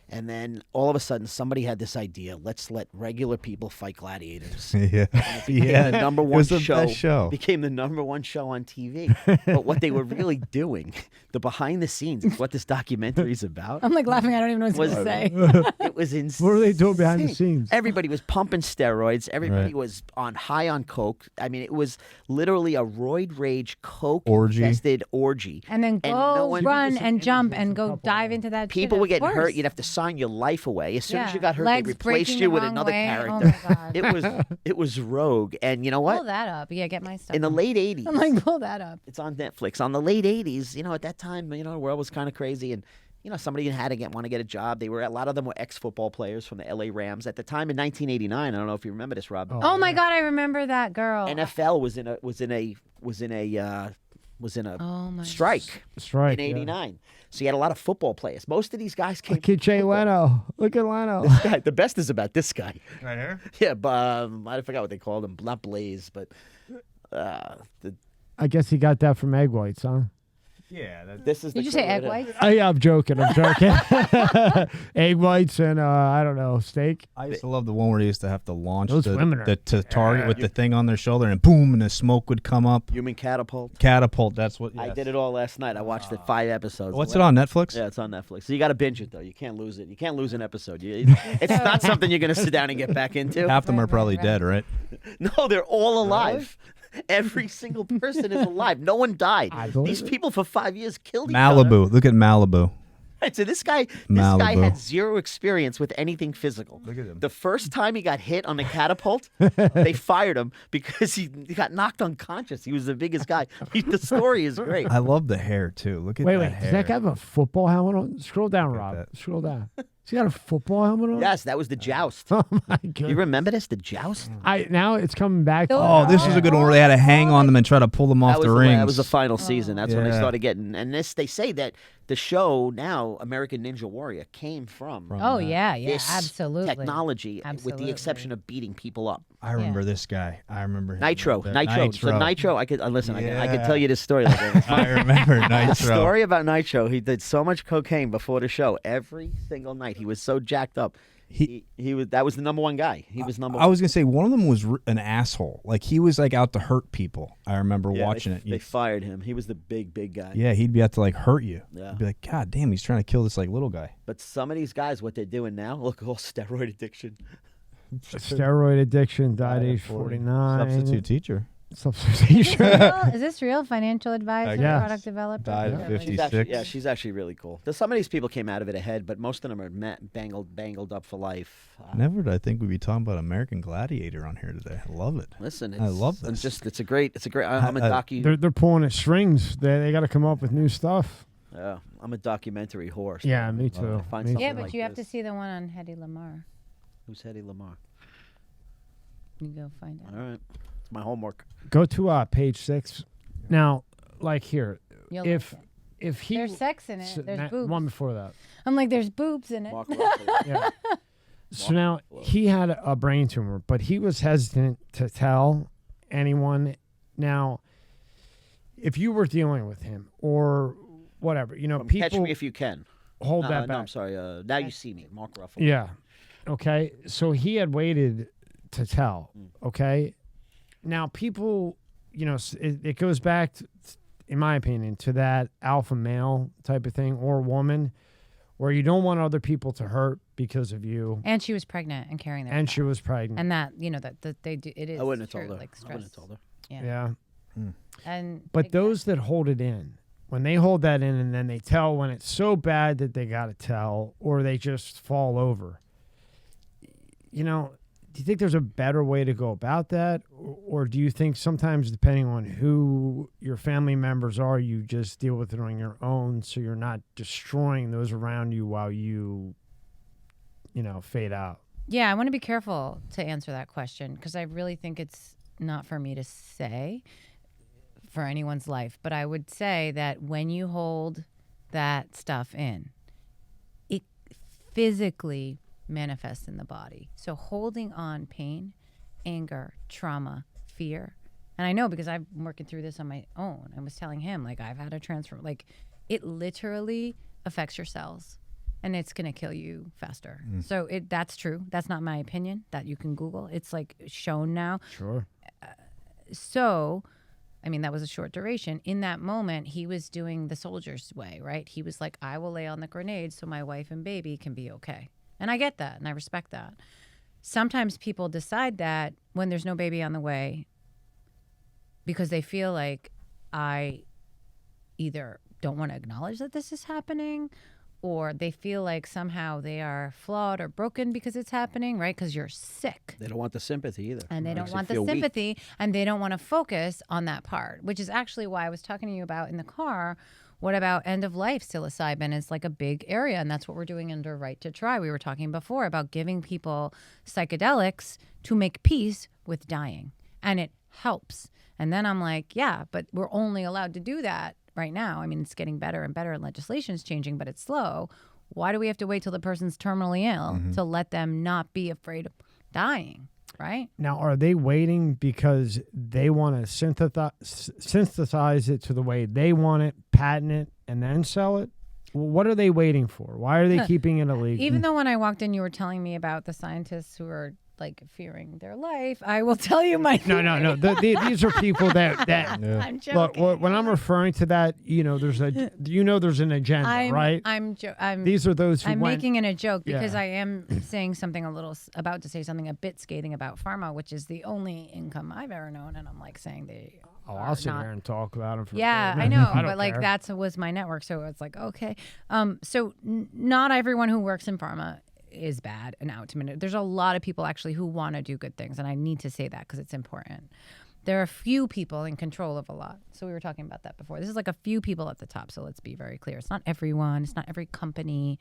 Speaker 2: And then all of a sudden, somebody had this idea: let's let regular people fight gladiators.
Speaker 5: Yeah.
Speaker 2: Became the number
Speaker 5: It
Speaker 2: one
Speaker 5: was the best show.
Speaker 2: Became the number one show on TV. But what they were really doing, the behind the scenes, of what this documentary is about,
Speaker 3: I'm like laughing. I don't even know what to say.
Speaker 2: it was insane.
Speaker 1: What were they doing behind the scenes?
Speaker 2: Everybody was pumping steroids. Everybody
Speaker 5: Right.
Speaker 2: was high on coke. I mean, it was literally a roid rage coke
Speaker 5: Orgy.
Speaker 2: infested orgy.
Speaker 3: And then go
Speaker 2: no one-
Speaker 3: run and jump and go dive into that.
Speaker 2: People
Speaker 3: shit,
Speaker 2: were
Speaker 3: of
Speaker 2: getting hurt.
Speaker 3: course.
Speaker 2: You'd have to sign your life away. As soon as
Speaker 3: Yeah.
Speaker 2: you got hurt,
Speaker 3: Legs
Speaker 2: they replaced
Speaker 3: breaking
Speaker 2: you
Speaker 3: the
Speaker 2: with
Speaker 3: wrong
Speaker 2: another
Speaker 3: way.
Speaker 2: character.
Speaker 3: Oh my God.
Speaker 2: It was rogue. And you know
Speaker 3: Pull
Speaker 2: what?
Speaker 3: that up. Yeah, get my stuff.
Speaker 2: In the late 80s,
Speaker 3: I'm like, pull that up.
Speaker 2: it's on Netflix. On the late 80s, at that time, the world was kind of crazy. And, somebody had to want to get a job. A lot of them were ex-football players from the LA Rams. At the time in 1989, I don't know if you remember this, Rob.
Speaker 3: Oh my God, I remember that girl.
Speaker 2: NFL was in a
Speaker 3: Oh my.
Speaker 2: strike
Speaker 1: That's right.
Speaker 2: in '89. So you had a lot of football players. Most of these guys came.
Speaker 1: Look at Jay Leno. Look at Leno.
Speaker 2: This guy, the best is about this guy.
Speaker 5: Right here.
Speaker 2: Yeah, but I forgot what they called him. Not Blaze, but
Speaker 1: I guess he got that from egg whites, huh?
Speaker 5: Yeah.
Speaker 2: This is
Speaker 3: Did
Speaker 2: the
Speaker 3: you say
Speaker 2: crew
Speaker 3: egg
Speaker 2: right here.
Speaker 3: whites?
Speaker 1: Yeah, I'm joking. Egg whites and I don't know, steak.
Speaker 5: I used to love the one where they used to have to launch
Speaker 1: Those women are-
Speaker 5: to target with the thing on their shoulder, and boom, and the smoke would come up.
Speaker 2: Human catapult.
Speaker 5: Catapult. That's what.
Speaker 2: I
Speaker 5: yes.
Speaker 2: did it all last night. I watched it 5 episodes.
Speaker 5: What's it on Netflix?
Speaker 2: Yeah, it's on Netflix. So you got to binge it though. You can't lose it. You can't lose an episode. It's not something you're gonna sit down and get back into.
Speaker 5: Half them are
Speaker 3: Right,
Speaker 5: probably
Speaker 3: right.
Speaker 5: dead, right?
Speaker 2: No, they're all alive. Every single person is alive. No one died.
Speaker 1: I believe
Speaker 2: These
Speaker 1: it.
Speaker 2: people for 5 years killed each other.
Speaker 5: Malibu. Look at Malibu.
Speaker 2: Right, so this guy
Speaker 5: Malibu.
Speaker 2: had zero experience with anything physical.
Speaker 5: Look at him.
Speaker 2: The first time he got hit on the catapult, they fired him because he got knocked unconscious. He was the biggest guy. The story is great.
Speaker 5: I love the hair too. Look at
Speaker 1: Wait,
Speaker 5: that
Speaker 1: does
Speaker 5: hair.
Speaker 1: that guy have a football helmet on? Scroll down,
Speaker 5: Look at
Speaker 1: Rob.
Speaker 5: that.
Speaker 1: Scroll down. Has he got a football helmet on?
Speaker 2: Yes, that was the joust.
Speaker 1: Oh my
Speaker 2: You
Speaker 1: god.
Speaker 2: remember this? The joust?
Speaker 1: Now it's coming back. to
Speaker 5: Oh, this was a good one where they had to hang on them and try to pull them off
Speaker 2: That was
Speaker 5: the
Speaker 2: the,
Speaker 5: rings.
Speaker 2: that was the final season. That's when they
Speaker 5: Yeah.
Speaker 2: started getting. And this, they say that the show now, American Ninja Warrior, came from
Speaker 3: Oh yeah, yeah,
Speaker 2: this
Speaker 3: absolutely.
Speaker 2: technology, with
Speaker 3: Absolutely.
Speaker 2: the exception of beating people up.
Speaker 5: I remember this guy. I remember him
Speaker 2: Nitro,
Speaker 5: right there.
Speaker 2: Nitro. So Nitro, I could listen. I could
Speaker 5: Yeah.
Speaker 2: tell you this story. Like that.
Speaker 5: I remember Nitro.
Speaker 2: The story about Nitro. He did so much cocaine before the show. Every single night, he was so jacked up. He was. That was the number one guy. He was number.
Speaker 5: I was gonna say one of them was an asshole. Like he was like out to hurt people. I remember
Speaker 2: Yeah,
Speaker 5: watching
Speaker 2: They
Speaker 5: it.
Speaker 2: fired him. He was the big guy.
Speaker 5: Yeah, he'd be out to like hurt you.
Speaker 2: Yeah.
Speaker 5: You'd be like, God damn, he's trying to kill this like little guy.
Speaker 2: But some of these guys, what they're doing now, look, all steroid addiction.
Speaker 1: Steroid addiction, died age 49.
Speaker 5: Substitute teacher.
Speaker 1: Substitution.
Speaker 3: Is this real? Financial advisor,
Speaker 1: Yes.
Speaker 3: product developer?
Speaker 5: Died at
Speaker 3: Yeah,
Speaker 5: 50.
Speaker 2: She's actually,
Speaker 5: 56.
Speaker 2: she's actually really cool. Some of these people came out of it ahead, but most of them are bangled up for life.
Speaker 5: Never did I think we'd be talking about American Gladiator on here today. I love it.
Speaker 2: Listen,
Speaker 5: I love this.
Speaker 2: It's a great. I'm a docu.
Speaker 1: They're pulling at strings. They got to come up with new stuff.
Speaker 2: Yeah, I'm a documentary horse.
Speaker 1: Yeah, me too.
Speaker 2: Find
Speaker 1: Me
Speaker 2: something
Speaker 3: Yeah,
Speaker 1: too.
Speaker 3: but
Speaker 2: like
Speaker 3: you have to
Speaker 2: this.
Speaker 3: see the one on Hedy Lamarr.
Speaker 2: Who's Hedy Lamarr?
Speaker 3: You go find out.
Speaker 2: All right, it's my homework.
Speaker 1: Go to page 6. Now, like here,
Speaker 3: You'll
Speaker 1: if
Speaker 3: like it.
Speaker 1: if he
Speaker 3: There's sex in
Speaker 1: so
Speaker 3: it. There's
Speaker 1: na-
Speaker 3: boobs.
Speaker 1: one before that.
Speaker 3: I'm like, there's boobs in it.
Speaker 2: Mark Ruffalo.
Speaker 1: Yeah. So now he had a brain tumor, but he was hesitant to tell anyone. Now, if you were dealing with him or whatever,
Speaker 2: From
Speaker 1: people
Speaker 2: Catch Me If You Can.
Speaker 1: hold that
Speaker 2: No,
Speaker 1: back.
Speaker 2: I'm sorry. Now You See Me. Mark Ruffalo.
Speaker 1: Yeah. Okay. So he had waited to tell. Okay. Now, people, it goes back, in my opinion, to that alpha male type of thing or woman where you don't want other people to hurt because of you.
Speaker 3: And she was pregnant and carrying their
Speaker 1: And
Speaker 3: child.
Speaker 1: she was pregnant.
Speaker 3: And that, that they do, it is
Speaker 2: I wouldn't have
Speaker 3: true,
Speaker 2: told her.
Speaker 3: like
Speaker 2: I
Speaker 3: stress.
Speaker 2: wouldn't have told her.
Speaker 1: Yeah.
Speaker 3: And
Speaker 1: But those that hold it in, when they hold that in and then they tell when it's so bad that they got to tell or they just fall over, do you think there's a better way to go about that? Or do you think sometimes, depending on who your family members are, you just deal with it on your own so you're not destroying those around you while you, fade out?
Speaker 3: Yeah, I want to be careful to answer that question because I really think it's not for me to say for anyone's life. But I would say that when you hold that stuff in, it physically manifests in the body. So holding on pain, anger, trauma, fear. And I know because I'm working through this on my own. I was telling him, like, I've had a transfer. Like, it literally affects your cells. And it's going to kill you faster. So that's true. That's not my opinion. That you can Google. It's like shown now.
Speaker 1: Sure.
Speaker 3: So, I mean, that was a short duration. In that moment, he was doing the soldier's way, right? He was like, I will lay on the grenade so my wife and baby can be okay. And I get that and I respect that. Sometimes people decide that when there's no baby on the way because they feel like I either don't want to acknowledge that this is happening or they feel like somehow they are flawed or broken because it's happening, right? Because you're sick.
Speaker 2: They don't want the sympathy either.
Speaker 3: And they don't
Speaker 2: Makes
Speaker 3: want
Speaker 2: you
Speaker 3: the
Speaker 2: feel weak.
Speaker 3: sympathy and they don't want to focus on that part, which is actually why I was talking to you about in the car. What about end of life psilocybin is like a big area, and that's what we're doing under Right to Try. We were talking before about giving people psychedelics to make peace with dying, and it helps. And then I'm like, yeah, but we're only allowed to do that right now. I mean, it's getting better and better, and legislation's changing, but it's slow. Why do we have to wait till the person's terminally ill to let them not be afraid of dying? right?
Speaker 1: Now, are they waiting because they want to synthesize it to the way they want it, patent it, and then sell it? What are they waiting for? Why are they keeping it illegal?
Speaker 3: Even though when I walked in, you were telling me about the scientists who are like fearing their life, I will tell you my
Speaker 1: No. These are people that
Speaker 3: I'm joking.
Speaker 1: look. When I'm referring to that, there's an agenda, right?
Speaker 3: I'm
Speaker 1: These are those who
Speaker 3: I'm
Speaker 1: went,
Speaker 3: making it a joke because
Speaker 1: Yeah.
Speaker 3: I am saying something about to say something a bit scathing about pharma, which is the only income I've ever known, and I'm like saying they.
Speaker 1: I'll sit here and talk about them for.
Speaker 3: Yeah,
Speaker 1: 30
Speaker 3: I
Speaker 1: minutes.
Speaker 3: know,
Speaker 1: don't
Speaker 3: but like
Speaker 1: care.
Speaker 3: was my network, so it's like okay. So not everyone who works in pharma is bad and out to minute. There's a lot of people actually who want to do good things, and I need to say that because it's important. There are a few people in control of a lot. So we were talking about that before. This is like a few people at the top. So let's be very clear. It's not everyone. It's not every company.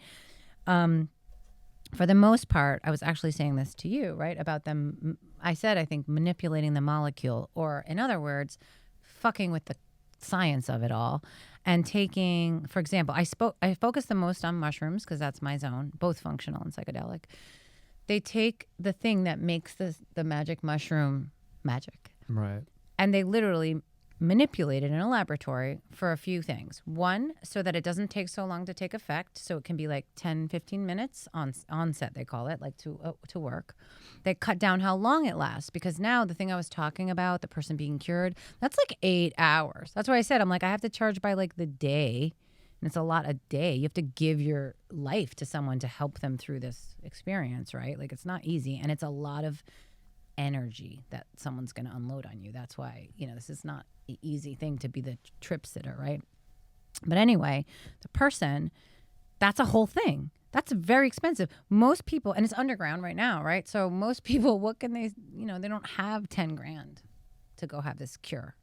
Speaker 3: For the most part, I was actually saying this to you, right? About them. I said, I think manipulating the molecule, or in other words, fucking with the science of it all, and taking, for example, I focus the most on mushrooms because that's my zone, both functional and psychedelic. They take the thing that makes the magic mushroom magic,
Speaker 1: Right.
Speaker 3: and they literally manipulate it in a laboratory for a few things. One, so that it doesn't take so long to take effect. So it can be like 10, 15 minutes on set, they call it, like to work. They cut down how long it lasts, because now the thing I was talking about, the person being cured, that's like 8 hours. That's why I said, I'm like, I have to charge by like the day. And it's a lot a day. You have to give your life to someone to help them through this experience, right? Like it's not easy. And it's a lot of energy that someone's going to unload on you. That's why, this is not an easy thing to be the trip sitter, right? But anyway, the person, that's a whole thing. That's very expensive. Most people, and it's underground right now, right? So most people, what can they, they don't have 10 grand to go have this cure.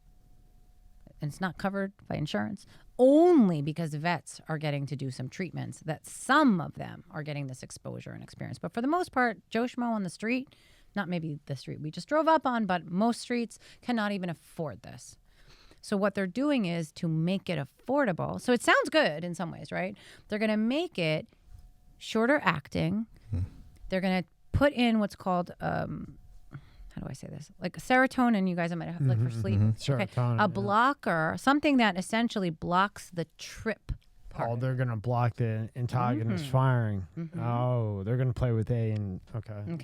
Speaker 3: And it's not covered by insurance, only because vets are getting to do some treatments that some of them are getting this exposure and experience. But for the most part, Joe Schmo on the street, not maybe the street we just drove up on, but most streets cannot even afford this. So what they're doing is to make it affordable. So it sounds good in some ways, right? They're going to make it shorter acting. They're going to put in what's called, how do I say this? Like serotonin, you guys might have, like for sleep.
Speaker 1: Serotonin,
Speaker 3: A blocker, something that essentially blocks the trip part.
Speaker 1: Oh, they're going to block the antagonist firing. Oh, they're going to play with okay.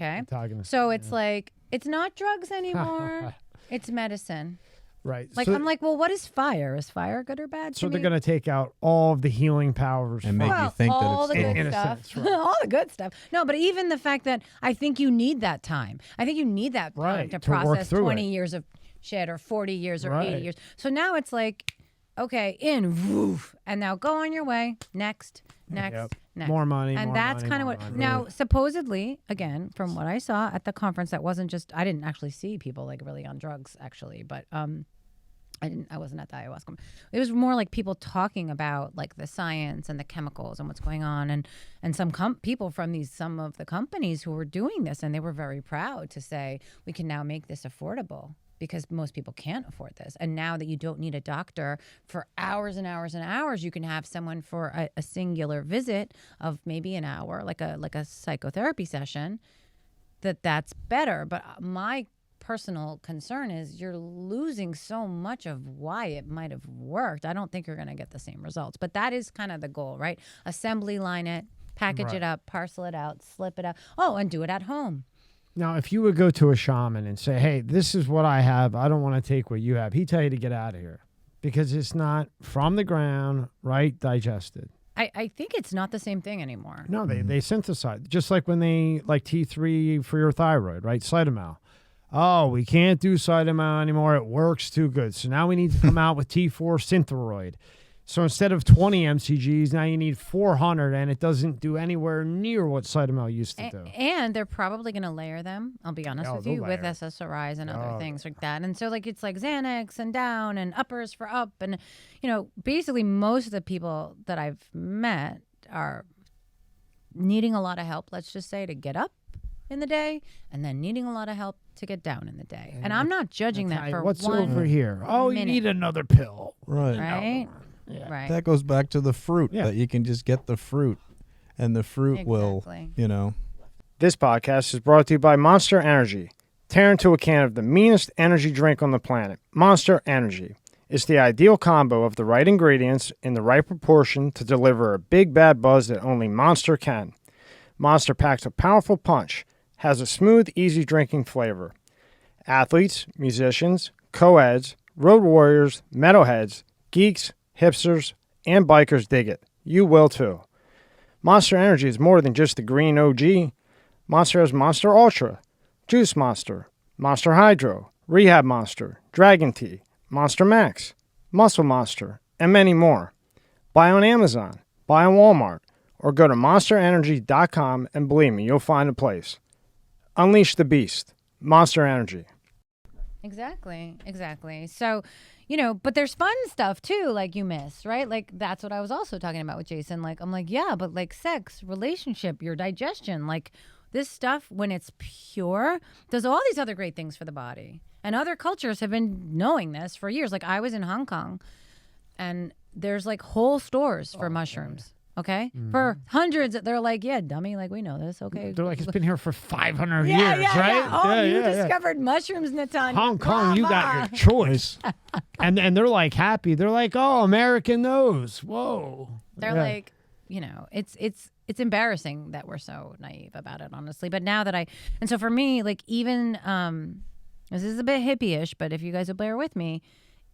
Speaker 1: Antagonist.
Speaker 3: So it's like, it's not drugs anymore. It's medicine.
Speaker 1: Right.
Speaker 3: Like, I'm like, well, what is fire? Is fire good or bad?
Speaker 1: So they're going to take out all of the healing powers
Speaker 5: And make you think
Speaker 3: all
Speaker 5: that
Speaker 3: the
Speaker 5: it's
Speaker 3: good
Speaker 1: in a
Speaker 3: stuff.
Speaker 1: sense, right.
Speaker 3: All the good stuff. No, but even the fact that I think you need that time. I think you need that time
Speaker 1: Right,
Speaker 3: to
Speaker 1: to work
Speaker 3: process
Speaker 1: through
Speaker 3: 20
Speaker 1: it.
Speaker 3: years of shit, or 40 years, or
Speaker 1: Right.
Speaker 3: 80 years. So now it's like, okay, woof, and now go on your way. Next.
Speaker 1: Yep.
Speaker 3: Next.
Speaker 1: More money.
Speaker 3: And
Speaker 1: more
Speaker 3: that's
Speaker 1: money,
Speaker 3: kind of
Speaker 1: more
Speaker 3: what.
Speaker 1: money.
Speaker 3: Now, supposedly, again, from what I saw at the conference, that wasn't just. I didn't actually see people like really on drugs, actually, but I wasn't at the ayahuasca. It was more like people talking about like the science and the chemicals and what's going on, and some people from some of the companies who were doing this, and they were very proud to say we can now make this affordable, because most people can't afford this. And now that you don't need a doctor for hours and hours and hours, you can have someone for a singular visit of maybe an hour, like a psychotherapy session. That's better. But my personal concern is you're losing so much of why it might have worked. I don't think you're going to get the same results. But that is kind of the goal, right? Assembly line it, package it up, parcel it out, slip it out. Oh, and do it at home.
Speaker 1: Now, if you would go to a shaman and say, hey, this is what I have, I don't want to take what you have, he'd tell you to get out of here because it's not from the ground, right, digested.
Speaker 3: I think it's not the same thing anymore.
Speaker 1: No, they synthesize. Just like when they, like T3 for your thyroid, right, Cytomel. Oh, we can't do Cytomel anymore. It works too good. So now we need to come out with T4 Synthroid. So instead of 20 MCGs, now you need 400, and it doesn't do anywhere near what Cytomel used to do.
Speaker 3: And they're probably going to layer them, I'll be honest with you, with
Speaker 1: layer.
Speaker 3: SSRIs and other things like that. And so like it's like Xanax and down and uppers for up. And, basically most of the people that I've met are needing a lot of help, let's just say, to get up in the day, and then needing a lot of help to get down in the day. And I'm not judging that for
Speaker 1: what's
Speaker 3: one
Speaker 1: over here? Oh, you
Speaker 3: minute.
Speaker 1: need another pill.
Speaker 5: Right.
Speaker 3: Right?
Speaker 1: Yeah.
Speaker 3: Right.
Speaker 5: That goes back to the fruit,
Speaker 1: Yeah.
Speaker 5: that you can just get the fruit, and the fruit
Speaker 3: Exactly.
Speaker 5: will,
Speaker 1: This podcast is brought to you by Monster Energy. tear into a can of the meanest energy drink on the planet, Monster Energy. It's the ideal combo of the right ingredients in the right proportion to deliver a big bad buzz that only Monster can. Monster packs a powerful punch, has a smooth, easy drinking flavor. Athletes, musicians, co-eds, road warriors, metalheads, geeks, hipsters, and bikers dig it. You will too. Monster Energy is more than just the green OG. Monster has Monster Ultra, Juice Monster, Monster Hydro, Rehab Monster, Dragon Tea, Monster Max, Muscle Monster, and many more. Buy on Amazon, buy on Walmart, or go to monsterenergy.com and believe me, you'll find a place. Unleash the beast. Monster Energy.
Speaker 3: Exactly. So, but there's fun stuff too, like you miss, right? Like that's what I was also talking about with Jason. Like, I'm like, yeah, but like sex, relationship, your digestion, like this stuff, when it's pure, does all these other great things for the body. And other cultures have been knowing this for years. Like I was in Hong Kong and there's like whole stores for mushrooms. Okay, for hundreds, they're like, yeah, dummy, like we know this. Okay,
Speaker 1: They're like, it's been here for 500
Speaker 3: yeah,
Speaker 1: years,
Speaker 3: yeah,
Speaker 1: right?
Speaker 3: Yeah. Oh, you discovered mushrooms, Natanya.
Speaker 1: Hong Kong, you got your choice. and they're like happy. They're like, oh, American knows. Whoa.
Speaker 3: They're like, it's embarrassing that we're so naive about it, honestly. But now that and so for me, like even, this is a bit hippie-ish, but if you guys will bear with me,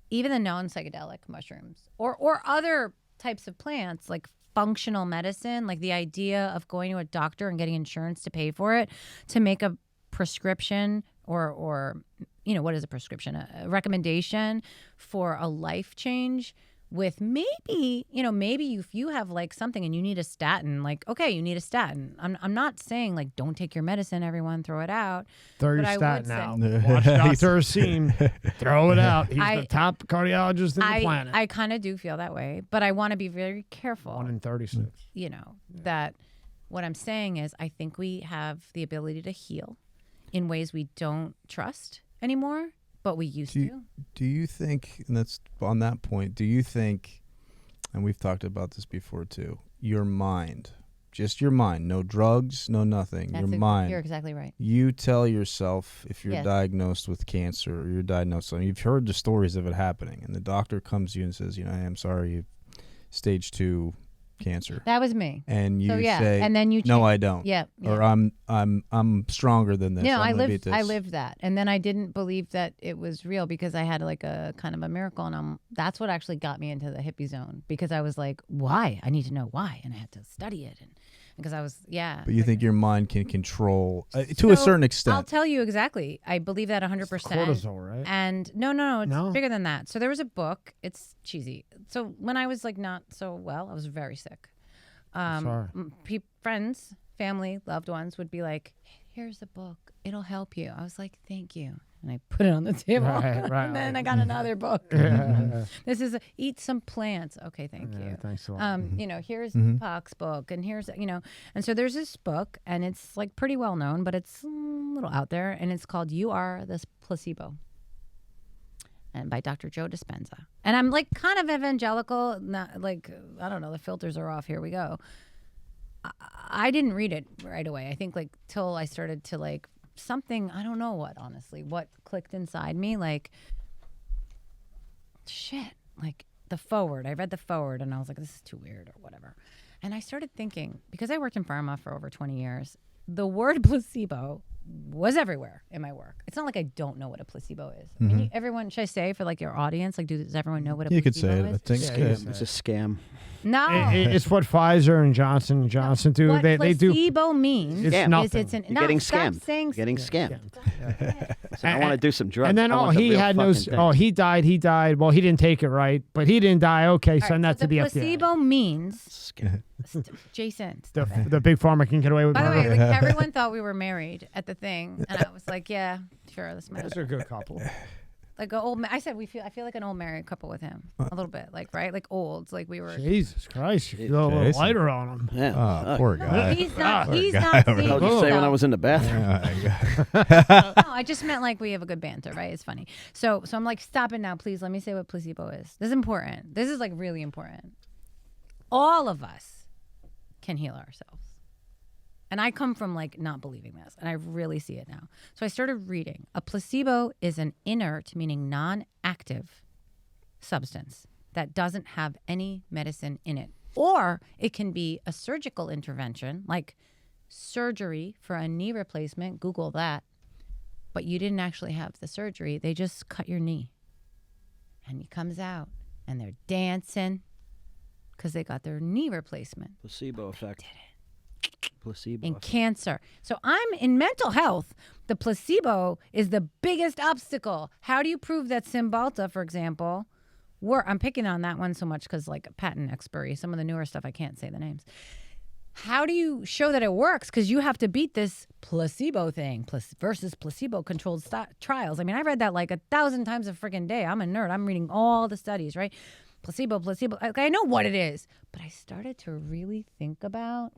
Speaker 3: even the non-psychedelic mushrooms or other types of plants, like functional medicine, like the idea of going to a doctor and getting insurance to pay for it, to make a prescription or what is a prescription? A recommendation for a life change with maybe if you have like something and you need a statin, like, okay, you need a statin. I'm not saying like don't take your medicine, everyone, throw it out.
Speaker 1: Throw your statin out. Watch Dr. Asim. Throw it out. He's the top cardiologist in the planet.
Speaker 3: I kind of do feel that way, but I want to be very careful.
Speaker 1: 1 in 36.
Speaker 3: That what I'm saying is I think we have the ability to heal in ways we don't trust anymore. But we used to.
Speaker 5: Do you think, and that's on that point, do you think, and we've talked about this before too, your mind, just your mind, no drugs, no nothing, your mind.
Speaker 3: You're exactly right.
Speaker 5: You tell yourself if you're diagnosed with cancer or you're diagnosed, and you've heard the stories of it happening, and the doctor comes to you and says, hey, I'm sorry, you've stage 2 cancer.
Speaker 3: That was me.
Speaker 5: And you say,
Speaker 3: and then you
Speaker 5: no, I don't.
Speaker 3: Yeah.
Speaker 5: Or I'm stronger than this.
Speaker 3: No,
Speaker 5: I
Speaker 3: lived that. And then I didn't believe that it was real because I had like a kind of a miracle, and that's what actually got me into the hippie zone, because I was like, why? I need to know why, and I had to study it, and because I was
Speaker 5: But you think your mind can control to a certain extent?
Speaker 3: I'll tell you exactly. I believe that 100%.
Speaker 1: Cortisol, right?
Speaker 3: And no, it's bigger than that. So there was a book. It's cheesy. So when I was like not so well, I was very sick.
Speaker 1: Sorry.
Speaker 3: Friends, family, loved ones would be like, here's a book. It'll help you. I was like, thank you. And I put it on the table.
Speaker 1: Right,
Speaker 3: and then I got another book. This is eat some plants. Okay, thank you.
Speaker 1: Thanks a lot.
Speaker 3: Here's Pac's book, and here's and so there's this book, and it's like pretty well known, but it's a little out there, and it's called "You Are the Placebo," and by Dr. Joe Dispenza. And I'm like kind of evangelical, not like, I don't know, the filters are off. Here we go. I didn't read it right away. I think like till I started to like something, I don't know what, honestly, what clicked inside me, like shit, like the forward. I read the forward and I was like, this is too weird or whatever. And I started thinking, because I worked in pharma for over 20 years, the word placebo was everywhere in my work. It's not like I don't know what a placebo is. I mean, everyone, should I say for like your audience, like does everyone know what a placebo is?
Speaker 5: You could say it. I think
Speaker 2: It's a scam.
Speaker 3: No.
Speaker 1: It's what Pfizer and Johnson & Johnson do.
Speaker 3: What
Speaker 1: They do.
Speaker 3: placebo means
Speaker 1: It's
Speaker 3: is
Speaker 1: nothing.
Speaker 3: it's an,
Speaker 2: You're
Speaker 3: no,
Speaker 2: getting
Speaker 3: stop
Speaker 2: scammed.
Speaker 3: saying
Speaker 2: You're getting scammed. So I want to do some drugs.
Speaker 1: And then,
Speaker 2: I want the
Speaker 1: he
Speaker 2: real
Speaker 1: had no.
Speaker 2: fucking thing.
Speaker 1: Oh, he died. Well, he didn't take it right, but he didn't die. Okay, send that to the FDA.
Speaker 3: placebo means,
Speaker 2: Scam.
Speaker 3: Jason.
Speaker 1: The big pharma can get away with
Speaker 3: By the
Speaker 1: murder.
Speaker 3: way, like everyone thought we were married at the thing, and I was like, yeah, sure, that's my
Speaker 1: Those are a good couple.
Speaker 3: like an old. I said I feel like an old married couple with him a little bit, like right, like old, like we were.
Speaker 1: Jesus Christ, you feel a little
Speaker 5: Jason.
Speaker 1: lighter on him.
Speaker 2: Yeah.
Speaker 5: Oh, poor guy.
Speaker 3: He's not.
Speaker 5: Poor
Speaker 3: He's
Speaker 5: guy
Speaker 3: not
Speaker 5: over
Speaker 3: seeing
Speaker 2: I was just saying when I was in the bathroom.
Speaker 3: No, I just meant like we have a good banter, right? It's funny. So I'm like, stop it now, please. Let me say what placebo is. This is important. This is like really important. All of us can heal ourselves. And I come from like not believing this, and I really see it now. So I started reading. A placebo is an inert, meaning non-active substance that doesn't have any medicine in it. Or it can be a surgical intervention, like surgery for a knee replacement. Google that. But you didn't actually have the surgery. They just cut your knee. And he comes out, and they're dancing because they got their knee replacement.
Speaker 2: Placebo effect. Placebo.
Speaker 3: In cancer. So I'm in mental health. The placebo is the biggest obstacle. How do you prove that Cymbalta, for example, I'm picking on that one so much because like patent expiry, some of the newer stuff, I can't say the names. How do you show that it works? Because you have to beat this placebo thing versus placebo-controlled trials. I mean, I read that like 1,000 times a freaking day. I'm a nerd. I'm reading all the studies, right? Placebo. I know what it is. But I started to really think about,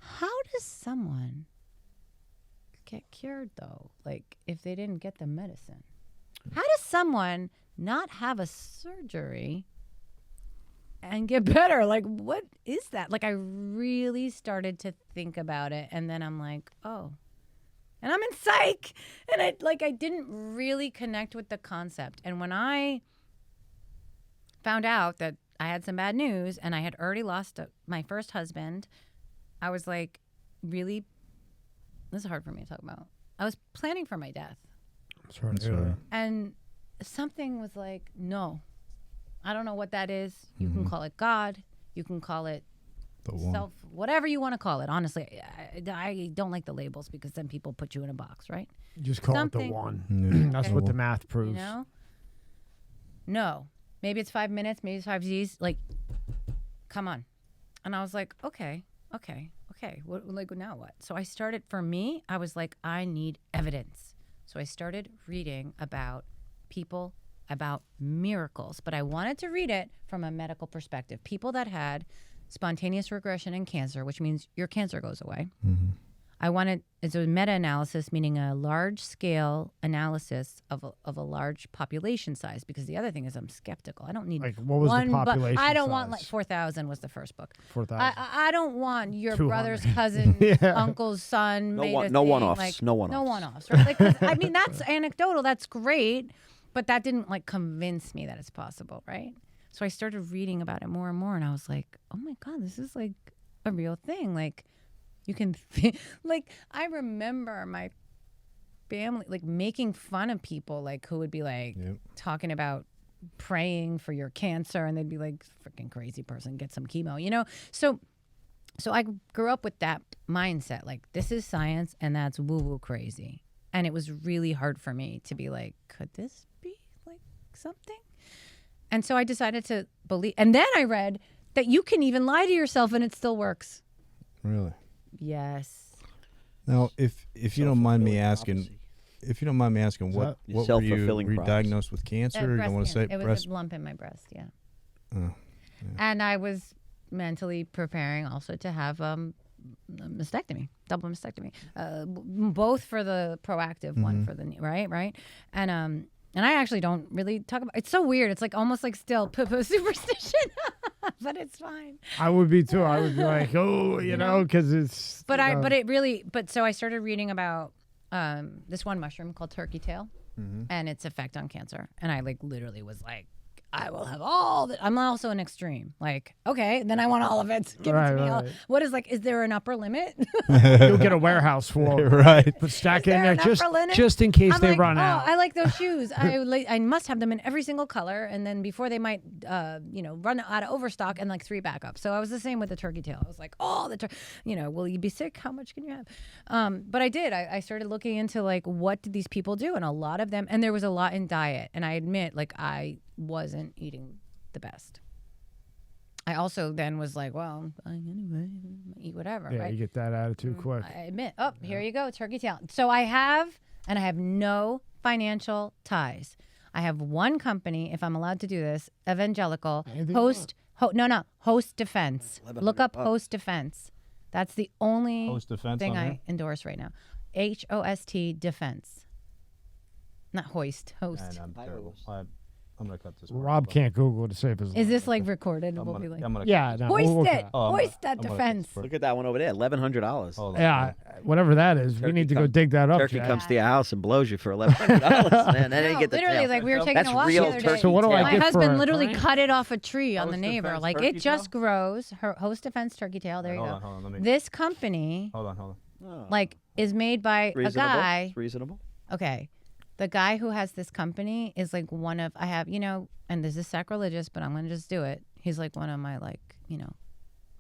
Speaker 3: how does someone get cured, though? Like, if they didn't get the medicine? How does someone not have a surgery and get better? Like, what is that? Like, I really started to think about it, and then I'm like, oh. And I'm in psych, and I didn't really connect with the concept. And when I found out that I had some bad news and I had already lost my first husband, I was like, really, this is hard for me to talk about. I was planning for my death.
Speaker 1: Sorry.
Speaker 3: And something was like, no, I don't know what that is. You can call it God. You can call it self, whatever you want to call it. Honestly, I don't like the labels because then people put you in a box, right?
Speaker 1: Just call it the one. That's what the math proves.
Speaker 3: You know? No. Maybe it's 5 minutes. Maybe it's 5 Z's. Like, come on. And I was like, okay. What, like, now what? So I started, for me, I was like, I need evidence. So I started reading about people, about miracles, but I wanted to read it from a medical perspective. People that had spontaneous regression in cancer, which means your cancer goes away. It's a meta-analysis, meaning a large-scale analysis of a large population size. Because the other thing is, I'm skeptical. I don't need
Speaker 1: like what was the population
Speaker 3: I don't
Speaker 1: size?
Speaker 3: want like 4,000 was the first book.
Speaker 1: 4,000.
Speaker 3: I don't want your
Speaker 1: 200.
Speaker 3: brother's cousin, uncle's son.
Speaker 2: No
Speaker 3: made
Speaker 2: no
Speaker 3: thing,
Speaker 2: one-offs.
Speaker 3: like,
Speaker 2: No one-offs.
Speaker 3: No one-offs. Right? Like, 'cause, I mean, that's anecdotal. That's great, but that didn't like convince me that it's possible, right? So I started reading about it more and more, and I was like, oh my God, this is like a real thing. Like, you can like, I remember my family like making fun of people like who would be like talking about praying for your cancer, and they'd be like, freaking crazy person, get some chemo, you know? So I grew up with that mindset, like, this is science and that's woo-woo crazy. And it was really hard for me to be like, could this be like something? And so I decided to believe. And then I read that you can even lie to yourself and it still works.
Speaker 5: Really?
Speaker 3: Yes.
Speaker 5: Now, if you don't mind me asking, what were you
Speaker 2: self-fulfilling
Speaker 5: diagnosed with cancer? You don't want to say
Speaker 3: it was
Speaker 5: breast?
Speaker 3: a lump in my breast, yeah.
Speaker 5: Yeah.
Speaker 3: And I was mentally preparing also to have a mastectomy, double mastectomy, both for the proactive one for the knee, right, and I actually don't really talk about. It's so weird. It's like almost like still poo-poo superstition, but it's fine.
Speaker 1: I would be too. I would be like, oh, you know, because it's.
Speaker 3: But so I started reading about this one mushroom called turkey tail and its effect on cancer, and I like literally was like, I will have all that. I'm also an extreme. Like, okay, then I want all of it. Give it to me all. What is like, is there an upper limit?
Speaker 1: You'll get a warehouse full.
Speaker 5: Right.
Speaker 1: But stack
Speaker 3: Is
Speaker 1: it in
Speaker 3: there
Speaker 1: there
Speaker 3: an upper limit?
Speaker 1: just in case
Speaker 3: I'm
Speaker 1: they
Speaker 3: like,
Speaker 1: run out.
Speaker 3: I like those shoes. I must have them in every single color, and then before they might, run out of overstock, and like 3 backups. So I was the same with the turkey tail. I was like, will you be sick? How much can you have? But I did. I started looking into like, what did these people do, and a lot of them, and there was a lot in diet. And I admit, like, I wasn't eating the best. I also then was like, well, anyway, eat whatever.
Speaker 1: Yeah,
Speaker 3: right?
Speaker 1: you get that attitude quick.
Speaker 3: I admit. Here you go, turkey tail. So I have no financial ties. I have one company, if I'm allowed to do this, evangelical, Host Defense. Look up Host Defense. That's the only
Speaker 5: Host Defense
Speaker 3: thing
Speaker 5: on
Speaker 3: I
Speaker 5: there?
Speaker 3: endorse right now. HOST Defense. Not hoist, host.
Speaker 5: And I'm terrible. I'm gonna cut this. part,
Speaker 1: Rob
Speaker 5: but-
Speaker 1: can't Google to save his life.
Speaker 3: Is this like recorded?
Speaker 5: I'm
Speaker 3: We'll
Speaker 5: gonna,
Speaker 3: be like,
Speaker 5: I'm gonna
Speaker 1: Yeah,
Speaker 5: cut
Speaker 1: no,
Speaker 3: hoist
Speaker 1: we'll
Speaker 3: it,
Speaker 5: Oh, I'm
Speaker 3: hoist
Speaker 5: gonna-
Speaker 3: that
Speaker 5: I'm gonna cut
Speaker 3: defense.
Speaker 5: this part.
Speaker 2: Look at that one over there, $1,100.
Speaker 5: Hold on.
Speaker 1: Yeah, whatever that is, we
Speaker 2: Turkey
Speaker 1: need to go
Speaker 2: come-
Speaker 1: dig that up.
Speaker 2: Turkey
Speaker 1: Jack.
Speaker 2: comes to your house and blows you for $1,100, man. That ain't
Speaker 3: No,
Speaker 2: get the
Speaker 3: literally,
Speaker 2: tail.
Speaker 3: like we were taking
Speaker 2: That's
Speaker 3: a walk
Speaker 2: real
Speaker 3: the other
Speaker 2: turkey
Speaker 3: day.
Speaker 1: So what do I
Speaker 3: My
Speaker 1: get for
Speaker 3: husband
Speaker 1: a
Speaker 3: literally
Speaker 1: pint?
Speaker 3: cut it off a tree on the
Speaker 5: Host
Speaker 3: neighbor.
Speaker 5: defense
Speaker 3: Like
Speaker 5: turkey
Speaker 3: it just
Speaker 5: tail?
Speaker 3: grows. Her host defense turkey tail. There you
Speaker 5: Hold
Speaker 3: go.
Speaker 5: on, hold on. Let me.
Speaker 3: This company,
Speaker 5: Hold on.
Speaker 2: Oh,
Speaker 3: like, is made by
Speaker 2: reasonable.
Speaker 3: a guy.
Speaker 2: It's reasonable.
Speaker 3: Okay. The guy who has this company is like one of, I have, and this is sacrilegious, but I'm going to just do it. He's like one of my, like,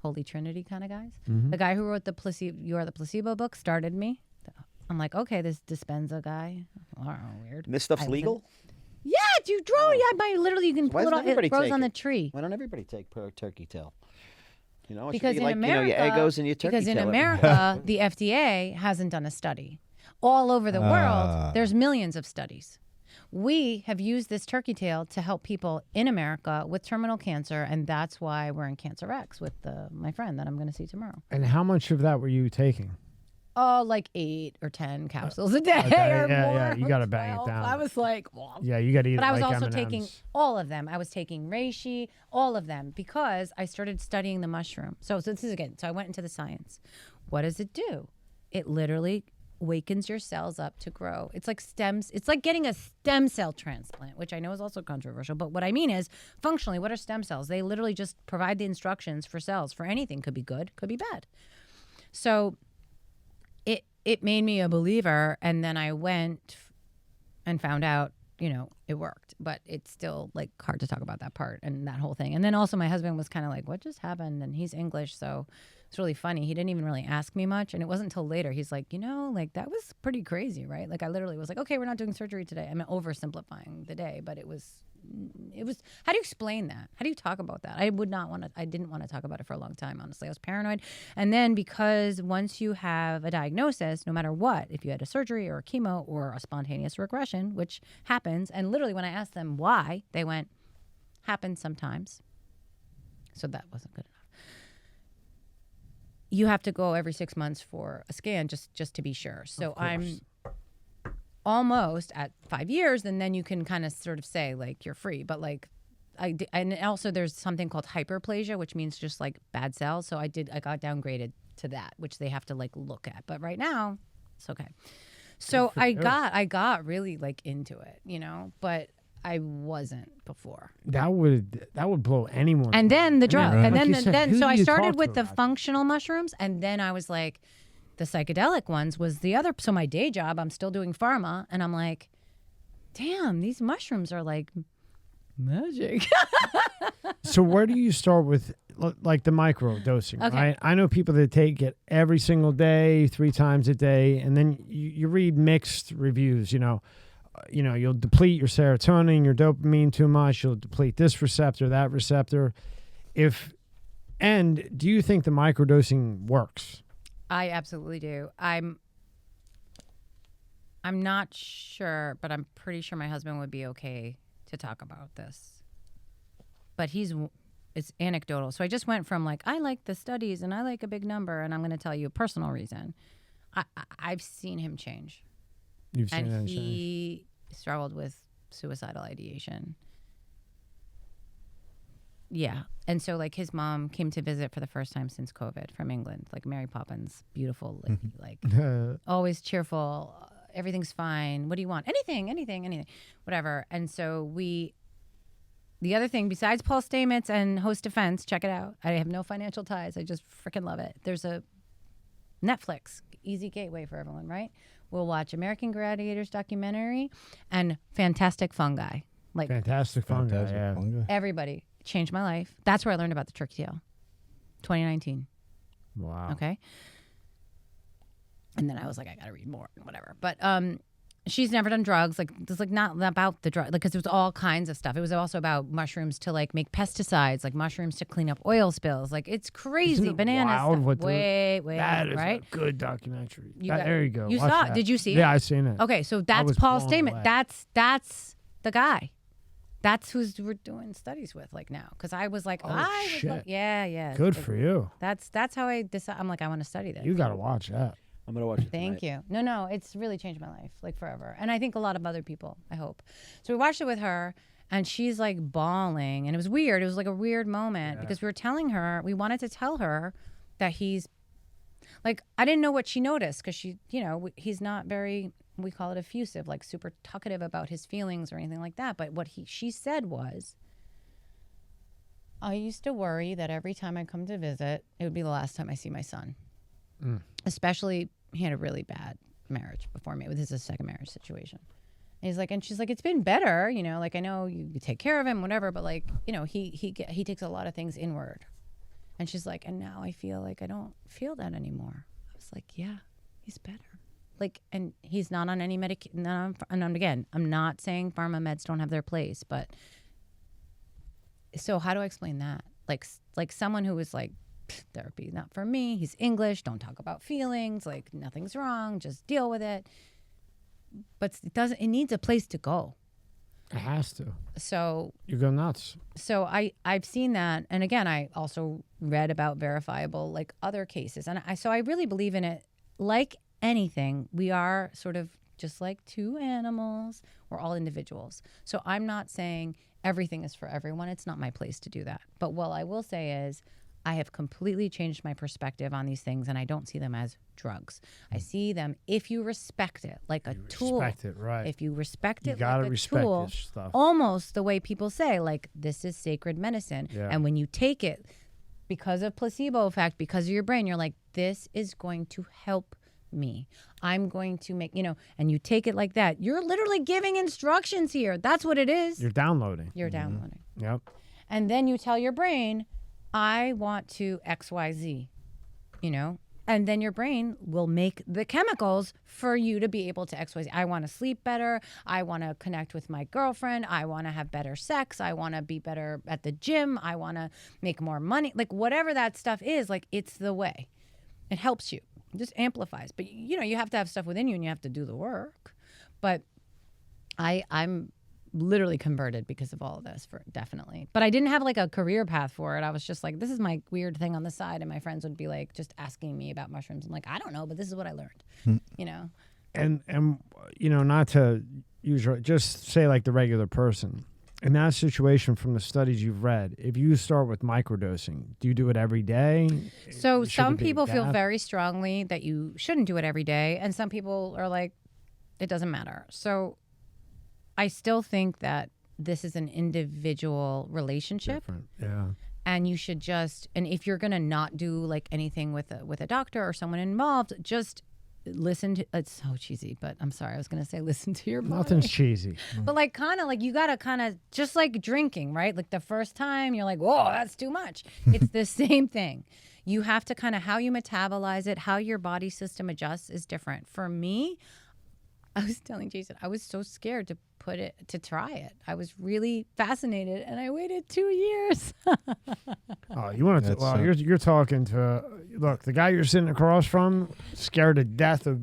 Speaker 3: Holy Trinity kind of guys.
Speaker 1: Mm-hmm.
Speaker 3: The guy who wrote You Are the Placebo book started me. I'm like, okay, this Dispenza guy. Oh, weird.
Speaker 2: This stuff's
Speaker 3: I was
Speaker 2: legal?
Speaker 3: Yeah, you grow. Yeah, literally, you can
Speaker 2: Why
Speaker 3: pull it
Speaker 2: doesn't
Speaker 3: off. It
Speaker 2: everybody
Speaker 3: grows
Speaker 2: take
Speaker 3: on the
Speaker 2: it?
Speaker 3: tree.
Speaker 2: Why don't everybody take turkey tail? It should
Speaker 3: Because
Speaker 2: be
Speaker 3: in
Speaker 2: like,
Speaker 3: America,
Speaker 2: your Eggos and your turkey
Speaker 3: because in
Speaker 2: tail.
Speaker 3: America, the FDA hasn't done a study. All over the world, there's millions of studies. We have used this turkey tail to help people in America with terminal cancer, and that's why we're in Cancer X with my friend that I'm going to see tomorrow.
Speaker 1: And how much of that were you taking?
Speaker 3: Oh, like 8 or 10 capsules a day
Speaker 1: Okay,
Speaker 3: or
Speaker 1: yeah,
Speaker 3: more.
Speaker 1: yeah, you gotta bang it
Speaker 3: 12.
Speaker 1: down.
Speaker 3: I was like, well,
Speaker 1: Yeah, you got to eat.
Speaker 3: but I was
Speaker 1: like
Speaker 3: also
Speaker 1: M&Ms.
Speaker 3: taking all of them. I was taking reishi, all of them, because I started studying the mushroom. So this is again. So I went into the science. What does it do? It literally wakens your cells up to grow. It's like stems. It's like getting a stem cell transplant, which I know is also controversial. But what I mean is, functionally, what are stem cells? They literally just provide the instructions for cells for anything. Could be good, could be bad. So it made me a believer, and then I went and found out, it worked, but it's still like hard to talk about that part and that whole thing. And then also my husband was kind of like, what just happened? And he's English, so it's really funny. He didn't even really ask me much. And it wasn't until later. He's like, like that was pretty crazy, right? Like I literally was like, okay, we're not doing surgery today. I'm oversimplifying the day, but it was, how do you explain that? How do you talk about that? I didn't want to talk about it for a long time, honestly. I was paranoid. And then because once you have a diagnosis, no matter what, if you had a surgery or a chemo or a spontaneous regression, which happens, and literally when I asked them why, they went, happens sometimes. So that wasn't good enough. You have to go every 6 months for a scan just to be sure. So I'm almost at 5 years, and then you can kind of sort of say like you're free. But like and also there's something called hyperplasia, which means just like bad cells. So I got downgraded to that, which they have to like look at. But right now it's okay. So I got really like into it, but I wasn't before.
Speaker 1: That would blow anyone.
Speaker 3: And then the drug,
Speaker 1: Right.
Speaker 3: and
Speaker 1: Like
Speaker 3: then
Speaker 1: you said, who
Speaker 3: so
Speaker 1: do
Speaker 3: I
Speaker 1: you
Speaker 3: started
Speaker 1: talk
Speaker 3: with
Speaker 1: to
Speaker 3: the
Speaker 1: about
Speaker 3: functional mushrooms, and then I was like, the psychedelic ones was the other. So my day job, I'm still doing pharma, and I'm like, damn, these mushrooms are like magic.
Speaker 1: So where do you start with like the micro dosing,
Speaker 3: Okay.
Speaker 1: right? I know people that take it every single day, 3 times a day, and then you read mixed reviews, you'll deplete your serotonin, your dopamine too much, you'll deplete this receptor, that receptor. And do you think the microdosing works?
Speaker 3: I absolutely do. I'm not sure, but I'm pretty sure my husband would be okay to talk about this. But it's anecdotal. So I just went from like, I like the studies and I like a big number, and I'm going to tell you a personal reason. I've seen him change.
Speaker 1: You've seen that
Speaker 3: And
Speaker 1: change.
Speaker 3: he struggled with suicidal ideation. Yeah. And so like his mom came to visit for the first time since COVID from England, like Mary Poppins, beautiful lady, like always cheerful, everything's fine. What do you want? Anything, whatever. And so the other thing besides Paul Stamets and Host Defense, check it out. I have no financial ties. I just freaking love it. There's a Netflix, easy gateway for everyone, right? We'll watch American Gladiators documentary and Fantastic Fungi. Like
Speaker 1: Fantastic fungi, yeah.
Speaker 5: fungi.
Speaker 3: everybody changed my life. That's where I learned about the turkey tail. 2019.
Speaker 1: Wow.
Speaker 3: Okay. And then I was like, I got to read more and whatever. But she's never done drugs. Like, it's like not about the drug, like, because it was all kinds of stuff. It was also about mushrooms to like make pesticides, like mushrooms to clean up oil spills. Like, it's crazy.
Speaker 1: Isn't it
Speaker 3: Bananas.
Speaker 1: wild
Speaker 3: Stuff.
Speaker 1: what the-
Speaker 3: Way,
Speaker 1: That is
Speaker 3: right?
Speaker 1: a good documentary.
Speaker 3: You got-
Speaker 1: There you go.
Speaker 3: you
Speaker 1: Watch
Speaker 3: saw it.
Speaker 1: that.
Speaker 3: Did you see it?
Speaker 1: Yeah, I seen it.
Speaker 3: Okay, so that's
Speaker 1: was
Speaker 3: Paul
Speaker 1: blown
Speaker 3: Stamets.
Speaker 1: away.
Speaker 3: That's the guy. That's who we're doing studies with, like now. Because I was like,
Speaker 1: shit.
Speaker 3: yeah.
Speaker 1: Good
Speaker 3: Like,
Speaker 1: for you.
Speaker 3: That's how I decide. I'm like, I want to study this.
Speaker 1: You got to watch that.
Speaker 2: I'm going to watch it
Speaker 3: Thank
Speaker 2: tonight.
Speaker 3: you. No, it's really changed my life, like forever. And I think a lot of other people, I hope. So we watched it with her, And she's like bawling. And it was weird. It was like a weird moment because we wanted to tell her that he's like, I didn't know what she noticed because she, he's not very, we call it effusive, like super talkative about his feelings or anything like that. But what she said was, I used to worry that every time I come to visit, it would be the last time I see my son. Especially, he had a really bad marriage before me. This is a second marriage situation. And he's like, and she's like, it's been better, like I know you take care of him, whatever, but like, he takes a lot of things inward. And she's like, and now I feel like I don't feel that anymore. I was like, yeah, he's better. Like, and he's not on any medication. And again, I'm not saying pharma meds don't have their place, but so how do I explain that? Like someone who was like, therapy not for me. He's English. Don't talk about feelings. Like nothing's wrong. Just deal with it. But it needs a place to go.
Speaker 1: It has to.
Speaker 3: So
Speaker 1: you go nuts.
Speaker 3: So I've seen that, and again, I also read about verifiable like other cases, and I really believe in it. Like anything, we are sort of just like two animals. We're all individuals. So I'm not saying everything is for everyone. It's not my place to do that. But what I will say is, I have completely changed my perspective on these things, and I don't see them as drugs. I see them, if you respect it, like a tool.
Speaker 1: Respect it, right.
Speaker 3: If you respect it
Speaker 1: gotta
Speaker 3: like a
Speaker 1: respect
Speaker 3: tool,
Speaker 1: this stuff.
Speaker 3: almost the way people say, like, this is sacred medicine.
Speaker 1: Yeah.
Speaker 3: And when you take it, because of placebo effect, because of your brain, you're like, this is going to help me. I'm going to make, and you take it like that. You're literally giving instructions here. That's what it is.
Speaker 1: You're downloading.
Speaker 3: You're downloading.
Speaker 1: Yep.
Speaker 3: And then you tell your brain, I want to XYZ, and then your brain will make the chemicals for you to be able to XYZ. I want to sleep better. I want to connect with my girlfriend. I want to have better sex. I want to be better at the gym. I want to make more money. Like whatever that stuff is, like it's the way. It helps you. It just amplifies. But you have to have stuff within you and you have to do the work. But I'm literally converted because of all of this, for definitely. But I didn't have like a career path for it. I was just like, this is my weird thing on the side, and my friends would be like just asking me about mushrooms. I'm like, I don't know, but this is what I learned.
Speaker 1: And not to use just say like the regular person in that situation, from the studies you've read, if you start with microdosing, do you do it every day?
Speaker 3: So
Speaker 1: Should
Speaker 3: some
Speaker 1: it be
Speaker 3: people feel
Speaker 1: that?
Speaker 3: very strongly that you shouldn't do it every day, and some people are like, it doesn't matter. So I still think that this is an individual relationship.
Speaker 1: Different. Yeah.
Speaker 3: And you should and if you're going to not do like anything with a doctor or someone involved, just listen to, it's so cheesy, but I'm sorry. I was going to say, listen to your body.
Speaker 1: Nothing's cheesy.
Speaker 3: But like kind of like you got to kind of just like drinking, right? Like the first time you're like, whoa, that's too much. It's the same thing. You have to kind of, how you metabolize it, how your body system adjusts is different. For me, I was telling Jason, I was so scared to try it. I was really fascinated, and I waited 2 years.
Speaker 1: Oh, you want to? Well, you're talking to look, the guy you're sitting across from, scared to death of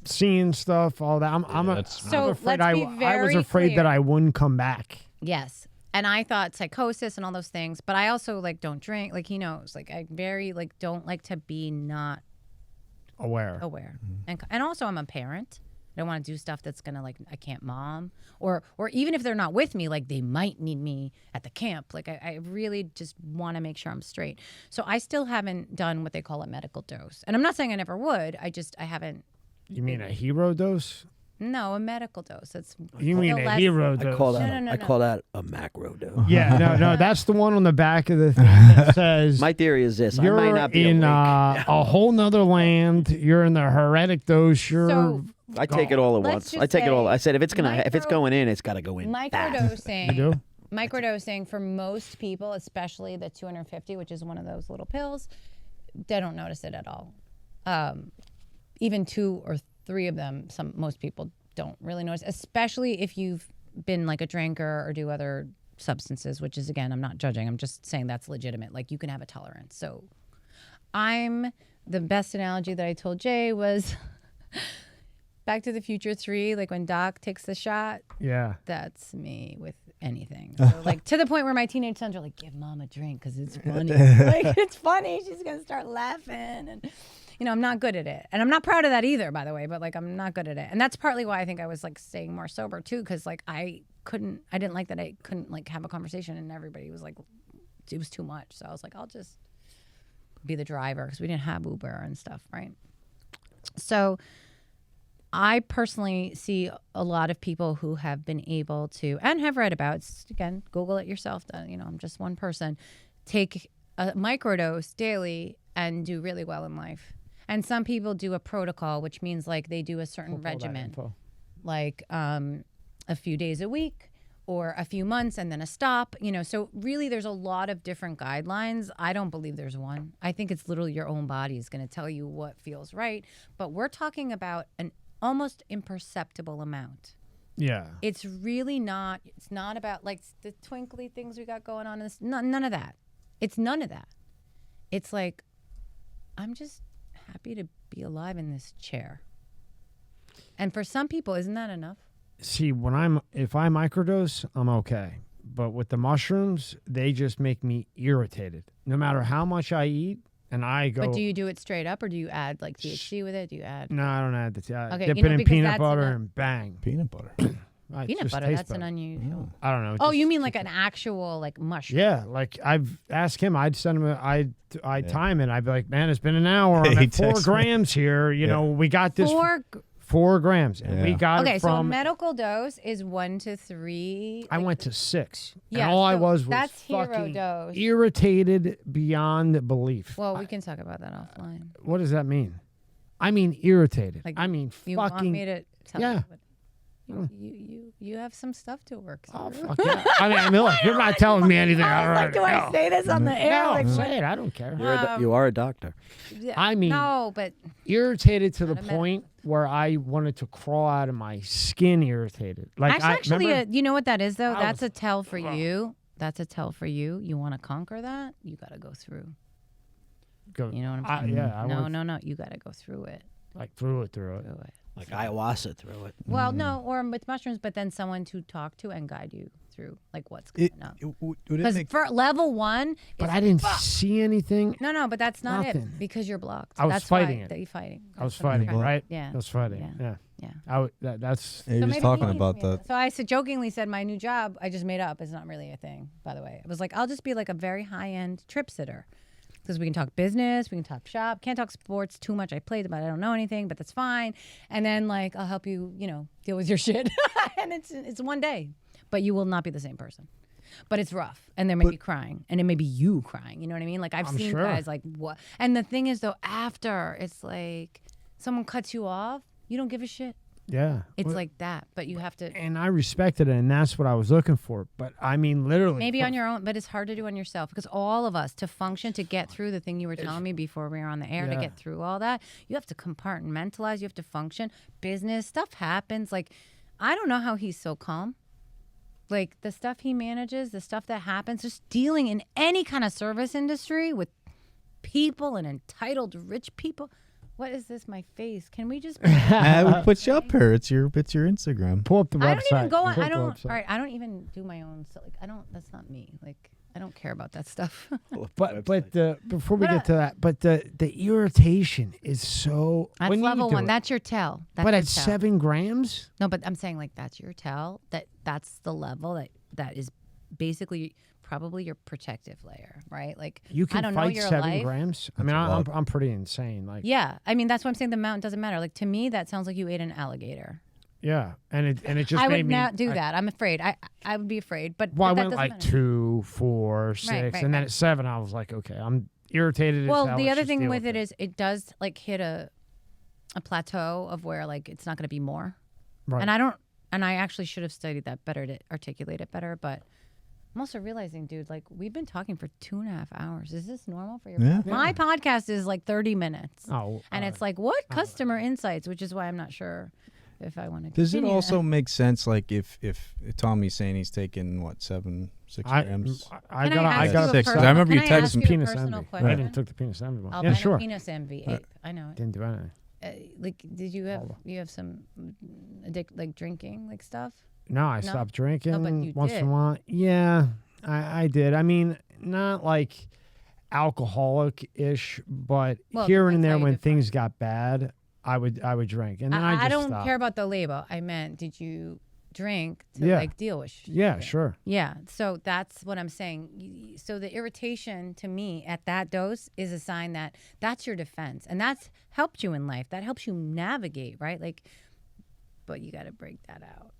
Speaker 1: seeing stuff, all that. I'm afraid. I was afraid that I wouldn't come back.
Speaker 3: Yes. And I thought psychosis and all those things, but I also like don't drink. Like he knows, like I very like don't like to be not
Speaker 1: aware.
Speaker 3: Mm-hmm. And also I'm a parent. I don't want to do stuff that's gonna like I can't mom or even if they're not with me, like they might need me at the camp. Like I really just want to make sure I'm straight. So I still haven't done what they call a medical dose, and I'm not saying I never would. I haven't.
Speaker 1: You mean a hero dose?
Speaker 3: No, a medical dose. That's
Speaker 1: you mean a hero dose?
Speaker 2: I call that a macro dose.
Speaker 1: Yeah, no, that's the one on the back of the thing that says.
Speaker 2: My theory is this:
Speaker 1: you're
Speaker 2: I might not be
Speaker 1: in
Speaker 2: awake.
Speaker 1: a whole nother land. You're in the heretic dose.
Speaker 2: I take it all at once. I take it all. I said if it's going in, it's got to go in.
Speaker 3: Microdosing.
Speaker 1: You do?
Speaker 3: Microdosing for most people, especially the 250, which is one of those little pills, they don't notice it at all. Even 2 or 3 of them, most people don't really notice, especially if you've been like a drinker or do other substances, which is, again, I'm not judging. I'm just saying that's legitimate. Like you can have a tolerance. So the best analogy that I told Jay was Back to the Future 3, like when Doc takes the shot. Yeah. That's me with anything. So like to the point where my teenage sons are like, give mom a drink because it's funny. Like it's funny. She's going to start laughing. And, I'm not good at it. And I'm not proud of that either, by the way, but like I'm not good at it. And that's partly why I think I was like staying more sober too, because like I I didn't like that I couldn't like have a conversation, and everybody was like, it was too much. So I was like, I'll just be the driver, because we didn't have Uber and stuff, right? So I personally see a lot of people who have been able to, and have read about, again, Google it yourself, I'm just one person, take a microdose daily and do really well in life. And some people do a protocol, which means like they do a certain regimen, like a few days a week or a few months and then a stop, so really there's a lot of different guidelines. I don't believe there's one. I think it's literally your own body is going to tell you what feels right. But we're talking about an almost imperceptible amount.
Speaker 1: Yeah.
Speaker 3: It's really not, it's not about like the twinkly things we got going on. None of that. It's none of that. It's like, I'm just happy to be alive in this chair. And for some people, isn't that enough?
Speaker 1: See, if I microdose, I'm okay. But with the mushrooms, they just make me irritated. No matter how much I eat, and I go.
Speaker 3: But do you do it straight up, or do you add like THC with it? Do you add?
Speaker 1: No, I don't add the
Speaker 3: Okay,
Speaker 1: dip it in
Speaker 3: because
Speaker 1: peanut
Speaker 3: that's
Speaker 1: butter
Speaker 3: enough.
Speaker 1: and bang.
Speaker 5: Peanut butter.
Speaker 3: Peanut butter, that's an unusual.
Speaker 1: I don't know.
Speaker 3: Oh, you mean like an actual like mushroom?
Speaker 1: Yeah, like I've asked him. I'd send him. I'd time it. I'd be like, man, it's been an hour. I'm
Speaker 5: He
Speaker 1: at 4
Speaker 5: texts me.
Speaker 1: grams here. You know, we got this 4 grams, and we got
Speaker 3: Okay,
Speaker 1: it
Speaker 3: so a
Speaker 1: from.
Speaker 3: medical dose is 1 to 3.
Speaker 1: I went to 6.
Speaker 3: Yeah,
Speaker 1: and all I
Speaker 3: so
Speaker 1: was
Speaker 3: that's hero
Speaker 1: fucking
Speaker 3: dose.
Speaker 1: irritated beyond belief.
Speaker 3: Well, we can talk about that offline.
Speaker 1: What does that mean? I mean irritated.
Speaker 3: Like,
Speaker 1: I mean
Speaker 3: You
Speaker 1: fucking.
Speaker 3: want me to tell
Speaker 1: yeah.
Speaker 3: you what? You have some stuff to work through.
Speaker 1: Oh, fuck yeah. I mean, look, you're not telling me anything.
Speaker 3: I was like, do I say this on the air?
Speaker 1: No,
Speaker 3: Like,
Speaker 1: say it. I don't care.
Speaker 2: You are a doctor.
Speaker 1: I mean,
Speaker 3: no, but
Speaker 1: irritated to the
Speaker 3: Not a
Speaker 1: point where I wanted to crawl out of my skin. Irritated. Like
Speaker 3: actually,
Speaker 1: remember?
Speaker 3: you know what that is though?
Speaker 1: I
Speaker 3: That's
Speaker 1: was-
Speaker 3: a tell for you. That's a tell for you. You want to conquer that? You got to go through.
Speaker 1: Go-
Speaker 3: You know what I'm saying?
Speaker 1: yeah. I went,
Speaker 3: No. You got to go through it.
Speaker 1: Like through it.
Speaker 2: Like ayahuasca through it.
Speaker 3: Well, no, or with mushrooms, but then someone to talk to and guide you through like what's going on.
Speaker 5: Would it
Speaker 3: Because
Speaker 5: make
Speaker 3: for level 1,
Speaker 1: But
Speaker 3: is
Speaker 1: I didn't
Speaker 3: fuck.
Speaker 1: see anything.
Speaker 3: No, but that's not
Speaker 1: Nothing.
Speaker 3: it because you're blocked.
Speaker 1: I was
Speaker 3: that's
Speaker 1: fighting
Speaker 3: why
Speaker 1: it.
Speaker 3: That you're fighting.
Speaker 1: I was
Speaker 3: That's what I'm
Speaker 1: fighting,
Speaker 3: trying to-
Speaker 1: right?
Speaker 3: Yeah.
Speaker 1: I was fighting. Yeah.
Speaker 3: Yeah.
Speaker 1: That's.
Speaker 5: Yeah, he was
Speaker 3: maybe
Speaker 5: talking
Speaker 3: he
Speaker 5: about
Speaker 3: needs me.
Speaker 5: that.
Speaker 3: So I jokingly said my new job I just made up is not really a thing, by the way. It was like, I'll just be like a very high-end trip sitter. Because we can talk business, we can talk shop. Can't talk sports too much. I played, but I don't know anything, but that's fine. And then like I'll help you, deal with your shit. And it's one day. But you will not be the same person. But it's rough. And there may be crying. And it may be you crying. You know what I mean? Like I've
Speaker 1: I'm
Speaker 3: seen
Speaker 1: sure.
Speaker 3: guys like what, and the thing is though, after it's like someone cuts you off, you don't give a shit.
Speaker 1: Yeah.
Speaker 3: It's
Speaker 1: Well,
Speaker 3: like that, but you have to
Speaker 1: and I respected it, and that's what I was looking for. But I mean, literally.
Speaker 3: maybe on your own, but it's hard to do on yourself because all of us to function, to get through the thing you were telling me before we were on the air, to
Speaker 1: Yeah.
Speaker 3: get through all that, you have to compartmentalize, you have to function. Business stuff happens. Like, I don't know how he's so calm. Like the stuff he manages, the stuff that happens, just dealing in any kind of service industry with people and entitled rich people. What is this? My face? Can we just?
Speaker 5: I would put you up here. It's your Instagram.
Speaker 1: Pull up the website.
Speaker 3: I don't even go on.
Speaker 1: Pull
Speaker 3: I
Speaker 1: up the
Speaker 3: don't.
Speaker 1: website.
Speaker 3: All right, I don't even do my own. So like, I don't. That's not me. Like, I don't care about that stuff.
Speaker 1: But before we
Speaker 3: But,
Speaker 1: get to that, but the irritation is so.
Speaker 3: That's
Speaker 1: when you
Speaker 3: level
Speaker 1: do
Speaker 3: 1.
Speaker 1: it.
Speaker 3: That's your tell. That's
Speaker 1: But
Speaker 3: your
Speaker 1: at
Speaker 3: tell.
Speaker 1: 7 grams.
Speaker 3: No, but I'm saying like that's your tell. That's the level that is basically probably your protective layer, right? Like
Speaker 1: You
Speaker 3: I
Speaker 1: can
Speaker 3: don't know
Speaker 1: fight
Speaker 3: your
Speaker 1: 7
Speaker 3: life.
Speaker 1: grams. I mean, I'm pretty insane. Like
Speaker 3: Yeah, I mean that's what I'm saying. The amount doesn't matter. Like to me, that sounds like you ate an alligator.
Speaker 1: yeah, and it just
Speaker 3: I
Speaker 1: made
Speaker 3: would
Speaker 1: me
Speaker 3: not do that. I'm afraid. I would be afraid. But,
Speaker 1: Well, I
Speaker 3: but that
Speaker 1: went
Speaker 3: doesn't
Speaker 1: like
Speaker 3: matter.
Speaker 1: 2, 4, 6,
Speaker 3: right,
Speaker 1: and then
Speaker 3: right.
Speaker 1: at 7, I was like, okay, I'm irritated. as
Speaker 3: Well,
Speaker 1: hell.
Speaker 3: the
Speaker 1: Let's
Speaker 3: other
Speaker 1: just
Speaker 3: thing
Speaker 1: deal
Speaker 3: with it is it does like hit a plateau of where like it's not going to be more.
Speaker 1: right.
Speaker 3: And I actually should have studied that better to articulate it better, but I'm also realizing, dude, like we've been talking for 2.5 hours. Is this normal for your
Speaker 5: Yeah.
Speaker 3: podcast? My podcast is like 30 minutes.
Speaker 1: Oh,
Speaker 3: And it's like, what customer insights, which is why I'm not sure if I want to
Speaker 5: Does it
Speaker 3: continue
Speaker 5: also
Speaker 3: that.
Speaker 5: make sense, like if Tommy's saying he's taking what 6 grams?
Speaker 1: I
Speaker 3: Can
Speaker 1: got
Speaker 3: ask
Speaker 1: I
Speaker 3: you
Speaker 1: got
Speaker 3: a
Speaker 5: six.
Speaker 3: personal-
Speaker 5: I remember you
Speaker 3: can I ask
Speaker 5: texted me.
Speaker 3: you a
Speaker 1: penis
Speaker 3: personal
Speaker 1: envy.
Speaker 3: question?
Speaker 1: I didn't took the penis envy one.
Speaker 3: I'll
Speaker 1: Yeah,
Speaker 3: bet
Speaker 1: sure.
Speaker 3: Penis envy. I know it.
Speaker 1: Didn't do anything.
Speaker 3: Like, did you have some like drinking like stuff?
Speaker 1: No, I stopped drinking
Speaker 3: you
Speaker 1: once
Speaker 3: did.
Speaker 1: in a while. Yeah, I did. I mean, not like alcoholic-ish, but
Speaker 3: Well,
Speaker 1: here and
Speaker 3: that's
Speaker 1: there
Speaker 3: how you
Speaker 1: when
Speaker 3: define
Speaker 1: things got bad, I would drink, and then I just
Speaker 3: don't
Speaker 1: stopped.
Speaker 3: care about the label. I meant, did you drink to
Speaker 1: Yeah.
Speaker 3: like deal with shit.
Speaker 1: Yeah, sure.
Speaker 3: Yeah, so that's what I'm saying. So the irritation to me at that dose is a sign that that's your defense, and that's helped you in life. That helps you navigate, right? Like, but you got to break that out.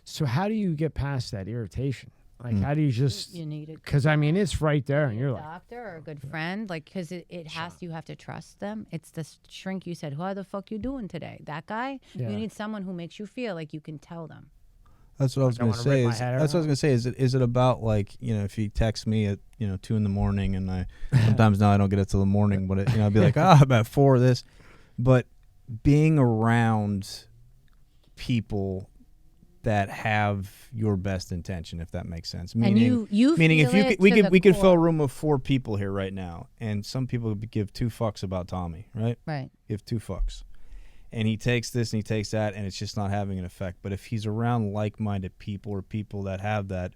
Speaker 1: So how do you get past that irritation? Like, how do you just?
Speaker 3: You need a
Speaker 1: Because I mean, it's right there, and you're like,
Speaker 3: doctor or a good friend, like, because it has. You have to trust them. It's the shrink you said. Who the fuck you doing today? That guy.
Speaker 1: Yeah.
Speaker 3: You need someone who makes you feel like you can tell them.
Speaker 5: That's what I was
Speaker 1: Don't
Speaker 5: going to
Speaker 1: wanna rip
Speaker 5: say.
Speaker 1: my
Speaker 5: Is,
Speaker 1: head
Speaker 5: that's what I was
Speaker 1: out.
Speaker 5: going to say. Is it about like, you know, if he texts me at 2 a.m. and I sometimes now I don't get it till the morning, but I'd be like about 4 of this, but being around people that have your best intention, if that makes sense. Meaning,
Speaker 3: and you
Speaker 5: meaning
Speaker 3: feel
Speaker 5: if you
Speaker 3: it
Speaker 5: could, we
Speaker 3: to
Speaker 5: could
Speaker 3: the
Speaker 5: we could fill a
Speaker 3: core.
Speaker 5: room of 4 people here right now, and some people would give 2 fucks about Tommy, right?
Speaker 3: Right.
Speaker 5: Give 2 fucks. And he takes this and he takes that, and it's just not having an effect. But if he's around like-minded people or people that have that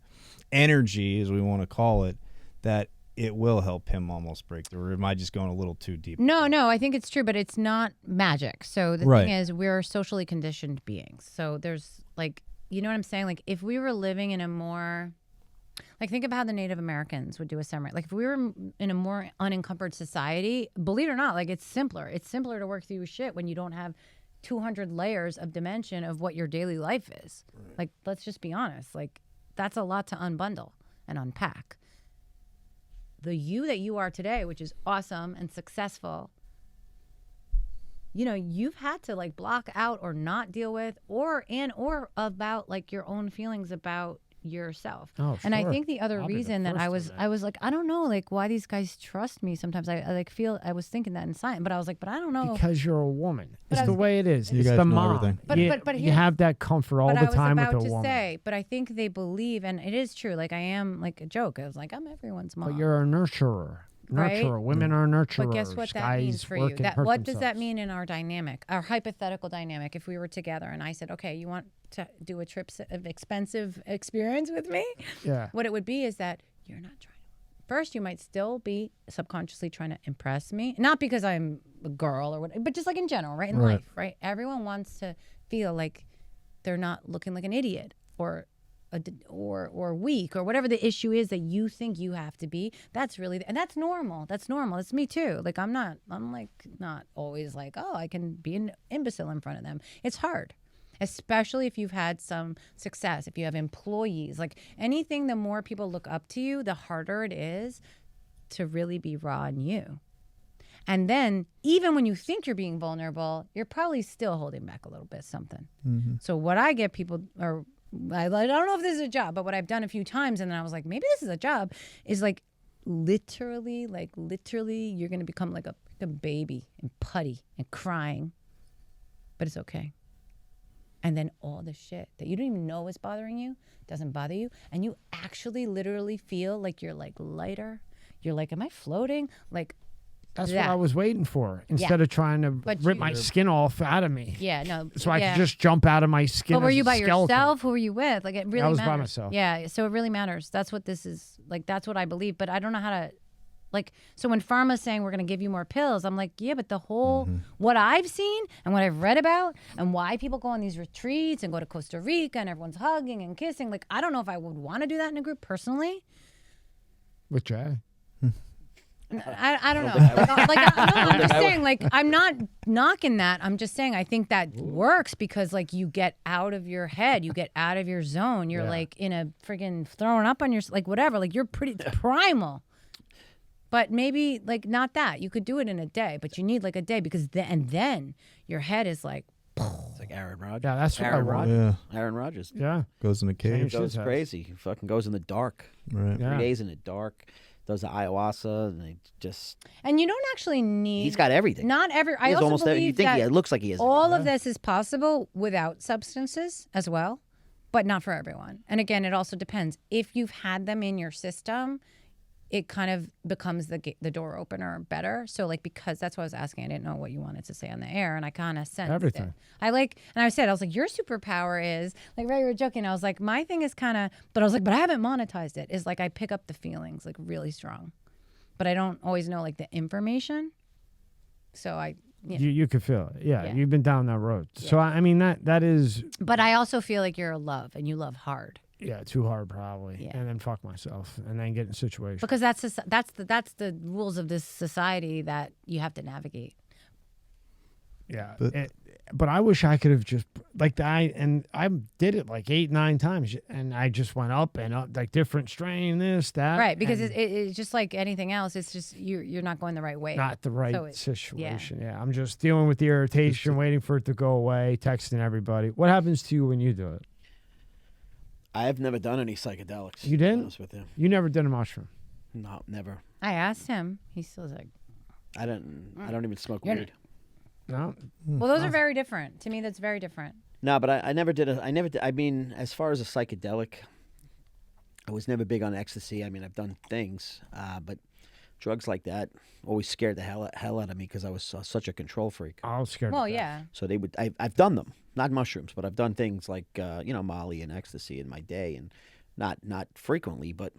Speaker 5: energy, as we want to call it, that it will help him almost break through. Or am I just going a little too deep?
Speaker 3: No, I think it's true, but it's not magic. So the
Speaker 5: Right.
Speaker 3: thing is, we're socially conditioned beings. So there's like, you know what I'm saying? Like if we were living in a more, like think of how the Native Americans would do a ceremony. Like if we were in a more unencumbered society, believe it or not, like it's simpler. It's simpler to work through shit when you don't have 200 layers of dimension of what your daily life is. Right. Like, let's just be honest. Like that's a lot to unbundle and unpack. The you that you are today, which is awesome and successful, you know, you've had to like block out or not deal with or about like your own feelings about yourself.
Speaker 1: Oh,
Speaker 3: and I
Speaker 1: sure.
Speaker 3: think the other
Speaker 1: I'll be the
Speaker 3: reason that
Speaker 1: first
Speaker 3: I
Speaker 1: to
Speaker 3: was
Speaker 1: admit.
Speaker 3: like, I don't know, like why these guys trust me sometimes. I like feel I was thinking that in science, but I was like, but I don't know.
Speaker 1: because you're a woman.
Speaker 3: But
Speaker 1: It's
Speaker 3: I
Speaker 1: the
Speaker 3: was-
Speaker 1: way it is.
Speaker 5: You
Speaker 1: It's
Speaker 5: guys
Speaker 1: the
Speaker 5: know
Speaker 1: mom.
Speaker 5: everything.
Speaker 3: But-
Speaker 1: you,
Speaker 3: but
Speaker 1: you
Speaker 3: here's-
Speaker 1: have that comfort all
Speaker 3: But
Speaker 1: the
Speaker 3: I was
Speaker 1: time with
Speaker 3: about
Speaker 1: a
Speaker 3: to
Speaker 1: woman.
Speaker 3: say, but I think they believe, and it is true. Like I am like a joke. I was like, I'm everyone's mom.
Speaker 1: But you're a nurturer.
Speaker 3: Right?
Speaker 1: Nurturer. Women are nurturers.
Speaker 3: But guess what that
Speaker 1: Guys
Speaker 3: means for you?
Speaker 1: work and
Speaker 3: That
Speaker 1: hurt
Speaker 3: what does that
Speaker 1: themselves.
Speaker 3: mean in our dynamic, our hypothetical dynamic? If we were together and I said, "Okay, you want to do a trip of expensive experience with me?"
Speaker 1: Yeah.
Speaker 3: What it would be is that you're not trying to. First, you might still be subconsciously trying to impress me, not because I'm a girl or what, but just like in general, right? In
Speaker 5: Right.
Speaker 3: life, right? Everyone wants to feel like they're not looking like an idiot or weak or whatever the issue is that you think you have to be. That's really, and that's normal. That's normal. It's me too. Like I'm like not always like, oh, I can be an imbecile in front of them. It's hard, especially if you've had some success, if you have employees, like anything, the more people look up to you, the harder it is to really be raw in you. And then even when you think you're being vulnerable, you're probably still holding back a little bit something.
Speaker 5: Mm-hmm.
Speaker 3: So what I get people, or I don't know if this is a job, but what I've done a few times, and then I was like, maybe this is a job, is like literally, you're going to become like a baby and putty and crying, but it's okay. And then all the shit that you don't even know is bothering you doesn't bother you. And you actually literally feel like you're like lighter. You're like, am I floating? Like,
Speaker 1: That's what
Speaker 3: that.
Speaker 1: I was waiting for. Instead of trying to
Speaker 3: But
Speaker 1: rip
Speaker 3: you-
Speaker 1: my skin off out of me.
Speaker 3: Yeah, no.
Speaker 1: So I
Speaker 3: yeah.
Speaker 1: could just jump out of my skin.
Speaker 3: But were
Speaker 1: as
Speaker 3: you
Speaker 1: a
Speaker 3: by
Speaker 1: skeleton.
Speaker 3: yourself? Who were you with? Like it really
Speaker 1: I was by
Speaker 3: matters.
Speaker 1: myself.
Speaker 3: Yeah, so it really matters. That's what this is. Like that's what I believe. But I don't know how to. Like so when pharma's saying we're going to give you more pills, I'm like, yeah, but the whole what I've seen and what I've read about and why people go on these retreats and go to Costa Rica and everyone's hugging and kissing. Like I don't know if I would want to do that in a group personally.
Speaker 1: With Jay.
Speaker 3: I don't know. I'm just saying, like, I'm not knocking that. I'm just saying, I think that works because, like, you get out of your head, you get out of your zone. You're like in a friggin' throwing up on your, like, whatever. Like, you're pretty primal. But maybe, like, not that. You could do it in a day, but you need, like, a day because then your head is like,
Speaker 2: It's like Aaron Rodgers.
Speaker 1: Yeah, that's what I
Speaker 2: Aaron
Speaker 1: want.
Speaker 2: Rodgers.
Speaker 5: Yeah.
Speaker 2: Aaron Rodgers.
Speaker 1: Yeah.
Speaker 5: Goes in the
Speaker 1: Same
Speaker 5: cave.
Speaker 1: shit.
Speaker 2: Goes
Speaker 1: has.
Speaker 2: crazy. He fucking goes in the dark.
Speaker 5: Right.
Speaker 1: Yeah.
Speaker 2: 3 days in the dark. Does the ayahuasca and they just.
Speaker 3: and you don't actually need.
Speaker 2: He's got everything.
Speaker 3: Not every.
Speaker 2: He
Speaker 3: I
Speaker 2: has
Speaker 3: also
Speaker 2: almost everything. You
Speaker 3: believe
Speaker 2: think
Speaker 3: that
Speaker 2: it looks like he has.
Speaker 3: all of this is possible without substances as well, but not for everyone. And again, it also depends. If you've had them in your system, it kind of becomes the door opener better. So like, because that's what I was asking. I didn't know what you wanted to say on the air, and I kind of sensed
Speaker 1: Everything.
Speaker 3: it. I was like, your superpower is like, right, you were joking. I was like, my thing is kind of, but I was like, but I haven't monetized it. Is like I pick up the feelings like really strong, but I don't always know like the information. So I Yeah.
Speaker 1: You could feel it. Yeah,
Speaker 3: Yeah.
Speaker 1: you've been down that road. So I mean that is
Speaker 3: But I also feel like you're a love and you love hard
Speaker 1: too hard probably,
Speaker 3: Yeah.
Speaker 1: and then fuck myself, and then get in situations.
Speaker 3: because that's the rules of this society that you have to navigate.
Speaker 1: Yeah,
Speaker 5: But-
Speaker 1: but I wish I could have just like I did it like 8-9 times, and I just went up and up, like different strain, this that.
Speaker 3: Right, because
Speaker 1: and
Speaker 3: it's just like anything else. It's just you're not going the right way.
Speaker 1: not the right
Speaker 3: So
Speaker 1: situation. Yeah, I'm just dealing with the irritation, waiting for it to go away, texting everybody. What happens to you when you do it?
Speaker 2: I've never done any psychedelics.
Speaker 1: You
Speaker 2: to be
Speaker 1: didn't?
Speaker 2: honest with you.
Speaker 1: You never did a mushroom.
Speaker 2: No, never.
Speaker 3: I asked him. He still's like,
Speaker 2: I don't even smoke
Speaker 3: You're
Speaker 2: weed.
Speaker 1: No.
Speaker 3: well, those are very different. To me, that's very different.
Speaker 2: No, but I never did. I mean, as far as a psychedelic, I was never big on ecstasy. I mean, I've done things, but drugs like that always scared the hell out of me because I was such a control freak.
Speaker 1: I was scared.
Speaker 3: Well,
Speaker 1: of that.
Speaker 3: yeah.
Speaker 2: So I've done them, not mushrooms, but I've done things like Molly and ecstasy in my day, and not frequently, but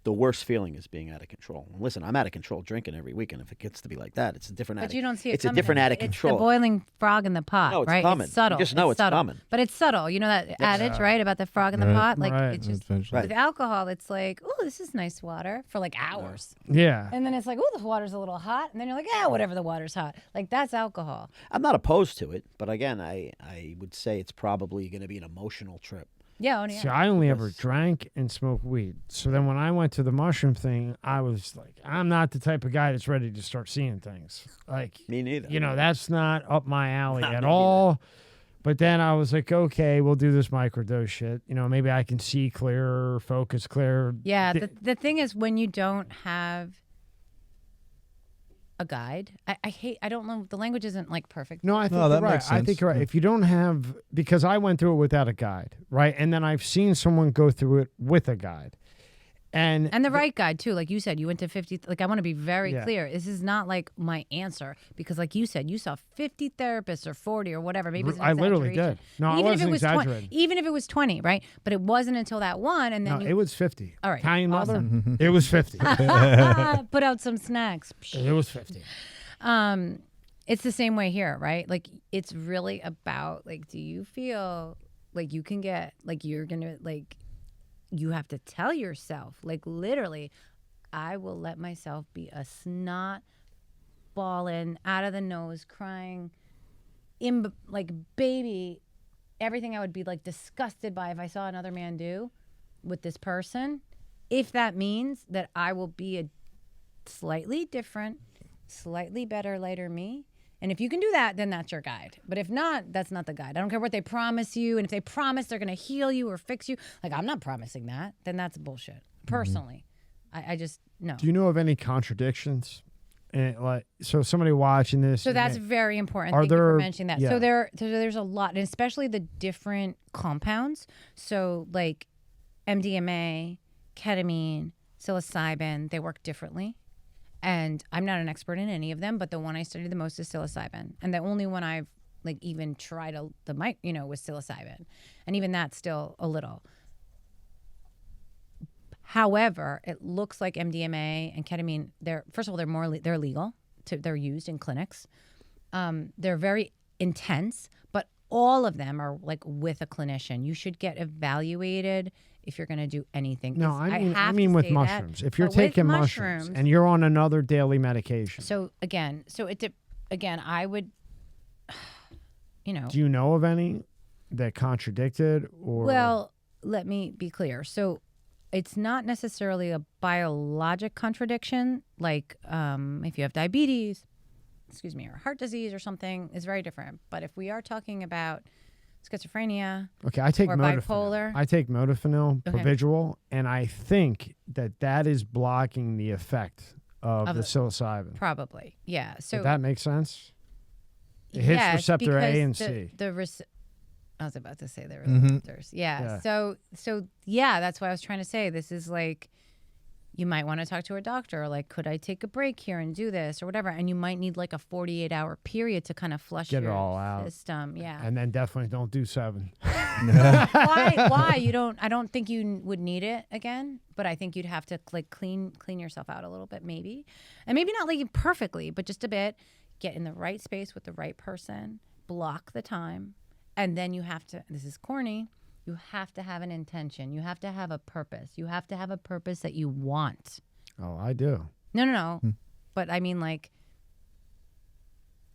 Speaker 2: the worst feeling is being out of control. And listen, I'm out of control drinking every weekend. If it gets to be like that, it's a different.
Speaker 3: But you don't see it.
Speaker 2: It's a
Speaker 3: coming.
Speaker 2: different out of
Speaker 3: It's
Speaker 2: control.
Speaker 3: the boiling frog in the pot,
Speaker 2: No, it's
Speaker 3: right?
Speaker 2: coming.
Speaker 3: It's subtle.
Speaker 2: You just know it's
Speaker 3: subtle.
Speaker 2: coming.
Speaker 3: But it's subtle. You know that adage, right, about the frog in the
Speaker 5: Right.
Speaker 3: pot? Like
Speaker 1: Right.
Speaker 3: it's just
Speaker 5: Eventually.
Speaker 3: with alcohol. It's like, oh, this is nice water for like hours,
Speaker 1: Yeah.
Speaker 3: and then it's like, oh, the water's a little hot, and then you're like, yeah, whatever, the water's hot. Like that's alcohol.
Speaker 2: I'm not opposed to it, but again, I would say it's probably going to be an emotional trip.
Speaker 3: Yeah, oh, yeah.
Speaker 1: See, I only ever drank and smoked weed. So then when I went to the mushroom thing, I was like, I'm not the type of guy that's ready to start seeing things. Like,
Speaker 2: Me neither.
Speaker 1: that's not up my alley
Speaker 2: Not
Speaker 1: at
Speaker 2: me
Speaker 1: all. But then I was like, okay, we'll do this microdose shit. Maybe I can see clearer, focus clearer.
Speaker 3: Yeah, the thing is when you don't have a guide, I don't know, the language isn't like perfect.
Speaker 1: No, I think
Speaker 5: No,
Speaker 1: you're
Speaker 5: that
Speaker 1: right.
Speaker 5: makes
Speaker 1: I think
Speaker 5: sense.
Speaker 1: you're right. If you don't have, because I went through it without a guide, right? And then I've seen someone go through it with a guide. And
Speaker 3: And the right guide too, like you said, you went to 50. Like I want to be very
Speaker 1: Yeah.
Speaker 3: clear. This is not like my answer because, like you said, you saw 50 therapists or 40 or whatever. Maybe it's an
Speaker 1: I literally
Speaker 3: exaggeration.
Speaker 1: did. No, I
Speaker 3: even if
Speaker 1: wasn't
Speaker 3: it was
Speaker 1: exaggerating.
Speaker 3: even if it was 20, right? But it wasn't until that one, and then
Speaker 1: no,
Speaker 3: you
Speaker 1: it was 50.
Speaker 3: All right,
Speaker 1: Italian mother,
Speaker 3: awesome.
Speaker 1: it was 50.
Speaker 3: put out some snacks.
Speaker 1: It was 50.
Speaker 3: It's the same way here, right? Like it's really about like, do you feel like you can get like you're gonna like. You have to tell yourself, like literally, I will let myself be a snot balling out of the nose, crying, like baby, everything I would be like disgusted by if I saw another man do with this person. If that means that I will be a slightly different, slightly better, lighter me. And if you can do that, then that's your guide. But if not, that's not the guide. I don't care what they promise you. And if they promise they're going to heal you or fix you, like I'm not promising that, then that's bullshit. Personally, I just, no.
Speaker 1: Do you know of any contradictions? So somebody watching this.
Speaker 3: So that's very important.
Speaker 1: Are
Speaker 3: Thank you for
Speaker 1: there-
Speaker 3: mentioning that.
Speaker 1: yeah.
Speaker 3: So there's a lot, and especially the different compounds. So like MDMA, ketamine, psilocybin, they work differently. And I'm not an expert in any of them, but the one I studied the most is psilocybin. And the only one I've like even tried was psilocybin. And even that's still a little. However, it looks like MDMA and ketamine, they're legal. They're used in clinics. They're very intense, but all of them are like with a clinician. You should get evaluated if you're going to do anything.
Speaker 1: No, I
Speaker 3: have
Speaker 1: mean
Speaker 3: to
Speaker 1: with
Speaker 3: say that,
Speaker 1: mushrooms. If you're
Speaker 3: but with
Speaker 1: taking mushrooms and you're on another daily medication.
Speaker 3: So again, I would,
Speaker 1: Do you know of any that contradicted or?
Speaker 3: Well, let me be clear. So it's not necessarily a biologic contradiction, like if you have diabetes, or heart disease or something, is very different. But if we are talking about schizophrenia,
Speaker 1: okay, I take
Speaker 3: or
Speaker 1: modafinil.
Speaker 3: bipolar.
Speaker 1: I take modafinil,
Speaker 3: Okay.
Speaker 1: Provigil, and I think that is blocking the effect of the psilocybin.
Speaker 3: probably, yeah. So
Speaker 1: Does that make sense? It hits
Speaker 3: yes,
Speaker 1: receptor A and
Speaker 3: because
Speaker 1: C.
Speaker 3: I was about to say the
Speaker 5: Mhm.
Speaker 3: receptors.
Speaker 1: Yeah.
Speaker 3: So yeah, that's what I was trying to say. This is like, you might want to talk to a doctor. Like, could I take a break here and do this or whatever? And you might need like a 48-hour period to kind of flush
Speaker 1: Get it
Speaker 3: your
Speaker 1: all out.
Speaker 3: system. Yeah.
Speaker 1: And then definitely don't do 7.
Speaker 3: Why? You don't? I don't think you would need it again. But I think you'd have to like clean yourself out a little bit, maybe, and maybe not like perfectly, but just a bit. get in the right space with the right person, block the time, and then you have to, this is corny, you have to have an intention. You have to have a purpose. You have to have a purpose that you want.
Speaker 1: Oh, I do.
Speaker 3: No. But I mean, like,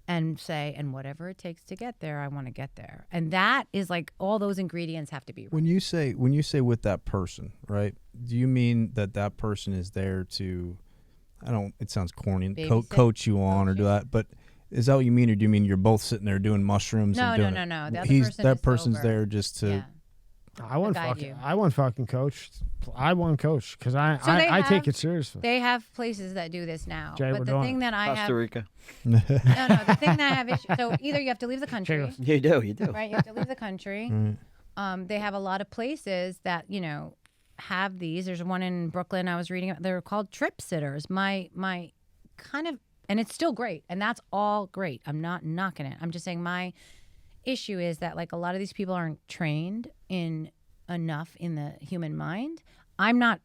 Speaker 3: and say, and whatever it takes to get there, I want to get there. And that is like all those ingredients have to be right.
Speaker 5: When you say with that person, right? Do you mean that person is there to, it sounds corny, coach you on or do that, but is that what you mean, or do you mean you're both sitting there doing mushrooms?
Speaker 3: No.
Speaker 5: The other
Speaker 3: that
Speaker 5: person's
Speaker 3: sober.
Speaker 5: there just to.
Speaker 3: Yeah.
Speaker 1: I want fucking coach. I want coach because I take it seriously.
Speaker 3: They have places that do this now.
Speaker 1: Jay,
Speaker 3: but the thing that I
Speaker 2: Costa
Speaker 3: have,
Speaker 2: Rica.
Speaker 3: no, the thing that I have issue. So either you have to leave the country,
Speaker 2: You do.
Speaker 3: right? You have to leave the country.
Speaker 5: Right.
Speaker 3: They have a lot of places that have these. There's one in Brooklyn I was reading about. They're called trip sitters. My kind of, and it's still great, and that's all great. I'm not knocking it. I'm just saying my issue is that like a lot of these people aren't trained enough in the human mind. I'm not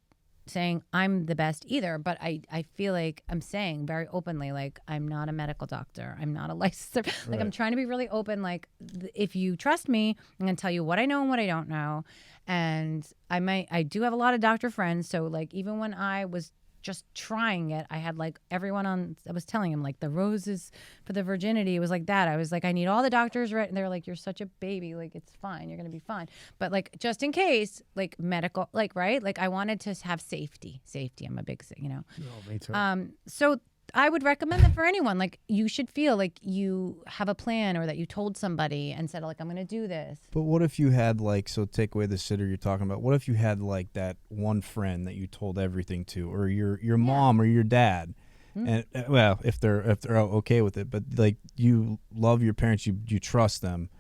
Speaker 3: saying I'm the best either, but I feel like I'm saying very openly, like, I'm not a medical doctor. I'm not a licensed. Like, I'm trying to be really open. Like, if you trust me, I'm going to tell you what I know and what I don't know. And I do have a lot of doctor friends. So, like, even when I was just trying it, I had like everyone on, I was telling him like the roses for the virginity, it was like that. I was like, I need all the doctors, right? And they're like, you're such a baby, like it's fine, you're gonna be fine, but like just in case, like medical, like, right, like I wanted to have safety. I'm a big,
Speaker 1: No, me too.
Speaker 3: So I would recommend that for anyone. Like, you should feel like you have a plan, or that you told somebody and said, like, I'm going to do this.
Speaker 5: But what if you had, like, so take away the sitter you're talking about. What if you had, like, that one friend that you told everything to, or your mom or your dad? And, well, if they're okay with it. But, like, you love your parents, you trust them,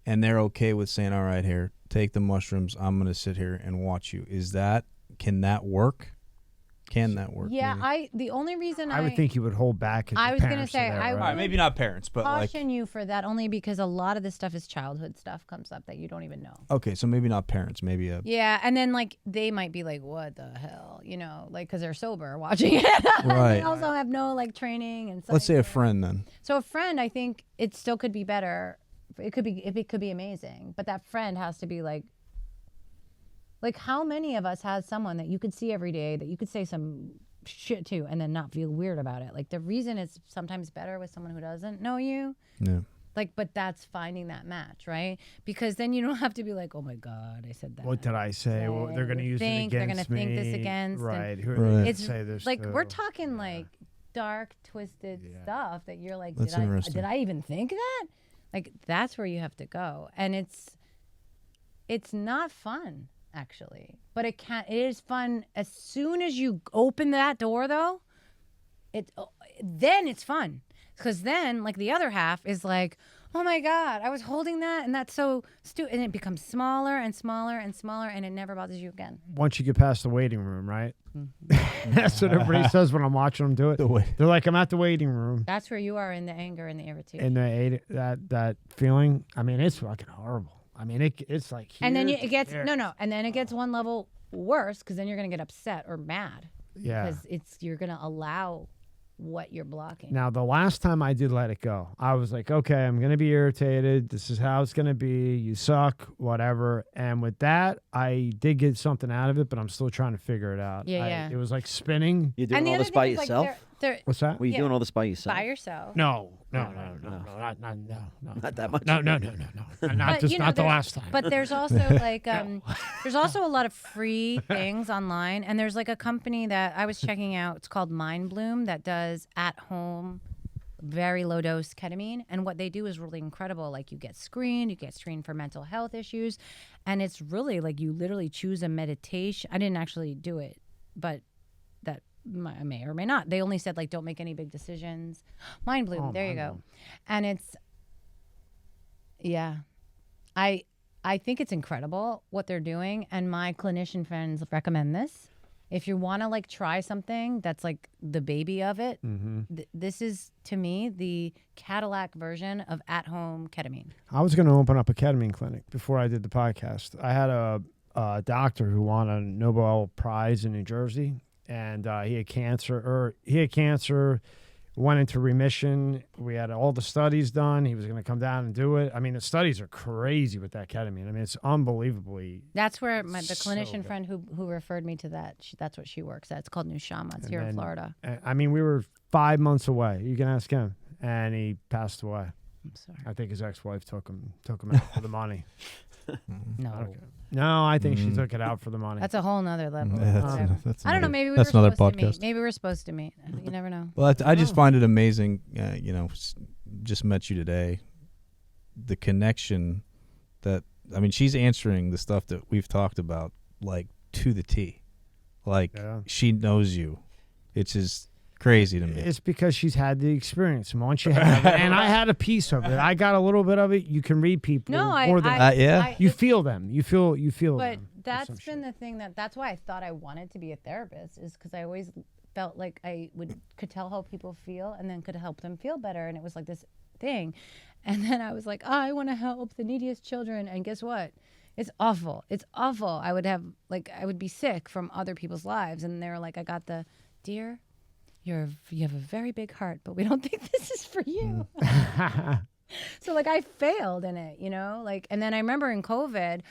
Speaker 5: and they're okay with saying, all right, here, take the mushrooms. I'm going to sit here and watch you. Can that work? Can that work?
Speaker 3: Yeah,
Speaker 5: maybe?
Speaker 3: The only reason
Speaker 1: I would think you would hold back.
Speaker 3: I was going to say,
Speaker 1: right?
Speaker 3: I would
Speaker 5: maybe not parents, but
Speaker 3: caution you for that, only because a lot of this stuff is childhood stuff comes up that you don't even know.
Speaker 5: Okay, so maybe not parents, maybe
Speaker 3: Yeah, and then like they might be like, what the hell, like because they're sober watching it.
Speaker 5: Right.
Speaker 3: They also have no like training and stuff.
Speaker 5: Let's say a friend then.
Speaker 3: So a friend, I think it still could be better. It could be amazing, but that friend has to be like how many of us has someone that you could see every day that you could say some shit to and then not feel weird about it? Like, the reason it's sometimes better with someone who doesn't know you.
Speaker 5: Yeah.
Speaker 3: Like, but that's finding that match, right? Because then you don't have to be like, oh my God, I said that.
Speaker 1: What did I say? Well, they're going to use it against
Speaker 3: They're going to
Speaker 1: me.
Speaker 3: think this against.
Speaker 1: Right. Who
Speaker 5: Right.
Speaker 1: they
Speaker 3: It's
Speaker 1: say this
Speaker 3: like
Speaker 1: to?
Speaker 3: we're talking like dark, twisted stuff that you're like,
Speaker 5: That's interesting.
Speaker 3: did I even think that? Like, that's where you have to go, and it's not fun. Actually, but it is fun as soon as you open that door, though. Then it's fun, because then like the other half is like, oh my God, I was holding that, and that's so stupid, and it becomes smaller and smaller and smaller, and it never bothers you again.
Speaker 1: Once you get past the waiting room, right? That's what everybody says when I'm watching them do it. They're like, I'm at the waiting room.
Speaker 3: That's where you are in the anger and the irritation.
Speaker 1: And that feeling. I mean, it's fucking horrible. I mean, it's like here
Speaker 3: and then it
Speaker 1: to
Speaker 3: gets
Speaker 1: there.
Speaker 3: and then it gets one level worse, because then you're gonna get upset or mad.
Speaker 1: Yeah.
Speaker 3: Because you're gonna allow what you're blocking.
Speaker 1: Now, the last time I did let it go, I was like, okay, I'm going to be irritated. This is how it's going to be. You suck, whatever. And with that, I did get something out of it, but I'm still trying to figure it out.
Speaker 3: Yeah.
Speaker 1: It was like spinning.
Speaker 2: You're
Speaker 3: And
Speaker 2: doing
Speaker 3: the
Speaker 2: all
Speaker 3: other
Speaker 2: this by
Speaker 3: thing is, like,
Speaker 2: yourself?
Speaker 1: What's that?
Speaker 2: Were you doing all this by yourself?
Speaker 3: By yourself.
Speaker 1: No,
Speaker 2: No.
Speaker 1: not
Speaker 2: that much.
Speaker 1: No. Not
Speaker 3: But,
Speaker 1: just
Speaker 3: you know,
Speaker 1: not the
Speaker 3: there-
Speaker 1: last time.
Speaker 3: But there's also like there's also a lot of free things online, and there's like a company that I was checking out. It's called Mind Bloom, that does at home very low dose ketamine, and what they do is really incredible. Like, you get screened for mental health issues, and it's really like you literally choose a meditation. I didn't actually do it, but that may or may not. They only said like, don't make any big decisions. Mind Bloom, there you go. And it's I think it's incredible what they're doing, and my clinician friends recommend this. If you want to like try something that's like the baby of it, this is, to me, the Cadillac version of at-home ketamine.
Speaker 1: I was going to open up a ketamine clinic before I did the podcast. I had a doctor who won a Nobel Prize in New Jersey, and he had cancer. went into remission. We had all the studies done. He was going to come down and do it. I mean, the studies are crazy with that ketamine. I mean, it's unbelievably.
Speaker 3: That's where the
Speaker 1: So
Speaker 3: clinician
Speaker 1: good.
Speaker 3: friend who referred me to that, that's what she works at. It's called New Shama. It's here in Florida.
Speaker 1: I mean, we were 5 months away. You can ask him. And he passed away.
Speaker 3: I'm sorry.
Speaker 1: I think his ex-wife took him out for the money.
Speaker 3: No.
Speaker 1: No, I think she took it out for the money.
Speaker 3: That's a whole nother level.
Speaker 5: Yeah,
Speaker 3: Whatever.
Speaker 5: that's
Speaker 3: I don't know.
Speaker 5: another-
Speaker 3: Maybe we
Speaker 5: that's
Speaker 3: were
Speaker 5: another
Speaker 3: supposed to meet.
Speaker 5: podcast.
Speaker 3: Maybe we're supposed to meet. You never know.
Speaker 5: Well, I just find it amazing. Just met you today. The connection that she's answering the stuff that we've talked about like to the T. Like she knows you. It's just crazy to me.
Speaker 1: It's because she's had the experience. And once you have it, and I had a piece of it. I got a little bit of it. You can read people.
Speaker 3: No,
Speaker 1: more than you feel them. You feel
Speaker 3: But
Speaker 1: them.
Speaker 3: that's been the thing that's why I thought I wanted to be a therapist, is because I always felt like I could tell how people feel and then could help them feel better. And it was like this thing. And then I was like, I want to help the neediest children. And guess what? It's awful. It's awful. I would be sick from other people's lives. And they were like, I got the, dear, you have a very big heart, but we don't think this is for you. So like I failed in it, and then I remember in COVID,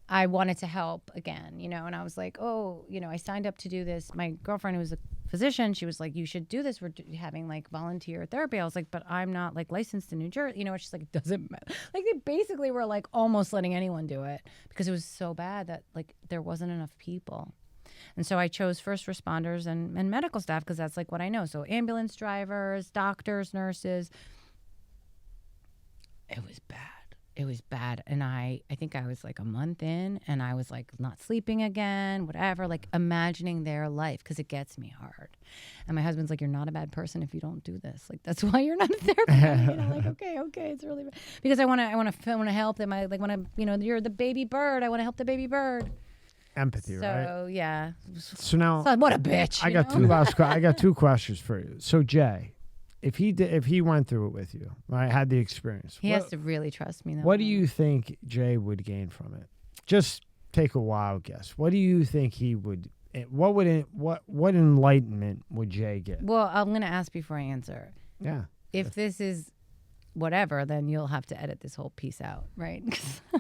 Speaker 3: I wanted to help again, and I was like, I signed up to do this. My girlfriend, who was a physician, she was like, you should do this. We're having like volunteer therapy. I was like, but I'm not like licensed in New Jersey. She's like, it doesn't matter. Like they basically were like almost letting anyone do it because it was so bad that like there wasn't enough people. And so I chose first responders and medical staff because that's like what I know. So ambulance drivers, doctors, nurses. It was bad. It was bad. And I think I was like a month in and I was like not sleeping again, whatever, like imagining their life because it gets me hard. And my husband's like, you're not a bad person if you don't do this. Like, that's why you're not a therapist. Like, okay, it's really bad. Because I want to help them. I like want to, you're the baby bird. I want to help the baby bird.
Speaker 1: Empathy, right?
Speaker 3: So yeah.
Speaker 1: So now,
Speaker 3: what a bitch.
Speaker 1: I got I got two questions for you. So Jay, if he went through it with you, right, had the experience,
Speaker 3: he has to really trust me.
Speaker 1: What do you think Jay would gain from it? Just take a wild guess. What do you think he would? What enlightenment would Jay get?
Speaker 3: Well, I'm gonna ask before I answer.
Speaker 1: Yeah.
Speaker 3: If this is whatever, then you'll have to edit this whole piece out, right?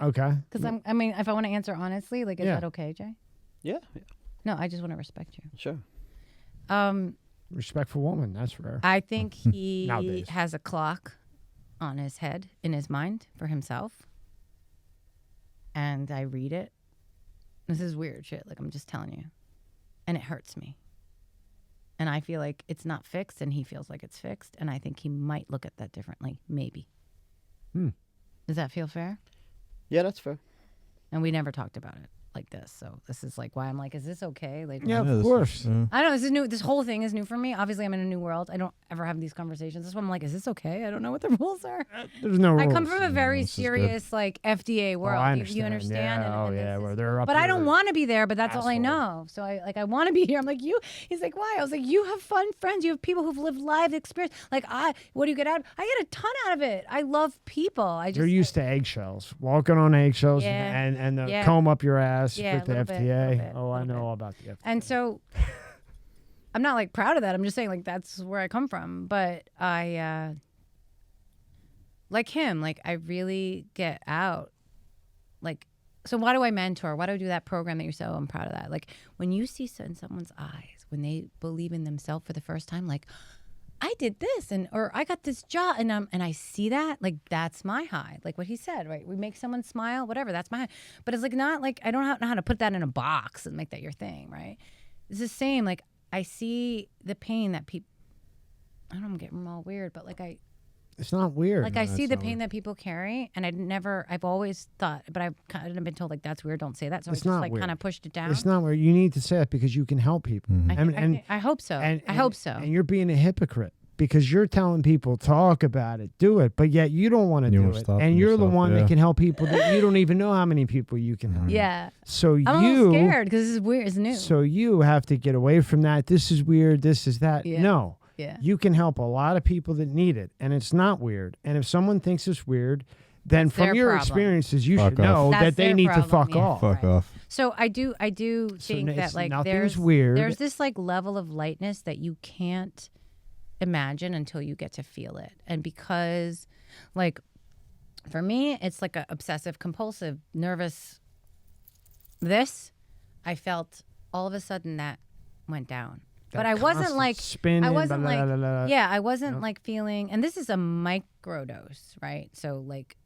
Speaker 1: Okay.
Speaker 3: Because if I want to answer honestly, like, is that okay, Jay?
Speaker 2: Yeah.
Speaker 3: No, I just want to respect you.
Speaker 2: Sure.
Speaker 1: Respectful woman, that's rare.
Speaker 3: I think he
Speaker 1: Nowadays.
Speaker 3: has a clock on his head, in his mind, for himself. And I read it. This is weird shit, like I'm just telling you. And it hurts me. And I feel like it's not fixed, and he feels like it's fixed. And I think he might look at that differently, maybe. Does that feel fair?
Speaker 2: Yeah, that's fair.
Speaker 3: And we never talked about it like this. So this is like why I'm like, is this okay? Like,
Speaker 1: Yeah, of course.
Speaker 3: I don't know. This is new. This whole thing is new for me. Obviously, I'm in a new world. I don't ever have these conversations. That's why I'm like, is this okay? I don't know what the rules are.
Speaker 1: There's no rules.
Speaker 3: I come from a very serious, like FDA world.
Speaker 1: I
Speaker 3: You understand?
Speaker 1: Yeah.
Speaker 3: And
Speaker 1: Yeah.
Speaker 3: this
Speaker 1: Where
Speaker 3: is-
Speaker 1: they're up.
Speaker 3: but I don't
Speaker 1: your
Speaker 3: want to be there. But that's all I
Speaker 1: asshole.
Speaker 3: know. So I want to be here. I'm like, you. He's like, why? I was like, you have fun friends. You have people who've lived live experience. Like, what do you get out? I get a ton out of it. I love people.
Speaker 1: You're used to eggshells, walking on eggshells,
Speaker 3: Yeah.
Speaker 1: and the
Speaker 3: Yeah.
Speaker 1: comb up your ass
Speaker 3: Yeah,
Speaker 1: with the
Speaker 3: a little bit,
Speaker 1: FDA.
Speaker 3: little bit,
Speaker 1: Oh, I
Speaker 3: little
Speaker 1: know
Speaker 3: bit.
Speaker 1: all about the FDA.
Speaker 3: And so I'm not like proud of that. I'm just saying like that's where I come from. But I like him, like I really get out. Like, so why do I mentor? Why do I do that program that you're so I'm proud of that? Like when you see in someone's eyes, when they believe in themselves for the first time, like I did this or I got this job and I see that, like that's my high. Like what he said, right? We make someone smile, whatever, that's my high. But it's like not like I don't know how to put that in a box and make that your thing, right? It's the same. Like I see the pain that people I don't know, I'm getting all weird, but like
Speaker 1: It's not weird.
Speaker 3: like I see the pain that people carry and I've always thought, but I've kind of been told like that's weird, don't say that. So
Speaker 1: It's
Speaker 3: I just
Speaker 1: not
Speaker 3: like
Speaker 1: weird.
Speaker 3: kind of pushed it down.
Speaker 1: It's not where you need to say it because you can help people.
Speaker 3: I hope so. I hope so.
Speaker 1: And you're being a hypocrite because you're telling people talk about it, do it, but yet you don't want to
Speaker 5: You
Speaker 1: do
Speaker 5: won't
Speaker 1: it.
Speaker 5: stop
Speaker 1: And you're the
Speaker 5: yourself,
Speaker 1: one
Speaker 5: yeah.
Speaker 1: that can help people that you don't even know how many people you can help.
Speaker 3: Yeah.
Speaker 1: So
Speaker 3: I'm a little scared because this is weird. It's new.
Speaker 1: So you have to get away from that. This is weird. This is that.
Speaker 3: Yeah.
Speaker 1: No.
Speaker 3: Yeah.
Speaker 1: You can help a lot of people that need it, and it's not weird. And if someone thinks it's weird, then
Speaker 3: That's
Speaker 1: from
Speaker 3: their
Speaker 1: your
Speaker 3: problem.
Speaker 1: experiences, you
Speaker 5: Fuck
Speaker 1: should
Speaker 5: off.
Speaker 1: know
Speaker 3: That's
Speaker 1: that they
Speaker 3: their
Speaker 1: need to
Speaker 3: problem,
Speaker 1: fuck
Speaker 3: yeah.
Speaker 1: off.
Speaker 5: Fuck
Speaker 3: Right.
Speaker 5: off.
Speaker 3: So I do think
Speaker 1: it's-
Speaker 3: that like
Speaker 1: nothing's
Speaker 3: there's
Speaker 1: weird.
Speaker 3: There's this like level of lightness that you can't imagine until you get to feel it. And because, like, for me, it's like a obsessive compulsive nervous I felt all of a sudden that went down. But I wasn't like
Speaker 1: spinning,
Speaker 3: I wasn't
Speaker 1: blah,
Speaker 3: like
Speaker 1: blah, blah, blah.
Speaker 3: yeah, I wasn't like feeling, and this is a microdose, right? So like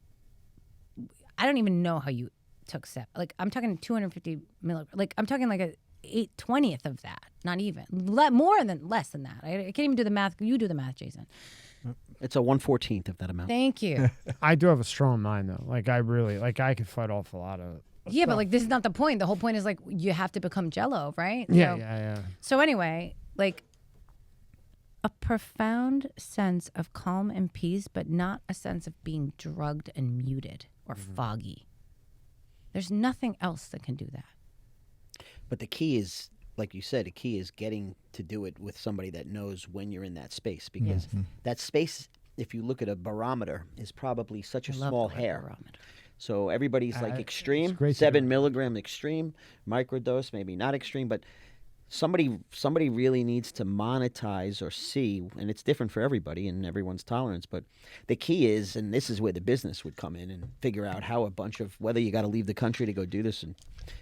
Speaker 3: I don't even know how you took like I'm talking 250 milligrams, like I'm talking like a 8/20th of that, not even less than that. I can't even do the math. You do the math, Jason.
Speaker 2: It's a 1/14th of that amount.
Speaker 3: Thank you.
Speaker 1: I do have a strong mind though. Like I really I could fight off a lot of
Speaker 3: Yeah, but like this is not the point. The whole point is like you have to become Jello, right?
Speaker 1: Yeah,
Speaker 3: So,
Speaker 1: yeah.
Speaker 3: So anyway, like a profound sense of calm and peace, but not a sense of being drugged and muted or foggy. There's nothing else that can do that.
Speaker 2: But the key is, like you said, the key is getting to do it with somebody that knows when you're in that space, because that space, if you look at a barometer, is probably such a
Speaker 3: I love
Speaker 2: small
Speaker 3: the word
Speaker 2: hair.
Speaker 3: barometer.
Speaker 2: So everybody's like extreme,
Speaker 1: great to
Speaker 2: 7
Speaker 1: know.
Speaker 2: milligram extreme, microdose, maybe not extreme, but somebody really needs to monetize or see, and it's different for everybody and everyone's tolerance, but the key is, and this is where the business would come in and figure out how whether you got to leave the country to go do this and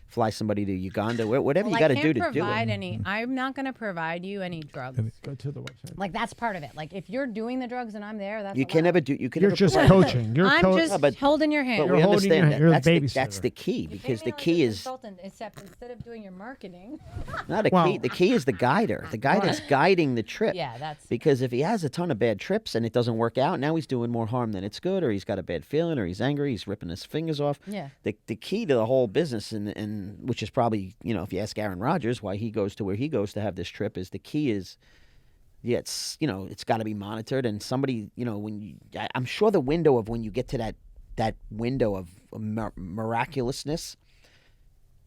Speaker 2: fly somebody to Uganda, whatever you got to do to do it.
Speaker 3: I'm not going to provide you any drugs.
Speaker 1: Go to the website.
Speaker 3: Like that's part of it. Like if you're doing the drugs and I'm there, that's
Speaker 2: You can
Speaker 3: allowed.
Speaker 2: never do. You can
Speaker 1: You're
Speaker 2: never
Speaker 1: just
Speaker 2: provide-
Speaker 1: coaching. You're
Speaker 3: I'm just
Speaker 2: but-
Speaker 3: holding your hand.
Speaker 2: But
Speaker 1: You're
Speaker 2: we
Speaker 1: holding your
Speaker 2: understand
Speaker 1: hand. You're
Speaker 2: that.
Speaker 1: the
Speaker 2: That's the
Speaker 1: babysitter.
Speaker 2: key,
Speaker 3: You
Speaker 2: because
Speaker 3: pay me
Speaker 2: the
Speaker 3: like
Speaker 2: key
Speaker 3: a
Speaker 2: is
Speaker 3: consultant, except instead of doing your marketing.
Speaker 2: not a
Speaker 1: Well-
Speaker 2: key. The key is the guider, the guy that's guiding the trip.
Speaker 3: Yeah, that's
Speaker 2: Because if he has a ton of bad trips and it doesn't work out, now he's doing more harm than it's good, or he's got a bad feeling, or he's angry, he's ripping his fingers off.
Speaker 3: Yeah.
Speaker 2: The key to the whole business, and which is probably, if you ask Aaron Rodgers why he goes to where he goes to have this trip, is the key is, yeah, it's got to be monitored, and somebody, I'm sure the window of when you get to that window of miraculousness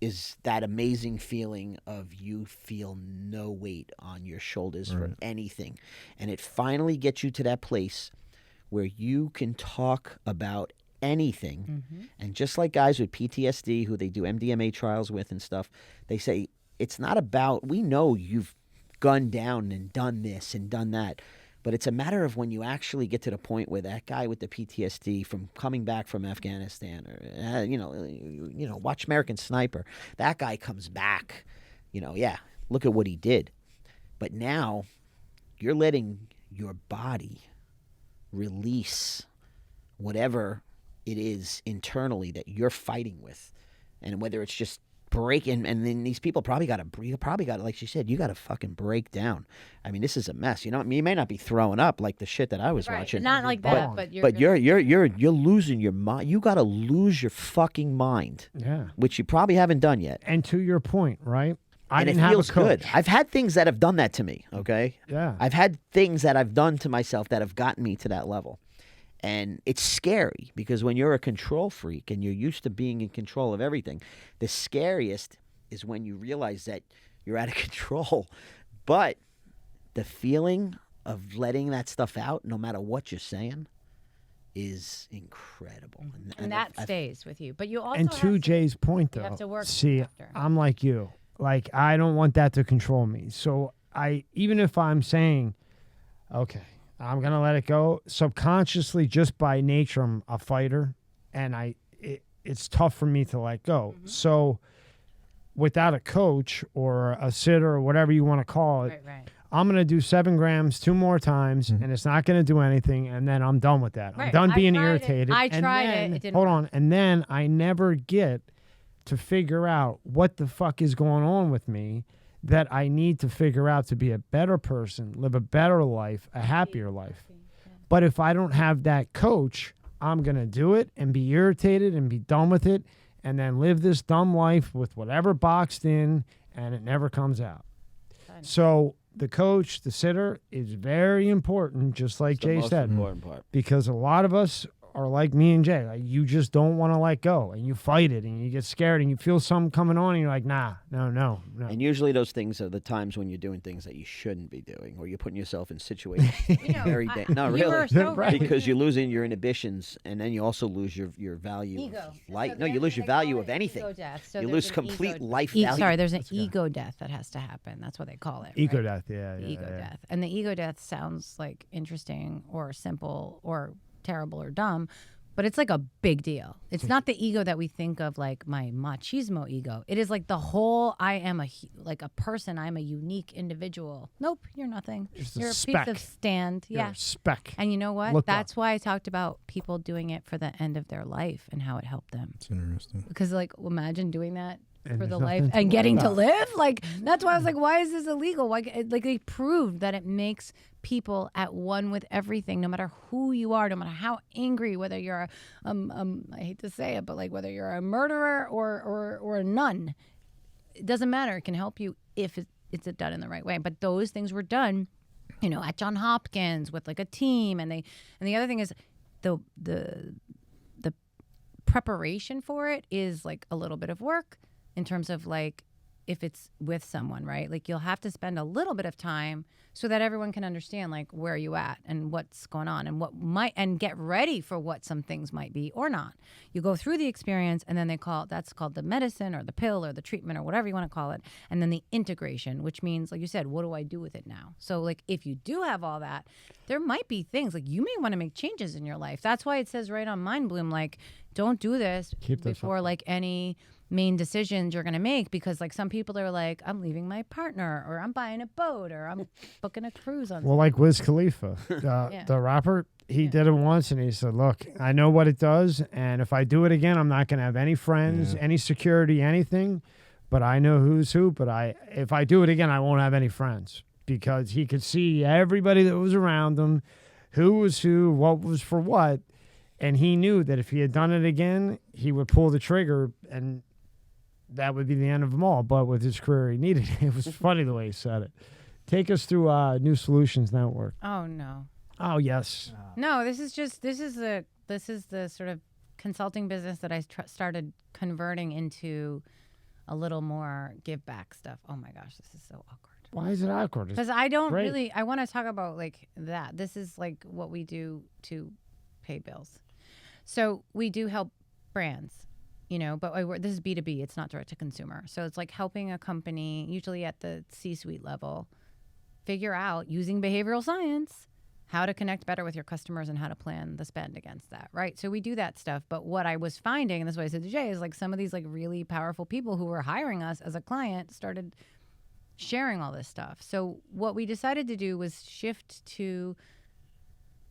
Speaker 2: is that amazing feeling of you feel no weight on your shoulders for anything. And it finally gets you to that place where you can talk about anything. And just like guys with PTSD who they do MDMA trials with and stuff, they say it's not about, we know you've gone down and done this and done that, but it's a matter of when you actually get to the point where that guy with the PTSD from coming back from Afghanistan, or watch American Sniper, that guy comes back, look at what he did. But now you're letting your body release whatever it is internally that you're fighting with, and whether it's just breaking, and then these people probably got to, like she said, you got to fucking break down. I mean, this is a mess. You may not be throwing up like the shit that I was watching,
Speaker 3: Not like that, but
Speaker 2: you're losing your mind. You got to lose your fucking mind,
Speaker 1: Yeah.
Speaker 2: which you probably haven't done yet.
Speaker 1: And to your point, right? I
Speaker 2: And
Speaker 1: didn't
Speaker 2: it
Speaker 1: have
Speaker 2: feels
Speaker 1: a coach.
Speaker 2: good. I've had things that have done that to me. Okay.
Speaker 1: Yeah.
Speaker 2: I've had things that I've done to myself that have gotten me to that level. And it's scary because when you're a control freak and you're used to being in control of everything, the scariest is when you realize that you're out of control. But the feeling of letting that stuff out, no matter what you're saying, is incredible.
Speaker 3: and that stays with you. But you also
Speaker 1: And to
Speaker 3: have
Speaker 1: Jay's point, though,
Speaker 3: you have to work
Speaker 1: see,
Speaker 3: after.
Speaker 1: I'm like you. Like, I don't want that to control me. So even if I'm saying, okay, I'm going to let it go, subconsciously, just by nature, I'm a fighter, and it's tough for me to let go. So without a coach or a sitter or whatever you want to call it,
Speaker 3: right.
Speaker 1: I'm going to do 7 grams 2 more times, and it's not going to do anything, and then I'm done with that. I'm
Speaker 3: Right.
Speaker 1: done
Speaker 3: I
Speaker 1: being
Speaker 3: tried it.
Speaker 1: irritated.
Speaker 3: I
Speaker 1: and
Speaker 3: tried it.
Speaker 1: then-
Speaker 3: It didn't
Speaker 1: hold
Speaker 3: work.
Speaker 1: on. And then I never get to figure out what the fuck is going on with me that I need to figure out to be a better person, live a better life, a happier life. But if I don't have that coach, I'm going to do it and be irritated and be done with it and then live this dumb life with whatever boxed in, and it never comes out. So the coach, the sitter, is very important, just like
Speaker 2: It's the
Speaker 1: Jay
Speaker 2: most
Speaker 1: said,
Speaker 2: important part.
Speaker 1: because a lot of us are like me and Jay. Like, you just don't want to let go, and you fight it, and you get scared, and you feel something coming on, and you're like, nah, no.
Speaker 2: And usually those things are the times when you're doing things that you shouldn't be doing, or you're putting yourself in situations very no,
Speaker 3: you
Speaker 2: really,
Speaker 3: were so right.
Speaker 2: because you're losing your inhibitions, and then you also lose your value
Speaker 3: Ego.
Speaker 2: of life.
Speaker 3: So
Speaker 2: No, you lose your value of
Speaker 3: ego
Speaker 2: anything.
Speaker 3: death. So
Speaker 2: You
Speaker 3: there's
Speaker 2: lose
Speaker 3: an
Speaker 2: complete
Speaker 3: ego-
Speaker 2: life value.
Speaker 3: Sorry, there's an ego death that has to happen. That's what they call it.
Speaker 1: Ego
Speaker 3: right?
Speaker 1: death, yeah.
Speaker 3: Ego death. And the ego death sounds like interesting or simple or terrible or dumb, but it's like a big deal. It's not the ego that we think of, like my machismo ego. It is like the whole, I am like a person. I'm a unique individual. Nope, you're nothing.
Speaker 1: Just a
Speaker 3: You're a
Speaker 1: speck.
Speaker 3: piece of stand.
Speaker 1: You're
Speaker 3: Yeah.
Speaker 1: a speck.
Speaker 3: And you know what?
Speaker 1: Look
Speaker 3: That's
Speaker 1: up.
Speaker 3: why I talked about people doing it for the end of their life and how it helped them.
Speaker 5: It's interesting.
Speaker 3: Because like, imagine doing that
Speaker 1: And
Speaker 3: for
Speaker 1: there's
Speaker 3: the
Speaker 1: nothing
Speaker 3: life
Speaker 1: to
Speaker 3: and
Speaker 1: worry
Speaker 3: getting to
Speaker 1: about.
Speaker 3: live. Like, that's why I was like, why is this illegal? Why? Like, they proved that it makes people at one with everything, no matter who you are, no matter how angry, whether you're I hate to say it, but like whether you're a murderer or a nun, it doesn't matter. It can help you if it's done in the right way. But those things were done, at Johns Hopkins with like a team, and the other thing is the preparation for it is like a little bit of work in terms of like if it's with someone, right? Like you'll have to spend a little bit of time so that everyone can understand like where you at and what's going on and and get ready for what some things might be or not. You go through the experience, and then that's called the medicine or the pill or the treatment or whatever you want to call it. And then the integration, which means, like you said, what do I do with it now? So like if you do have all that, there might be things like you may want to make changes in your life. That's why it says right on Mind Bloom, like, don't do this
Speaker 1: Keep this
Speaker 3: before
Speaker 1: up.
Speaker 3: like any main decisions you're going to make, because like some people are like, I'm leaving my partner, or I'm buying a boat, or I'm booking a cruise on
Speaker 1: Well, like Wiz Khalifa,
Speaker 3: Yeah.
Speaker 1: the rapper, he did it once, and he said, look, I know what it does, and if I do it again, I'm not going to have any friends, any security, anything, but I know who's who, but if I do it again, I won't have any friends, because he could see everybody that was around him, who was who, what was for what, and he knew that if he had done it again, he would pull the trigger, and that would be the end of them all. But with his career, he needed it. It was funny the way he said it. Take us through New Solutions Network.
Speaker 3: Oh no.
Speaker 1: Oh, yes.
Speaker 3: No, this is the sort of consulting business that I started converting into a little more give back stuff. Oh my gosh, this is so awkward.
Speaker 1: Why is it awkward?
Speaker 3: Because I don't
Speaker 1: great.
Speaker 3: really, I want to talk about like that. This is like what we do to pay bills. So we do help brands, but this is B2B. It's not direct to consumer. So it's like helping a company, usually at the C-suite level, figure out using behavioral science how to connect better with your customers and how to plan the spend against that, right? So we do that stuff. But what I was finding, and this is what I said to Jay, is like some of these like really powerful people who were hiring us as a client started sharing all this stuff. So what we decided to do was shift to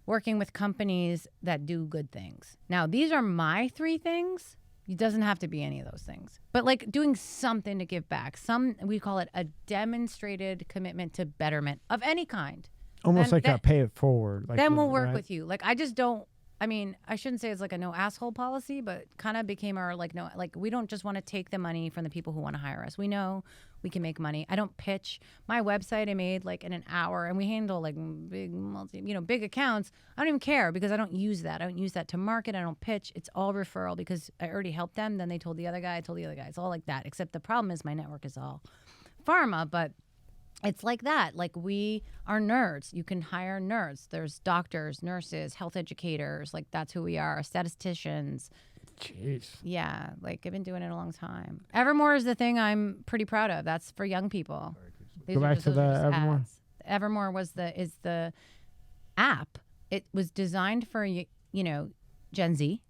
Speaker 3: working with companies that do good things. Now, these are my 3 things. It doesn't have to be any of those things. But like doing something to give back. We call it a demonstrated commitment to betterment of any kind.
Speaker 1: Almost
Speaker 3: Then-
Speaker 1: like a pay it forward. Like
Speaker 3: Then we'll work
Speaker 1: right?
Speaker 3: with you. Like I just don't, I shouldn't say it's like a no asshole policy, but kind of became our like no, like we don't just want to take the money from the people who want to hire us. We know we can make money. I don't pitch. My website I made like in an hour, and we handle like big accounts. I don't even care because I don't use that. I don't use that to market. I don't pitch. It's all referral because I already helped them. Then they told the other guy. I told the other guy. It's all like that. Except the problem is my network is all pharma, but it's like that. Like we are nerds. You can hire nerds. There's doctors, nurses, health educators. Like that's who we are. Statisticians.
Speaker 1: Jeez.
Speaker 3: Yeah, like I've been doing it a long time. Evermore is the thing I'm pretty proud of. That's for young people. These
Speaker 1: Go
Speaker 3: are
Speaker 1: back
Speaker 3: just-
Speaker 1: to
Speaker 3: those are
Speaker 1: the
Speaker 3: just
Speaker 1: Evermore.
Speaker 3: ads. Evermore is the app. It was designed for Gen Z,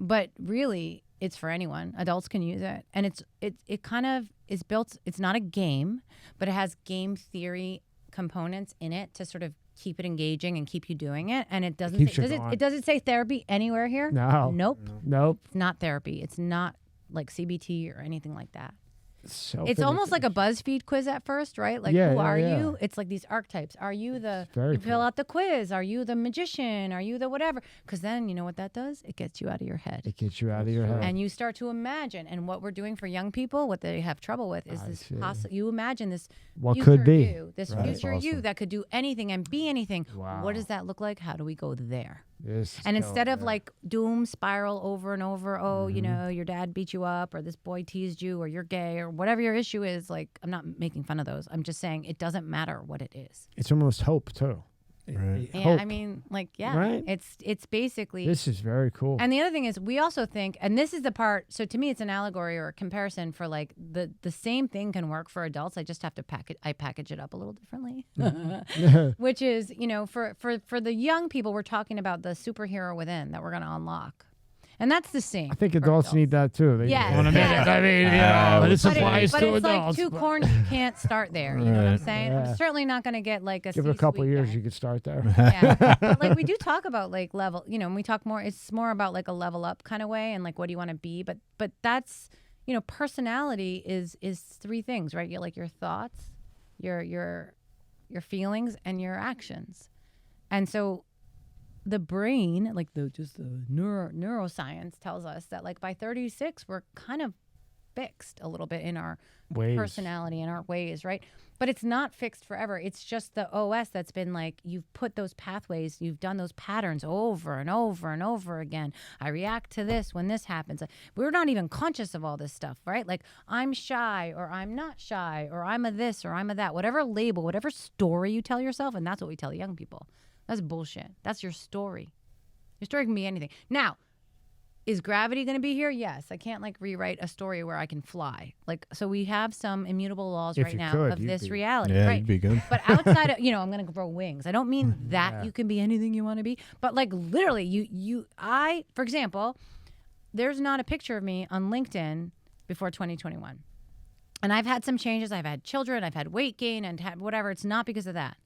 Speaker 3: but really it's for anyone. Adults can use it, and it kind of is built. It's not a game, but it has game theory components in it to sort of keep it engaging and keep you doing it. And it doesn't
Speaker 1: keeps
Speaker 3: say,
Speaker 1: you
Speaker 3: does
Speaker 1: going.
Speaker 3: it doesn't say therapy anywhere here.
Speaker 1: No.
Speaker 3: Nope.
Speaker 1: Nope.
Speaker 3: It's not therapy. It's not like CBT or anything like that. It's almost like a BuzzFeed quiz at first, right? Like, who are you? It's like these archetypes. Are you the, you fill out the quiz. Are you the magician? Are you the whatever? Because then you know what that does? It gets you out of your head.
Speaker 1: It gets you out of your head.
Speaker 3: And you start to imagine. And what we're doing for young people, what they have trouble with is this you imagine this
Speaker 1: what
Speaker 3: future
Speaker 1: could be.
Speaker 3: You, this future you that could do anything and be anything.
Speaker 1: Wow.
Speaker 3: What does that look like? How do we go there?
Speaker 1: And
Speaker 3: instead of like doom spiral over and over, you know, your dad beat you up or this boy teased you or you're gay or whatever your issue is, like, I'm not making fun of those. I'm just saying it doesn't matter what it is.
Speaker 1: It's almost hope too.
Speaker 5: Right.
Speaker 3: Yeah,
Speaker 1: Hope.
Speaker 3: I mean, like,
Speaker 1: Right?
Speaker 3: it's basically.
Speaker 1: This is very cool.
Speaker 3: And the other thing is, we also think, and this is the part. So to me, it's an allegory or a comparison for like the same thing can work for adults. I just have to package it up a little differently, which is, you know, for the young people, we're talking about the superhero within that we're going to unlock. And that's the same.
Speaker 1: I think adults need that too. They
Speaker 3: Yes.
Speaker 1: want a minute. I mean, you know, this applies
Speaker 3: but
Speaker 1: to
Speaker 3: it's
Speaker 1: adults.
Speaker 3: like too corny. You can't start there. You know what I'm saying? I'm certainly not going to get like a
Speaker 1: Give it a couple
Speaker 3: C-suite
Speaker 1: years,
Speaker 3: guy.
Speaker 1: you could start there.
Speaker 3: Yeah. But like we do talk about like level, you know, and we talk more, it's more about like a level up kind of way and like what do you want to be? But that's, you know, personality is three things, right? You're like your thoughts, your feelings and your actions. And so the brain, like the neuroscience tells us that like by 36 we're kind of fixed a little bit in our personality and our ways, right? But it's not fixed forever. It's just the OS that's been like, you've put those pathways, you've done those patterns over and over and over again. I react to this when this happens. We're not even conscious of all this stuff, right? Like I'm shy or I'm not shy or I'm a this or I'm a that, whatever label, whatever story you tell yourself. And that's what we tell young people. That's bullshit. That's your story. Your story can be anything. Now, is gravity going to be here? Yes. I can't like rewrite a story where I can fly. Like, so we have some immutable laws right now of this reality.
Speaker 5: Yeah,
Speaker 3: right?
Speaker 5: you'd be good.
Speaker 3: But outside of, you know, I'm going to grow wings. I don't mean that you can be anything you want to be, but like literally I, for example, there's not a picture of me on LinkedIn before 2021. And I've had some changes. I've had children, I've had weight gain and had whatever. It's not because of that.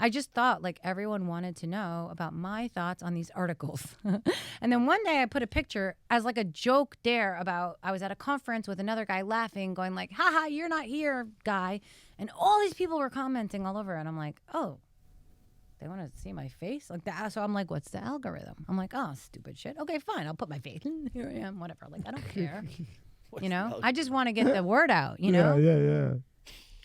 Speaker 3: I just thought like everyone wanted to know about my thoughts on these articles. And then one day I put a picture as like a joke dare about, I was at a conference with another guy laughing, going like, haha, you're not here, guy. And all these people were commenting all over. And I'm like, oh, they want to see my face like that. So I'm like, what's the algorithm? I'm like, oh, stupid shit. Okay, fine. I'll put my face in. Here I am, whatever. Like, I don't care. You know, I just want to get the word out, you know?
Speaker 1: Yeah.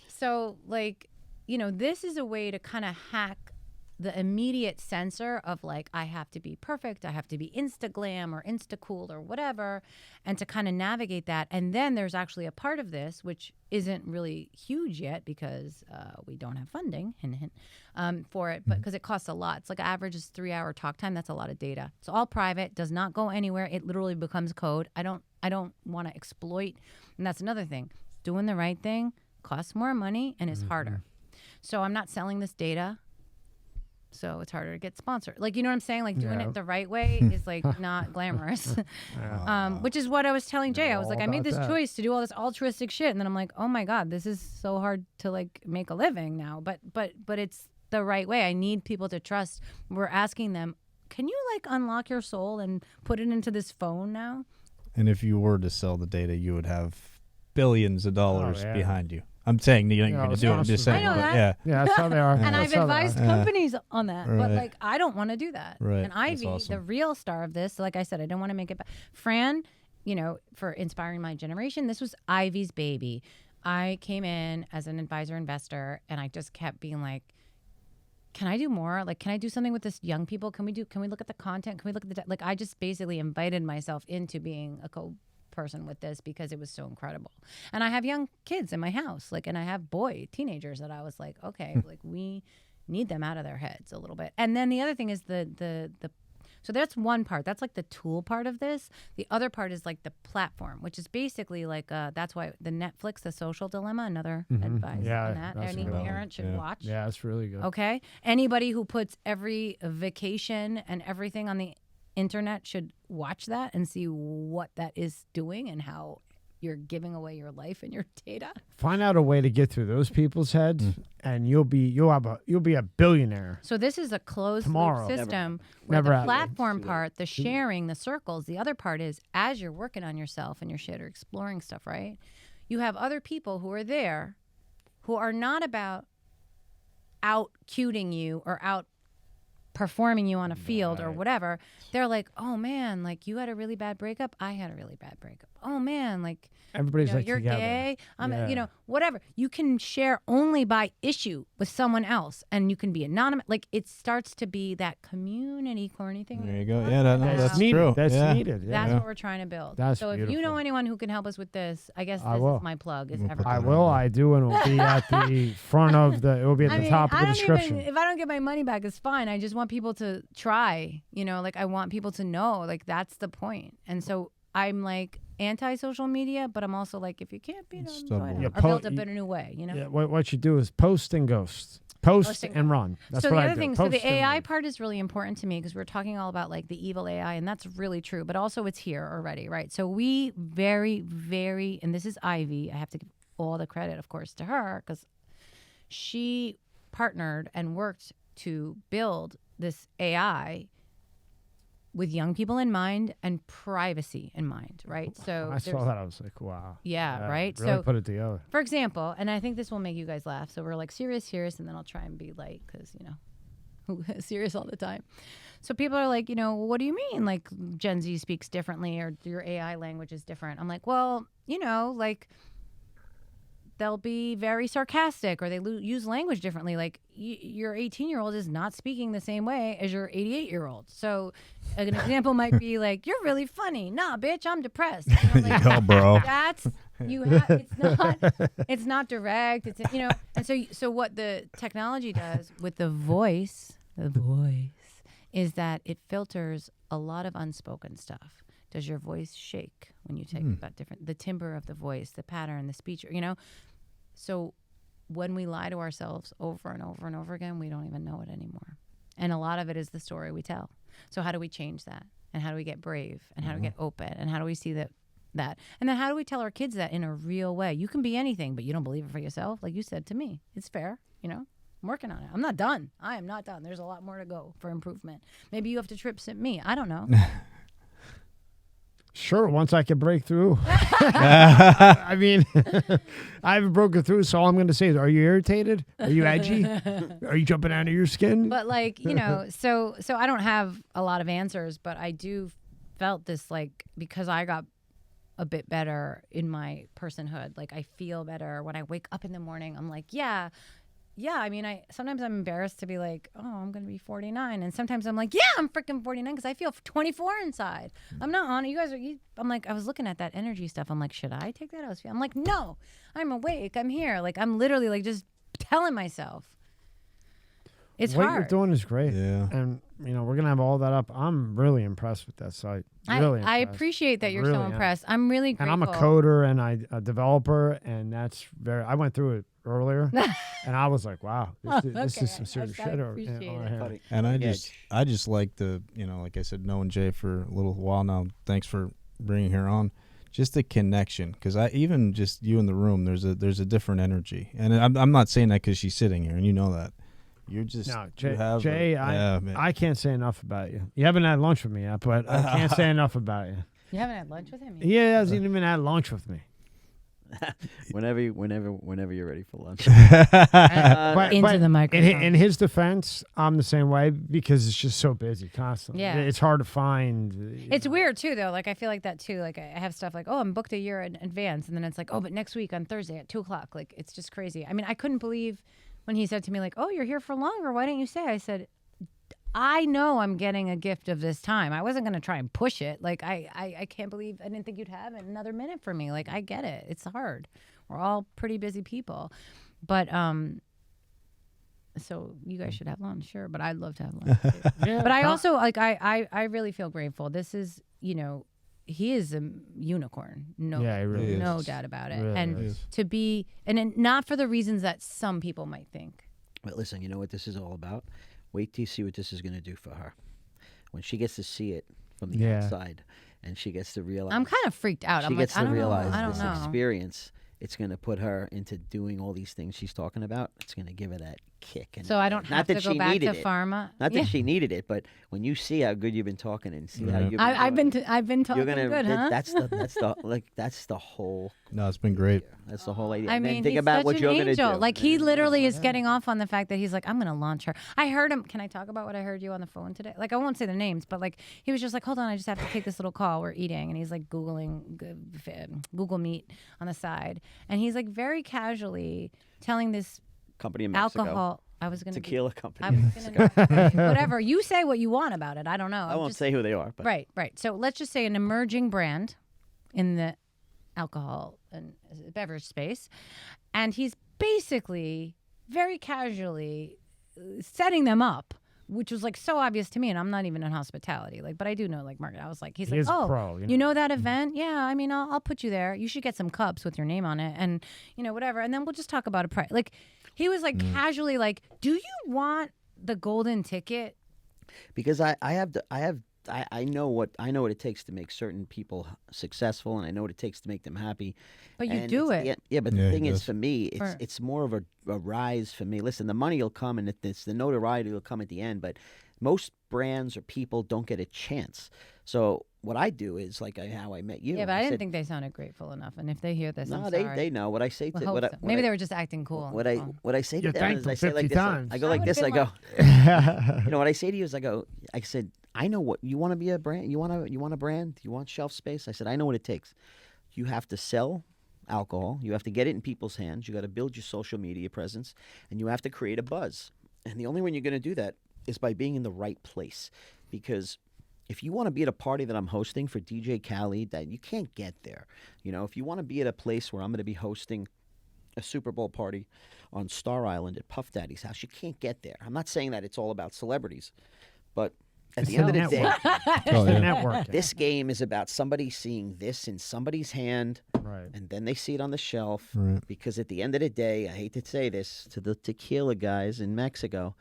Speaker 3: So like, you know, this is a way to kind of hack the immediate sensor of like, I have to be perfect, I have to be Insta-glam or Insta-cool or whatever, and to kind of navigate that. And then there's actually a part of this, which isn't really huge yet because we don't have funding for it, but because it costs a lot. It's like average is 3-hour talk time. That's a lot of data. It's all private, does not go anywhere. It literally becomes code. I don't want to exploit. And that's another thing. Doing the right thing costs more money and is harder. So I'm not selling this data, so it's harder to get sponsored. Like, you know what I'm saying? Like doing it the right way is like not glamorous. Which is what I was telling Jay. I was like, I made this choice to do all this altruistic shit, and then I'm like, oh my God, this is so hard to like make a living now. But it's the right way. I need people to trust. We're asking them, can you like unlock your soul and put it into this phone now?
Speaker 5: And if you were to sell the data, you would have billions of dollars behind you. I'm saying you ain't going to do it. I'm just saying.
Speaker 3: I know that.
Speaker 1: Yeah, that's how they are.
Speaker 3: And I've advised companies on that, but like I don't want to do that.
Speaker 5: Right.
Speaker 3: And Ivy, the real star of this, like I said, I don't want to make it bad. Fran, you know, for inspiring my generation, this was Ivy's baby. I came in as an advisor investor, and I just kept being like, can I do more? Like, can I do something with this young people? Can we look at the content? Can we look at the, like, I just basically invited myself into being a person with this because it was so incredible. And I have young kids in my house, like, and I have teenagers that I was like, okay, like we need them out of their heads a little bit. And then the other thing is so that's one part. That's like the tool part of this. The other part is like the platform, which is basically like that's why the Netflix, The Social Dilemma, another advice on that. Any parent should watch.
Speaker 1: Yeah, it's really good.
Speaker 3: Okay. Anybody who puts every vacation and everything on the internet should watch that and see what that is doing and how you're giving away your life and your data.
Speaker 1: Find out a way to get through those people's heads, and you'll be a billionaire.
Speaker 3: So this is a closed loop system where the platform part, the sharing, the circles. The other part is as you're working on yourself and your shit or exploring stuff, right? you have other people who are there who are not about out cuting you or out performing you on a field or whatever. They're like, oh man, like you had a really bad breakup. I had a really bad breakup. Oh man, like
Speaker 1: Everybody's like
Speaker 3: you're
Speaker 1: together.
Speaker 3: gay.
Speaker 1: Yeah.
Speaker 3: You know, whatever. You can share only by issue with someone else, and you can be anonymous. Like it starts to be that community corny thing.
Speaker 5: There you go. Yeah, that's
Speaker 1: needed.
Speaker 5: true.
Speaker 1: That's
Speaker 5: yeah.
Speaker 1: needed. Yeah.
Speaker 3: That's what we're trying to build.
Speaker 1: That's
Speaker 3: so if you know
Speaker 1: beautiful.
Speaker 3: anyone who can help us with this, I guess
Speaker 1: I
Speaker 3: this
Speaker 1: will.
Speaker 3: is my plug. Is
Speaker 5: We'll put
Speaker 1: I
Speaker 3: everything.
Speaker 1: will. I do, and it'll be at the front of the. It will be at the top of the description.
Speaker 3: If I don't get my money back, it's fine. I just want people to try. You know, like I want people to know. Like that's the point. And so I'm like anti-social media, but I'm also like, if you can't beat them, join 'em.
Speaker 1: Yeah,
Speaker 3: Or build up in a new way. You know.
Speaker 1: Yeah, what you do is post and ghost. Post and run. That's
Speaker 3: so
Speaker 1: what
Speaker 3: the
Speaker 1: I
Speaker 3: other
Speaker 1: do.
Speaker 3: thing, so
Speaker 1: Post
Speaker 3: the
Speaker 1: and
Speaker 3: AI
Speaker 1: run.
Speaker 3: part is really important to me because we're talking all about like the evil AI, and that's really true. But also, it's here already, right? So we very, very, and this is Ivy. I have to give all the credit, of course, to her because she partnered and worked to build this AI with young people in mind and privacy in mind, right? So
Speaker 1: I saw that. I was like, wow.
Speaker 3: Yeah, right?
Speaker 1: Really
Speaker 3: So-
Speaker 1: put it together.
Speaker 3: For example, and I think this will make you guys laugh. So we're like serious, and then I'll try and be light because, you know, serious all the time. So people are like, you know, what do you mean? Like Gen Z speaks differently or your AI language is different. I'm like, well, you know, like they'll be very sarcastic or they use language differently. Like your 18-year-old is not speaking the same way as your 88-year-old. So an example might be like, you're really funny. Nah, bitch, I'm depressed. You know, like,
Speaker 5: Yo, bro.
Speaker 3: that's it's not direct. It's, you know, and so what the technology does with the voice is that it filters a lot of unspoken stuff. Does your voice shake when you take about the timbre of the voice, the pattern, the speech, you know? So when we lie to ourselves over and over and over again, we don't even know it anymore. And a lot of it is the story we tell. So how do we change that? And how do we get brave? And how do we get open? And how do we see that? And then how do we tell our kids that in a real way? You can be anything, but you don't believe it for yourself. Like you said to me, it's fair, you know? I'm working on it. I'm not done. I am not done. There's a lot more to go for improvement. Maybe you have to trip sit me. I don't know.
Speaker 1: Sure, once I can break through. I mean, I haven't broken through, so all I'm going to say is, are you irritated? Are you edgy? Are you jumping out of your skin?
Speaker 3: But like, you know, so I don't have a lot of answers, but I do felt this like because I got a bit better in my personhood. Like I feel better when I wake up in the morning. I'm like, yeah. I mean, sometimes I'm embarrassed to be like, oh, I'm going to be 49. And sometimes I'm like, yeah, I'm freaking 49 because I feel 24 inside. I'm not on it. You guys are, I'm like, I was looking at that energy stuff. I'm like, should I take that? I'm like, no, I'm awake. I'm here. Like, I'm literally like just telling myself. It's
Speaker 1: what
Speaker 3: hard.
Speaker 1: you're doing is great.
Speaker 5: Yeah.
Speaker 1: And, you know, we're going to have all that up. I'm really impressed with that site. Really
Speaker 3: I
Speaker 1: impressed.
Speaker 3: appreciate that you're
Speaker 1: Really
Speaker 3: so
Speaker 1: am.
Speaker 3: impressed. I'm really grateful.
Speaker 1: And I'm a coder and a developer, and that's I went through it earlier, and I was like, wow, this is some serious
Speaker 3: I
Speaker 1: shit.
Speaker 3: appreciate it.
Speaker 2: Cutting-
Speaker 5: And I
Speaker 2: edge.
Speaker 5: just like the, you know, like I said, knowing Jay for a little while now. Thanks for bringing her on. Just the connection, because I even just you in the room, there's a different energy, and I'm not saying that because she's sitting here, and you know that. You're just
Speaker 1: No,
Speaker 5: you
Speaker 1: Jay,
Speaker 5: have man.
Speaker 1: I can't say enough about you. You haven't had lunch with me yet, but I can't say enough about you.
Speaker 3: You haven't had lunch with him yet?
Speaker 1: He hasn't even had lunch with me.
Speaker 2: Whenever you're ready for lunch.
Speaker 3: Into the microphone.
Speaker 1: In his defense, I'm the same way because it's just so busy constantly.
Speaker 3: Yeah.
Speaker 1: It's hard to find.
Speaker 3: It's weird too, though. Like I feel like that too. Like I have stuff like, oh, I'm booked a year in advance, and then it's like, oh, but next week on Thursday at 2:00. Like it's just crazy. I mean, I couldn't believe when he said to me like, oh, you're here for longer. Why didn't you say? I said, I know I'm getting a gift of this time. I wasn't gonna try and push it. Like I can't believe I didn't think you'd have another minute for me. Like I get it. It's hard. We're all pretty busy people, but so you guys should have lunch, sure. But I'd love to have lunch too.
Speaker 1: Yeah,
Speaker 3: But I also like I really feel grateful. This is, you know, he is a unicorn. No,
Speaker 1: Yeah, he really
Speaker 3: no
Speaker 5: is.
Speaker 3: doubt about it.
Speaker 1: Really
Speaker 3: and
Speaker 1: is.
Speaker 3: to be and not for the reasons that some people might think.
Speaker 2: But listen, you know what this is all about? Wait till you see what this is going to do for her. When she gets to see it from the
Speaker 1: Yeah.
Speaker 2: outside and she gets to realize.
Speaker 3: I'm kind of freaked out.
Speaker 2: She
Speaker 3: I'm
Speaker 2: gets
Speaker 3: like, I
Speaker 2: to
Speaker 3: don't
Speaker 2: realize
Speaker 3: know. I don't
Speaker 2: this
Speaker 3: know.
Speaker 2: experience. It's going to put her into doing all these things she's talking about. It's going to give her that kick. And
Speaker 3: So I don't have
Speaker 2: not that
Speaker 3: to go
Speaker 2: she
Speaker 3: back to
Speaker 2: needed it.
Speaker 3: pharma.
Speaker 2: Not
Speaker 3: Yeah.
Speaker 2: that she needed it, but when you see how good you've been talking and see how you've been
Speaker 3: I've
Speaker 2: doing,
Speaker 3: been talking
Speaker 2: you're gonna.
Speaker 3: good, huh?
Speaker 2: That's the whole.
Speaker 5: No, it's been great.
Speaker 2: That's the whole idea.
Speaker 3: I
Speaker 2: And then
Speaker 3: mean,
Speaker 2: think
Speaker 3: he's
Speaker 2: about
Speaker 3: such
Speaker 2: what
Speaker 3: an
Speaker 2: you're gonna
Speaker 3: angel.
Speaker 2: do.
Speaker 3: Like he literally is getting off on the fact that he's like, I'm gonna launch her. I heard him. Can I talk about what I heard you on the phone today? Like I won't say the names, but like he was just like, hold on, I just have to take this little call. We're eating, and he's like Google Meet on the side, and he's like very casually telling this
Speaker 2: company in Mexico.
Speaker 3: alcohol. I was gonna
Speaker 2: Tequila company.
Speaker 3: I was gonna whatever you say, what you want about it. I don't know.
Speaker 2: I won't say who they are, but
Speaker 3: Right. So let's just say an emerging brand in the alcohol and beverage space, and he's basically very casually setting them up, which was like so obvious to me, and I'm not even in hospitality, like, but I do know like market. I was like, he's
Speaker 1: He
Speaker 3: like,
Speaker 1: is a
Speaker 3: oh,
Speaker 1: pro,
Speaker 3: you know that event? Yeah, I mean, I'll put you there. You should get some cups with your name on it, and whatever, and then we'll just talk about a price. Like, he was like casually like, do you want the golden ticket?
Speaker 2: because I know what it takes to make certain people successful, and I know what it takes to make them happy.
Speaker 3: But you
Speaker 2: And
Speaker 3: do
Speaker 2: it's
Speaker 3: it.
Speaker 2: Yeah, but
Speaker 5: Yeah,
Speaker 2: the
Speaker 5: he
Speaker 2: thing is,
Speaker 5: does.
Speaker 2: for me,
Speaker 3: For-
Speaker 2: it's more of a rise for me. Listen, the money will come, and the notoriety will come at the end. But most brands or people don't get a chance. So what I do is like how I met you.
Speaker 3: Yeah, but I didn't
Speaker 2: said,
Speaker 3: think they sounded grateful enough, and if they hear this,
Speaker 2: No,
Speaker 3: I'm
Speaker 2: they
Speaker 3: sorry.
Speaker 2: know what I say
Speaker 3: Well,
Speaker 2: to
Speaker 3: hope
Speaker 2: what I,
Speaker 3: so.
Speaker 2: what
Speaker 3: Maybe
Speaker 2: I,
Speaker 3: they were just acting cool.
Speaker 2: what I say to
Speaker 1: You
Speaker 2: them
Speaker 1: thanked
Speaker 2: is
Speaker 1: them
Speaker 2: I say
Speaker 1: 50
Speaker 2: like this.
Speaker 1: times.
Speaker 2: I go like
Speaker 3: I
Speaker 2: this. I
Speaker 3: would've
Speaker 2: go. What I say to you is I said, I know what you want to be a brand. You want a brand. You want shelf space. I said, I know what it takes. You have to sell alcohol. You have to get it in people's hands. You got to build your social media presence, and you have to create a buzz. And the only way you're going to do that is by being in the right place. Because if you want to be at a party that I'm hosting for DJ Khaled, that you can't get there. If you want to be at a place where I'm going to be hosting a Super Bowl party on Star Island at Puff Daddy's house, you can't get there. I'm not saying that it's all about celebrities, but at the end of the day,
Speaker 5: Oh, yeah.
Speaker 1: Networking.
Speaker 2: this game is about somebody seeing this in somebody's hand,
Speaker 1: Right.
Speaker 2: and then they see it on the shelf.
Speaker 5: Right.
Speaker 2: Because at the end of the day, I hate to say this to the tequila guys in Mexico,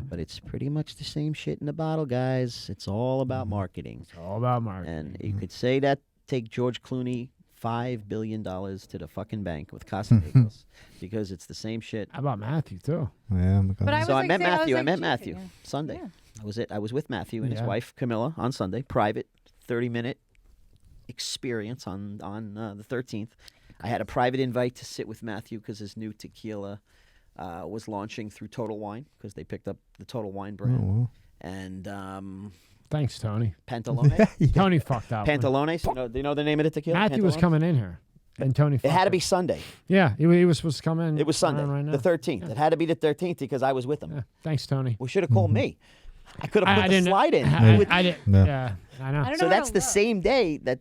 Speaker 2: but it's pretty much the same shit in the bottle, guys. It's all about marketing.
Speaker 1: It's all about marketing.
Speaker 2: And you could say that, take George Clooney, $5 billion to the fucking bank with Casamigos, because it's the same shit.
Speaker 1: How about Matthew too?
Speaker 5: Yeah,
Speaker 3: But I was
Speaker 2: So I
Speaker 3: like
Speaker 2: met
Speaker 3: saying- I was
Speaker 2: Matthew. I
Speaker 3: like,
Speaker 2: met
Speaker 3: geez,
Speaker 2: Matthew
Speaker 3: yeah.
Speaker 2: Sunday.
Speaker 3: Yeah.
Speaker 2: I was with Matthew and his
Speaker 1: Yeah.
Speaker 2: wife Camilla on Sunday. Private, 30-minute experience on the 13th. I had a private invite to sit with Matthew because his new tequila was launching through Total Wine, because they picked up the Total Wine brand.
Speaker 5: Oh, wow.
Speaker 2: And
Speaker 1: Thanks, Tony.
Speaker 2: Pantalones.
Speaker 1: Tony fucked up.
Speaker 2: Pantalones. Do you know the name of the tequila?
Speaker 1: Matthew was
Speaker 2: Pantalones?
Speaker 1: coming in here, and Tony.
Speaker 2: It had to
Speaker 1: fucked
Speaker 2: be
Speaker 1: up.
Speaker 2: Sunday.
Speaker 1: Yeah, he was supposed to come in.
Speaker 2: It was Sunday,
Speaker 1: right now.
Speaker 2: the 13th. It had to be the 13th because I was with him.
Speaker 1: Yeah. Thanks, Tony.
Speaker 2: Well, should have called me. I could have put the
Speaker 1: didn't.
Speaker 2: slide in.
Speaker 1: I didn't.
Speaker 5: No.
Speaker 1: Yeah, I know.
Speaker 3: I don't
Speaker 2: So
Speaker 3: know
Speaker 2: that's
Speaker 3: how
Speaker 2: the
Speaker 3: to look.
Speaker 2: same day that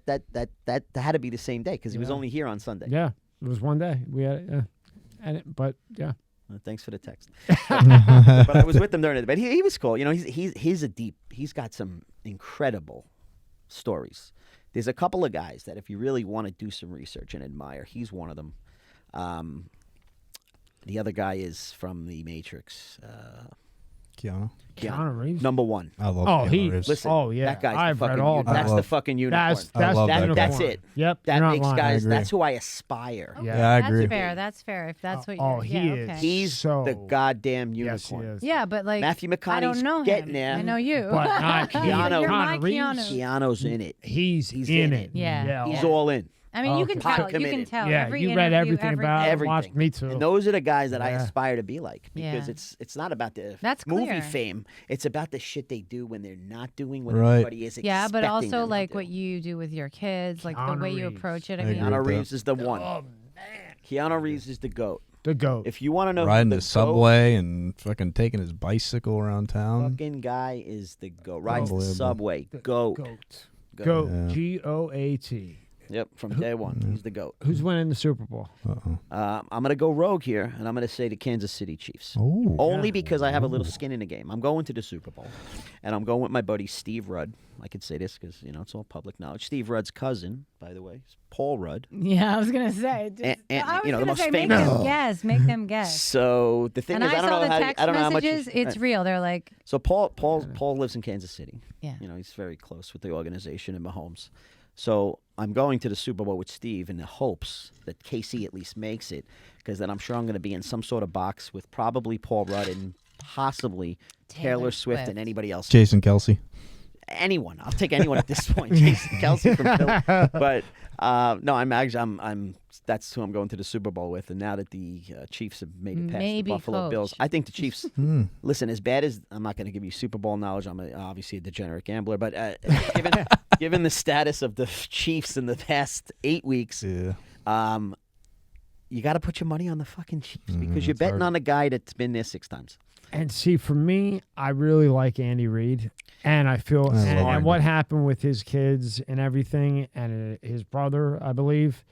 Speaker 2: had to be the same day because he was
Speaker 1: Yeah.
Speaker 2: only here on Sunday.
Speaker 1: Yeah, it was one day. We had, but yeah.
Speaker 2: Thanks for the text. But I was with him during it. But he was cool. He's got some incredible stories. There's a couple of guys that if you really want to do some research and admire, he's one of them. The other guy is from The Matrix.
Speaker 5: Keanu.
Speaker 1: Keanu Reeves.
Speaker 2: Number one.
Speaker 5: I love
Speaker 1: Oh,
Speaker 5: Keanu
Speaker 1: he.
Speaker 5: Reeves.
Speaker 2: Listen,
Speaker 1: Oh yeah.
Speaker 2: that guy's
Speaker 1: I've
Speaker 2: the fucking
Speaker 1: read all.
Speaker 2: uni-
Speaker 1: About
Speaker 2: That's
Speaker 5: I
Speaker 2: the
Speaker 5: love-
Speaker 2: fucking unicorn.
Speaker 1: That's
Speaker 5: I love that
Speaker 1: unicorn.
Speaker 5: guy.
Speaker 2: That's it.
Speaker 1: Yep.
Speaker 2: That
Speaker 1: you're not
Speaker 2: makes
Speaker 1: lying.
Speaker 2: guys.
Speaker 5: agree.
Speaker 2: That's who I aspire.
Speaker 1: Yeah.
Speaker 5: Yeah, I agree.
Speaker 3: That's fair. If that's what
Speaker 1: Oh,
Speaker 3: you're.
Speaker 1: he
Speaker 3: yeah,
Speaker 1: is.
Speaker 3: okay.
Speaker 2: He's
Speaker 1: So-
Speaker 2: the goddamn
Speaker 1: Yes, he
Speaker 2: unicorn.
Speaker 1: is.
Speaker 3: Yeah, but like
Speaker 2: Matthew
Speaker 3: I
Speaker 2: McConaughey's
Speaker 3: don't know
Speaker 2: getting
Speaker 3: him.
Speaker 2: there.
Speaker 3: I know you.
Speaker 1: But not
Speaker 2: Keanu.
Speaker 3: You're my
Speaker 1: Keanu Reeves.
Speaker 3: Keanu.
Speaker 2: Keanu's in it.
Speaker 1: He's
Speaker 2: He's
Speaker 1: in
Speaker 2: in
Speaker 1: it.
Speaker 2: it.
Speaker 3: Yeah.
Speaker 2: He's
Speaker 3: Yeah.
Speaker 2: all in.
Speaker 3: I mean, you can
Speaker 1: Okay.
Speaker 3: tell. You can
Speaker 2: Committed.
Speaker 3: tell.
Speaker 1: Yeah,
Speaker 3: Every
Speaker 1: you read
Speaker 3: interview,
Speaker 1: everything about
Speaker 2: everything.
Speaker 1: Watched me too.
Speaker 2: And those are the guys that I
Speaker 1: Yeah.
Speaker 2: aspire to be like because
Speaker 3: Yeah.
Speaker 2: it's not about the
Speaker 3: That's
Speaker 2: movie
Speaker 3: clear.
Speaker 2: fame. It's about the shit they do when they're not doing what
Speaker 5: Right.
Speaker 2: everybody is expecting
Speaker 3: Yeah, but also
Speaker 2: them to
Speaker 3: like
Speaker 2: do.
Speaker 3: what you do with your kids, like the
Speaker 1: Keanu
Speaker 3: way you
Speaker 1: Reeves.
Speaker 3: approach it. I
Speaker 5: I
Speaker 3: mean,
Speaker 5: agree.
Speaker 2: Keanu
Speaker 5: with that.
Speaker 2: Reeves is the one.
Speaker 1: Oh,
Speaker 2: Keanu Reeves is the GOAT.
Speaker 1: the goat.
Speaker 2: If you want to know
Speaker 5: Riding
Speaker 2: who
Speaker 5: the
Speaker 2: the
Speaker 5: subway and fucking taking his bicycle around town.
Speaker 2: fucking guy is the GOAT. Rides the
Speaker 5: Unbelievable.
Speaker 2: subway. GOAT.
Speaker 1: Goat.
Speaker 2: Goat.
Speaker 1: Goat.
Speaker 5: Yeah.
Speaker 1: GOAT.
Speaker 2: Yep, from day one. He's the GOAT.
Speaker 1: Who's winning the Super Bowl?
Speaker 5: Uh-oh.
Speaker 2: I'm going to go rogue here, and I'm going to say the Kansas City Chiefs.
Speaker 5: Oh.
Speaker 2: Only because I have a little skin in the game. I'm going to the Super Bowl, and I'm going with my buddy Steve Rudd. I could say this because, it's all public knowledge. Steve Rudd's cousin, by the way, is Paul Rudd.
Speaker 3: yeah, I was gonna say. Just,
Speaker 2: And,
Speaker 3: I was
Speaker 2: the
Speaker 3: gonna
Speaker 2: most
Speaker 3: say, make
Speaker 2: famous.
Speaker 3: them guess. Make them guess.
Speaker 2: So the thing
Speaker 3: And
Speaker 2: is,
Speaker 3: I
Speaker 2: I don't
Speaker 3: saw
Speaker 2: know
Speaker 3: the
Speaker 2: how
Speaker 3: text
Speaker 2: I don't know how much.
Speaker 3: messages. It's real. They're like,
Speaker 2: So Paul lives in Kansas City.
Speaker 3: yeah.
Speaker 2: He's very close with the organization and Mahomes. So I'm going to the Super Bowl with Steve in the hopes that KC at least makes it, because then I'm sure I'm going to be in some sort of box with probably Paul Rudd and possibly Taylor Swift and anybody else.
Speaker 5: Jason Kelsey.
Speaker 2: Anyone. I'll take anyone at this point. Jason Kelsey from Philly. But no, I'm that's who I'm going to the Super Bowl with. And now that the Chiefs have made it past the Buffalo Bills, I think the Chiefs. Listen, as bad as I'm not going to give you Super Bowl knowledge. I'm obviously a degenerate gambler, but given the status of the Chiefs in the past 8 weeks, you got to put your money on the fucking Chiefs because you're betting on a guy that's been there 6 times.
Speaker 1: And see, for me, I really like Andy Reid, and I feel and what happened with his kids and everything, and his brother, I believe,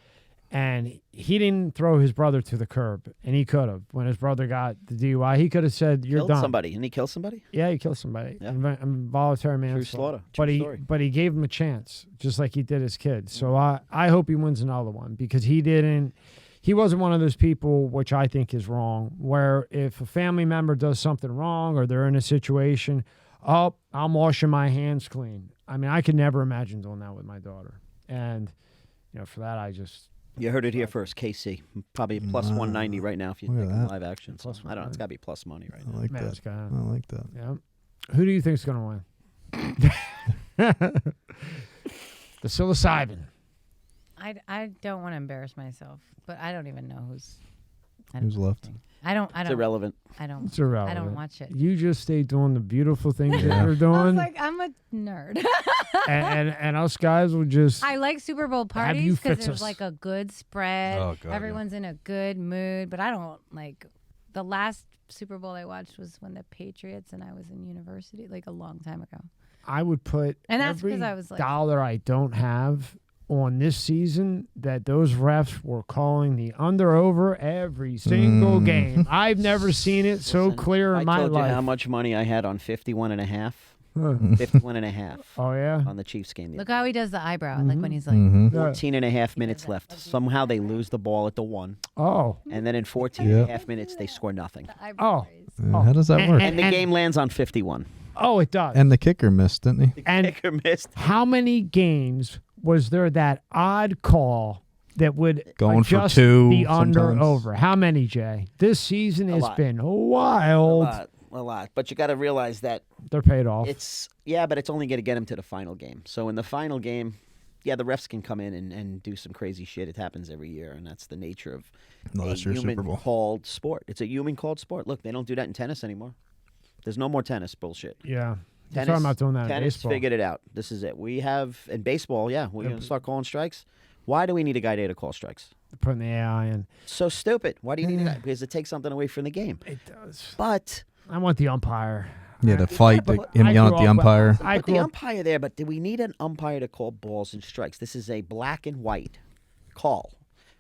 Speaker 1: and he didn't throw his brother to the curb, and he could have. When his brother got the DUI, he could have said, "You're
Speaker 2: killed
Speaker 1: done."
Speaker 2: Somebody, didn't he kill somebody?
Speaker 1: Yeah, he killed somebody.
Speaker 2: Yeah.
Speaker 1: Involuntary manslaughter.
Speaker 2: True
Speaker 1: But he gave him a chance, just like he did his kids. So I hope he wins another one because he didn't. He wasn't one of those people, which I think is wrong, where if a family member does something wrong or they're in a situation, I'm washing my hands clean. I mean, I could never imagine doing that with my daughter. And, for that, I just...
Speaker 2: You heard it here first, KC. Probably plus 190 right now if you take live action. So I don't know. It's got to be plus money right now.
Speaker 5: I like that. I like that.
Speaker 1: Yeah. Who do you think's going to win? The psilocybin.
Speaker 3: I don't want to embarrass myself, but I don't even know who's
Speaker 5: left.
Speaker 3: I don't.
Speaker 2: It's irrelevant.
Speaker 1: It's irrelevant.
Speaker 3: I don't watch it.
Speaker 1: You just stay doing the beautiful things that you're doing.
Speaker 3: I was like, I'm a nerd.
Speaker 1: and us guys will just...
Speaker 3: I like Super Bowl
Speaker 1: Have you
Speaker 3: parties because
Speaker 1: fix
Speaker 3: there's
Speaker 1: us.
Speaker 3: like a good spread.
Speaker 5: Oh, God,
Speaker 3: Everyone's in a good mood, but I don't like... The last Super Bowl I watched was when the Patriots and I was in university, like a long time ago.
Speaker 1: I would put
Speaker 3: And that's
Speaker 1: every
Speaker 3: because I was like...
Speaker 1: dollar I don't have on this season that those refs were calling the under-over every single game. I've never seen it so clear in my
Speaker 2: I told
Speaker 1: life.
Speaker 2: you how much money I had on 51.5. 51.5
Speaker 1: Oh, yeah?
Speaker 2: on the Chiefs game.
Speaker 3: Look how he does the eyebrow, like when he's like...
Speaker 2: 14.5 minutes left. Somehow they lose the ball at the 1.
Speaker 1: Oh.
Speaker 2: And then in 14.5 minutes, they score nothing.
Speaker 3: The eyebrow raise.
Speaker 5: How does that work?
Speaker 2: And the game lands on 51.
Speaker 1: Oh, it does.
Speaker 5: And the kicker missed, didn't he?
Speaker 1: And
Speaker 2: Kicker missed.
Speaker 1: how many games was there that odd call that would
Speaker 5: Going for
Speaker 1: adjust
Speaker 5: 2
Speaker 1: the under
Speaker 5: sometimes.
Speaker 1: over? How many, Jay? This season has
Speaker 2: lot.
Speaker 1: been wild.
Speaker 2: A lot. But you got to realize that
Speaker 1: They're paid off.
Speaker 2: but it's only going to get them to the final game. So in the final game, the refs can come in and do some crazy shit. It happens every year, and that's the nature of a
Speaker 5: That's your Super Bowl.
Speaker 2: human-called sport. It's a human-called sport. Look, they don't do that in tennis anymore. There's no more tennis bullshit.
Speaker 1: Yeah. You're
Speaker 2: Tennis,
Speaker 1: talking about doing that in
Speaker 2: tennis
Speaker 1: baseball.
Speaker 2: figured it out. This is it. We have, in baseball, we're going to start calling strikes. Why do we need a guy there to call strikes?
Speaker 1: Putting the AI in.
Speaker 2: So stupid. Why do you need a guy? Because it takes something away from the game.
Speaker 1: It does.
Speaker 2: But
Speaker 1: I want the umpire.
Speaker 5: Yeah, to fight,
Speaker 2: but
Speaker 5: him
Speaker 1: I
Speaker 5: yelling
Speaker 1: grew
Speaker 5: at the
Speaker 1: up-
Speaker 5: umpire.
Speaker 1: I
Speaker 2: put
Speaker 1: grew
Speaker 2: the
Speaker 1: up-
Speaker 2: umpire there, but do we need an umpire to call balls and strikes? This is a black and white call.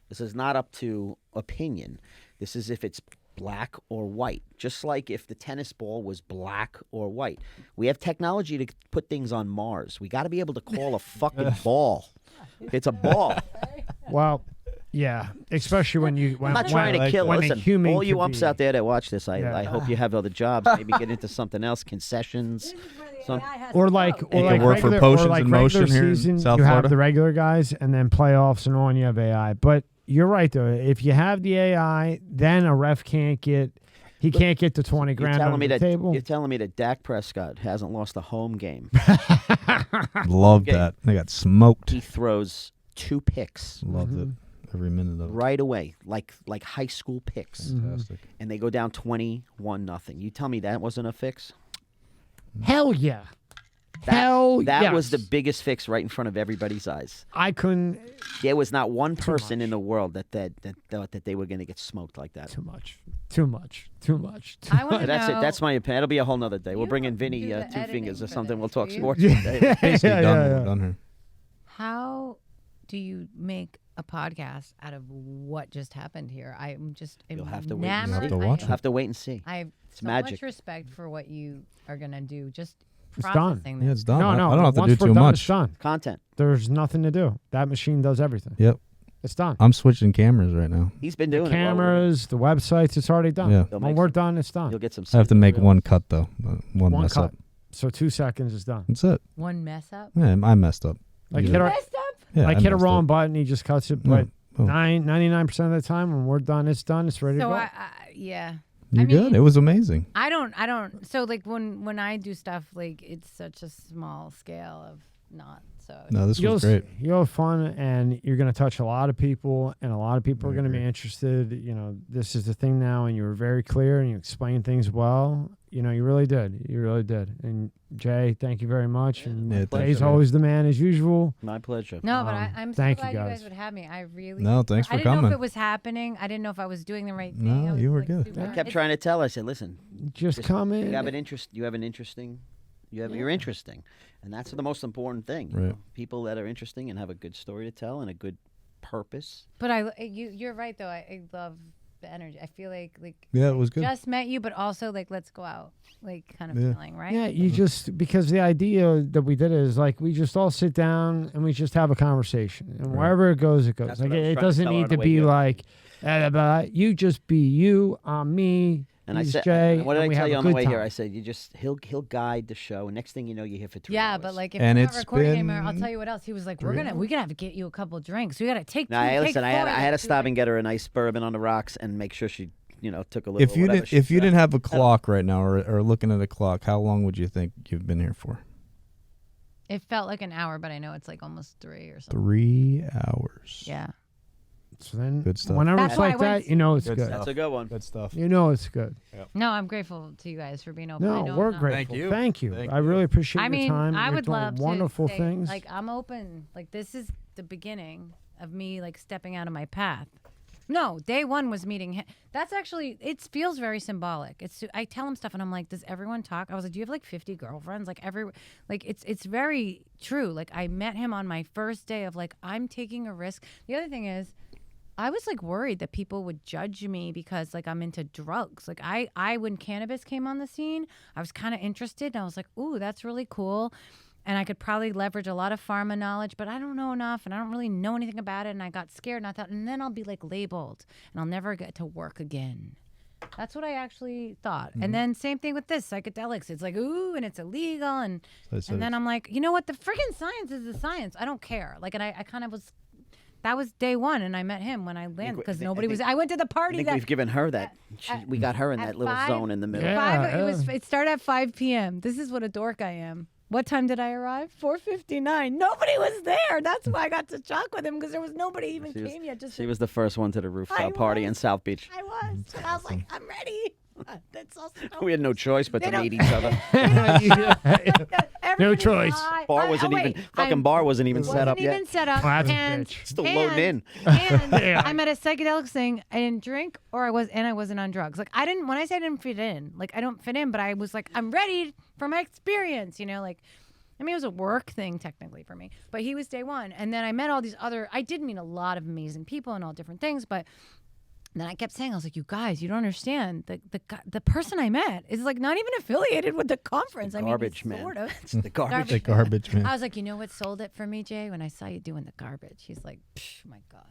Speaker 2: This is not up to opinion. This is if it's black or white, just like if the tennis ball was black or white. We have technology to put things on Mars. We got to be able to call a fucking ball. It's a ball.
Speaker 1: Well, yeah, especially when you. When,
Speaker 2: I'm not trying to kill.
Speaker 1: when a
Speaker 2: Listen,
Speaker 1: human
Speaker 2: all you
Speaker 1: could
Speaker 2: umps
Speaker 1: be-
Speaker 2: out there that watch this, I
Speaker 1: Yeah.
Speaker 2: hope you have other jobs. Maybe get into something else, concessions.
Speaker 1: Or like,
Speaker 5: You
Speaker 1: or
Speaker 5: can
Speaker 1: like
Speaker 5: work for
Speaker 1: regular,
Speaker 5: Potions
Speaker 1: or like
Speaker 5: in
Speaker 1: regular
Speaker 5: Motion here in
Speaker 1: season,
Speaker 5: South
Speaker 1: you have
Speaker 5: Florida.
Speaker 1: the regular guys, and then playoffs and on you have AI. But you're right though. If you have the AI, then a ref can't get. He can't get to 20
Speaker 2: You're
Speaker 1: grand
Speaker 2: telling
Speaker 1: on
Speaker 2: me
Speaker 1: the
Speaker 2: that
Speaker 1: table.
Speaker 2: you're telling me that Dak Prescott hasn't lost a home game.
Speaker 5: Loved
Speaker 2: Okay.
Speaker 5: that. They got smoked.
Speaker 2: He throws 2 picks
Speaker 5: Loved it. Every minute of it.
Speaker 2: right away, like high school picks,
Speaker 5: Fantastic.
Speaker 2: and they go down 21-0. You tell me that wasn't a fix?
Speaker 1: Hell yeah. Hell
Speaker 2: That
Speaker 1: yes.
Speaker 2: was the biggest fix right in front of everybody's eyes.
Speaker 1: I couldn't.
Speaker 2: There was not one person in the world that thought that they were going to get smoked like that.
Speaker 1: Too much. Too much. Too much. Too
Speaker 3: I want to
Speaker 2: That's
Speaker 3: know.
Speaker 2: it. That's my opinion. That'll be a whole nother day. We'll
Speaker 3: You
Speaker 2: bring in
Speaker 3: don't
Speaker 2: Vinny,
Speaker 3: do the
Speaker 2: 2
Speaker 3: editing
Speaker 2: fingers or
Speaker 3: for
Speaker 2: something.
Speaker 3: this,
Speaker 2: We'll talk
Speaker 3: do you?
Speaker 2: sports.
Speaker 1: Yeah.
Speaker 5: Basically
Speaker 1: Yeah,
Speaker 5: done.
Speaker 1: yeah.
Speaker 5: We're done here.
Speaker 3: How do you make a podcast out of what just happened here? I'm just
Speaker 2: You'll have to wait and
Speaker 5: You'll have
Speaker 3: enamored.
Speaker 5: to watch
Speaker 2: You'll have to wait and see.
Speaker 3: I have so
Speaker 2: magic.
Speaker 3: much respect for what you are gonna do. Just
Speaker 1: It's done.
Speaker 3: processing
Speaker 5: Yeah,
Speaker 3: this.
Speaker 5: it's done.
Speaker 1: No, no.
Speaker 5: I don't have to
Speaker 1: once
Speaker 5: do
Speaker 1: we're
Speaker 5: too
Speaker 1: done,
Speaker 5: much.
Speaker 1: It's done.
Speaker 2: Content.
Speaker 1: There's nothing to do. That machine does everything.
Speaker 5: Yep.
Speaker 1: It's done.
Speaker 5: I'm switching cameras right now.
Speaker 2: He's been doing
Speaker 1: Cameras, the websites, it's already done.
Speaker 5: Yeah.
Speaker 2: They'll
Speaker 1: When
Speaker 2: make
Speaker 1: we're
Speaker 2: some-
Speaker 1: done, it's
Speaker 2: it.
Speaker 1: done.
Speaker 2: You'll get some.
Speaker 5: I have to make
Speaker 2: reels.
Speaker 5: one cut though. One mess
Speaker 1: cut.
Speaker 5: up.
Speaker 1: So 2 seconds is done.
Speaker 5: That's it.
Speaker 3: One mess up.
Speaker 5: Yeah, I messed up.
Speaker 1: Like
Speaker 5: Yeah.
Speaker 1: hit our,
Speaker 3: Messed up.
Speaker 5: Yeah,
Speaker 1: like
Speaker 5: I
Speaker 1: hit a
Speaker 5: messed
Speaker 1: wrong
Speaker 5: up.
Speaker 1: button, he just cuts it. But
Speaker 5: Oh.
Speaker 1: 99% of the time when we're done, it's done. It's ready to
Speaker 3: So
Speaker 1: go.
Speaker 3: yeah.
Speaker 5: You're good.
Speaker 3: mean-
Speaker 5: It was amazing.
Speaker 3: I don't. So like when I do stuff, like it's such a small scale of not. So
Speaker 5: No, this
Speaker 1: You'll
Speaker 5: was great.
Speaker 1: You'll have fun, and you're going to touch a lot of people, and a lot of people are
Speaker 5: I
Speaker 1: going to be
Speaker 5: agree.
Speaker 1: interested. You know, this is the thing now, and you were very clear, and you explained things well. You know, you really did. You really did. And Jay, thank you very much. And
Speaker 5: Yeah, thanks,
Speaker 1: Jay's
Speaker 5: man.
Speaker 1: always the man as usual.
Speaker 2: My pleasure.
Speaker 3: no, but I'm so
Speaker 1: thank you,
Speaker 3: glad you
Speaker 1: guys.
Speaker 3: guys would have me. I really.
Speaker 5: No, thanks for
Speaker 3: I didn't know
Speaker 5: coming.
Speaker 3: if it was happening. I didn't know if I was doing the right thing.
Speaker 5: No,
Speaker 3: I was,
Speaker 5: you were
Speaker 3: like,
Speaker 5: good.
Speaker 3: super-
Speaker 1: I
Speaker 2: I kept
Speaker 3: it's-
Speaker 2: trying to tell her. I said, listen,
Speaker 1: Just come in.
Speaker 2: you have an interest. You have an interesting. You're interesting, and that's the most important thing. you
Speaker 5: Right.
Speaker 2: know? People that are interesting and have a good story to tell and a good purpose.
Speaker 3: But you're right though. I love the energy. I feel like
Speaker 5: Yeah, it was good.
Speaker 3: just met you, but also like let's go out, like kind of
Speaker 5: Yeah.
Speaker 3: feeling, right?
Speaker 1: Yeah, you just, because the idea that we did is like we just all sit down and we just have a conversation, and
Speaker 5: Right.
Speaker 1: wherever it goes, it goes.
Speaker 2: That's
Speaker 1: Like
Speaker 2: what I was
Speaker 1: it
Speaker 2: trying to
Speaker 1: doesn't
Speaker 2: tell her
Speaker 1: need
Speaker 2: on
Speaker 1: to
Speaker 2: the way
Speaker 1: be
Speaker 2: here.
Speaker 1: like, you just be you, I'm me.
Speaker 2: And
Speaker 1: he's
Speaker 2: I said,
Speaker 1: Jay,
Speaker 2: what did
Speaker 1: and
Speaker 2: I
Speaker 1: we
Speaker 2: tell
Speaker 1: have
Speaker 2: you
Speaker 1: a
Speaker 2: on the
Speaker 1: good
Speaker 2: way here?
Speaker 1: time.
Speaker 2: I said, he'll guide the show, and next thing you know, you're here for 3
Speaker 3: Yeah,
Speaker 2: hours.
Speaker 3: but like if
Speaker 5: And
Speaker 3: we're not
Speaker 5: it's
Speaker 3: recording anymore, I'll
Speaker 5: been
Speaker 3: tell you what else. He was like, we
Speaker 5: 3
Speaker 3: gotta have to get you a couple drinks. We gotta take.
Speaker 2: No,
Speaker 3: two,
Speaker 2: hey,
Speaker 3: take
Speaker 2: listen, I
Speaker 3: four,
Speaker 2: had to
Speaker 3: like,
Speaker 2: stop
Speaker 3: like-
Speaker 2: and get her a nice bourbon on the rocks and make sure she, took a little.
Speaker 5: If you
Speaker 2: whatever
Speaker 5: didn't,
Speaker 2: she
Speaker 5: if you
Speaker 2: said.
Speaker 5: didn't have a clock right now, or looking at a clock, how long would you think you've been here for?
Speaker 3: It felt like an hour, but I know it's like almost 3 or something.
Speaker 5: 3 hours.
Speaker 3: Yeah.
Speaker 1: So then,
Speaker 5: Good stuff.
Speaker 1: whenever
Speaker 3: That's
Speaker 1: it's
Speaker 3: why
Speaker 1: like
Speaker 3: I went-
Speaker 1: that, you know it's
Speaker 5: Good
Speaker 1: good.
Speaker 5: stuff.
Speaker 2: That's a good one.
Speaker 5: Good stuff.
Speaker 1: You know it's good.
Speaker 3: No, I'm grateful to you guys for being open. I
Speaker 1: No,
Speaker 3: know
Speaker 1: we're
Speaker 3: I'm not-
Speaker 1: grateful.
Speaker 5: you.
Speaker 1: Thank you.
Speaker 5: Thank
Speaker 1: I
Speaker 5: you.
Speaker 1: really appreciate
Speaker 3: I
Speaker 1: your
Speaker 3: mean,
Speaker 1: time.
Speaker 3: I
Speaker 1: You're
Speaker 3: would
Speaker 1: doing
Speaker 3: love
Speaker 1: wonderful
Speaker 3: to say,
Speaker 1: things.
Speaker 3: Like I'm open. Like this is the beginning of me like stepping out of my path. No, day one was meeting him. That's actually, it feels very symbolic. I tell him stuff and I'm like, does everyone talk? I was like, do you have like 50 girlfriends? Like it's very true. Like I met him on my first day of like, I'm taking a risk. The other thing is, I was like worried that people would judge me because like I'm into drugs. Like I when cannabis came on the scene, I was kind of interested and I was like, ooh, that's really cool. And I could probably leverage a lot of pharma knowledge, but I don't know enough and I don't really know anything about it. And I got scared and I thought, and then I'll be like labeled and I'll never get to work again. That's what I actually thought. And then same thing with this, psychedelics. It's like, ooh, and it's illegal. And then I'm like, you know what? The freaking science is the science. I don't care. Like, and I kind of was, that was day one. And I met him when I landed because nobody was, I went to the
Speaker 2: I
Speaker 3: party
Speaker 2: think
Speaker 3: that.
Speaker 2: we've given her that. We got her in
Speaker 3: at
Speaker 2: that little
Speaker 3: 5
Speaker 2: zone in the middle.
Speaker 1: Yeah.
Speaker 3: It started at 5 p.m. This is what a dork I am. What time did I arrive? 4:59. Nobody was there. That's why I got to talk with him because there was nobody even came yet. Just
Speaker 2: She was the first one to the rooftop party in
Speaker 3: was.
Speaker 2: South Beach.
Speaker 3: I was. And I was like, I'm ready. That's also
Speaker 2: We had no choice but
Speaker 3: They
Speaker 2: to
Speaker 3: don't-
Speaker 2: meet each other.
Speaker 3: Everybody
Speaker 1: choice.
Speaker 3: lied.
Speaker 2: Bar wasn't
Speaker 3: wait,
Speaker 2: even fucking bar wasn't even set up
Speaker 3: wasn't even
Speaker 2: yet.
Speaker 3: set up.
Speaker 1: Oh, that's a
Speaker 3: and,
Speaker 1: bitch.
Speaker 2: Still loading in.
Speaker 3: And I'm at a psychedelics thing. I didn't drink, or I wasn't on drugs. Like I didn't. When I say I didn't fit in, like I don't fit in, but I was like, I'm ready for my experience. You know, like. I mean, it was a work thing technically for me, but he was day one. And then I met all these I did meet a lot of amazing people and all different things, but then I kept saying, I was like, you guys, you don't understand. The person I met is like not even affiliated with the conference.
Speaker 2: Garbage
Speaker 3: I mean,
Speaker 2: man.
Speaker 3: sort of.
Speaker 2: It's the garbage.
Speaker 5: The garbage man.
Speaker 3: I was like, you know what sold it for me, Jay? When I saw you doing the garbage. He's like, my God.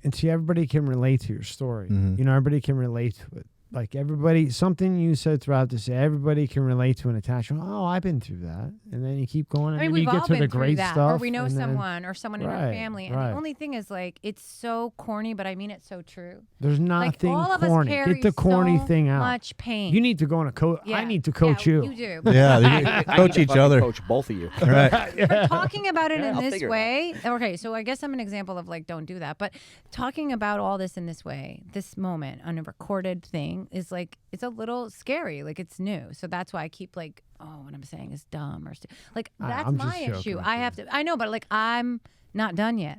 Speaker 1: And see, everybody can relate to your story.
Speaker 5: Mhm.
Speaker 1: You know, everybody can relate to it. Like everybody, something you said throughout this, everybody can relate to an attachment. Oh, I've been through that, and then you keep going, and
Speaker 3: I mean,
Speaker 1: then
Speaker 3: we've
Speaker 1: you
Speaker 3: all
Speaker 1: get to
Speaker 3: been
Speaker 1: the
Speaker 3: through
Speaker 1: great
Speaker 3: that,
Speaker 1: stuff,
Speaker 3: or we know
Speaker 1: and then-
Speaker 3: someone, or someone in our
Speaker 1: Right,
Speaker 3: family. And
Speaker 1: right.
Speaker 3: the only thing is, like, it's so corny, but I mean it so true.
Speaker 1: There's
Speaker 3: Like
Speaker 1: nothing
Speaker 3: all of us
Speaker 1: corny.
Speaker 3: carry
Speaker 1: Get the corny
Speaker 3: so
Speaker 1: thing out.
Speaker 3: much pain.
Speaker 1: You need to go on a coach.
Speaker 3: Yeah.
Speaker 1: I need to coach
Speaker 3: Yeah,
Speaker 1: you.
Speaker 3: You do.
Speaker 5: Yeah, they
Speaker 2: I
Speaker 5: coach
Speaker 2: need to
Speaker 5: each
Speaker 2: fucking
Speaker 5: other.
Speaker 2: Coach both of you.
Speaker 5: Right.
Speaker 3: But talking about it in
Speaker 2: I'll
Speaker 3: this
Speaker 2: figure it
Speaker 3: way, okay, so I guess I'm an example of like, don't do that. But talking about all this in this way, this moment on a recorded thing is like, it's a little scary. Like it's new. So that's why I keep like, oh, what I'm saying is dumb or like, that's
Speaker 1: I'm
Speaker 3: my
Speaker 1: just joking
Speaker 3: issue.
Speaker 1: with
Speaker 3: I
Speaker 1: you.
Speaker 3: have to, I know, but like, I'm not done yet.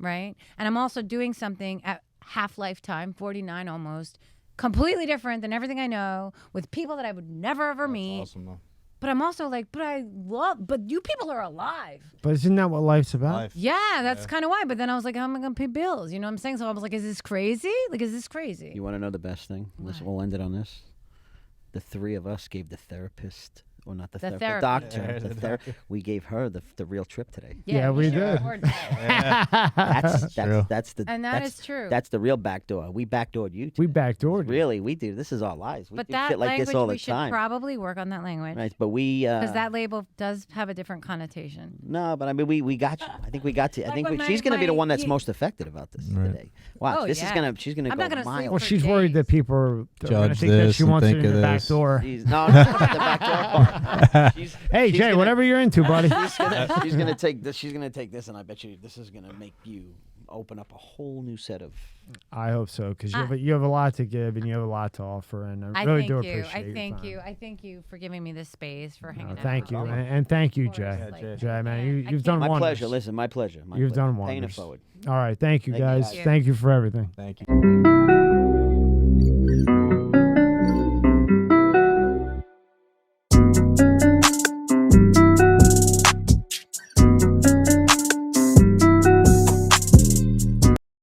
Speaker 3: Right. And I'm also doing something at half lifetime, 49 almost, completely different than everything I know with people that I would never ever meet.
Speaker 5: Awesome, though.
Speaker 3: But I'm also like, but you people are alive.
Speaker 1: But isn't that what life's about?
Speaker 5: Life.
Speaker 3: Yeah, that's kind of why. But then I was like, how am I going to pay bills? You know what I'm saying? So I was like, is this crazy? Like, is this crazy?
Speaker 2: You want to know the best thing? We'll end it on this. The three of us gave the therapist or not the,
Speaker 3: The
Speaker 2: the
Speaker 3: therapy.
Speaker 2: doctor.
Speaker 5: The
Speaker 2: We gave her the real trip today.
Speaker 1: Yeah, we
Speaker 3: you
Speaker 1: did.
Speaker 3: afford that.
Speaker 2: That's
Speaker 5: true.
Speaker 2: that's the
Speaker 3: And
Speaker 2: that's,
Speaker 3: is true.
Speaker 2: That's the real backdoor. We backdoored you.
Speaker 1: We
Speaker 2: today.
Speaker 1: backdoored you.
Speaker 2: Really, we do. This is our lives. We
Speaker 3: But
Speaker 2: do
Speaker 3: that
Speaker 2: shit like
Speaker 3: language,
Speaker 2: this all
Speaker 3: we
Speaker 2: the
Speaker 3: should
Speaker 2: time.
Speaker 3: probably work on that language.
Speaker 2: Right, but we
Speaker 3: Because that label does have a different connotation.
Speaker 2: no, but I mean we got you. I think we got you. I
Speaker 3: Like
Speaker 2: think
Speaker 3: when
Speaker 2: she's going to be the
Speaker 3: my-
Speaker 2: one that's
Speaker 3: yeah.
Speaker 2: most affected about this
Speaker 5: Right.
Speaker 2: today. Watch,
Speaker 3: Oh,
Speaker 2: this is
Speaker 3: yeah.
Speaker 2: she's gonna
Speaker 3: I'm
Speaker 2: go
Speaker 3: not gonna sleep
Speaker 2: miles.
Speaker 1: Well,
Speaker 3: for
Speaker 1: she's worried that
Speaker 3: days.
Speaker 1: people are going to
Speaker 5: Judge
Speaker 1: think that
Speaker 5: this
Speaker 1: she
Speaker 5: and
Speaker 1: wants it
Speaker 5: think
Speaker 1: in
Speaker 5: of
Speaker 1: the back
Speaker 5: this.
Speaker 1: door.
Speaker 2: No, not the back door part.
Speaker 1: Hey,
Speaker 2: she's
Speaker 1: Jay,
Speaker 2: gonna-
Speaker 1: whatever you're into, buddy.
Speaker 2: She's gonna take this. She's gonna take this, and I bet you this is gonna make you open up a whole new set of.
Speaker 1: I hope so, because you have a lot to give and you have a lot to offer, and I really
Speaker 3: thank
Speaker 1: do
Speaker 3: you.
Speaker 1: appreciate
Speaker 3: I
Speaker 1: your
Speaker 3: thank
Speaker 1: time.
Speaker 3: you. I thank you for giving me this space for hanging out.
Speaker 1: Thank you,
Speaker 3: with me.
Speaker 1: and thank you,
Speaker 3: Of course,
Speaker 1: Jay.
Speaker 3: like,
Speaker 1: Jay, man,
Speaker 3: I
Speaker 1: you've
Speaker 3: can't-
Speaker 1: done
Speaker 2: My
Speaker 1: wonders.
Speaker 2: pleasure. Listen, my pleasure. My
Speaker 1: You've
Speaker 2: pleasure.
Speaker 1: done
Speaker 2: Paying it
Speaker 1: wonders.
Speaker 2: forward.
Speaker 1: All right, thank you,
Speaker 2: Thank you,
Speaker 1: guys.
Speaker 2: guys.
Speaker 1: Thank you for everything.
Speaker 5: Thank you.